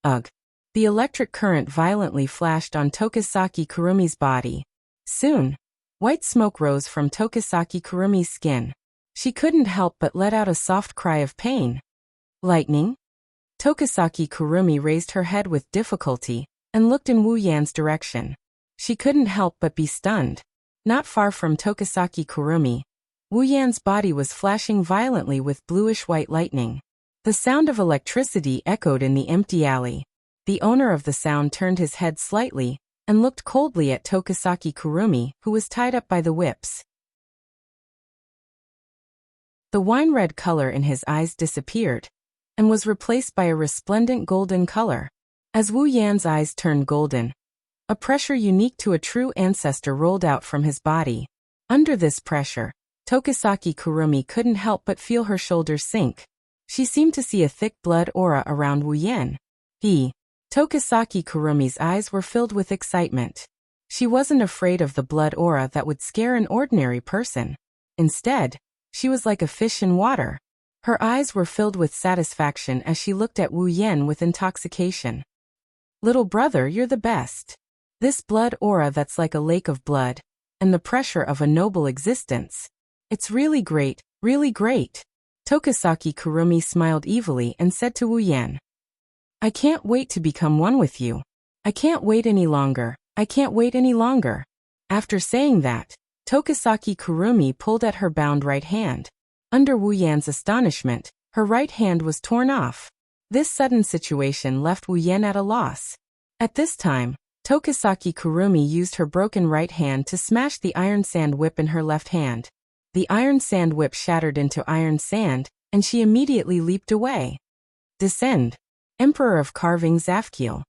Ugh! The electric current violently flashed on Tokisaki Kurumi's body. Soon, white smoke rose from Tokisaki Kurumi's skin. She couldn't help but let out a soft cry of pain. Lightning? Tokisaki Kurumi raised her head with difficulty and looked in Wu Yan's direction. She couldn't help but be stunned. Not far from Tokisaki Kurumi, Wu Yan's body was flashing violently with bluish-white lightning. The sound of electricity echoed in the empty alley. The owner of the sound turned his head slightly and looked coldly at Tokisaki Kurumi, who was tied up by the whips. The wine-red color in his eyes disappeared and was replaced by a resplendent golden color. As Wu Yan's eyes turned golden, a pressure unique to a true ancestor rolled out from his body. Under this pressure, Tokisaki Kurumi couldn't help but feel her shoulders sink. She seemed to see a thick blood aura around Wu Yan. Tokisaki Kurumi's eyes were filled with excitement. She wasn't afraid of the blood aura that would scare an ordinary person. Instead, she was like a fish in water. Her eyes were filled with satisfaction as she looked at Wu Yan with intoxication. Little brother, you're the best. This blood aura that's like a lake of blood, and the pressure of a noble existence. It's really great, really great. Tokisaki Kurumi smiled evilly and said to Wu Yan, I can't wait to become one with you. I can't wait any longer. I can't wait any longer. After saying that, Tokisaki Kurumi pulled at her bound right hand. Under Wu Yan's astonishment, her right hand was torn off. This sudden situation left Wu Yan at a loss. At this time, Tokisaki Kurumi used her broken right hand to smash the iron sand whip in her left hand. The iron sand whip shattered into iron sand, and she immediately leaped away. Descend, Emperor of Carving Zafkiel.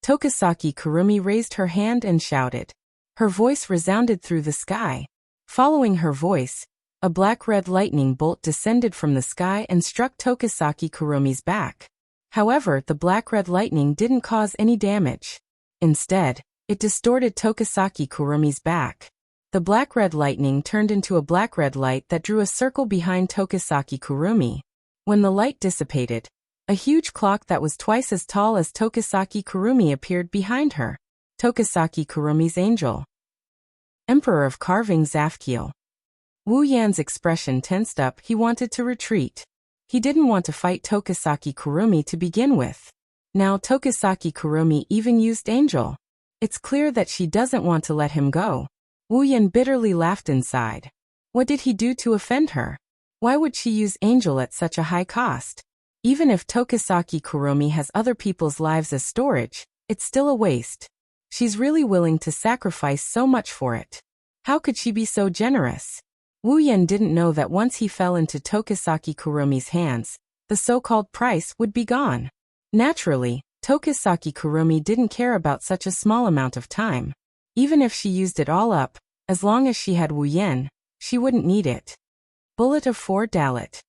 Tokisaki Kurumi raised her hand and shouted. Her voice resounded through the sky. Following her voice, a black-red lightning bolt descended from the sky and struck Tokisaki Kurumi's back. However, the black-red lightning didn't cause any damage. Instead, it distorted Tokisaki Kurumi's back. The black-red lightning turned into a black-red light that drew a circle behind Tokisaki Kurumi. When the light dissipated, a huge clock that was twice as tall as Tokisaki Kurumi appeared behind her. Tokisaki Kurumi's angel. Emperor of Carving Zafkiel. Wu Yan's expression tensed up. He wanted to retreat. He didn't want to fight Tokisaki Kurumi to begin with. Now Tokisaki Kurumi even used angel. It's clear that she doesn't want to let him go. Wu Yan bitterly laughed inside. What did he do to offend her? Why would she use angel at such a high cost? Even if Tokisaki Kurumi has other people's lives as storage, it's still a waste. She's really willing to sacrifice so much for it. How could she be so generous? Wu Yan didn't know that once he fell into Tokisaki Kurumi's hands, the so-called price would be gone. Naturally, Tokisaki Kurumi didn't care about such a small amount of time. Even if she used it all up, as long as she had Wu Yan, she wouldn't need it. Bullet of 4 Dalit.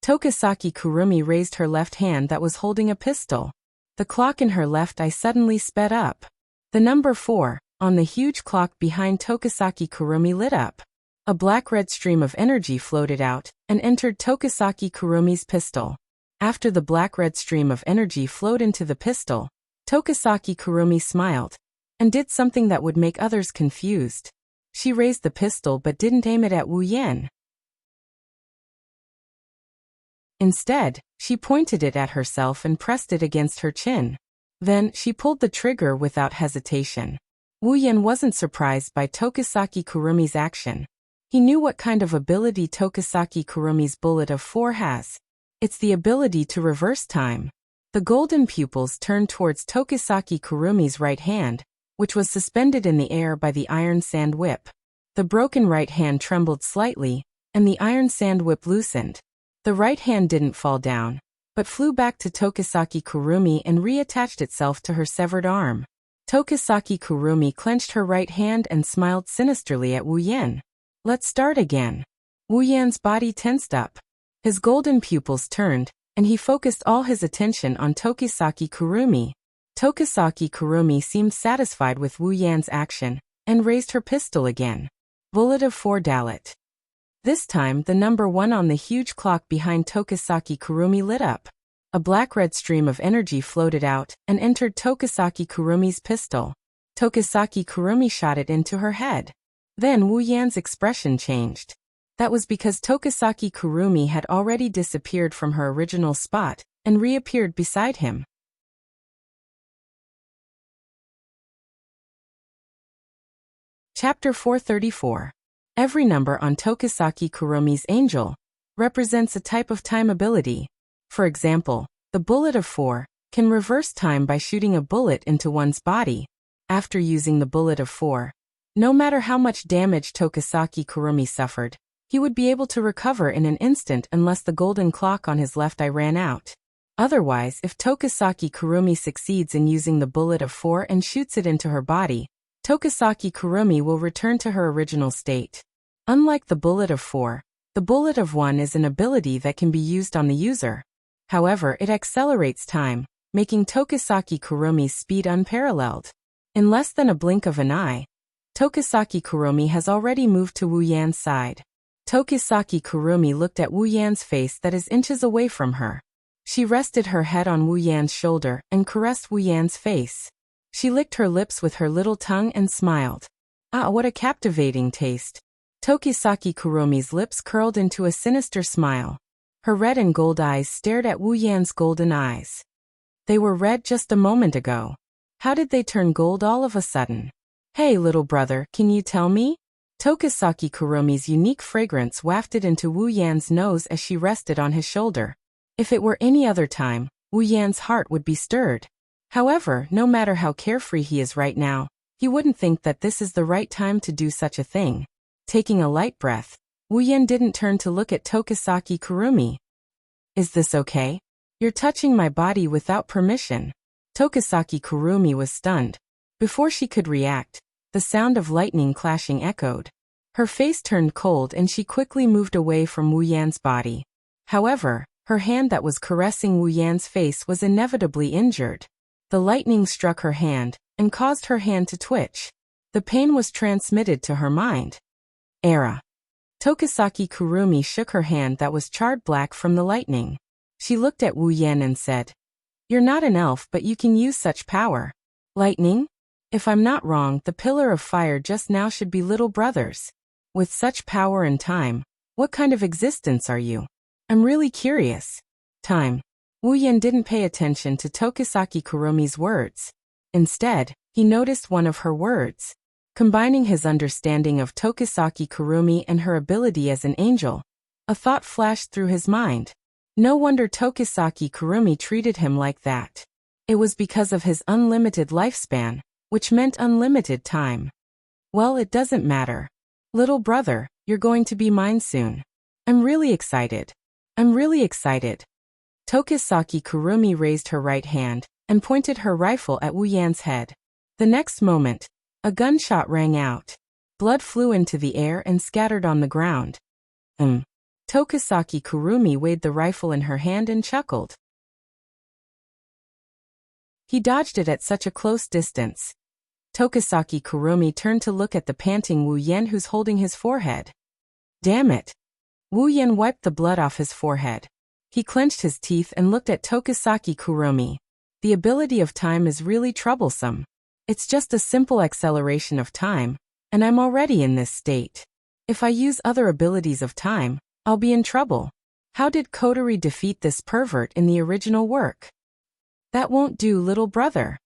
Tokisaki Kurumi raised her left hand that was holding a pistol. The clock in her left eye suddenly sped up. The number 4, on the huge clock behind Tokisaki Kurumi lit up. A black-red stream of energy floated out and entered Tokisaki Kurumi's pistol. After the black-red stream of energy flowed into the pistol, Tokisaki Kurumi smiled and did something that would make others confused. She raised the pistol but didn't aim it at Wu Yan. Instead, she pointed it at herself and pressed it against her chin. Then, she pulled the trigger without hesitation. Wu Yan wasn't surprised by Tokisaki Kurumi's action. He knew what kind of ability Tokisaki Kurumi's bullet of 4 has. It's the ability to reverse time. The golden pupils turned towards Tokisaki Kurumi's right hand, which was suspended in the air by the iron sand whip. The broken right hand trembled slightly, and the iron sand whip loosened. The right hand didn't fall down, but flew back to Tokisaki Kurumi and reattached itself to her severed arm. Tokisaki Kurumi clenched her right hand and smiled sinisterly at Wu Yan. Let's start again. Wu Yan's body tensed up. His golden pupils turned, and he focused all his attention on Tokisaki Kurumi. Tokisaki Kurumi seemed satisfied with Wu Yan's action, and raised her pistol again. Bullet of 4 Dalit. This time the number 1 on the huge clock behind Tokisaki Kurumi lit up. A black-red stream of energy floated out and entered Tokisaki Kurumi's pistol. Tokisaki Kurumi shot it into her head. Then Wu Yan's expression changed. That was because Tokisaki Kurumi had already disappeared from her original spot and reappeared beside him. Chapter 434. Every number on Tokisaki Kurumi's angel represents a type of time ability. For example, the bullet of 4 can reverse time by shooting a bullet into one's body. After using the bullet of 4, no matter how much damage Tokisaki Kurumi suffered, he would be able to recover in an instant unless the golden clock on his left eye ran out. Otherwise, if Tokisaki Kurumi succeeds in using the bullet of 4 and shoots it into her body, Tokisaki Kurumi will return to her original state. Unlike the bullet of 4, the bullet of 1 is an ability that can be used on the user. However, it accelerates time, making Tokisaki Kurumi's speed unparalleled. In less than a blink of an eye, Tokisaki Kurumi has already moved to Wu Yan's side. Tokisaki Kurumi looked at Wu Yan's face that is inches away from her. She rested her head on Wu Yan's shoulder and caressed Wu Yan's face. She licked her lips with her little tongue and smiled. Ah, what a captivating taste. Tokisaki Kurumi's lips curled into a sinister smile. Her red and gold eyes stared at Wu Yan's golden eyes. They were red just a moment ago. How did they turn gold all of a sudden? Hey, little brother, can you tell me? Tokisaki Kurumi's unique fragrance wafted into Wu Yan's nose as she rested on his shoulder. If it were any other time, Wu Yan's heart would be stirred. However, no matter how carefree he is right now, he wouldn't think that this is the right time to do such a thing. Taking a light breath, Wu Yan didn't turn to look at Tokisaki Kurumi. Is this okay? You're touching my body without permission. Tokisaki Kurumi was stunned. Before she could react, the sound of lightning clashing echoed. Her face turned cold and she quickly moved away from Wu Yan's body. However, her hand that was caressing Wu Yan's face was inevitably injured. The lightning struck her hand and caused her hand to twitch. The pain was transmitted to her mind. Era. Tokisaki Kurumi shook her hand that was charred black from the lightning. She looked at Wu Yan and said, "You're not an elf, but you can use such power. Lightning? If I'm not wrong, the pillar of fire just now should be little brothers. With such power and time, what kind of existence are you? I'm really curious." Time. Wu Yan didn't pay attention to Tokisaki Kurumi's words. Instead, he noticed one of her words. Combining his understanding of Tokisaki Kurumi and her ability as an angel, a thought flashed through his mind. No wonder Tokisaki Kurumi treated him like that. It was because of his unlimited lifespan, which meant unlimited time. Well, it doesn't matter. Little brother, you're going to be mine soon. I'm really excited. I'm really excited. Tokisaki Kurumi raised her right hand and pointed her rifle at Wu Yan's head. The next moment, a gunshot rang out. Blood flew into the air and scattered on the ground. Tokisaki Kurumi weighed the rifle in her hand and chuckled. He dodged it at such a close distance. Tokisaki Kurumi turned to look at the panting Wu Yen who's holding his forehead. Damn it! Wu Yen wiped the blood off his forehead. He clenched his teeth and looked at Tokisaki Kurumi. The ability of time is really troublesome. It's just a simple acceleration of time, and I'm already in this state. If I use other abilities of time, I'll be in trouble. How did Kotori defeat this pervert in the original work? That won't do, little brother.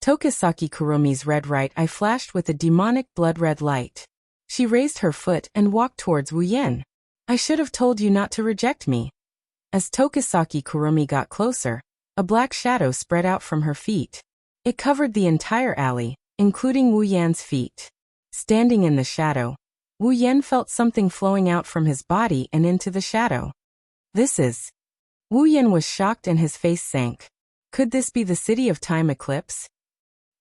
Tokisaki Kurumi's red right eye flashed with a demonic blood-red light. She raised her foot and walked towards Wu Yen. I should have told you not to reject me. As Tokisaki Kurumi got closer, a black shadow spread out from her feet. It covered the entire alley, including Wu Yan's feet. Standing in the shadow, Wu Yen felt something flowing out from his body and into the shadow. This is... Wu Yen was shocked and his face sank. Could this be the city of time eclipse?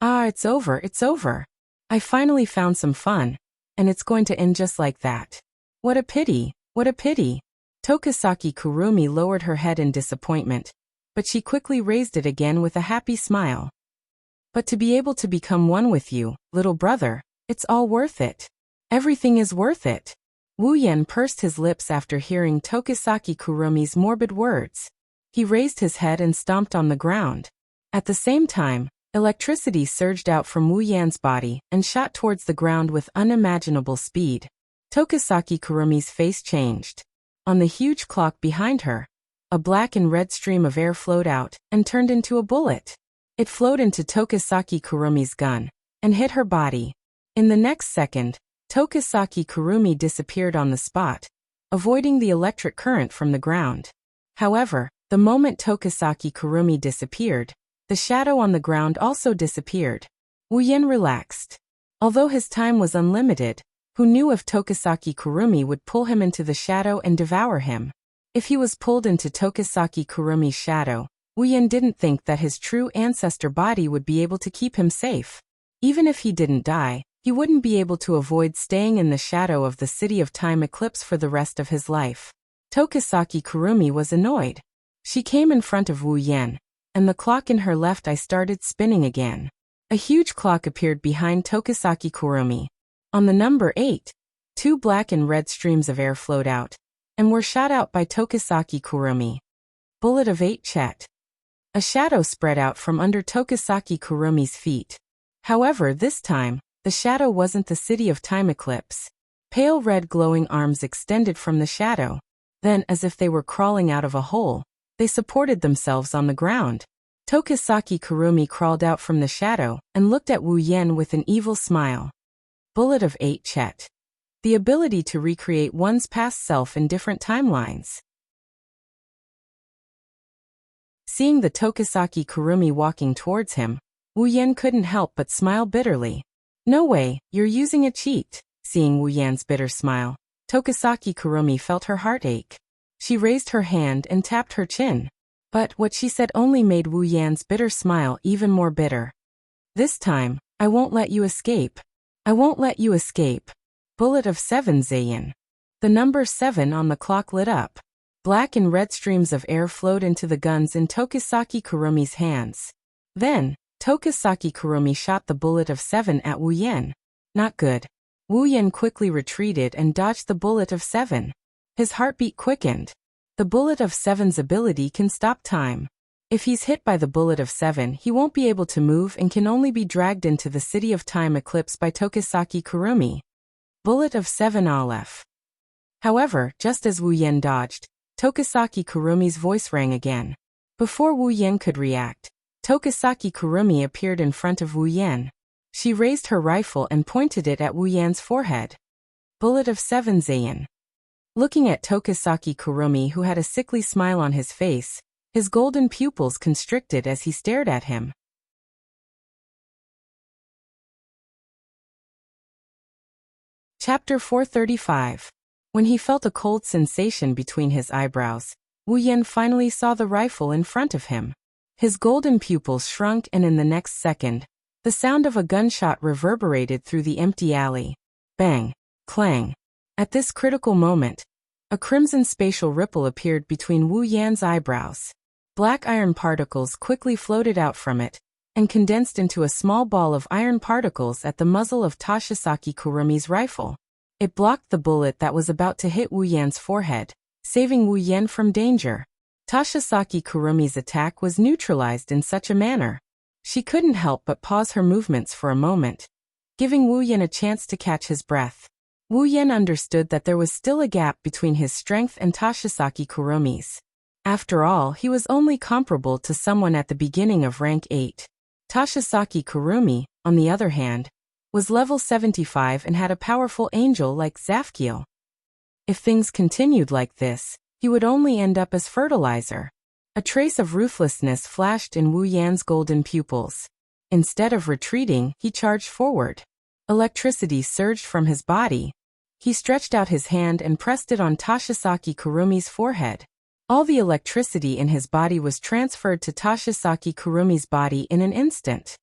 Ah, it's over, it's over. I finally found some fun, and it's going to end just like that. What a pity, what a pity. Tokisaki Kurumi lowered her head in disappointment, but she quickly raised it again with a happy smile. But to be able to become one with you, little brother, it's all worth it. Everything is worth it. Wu Yen pursed his lips after hearing Tokisaki Kurumi's morbid words. He raised his head and stomped on the ground. At the same time, electricity surged out from Wu Yan's body and shot towards the ground with unimaginable speed. Tokisaki Kurumi's face changed. On the huge clock behind her, a black and red stream of air flowed out and turned into a bullet. It flowed into Tokisaki Kurumi's gun and hit her body. In the next second, Tokisaki Kurumi disappeared on the spot, avoiding the electric current from the ground. However, the moment Tokisaki Kurumi disappeared, the shadow on the ground also disappeared. Wu Yen relaxed. Although his time was unlimited, who knew if Tokisaki Kurumi would pull him into the shadow and devour him? If he was pulled into Tokisaki Kurumi's shadow, Wu Yen didn't think that his true ancestor body would be able to keep him safe. Even if he didn't die, he wouldn't be able to avoid staying in the shadow of the city of time eclipse for the rest of his life. Tokisaki Kurumi was annoyed. She came in front of Wu Yen, and the clock in her left eye started spinning again. A huge clock appeared behind Tokisaki Kurumi. On the number 8, 2 black and red streams of air flowed out, and were shot out by Tokisaki Kurumi. Bullet of 8 Chet. A shadow spread out from under Tokisaki Kurumi's feet. However, this time, the shadow wasn't the city of time eclipse. Pale red glowing arms extended from the shadow. Then, as if they were crawling out of a hole, they supported themselves on the ground. Tokisaki Kurumi crawled out from the shadow and looked at Wu Yen with an evil smile. Bullet of 8 Chet. The ability to recreate one's past self in different timelines. Seeing the Tokisaki Kurumi walking towards him, Wu Yen couldn't help but smile bitterly. No way, you're using a cheat. Seeing Wu Yan's bitter smile, Tokisaki Kurumi felt her heart ache. She raised her hand and tapped her chin. But what she said only made Wu Yan's bitter smile even more bitter. This time, I won't let you escape. I won't let you escape. Bullet of 7 Zayin. The number 7 on the clock lit up. Black and red streams of air flowed into the guns in Tokisaki Kurumi's hands. Then, Tokisaki Kurumi shot the bullet of 7 at Wu Yen. Not good. Wu Yen quickly retreated and dodged the bullet of 7. His heartbeat quickened. The bullet of 7's ability can stop time. If he's hit by the bullet of 7, he won't be able to move and can only be dragged into the city of time eclipse by Tokisaki Kurumi. Bullet of 7 Aleph. However, just as Wu Yen dodged, Tokisaki Kurumi's voice rang again. Before Wu Yen could react, Tokisaki Kurumi appeared in front of Wu Yen. She raised her rifle and pointed it at Wu Yan's forehead. Bullet of 7 Zayin. Looking at Tokisaki Kurumi, who had a sickly smile on his face, his golden pupils constricted as he stared at him. Chapter 435. When he felt a cold sensation between his eyebrows, Wu Yen finally saw the rifle in front of him. His golden pupils shrunk, and in the next second, the sound of a gunshot reverberated through the empty alley. Bang! Clang! At this critical moment, a crimson spatial ripple appeared between Wu Yan's eyebrows. Black iron particles quickly floated out from it, and condensed into a small ball of iron particles at the muzzle of Tashisaki Kurumi's rifle. It blocked the bullet that was about to hit Wu Yan's forehead, saving Wu Yan from danger. Tashisaki Kurumi's attack was neutralized in such a manner. She couldn't help but pause her movements for a moment, giving Wu Yan a chance to catch his breath. Wu Yan understood that there was still a gap between his strength and Tashisaki Kurumi's. After all, he was only comparable to someone at the beginning of rank 8. Tashisaki Kurumi, on the other hand, was level 75 and had a powerful angel like Zafkiel. If things continued like this, he would only end up as fertilizer. A trace of ruthlessness flashed in Wu Yan's golden pupils. Instead of retreating, he charged forward. Electricity surged from his body. He stretched out his hand and pressed it on Tashisaki Kurumi's forehead. All the electricity in his body was transferred to Tashisaki Kurumi's body in an instant.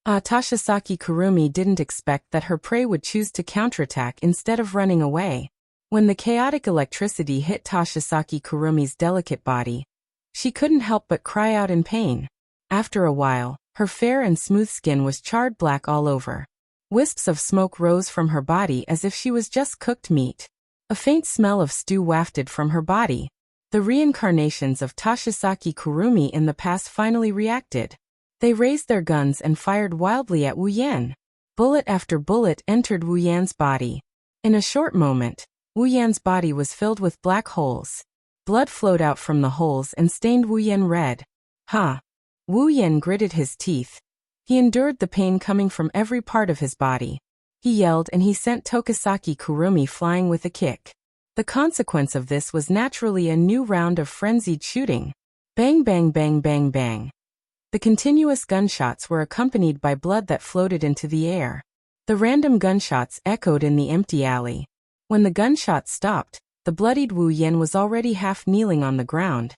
Tashisaki Kurumi didn't expect that her prey would choose to counterattack instead of running away. When the chaotic electricity hit Tashisaki Kurumi's delicate body, she couldn't help but cry out in pain. After a while, her fair and smooth skin was charred black all over. Wisps of smoke rose from her body as if she was just cooked meat. A faint smell of stew wafted from her body. The reincarnations of Tashisaki Kurumi in the past finally reacted. They raised their guns and fired wildly at Wu Yan. Bullet after bullet entered Wu Yan's body. In a short moment, Wu Yan's body was filled with black holes. Blood flowed out from the holes and stained Wu Yan red. Wu Yan gritted his teeth. He endured the pain coming from every part of his body. He yelled and he sent Tokisaki Kurumi flying with a kick. The consequence of this was naturally a new round of frenzied shooting. Bang bang bang bang bang. The continuous gunshots were accompanied by blood that floated into the air. The random gunshots echoed in the empty alley. When the gunshots stopped, the bloodied Wu Yan was already half kneeling on the ground.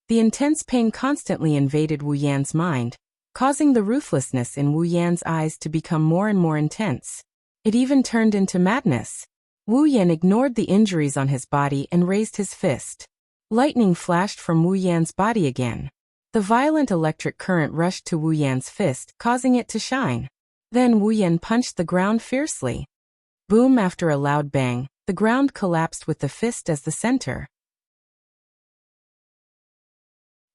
The intense pain constantly invaded Wu Yan's mind, causing the ruthlessness in Wu Yan's eyes to become more and more intense. It even turned into madness. Wu Yan ignored the injuries on his body and raised his fist. Lightning flashed from Wu Yan's body again. The violent electric current rushed to Wu Yan's fist, causing it to shine. Then Wu Yan punched the ground fiercely. Boom! After a loud bang, the ground collapsed with the fist as the center.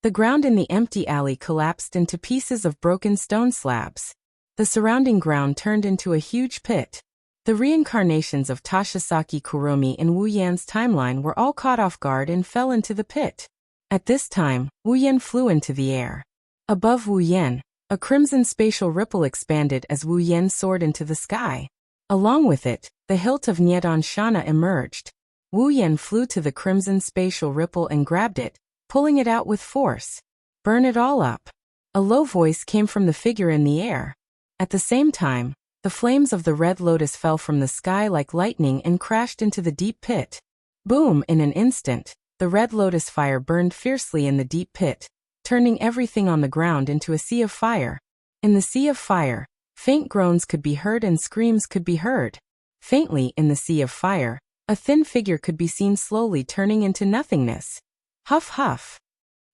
The ground in the empty alley collapsed into pieces of broken stone slabs. The surrounding ground turned into a huge pit. The reincarnations of Tashisaki Kurumi in Wu Yan's timeline were all caught off guard and fell into the pit. At this time, Wu Yan flew into the air. Above Wu Yan, a crimson spatial ripple expanded as Wu Yan soared into the sky. Along with it, the hilt of Nyedan Shana emerged. Wu Yan flew to the crimson spatial ripple and grabbed it, pulling it out with force. Burn it all up. A low voice came from the figure in the air. At the same time, the flames of the red lotus fell from the sky like lightning and crashed into the deep pit. Boom! In an instant, the red lotus fire burned fiercely in the deep pit, turning everything on the ground into a sea of fire. In the sea of fire, faint groans could be heard and screams could be heard. Faintly in the sea of fire, a thin figure could be seen slowly turning into nothingness. Huff huff.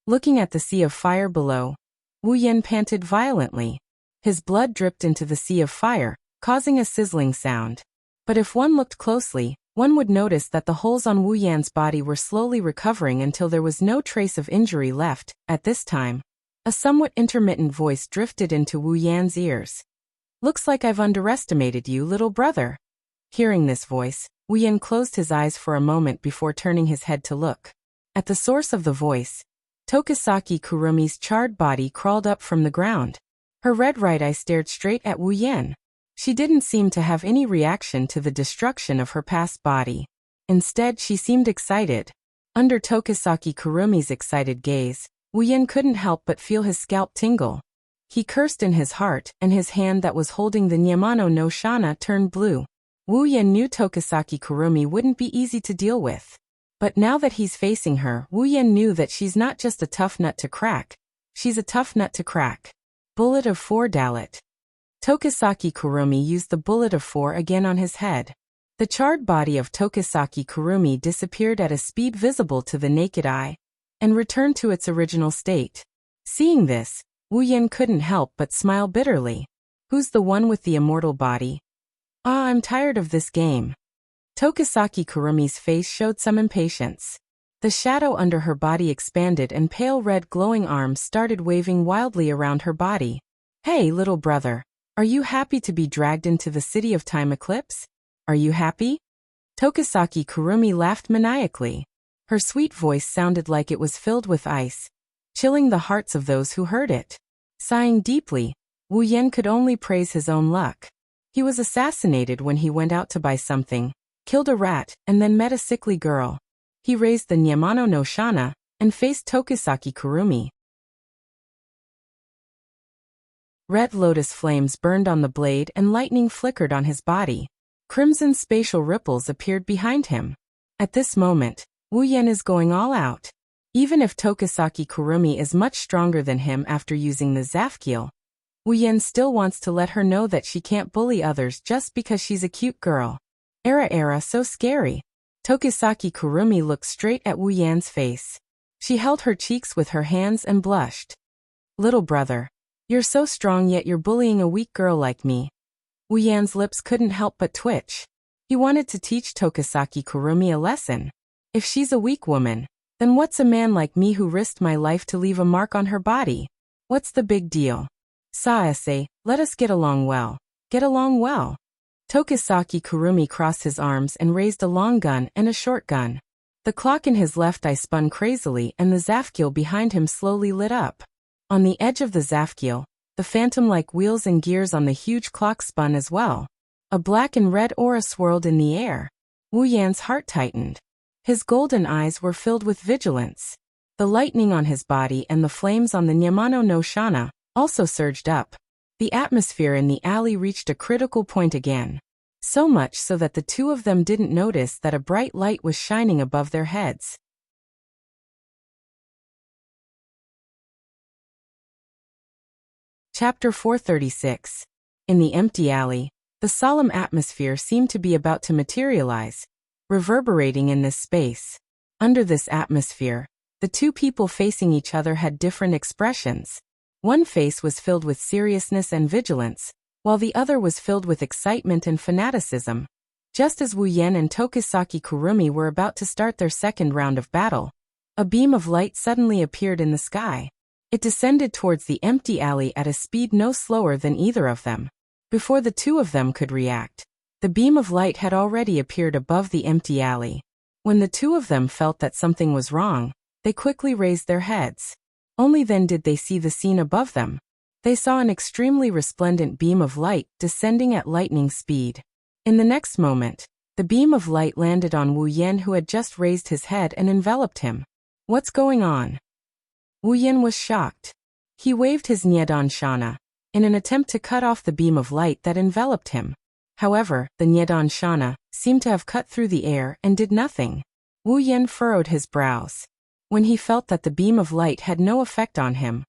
Looking at the sea of fire below, Wu Yan panted violently. His blood dripped into the sea of fire, causing a sizzling sound. But if one looked closely, one would notice that the holes on Wu Yan's body were slowly recovering until there was no trace of injury left. At this time, a somewhat intermittent voice drifted into Wu Yan's ears. "Looks like I've underestimated you, little brother." Hearing this voice, Wu Yan closed his eyes for a moment before turning his head to look. At the source of the voice, Tokisaki Kurumi's charred body crawled up from the ground. Her red right eye stared straight at Wu Yan. She didn't seem to have any reaction to the destruction of her past body. Instead, she seemed excited. Under Tokisaki Kurumi's excited gaze, Wu Yan couldn't help but feel his scalp tingle. He cursed in his heart, and his hand that was holding the Nyamano no Shana turned blue. Wu Yan knew Tokisaki Kurumi wouldn't be easy to deal with. But now that he's facing her, Wu Yan knew that she's not just a tough nut to crack. She's a tough nut to crack. Bullet of 4 Dalit. Tokisaki Kurumi used the bullet of 4 again on his head. The charred body of Tokisaki Kurumi disappeared at a speed visible to the naked eye, and returned to its original state. Seeing this, Wu Yan couldn't help but smile bitterly. Who's the one with the immortal body? Ah, I'm tired of this game. Tokisaki Kurumi's face showed some impatience. The shadow under her body expanded and pale red glowing arms started waving wildly around her body. Hey, little brother. Are you happy to be dragged into the city of time eclipse? Are you happy? Tokisaki Kurumi laughed maniacally. Her sweet voice sounded like it was filled with ice, chilling the hearts of those who heard it. Sighing deeply, Wu Yan could only praise his own luck. He was assassinated when he went out to buy something, killed a rat, and then met a sickly girl. He raised the Nyamano no Shana and faced Tokisaki Kurumi. Red lotus flames burned on the blade and lightning flickered on his body. Crimson spatial ripples appeared behind him. At this moment, Wu Yan is going all out. Even if Tokisaki Kurumi is much stronger than him after using the Zafkiel, Wu Yan still wants to let her know that she can't bully others just because she's a cute girl. Era, so scary. Tokisaki Kurumi looked straight at Wu Yan's face. She held her cheeks with her hands and blushed. Little brother, you're so strong yet you're bullying a weak girl like me. Wu Yan's lips couldn't help but twitch. He wanted to teach Tokisaki Kurumi a lesson. If she's a weak woman, then what's a man like me who risked my life to leave a mark on her body? What's the big deal? Saase, let us get along well. Get along well. Tokisaki Kurumi crossed his arms and raised a long gun and a short gun. The clock in his left eye spun crazily and the Zafkiel behind him slowly lit up. On the edge of the Zafkiel, the phantom-like wheels and gears on the huge clock spun as well. A black and red aura swirled in the air. Wu Yan's heart tightened. His golden eyes were filled with vigilance. The lightning on his body and the flames on the Nyamano no Shana also surged up. The atmosphere in the alley reached a critical point again. So much so that the two of them didn't notice that a bright light was shining above their heads. Chapter 436. In the empty alley, the solemn atmosphere seemed to be about to materialize, reverberating in this space. Under this atmosphere, the two people facing each other had different expressions. One face was filled with seriousness and vigilance, while the other was filled with excitement and fanaticism. Just as Wu Yan and Tokisaki Kurumi were about to start their second round of battle, a beam of light suddenly appeared in the sky. It descended towards the empty alley at a speed no slower than either of them. Before the two of them could react, the beam of light had already appeared above the empty alley. When the two of them felt that something was wrong, they quickly raised their heads. Only then did they see the scene above them. They saw an extremely resplendent beam of light descending at lightning speed. In the next moment, the beam of light landed on Wu Yan, who had just raised his head, and enveloped him. What's going on? Wu Yan was shocked. He waved his Nyedan Shana in an attempt to cut off the beam of light that enveloped him. However, the Nyedan Shana seemed to have cut through the air and did nothing. Wu Yan furrowed his brows. When he felt that the beam of light had no effect on him,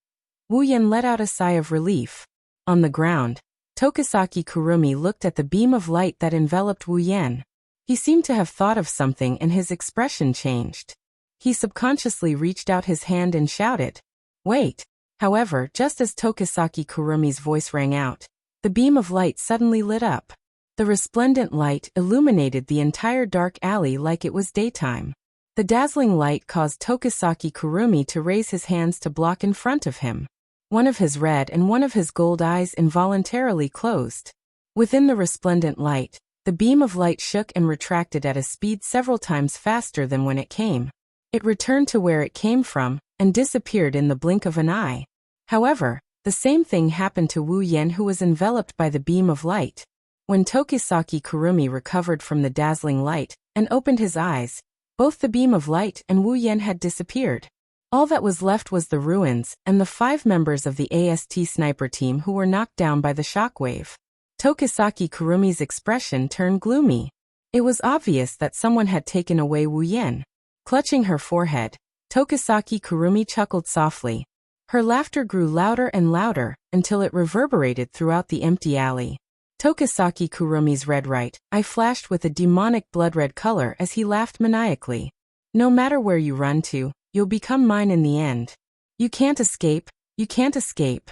Wu Yan let out a sigh of relief. On the ground, Tokisaki Kurumi looked at the beam of light that enveloped Wu Yan. He seemed to have thought of something and his expression changed. He subconsciously reached out his hand and shouted, "Wait!" However, just as Tokisaki Kurumi's voice rang out, the beam of light suddenly lit up. The resplendent light illuminated the entire dark alley like it was daytime. The dazzling light caused Tokisaki Kurumi to raise his hands to block in front of him. One of his red and one of his gold eyes involuntarily closed. Within the resplendent light, the beam of light shook and retracted at a speed several times faster than when it came. It returned to where it came from and disappeared in the blink of an eye. However, the same thing happened to Wu Yan, who was enveloped by the beam of light. When Tokisaki Kurumi recovered from the dazzling light and opened his eyes, both the beam of light and Wu Yan had disappeared. All that was left was the ruins and the 5 members of the AST sniper team who were knocked down by the shockwave. Tokisaki Kurumi's expression turned gloomy. It was obvious that someone had taken away Wu Yan. Clutching her forehead, Tokisaki Kurumi chuckled softly. Her laughter grew louder and louder until it reverberated throughout the empty alley. Tokisaki Kurumi's red right eye flashed with a demonic blood-red color as he laughed maniacally. No matter where you run to, you'll become mine in the end. You can't escape, You can't escape.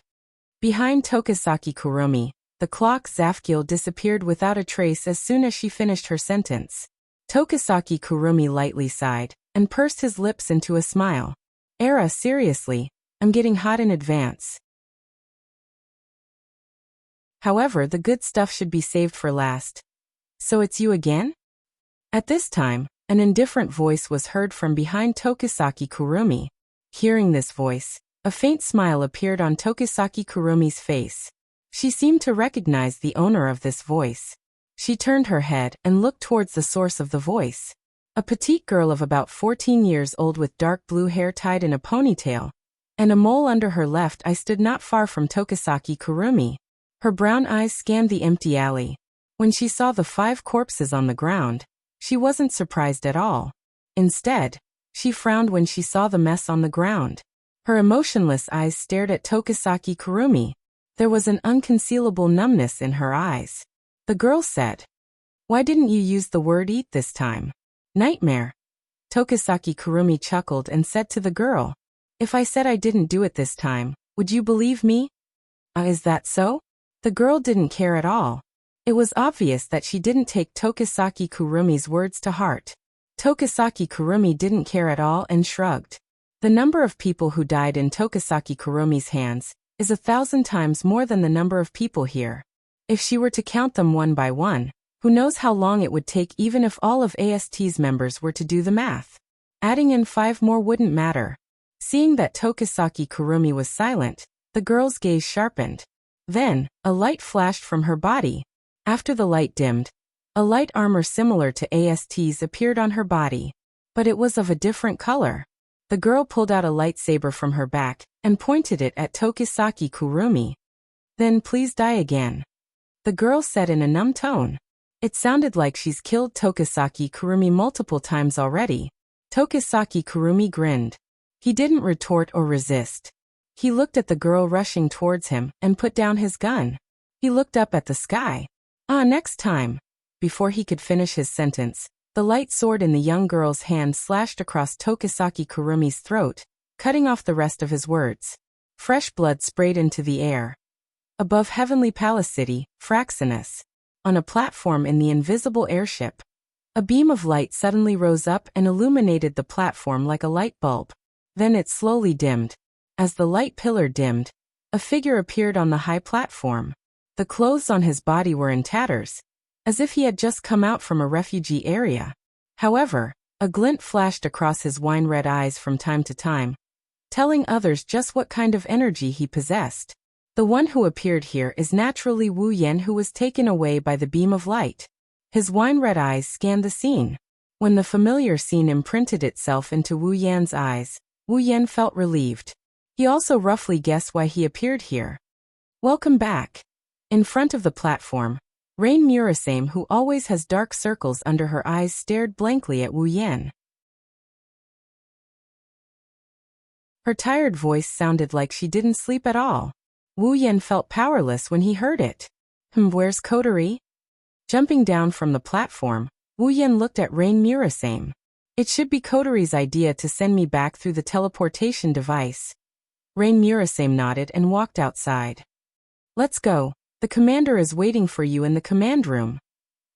Behind Tokisaki Kurumi, the clock Zafgil disappeared without a trace as soon as she finished her sentence. Tokisaki Kurumi lightly sighed and pursed his lips into a smile. Era, seriously, I'm getting hot in advance. However, the good stuff should be saved for last. So it's you again? At this time, an indifferent voice was heard from behind Tokisaki Kurumi. Hearing this voice, a faint smile appeared on Tokisaki Kurumi's face. She seemed to recognize the owner of this voice. She turned her head and looked towards the source of the voice. A petite girl of about 14 years old with dark blue hair tied in a ponytail, and a mole under her left eye stood not far from Tokisaki Kurumi. Her brown eyes scanned the empty alley. When she saw the 5 corpses on the ground, she wasn't surprised at all. Instead, she frowned when she saw the mess on the ground. Her emotionless eyes stared at Tokisaki Kurumi. There was an unconcealable numbness in her eyes. The girl said, "Why didn't you use the word eat this time?" "Nightmare." Tokisaki Kurumi chuckled and said to the girl, "If I said I didn't do it this time, would you believe me?" Is that so?" The girl didn't care at all. It was obvious that she didn't take Tokisaki Kurumi's words to heart. Tokisaki Kurumi didn't care at all and shrugged. The number of people who died in Tokisaki Kurumi's hands is 1,000 times more than the number of people here. If she were to count them one by one, who knows how long it would take even if all of AST's members were to do the math. Adding in 5 more wouldn't matter. Seeing that Tokisaki Kurumi was silent, the girl's gaze sharpened. Then, a light flashed from her body. After the light dimmed, a light armor similar to AST's appeared on her body. But it was of a different color. The girl pulled out a lightsaber from her back and pointed it at Tokisaki Kurumi. "Then please die again," the girl said in a numb tone. It sounded like she's killed Tokisaki Kurumi multiple times already. Tokisaki Kurumi grinned. He didn't retort or resist. He looked at the girl rushing towards him and put down his gun. He looked up at the sky. Next time." Before he could finish his sentence, the light sword in the young girl's hand slashed across Tokisaki Kurumi's throat, cutting off the rest of his words. Fresh blood sprayed into the air. Above Heavenly Palace City, Fraxinus, on a platform in the invisible airship, a beam of light suddenly rose up and illuminated the platform like a light bulb. Then it slowly dimmed. As the light pillar dimmed, a figure appeared on the high platform. The clothes on his body were in tatters, as if he had just come out from a refugee area. However, a glint flashed across his wine-red eyes from time to time, telling others just what kind of energy he possessed. The one who appeared here is naturally Wu Yan, who was taken away by the beam of light. His wine-red eyes scanned the scene. When the familiar scene imprinted itself into Wu Yan's eyes, Wu Yan felt relieved. He also roughly guessed why he appeared here. "Welcome back." In front of the platform, Rain Murasame, who always has dark circles under her eyes, stared blankly at Wu Yan. Her tired voice sounded like she didn't sleep at all. Wu Yan felt powerless when he heard it. Where's Kotori?" Jumping down from the platform, Wu Yan looked at Rain Murasame. "It should be Kotori's idea to send me back through the teleportation device." Rain Murasame nodded and walked outside. "Let's go. The commander is waiting for you in the command room."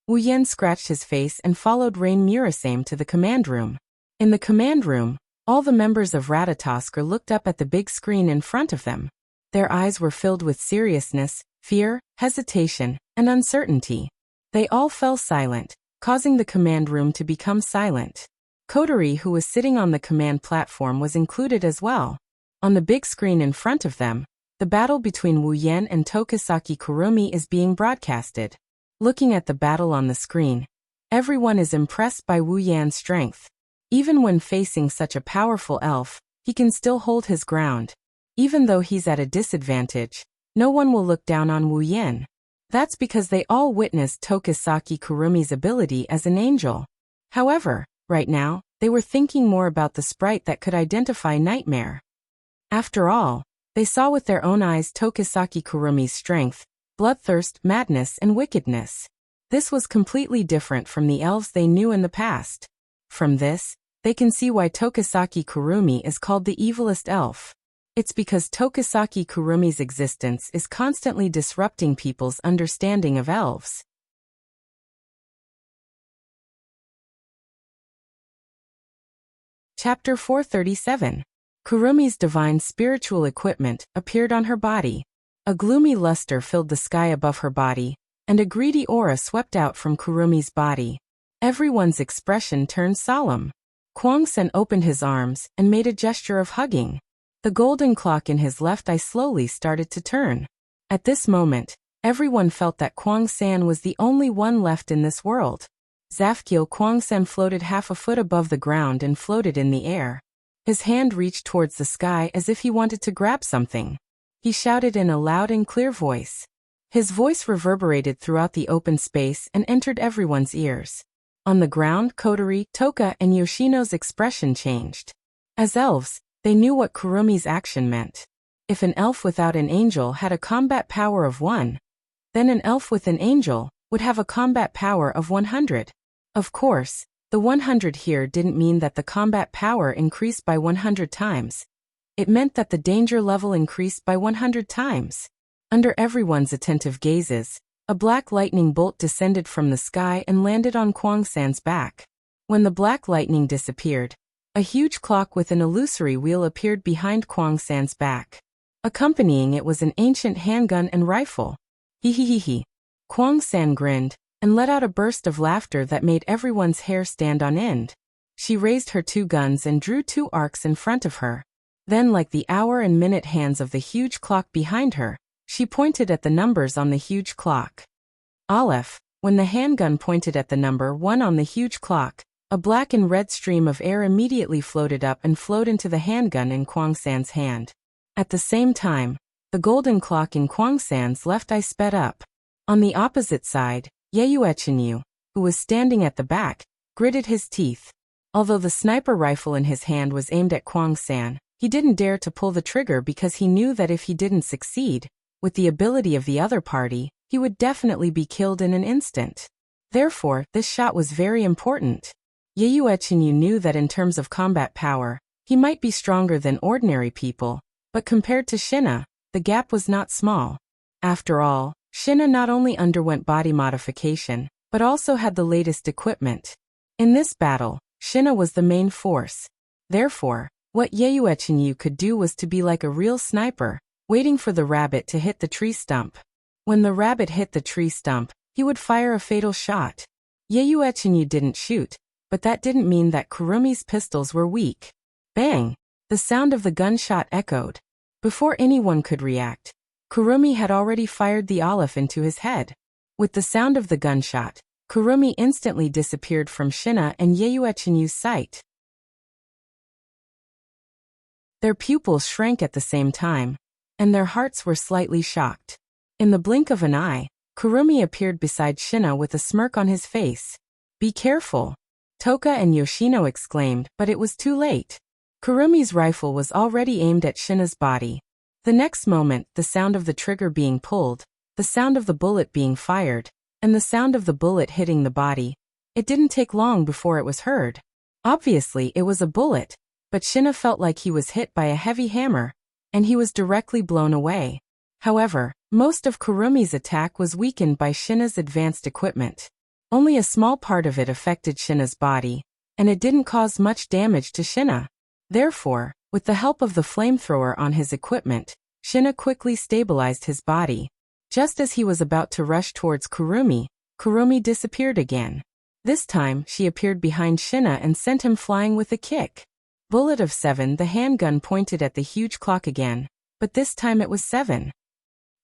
Wu Yan scratched his face and followed Rain Murasame to the command room. In the command room, all the members of Ratatoskr looked up at the big screen in front of them. Their eyes were filled with seriousness, fear, hesitation, and uncertainty. They all fell silent, causing the command room to become silent. Kotori, who was sitting on the command platform, was included as well. On the big screen in front of them, the battle between Wu Yan and Tokisaki Kurumi is being broadcasted. Looking at the battle on the screen, everyone is impressed by Wu Yan's strength. Even when facing such a powerful elf, he can still hold his ground. Even though he's at a disadvantage, no one will look down on Wu Yan. That's because they all witnessed Tokisaki Kurumi's ability as an angel. However, right now, they were thinking more about the sprite that could identify Nightmare. After all, they saw with their own eyes Tokisaki Kurumi's strength, bloodthirst, madness, and wickedness. This was completely different from the elves they knew in the past. From this, they can see why Tokisaki Kurumi is called the evilest elf. It's because Tokisaki Kurumi's existence is constantly disrupting people's understanding of elves. Chapter 437. Kurumi's divine spiritual equipment appeared on her body. A gloomy luster filled the sky above her body, and a greedy aura swept out from Kurumi's body. Everyone's expression turned solemn. Kwang-sen opened his arms and made a gesture of hugging. The golden clock in his left eye slowly started to turn. At this moment, everyone felt that Kwang-san was the only one left in this world. Zafkil Kwang-sen floated half a foot above the ground and floated in the air. His hand reached towards the sky as if he wanted to grab something. He shouted in a loud and clear voice. His voice reverberated throughout the open space and entered everyone's ears. On the ground, Kotori, Toka, and Yoshino's expression changed. As elves, they knew what Kurumi's action meant. If an elf without an angel had a combat power of 1, then an elf with an angel would have a combat power of 100. Of course, the 100 here didn't mean that the combat power increased by 100 times. It meant that the danger level increased by 100 times. Under everyone's attentive gazes, a black lightning bolt descended from the sky and landed on Kwang-san's back. When the black lightning disappeared, a huge clock with an illusory wheel appeared behind Kwang-san's back. Accompanying it was an ancient handgun and rifle. Hee. Kwang-san grinned and let out a burst of laughter that made everyone's hair stand on end. She raised her 2 guns and drew 2 arcs in front of her. Then, like the hour and minute hands of the huge clock behind her, she pointed at the numbers on the huge clock. Aleph. When the handgun pointed at the number 1 on the huge clock, a black and red stream of air immediately floated up and flowed into the handgun in Kwang-san's hand. At the same time, the golden clock in Kwang-san's left eye sped up. On the opposite side, Yeyuechinyu, who was standing at the back, gritted his teeth. Although the sniper rifle in his hand was aimed at Kwang-san, he didn't dare to pull the trigger because he knew that if he didn't succeed, with the ability of the other party, he would definitely be killed in an instant. Therefore, this shot was very important. Yeyuechinyu knew that in terms of combat power, he might be stronger than ordinary people, but compared to Shina, the gap was not small. After all, Shina not only underwent body modification, but also had the latest equipment. In this battle, Shina was the main force. Therefore, what Yeyuechinyu could do was to be like a real sniper, waiting for the rabbit to hit the tree stump. When the rabbit hit the tree stump, he would fire a fatal shot. Yeyuechinyu didn't shoot, but that didn't mean that Kurumi's pistols were weak. Bang! The sound of the gunshot echoed. Before anyone could react, Kurumi had already fired the olive into his head. With the sound of the gunshot, Kurumi instantly disappeared from Shina and Yeyuechinyu's sight. Their pupils shrank at the same time, and their hearts were slightly shocked. In the blink of an eye, Kurumi appeared beside Shina with a smirk on his face. "Be careful," Toka and Yoshino exclaimed, but it was too late. Kurumi's rifle was already aimed at Shina's body. The next moment, the sound of the trigger being pulled, the sound of the bullet being fired, and the sound of the bullet hitting the body. It didn't take long before it was heard. Obviously, it was a bullet, but Shina felt like he was hit by a heavy hammer, and he was directly blown away. However, most of Kurumi's attack was weakened by Shina's advanced equipment. Only a small part of it affected Shina's body, and it didn't cause much damage to Shina. Therefore, with the help of the flamethrower on his equipment, Shina quickly stabilized his body. Just as he was about to rush towards Kurumi, Kurumi disappeared again. This time, she appeared behind Shina and sent him flying with a kick. Bullet of 7. The handgun pointed at the huge clock again, but this time it was 7.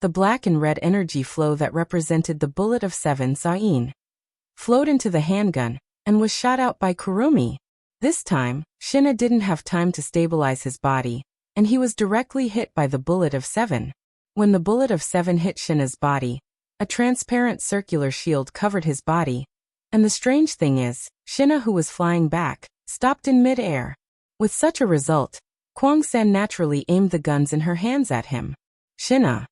The black and red energy flow that represented the bullet of 7 Zain flowed into the handgun and was shot out by Kurumi. This time, Shina didn't have time to stabilize his body, and he was directly hit by the bullet of 7. When the bullet of 7 hit Shina's body, a transparent circular shield covered his body, and the strange thing is, Shina, who was flying back, stopped in mid-air. With such a result, Kwang-san naturally aimed the guns in her hands at him. Shina!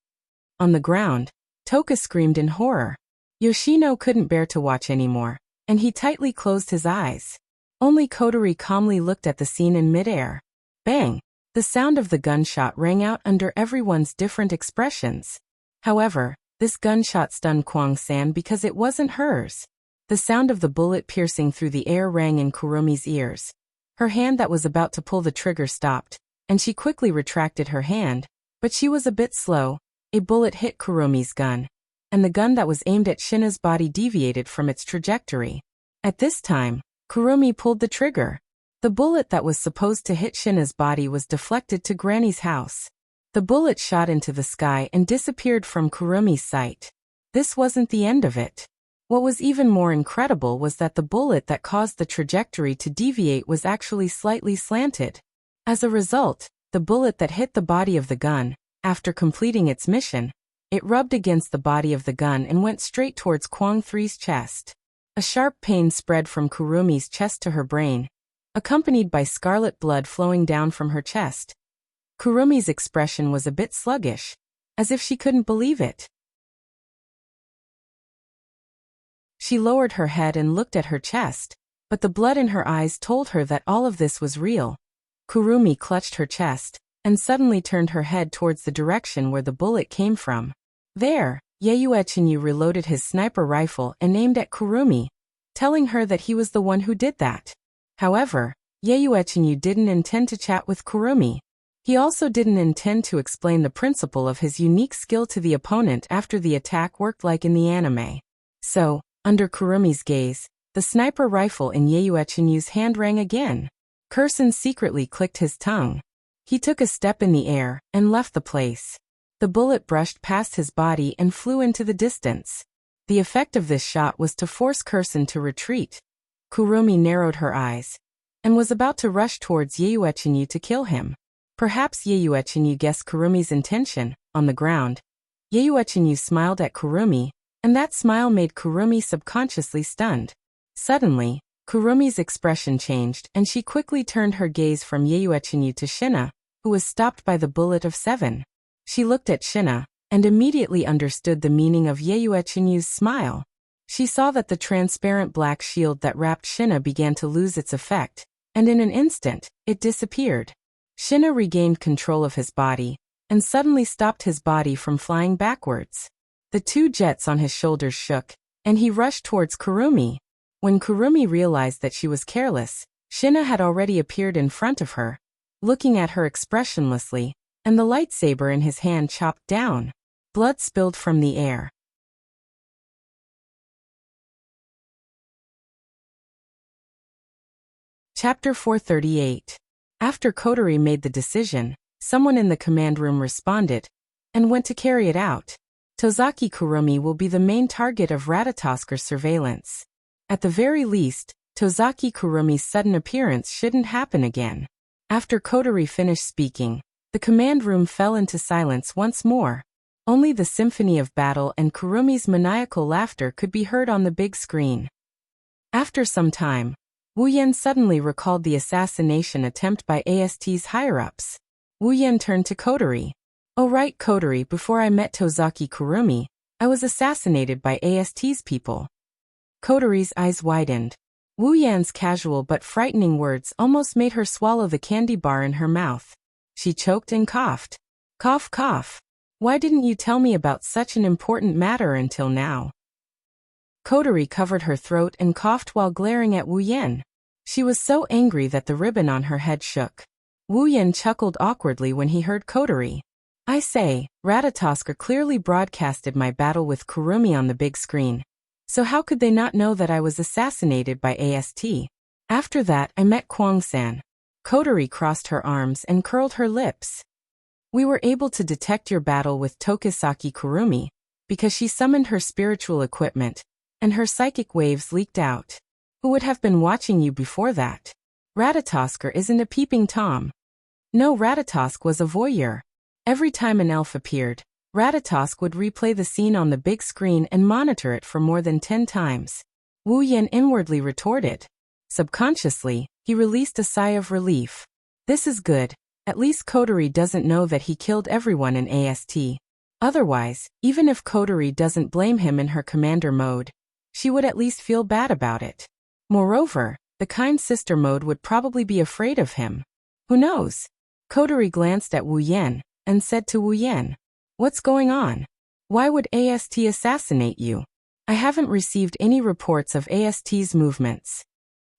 On the ground, Toka screamed in horror. Yoshino couldn't bear to watch anymore, and he tightly closed his eyes. Only Kotori calmly looked at the scene in mid-air. Bang! The sound of the gunshot rang out under everyone's different expressions. However, this gunshot stunned Kwang San because it wasn't hers. The sound of the bullet piercing through the air rang in Kurumi's ears. Her hand that was about to pull the trigger stopped, and she quickly retracted her hand, but she was a bit slow. A bullet hit Kurumi's gun, and the gun that was aimed at Shina's body deviated from its trajectory. At this time, Kurumi pulled the trigger. The bullet that was supposed to hit Shina's body was deflected to Granny's house. The bullet shot into the sky and disappeared from Kurumi's sight. This wasn't the end of it. What was even more incredible was that the bullet that caused the trajectory to deviate was actually slightly slanted. As a result, the bullet that hit the body of the gun, after completing its mission, it rubbed against the body of the gun and went straight towards Kwang 3's chest. A sharp pain spread from Kurumi's chest to her brain, accompanied by scarlet blood flowing down from her chest. Kurumi's expression was a bit sluggish, as if she couldn't believe it. She lowered her head and looked at her chest, but the blood in her eyes told her that all of this was real. Kurumi clutched her chest, and suddenly turned her head towards the direction where the bullet came from. There, Yeyuechinyu reloaded his sniper rifle and aimed at Kurumi, telling her that he was the one who did that. However, Yeyuechinyu didn't intend to chat with Kurumi. He also didn't intend to explain the principle of his unique skill to the opponent after the attack worked like in the anime. So, under Kurumi's gaze, the sniper rifle in Yeyuechinyu's hand rang again. Kursen secretly clicked his tongue. He took a step in the air and left the place. The bullet brushed past his body and flew into the distance. The effect of this shot was to force Kursen to retreat. Kurumi narrowed her eyes and was about to rush towards Yeyuechinyu to kill him. Perhaps Yeyuechinyu guessed Kurumi's intention. On the ground, Yeyuechinyu smiled at Kurumi, and that smile made Kurumi subconsciously stunned. Suddenly, Kurumi's expression changed and she quickly turned her gaze from Yeyuechinyu to Shina, who was stopped by the bullet of 7. She looked at Shina, and immediately understood the meaning of Yeyuechinyu's smile. She saw that the transparent black shield that wrapped Shina began to lose its effect, and in an instant, it disappeared. Shina regained control of his body, and suddenly stopped his body from flying backwards. The 2 jets on his shoulders shook, and he rushed towards Kurumi. When Kurumi realized that she was careless, Shina had already appeared in front of her, looking at her expressionlessly, and the lightsaber in his hand chopped down. Blood spilled from the air. Chapter 438. After Kotori made the decision, someone in the command room responded, and went to carry it out. Tozaki Kurumi will be the main target of Ratatosker's surveillance. At the very least, Tozaki Kurumi's sudden appearance shouldn't happen again. After Kotori finished speaking, the command room fell into silence once more. Only the symphony of battle and Kurumi's maniacal laughter could be heard on the big screen. After some time, Wu Yan suddenly recalled the assassination attempt by AST's higher-ups. Wu Yan turned to Kotori. "Oh right, Kotori, before I met Tozaki Kurumi, I was assassinated by AST's people." Kotori's eyes widened. Wu Yan's casual but frightening words almost made her swallow the candy bar in her mouth. She choked and coughed. Cough, cough. Why didn't you tell me about such an important matter until now? Kotori covered her throat and coughed while glaring at Wu Yan. She was so angry that the ribbon on her head shook. Wu Yan chuckled awkwardly when he heard Kotori. "I say, Ratatosker clearly broadcasted my battle with Kurumi on the big screen. So how could they not know that I was assassinated by AST? After that, I met Kwang-san." Kotori crossed her arms and curled her lips. "We were able to detect your battle with Tokisaki Kurumi, because she summoned her spiritual equipment, and her psychic waves leaked out. Who would have been watching you before that? Ratatosker isn't a peeping Tom." No, Ratatosk was a voyeur. Every time an elf appeared, Ratatosk would replay the scene on the big screen and monitor it for more than 10 times. Wu Yan inwardly retorted. Subconsciously, he released a sigh of relief. This is good. At least Kotori doesn't know that he killed everyone in AST. Otherwise, even if Kotori doesn't blame him in her commander mode, she would at least feel bad about it. Moreover, the kind sister mode would probably be afraid of him. Who knows? Kodori glanced at Wu Yan and said to Wu Yan, "What's going on? Why would AST assassinate you? I haven't received any reports of AST's movements."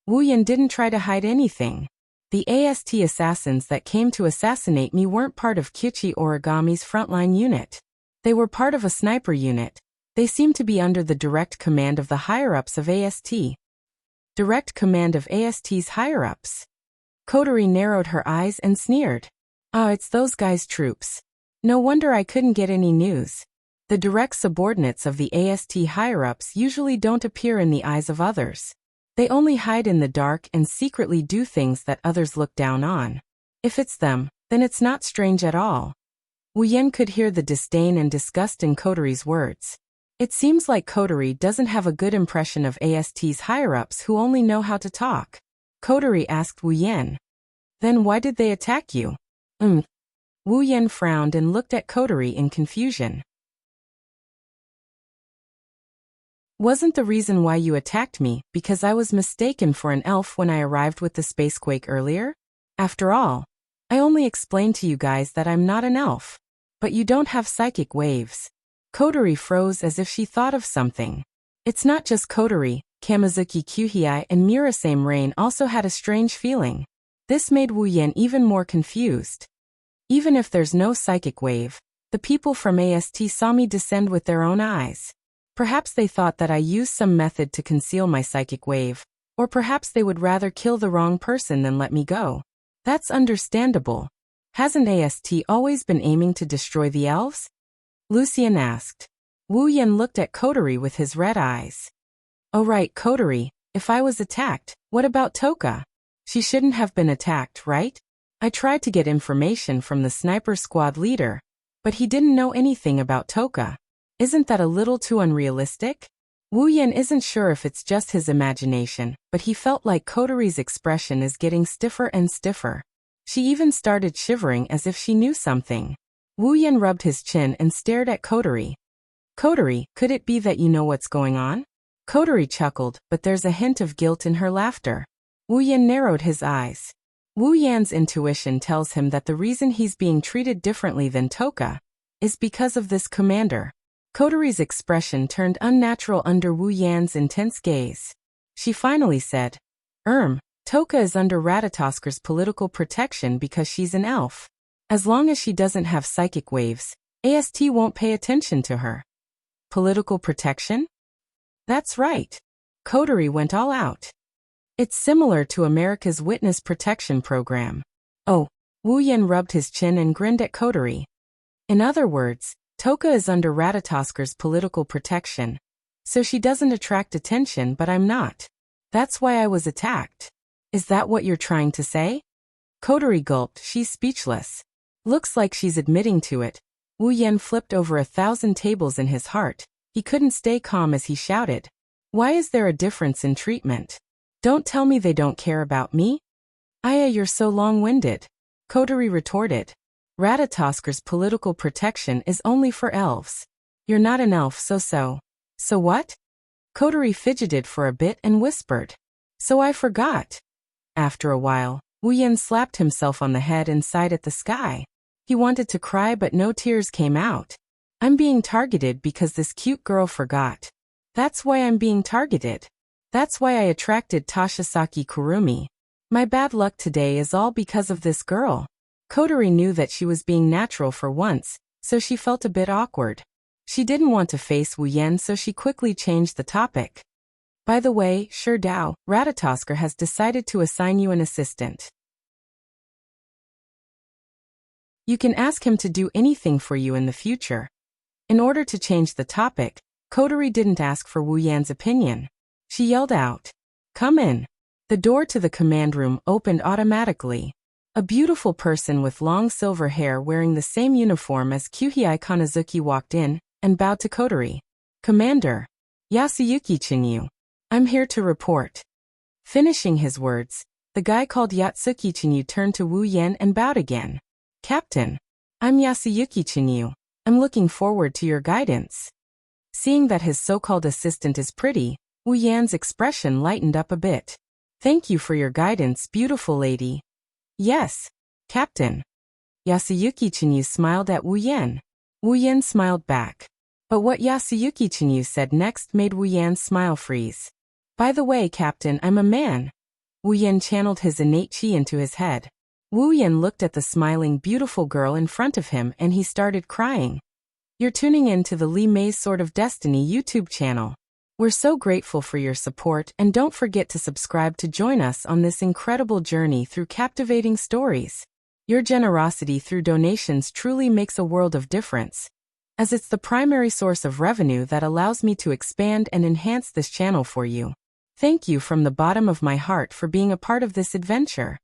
Wu Yan didn't try to hide anything. The AST assassins that came to assassinate me weren't part of Kyuchi Origami's frontline unit. They were part of a sniper unit. They seemed to be under the direct command of the higher-ups of AST. Direct command of AST's higher-ups. Kodori narrowed her eyes and sneered. "Ah, it's those guys' troops. No wonder I couldn't get any news. The direct subordinates of the AST higher-ups usually don't appear in the eyes of others. They only hide in the dark and secretly do things that others look down on. If it's them, then it's not strange at all." Wu Yan could hear the disdain and disgust in Kodori's words. It seems like Kodori doesn't have a good impression of AST's higher-ups who only know how to talk. Kodori asked Wu Yan, "Then why did they attack you?" Wu Yan frowned and looked at Kodori in confusion. "Wasn't the reason why you attacked me because I was mistaken for an elf when I arrived with the spacequake earlier? After all, I only explained to you guys that I'm not an elf. But you don't have psychic waves." Kodori froze as if she thought of something. It's not just Kodori, Kamizuki Kyuhei and Murasame Rain also had a strange feeling. This made Wu Yan even more confused. Even if there's no psychic wave, the people from AST saw me descend with their own eyes. Perhaps they thought that I used some method to conceal my psychic wave, or perhaps they would rather kill the wrong person than let me go. That's understandable. Hasn't AST always been aiming to destroy the elves? Lucian asked. Wu Yan looked at Kodori with his red eyes. "Oh right, Kodori, if I was attacked, what about Toka? She shouldn't have been attacked, right? I tried to get information from the sniper squad leader, but he didn't know anything about Toka. Isn't that a little too unrealistic?" Wu Yan isn't sure if it's just his imagination, but he felt like Kodori's expression is getting stiffer and stiffer. She even started shivering as if she knew something. Wu Yan rubbed his chin and stared at Kodori. "Kodori, could it be that you know what's going on?" Kodori chuckled, but there's a hint of guilt in her laughter. Wu Yan narrowed his eyes. Wu Yan's intuition tells him that the reason he's being treated differently than Toka is because of this commander. Kodori's expression turned unnatural under Wu Yan's intense gaze. She finally said, Toka is under Ratatosker's political protection because she's an elf. As long as she doesn't have psychic waves, AST won't pay attention to her." "Political protection?" "That's right." Kodori went all out. "It's similar to America's Witness Protection Program." "Oh." Wu Yan rubbed his chin and grinned at Kodori. "In other words, Toka is under Ratatosker's political protection. So she doesn't attract attention, but I'm not. That's why I was attacked. Is that what you're trying to say?" Kodori gulped. She's speechless. Looks like she's admitting to it. Wu Yan flipped over 1,000 tables in his heart. He couldn't stay calm as he shouted, "Why is there a difference in treatment? Don't tell me they don't care about me?" "Aya, you're so long-winded," Kodori retorted. "Ratatosker's political protection is only for elves. You're not an elf, so. So what?" Kodori fidgeted for a bit and whispered, "So I forgot." After a while, Wu Yan slapped himself on the head and sighed at the sky. He wanted to cry but no tears came out. "I'm being targeted because this cute girl forgot. That's why I'm being targeted. That's why I attracted Toshizaki Kurumi. My bad luck today is all because of this girl." Kodori knew that she was being natural for once, so she felt a bit awkward. She didn't want to face Wu Yan, so she quickly changed the topic. "By the way, Sher Dao, Ratatosker has decided to assign you an assistant. You can ask him to do anything for you in the future." In order to change the topic, Kodori didn't ask for Wu Yan's opinion. She yelled out, "Come in." The door to the command room opened automatically. A beautiful person with long silver hair wearing the same uniform as Kyuhei Kanazuki walked in and bowed to Kodori. "Commander, Yasuyuki Chinyu. I'm here to report." Finishing his words, the guy called Yatsuki Chinyu turned to Wu Yan and bowed again. "Captain, I'm Yasuyuki Chinyu. I'm looking forward to your guidance." Seeing that his so-called assistant is pretty, Wu Yan's expression lightened up a bit. "Thank you for your guidance, beautiful lady." "Yes, Captain." Yasuyuki Chinyu smiled at Wu Yan. Wu Yan smiled back. But what Yasuyuki Chinyu said next made Wu Yan's smile freeze. By the way, Captain, I'm a man. Wu Yan channeled his innate chi into his head. Wu Yan looked at the smiling, beautiful girl in front of him and he started crying. You're tuning in to the Li Mei's Sword of Destiny YouTube channel. We're so grateful for your support and don't forget to subscribe to join us on this incredible journey through captivating stories. Your generosity through donations truly makes a world of difference, as it's the primary source of revenue that allows me to expand and enhance this channel for you. Thank you from the bottom of my heart for being a part of this adventure.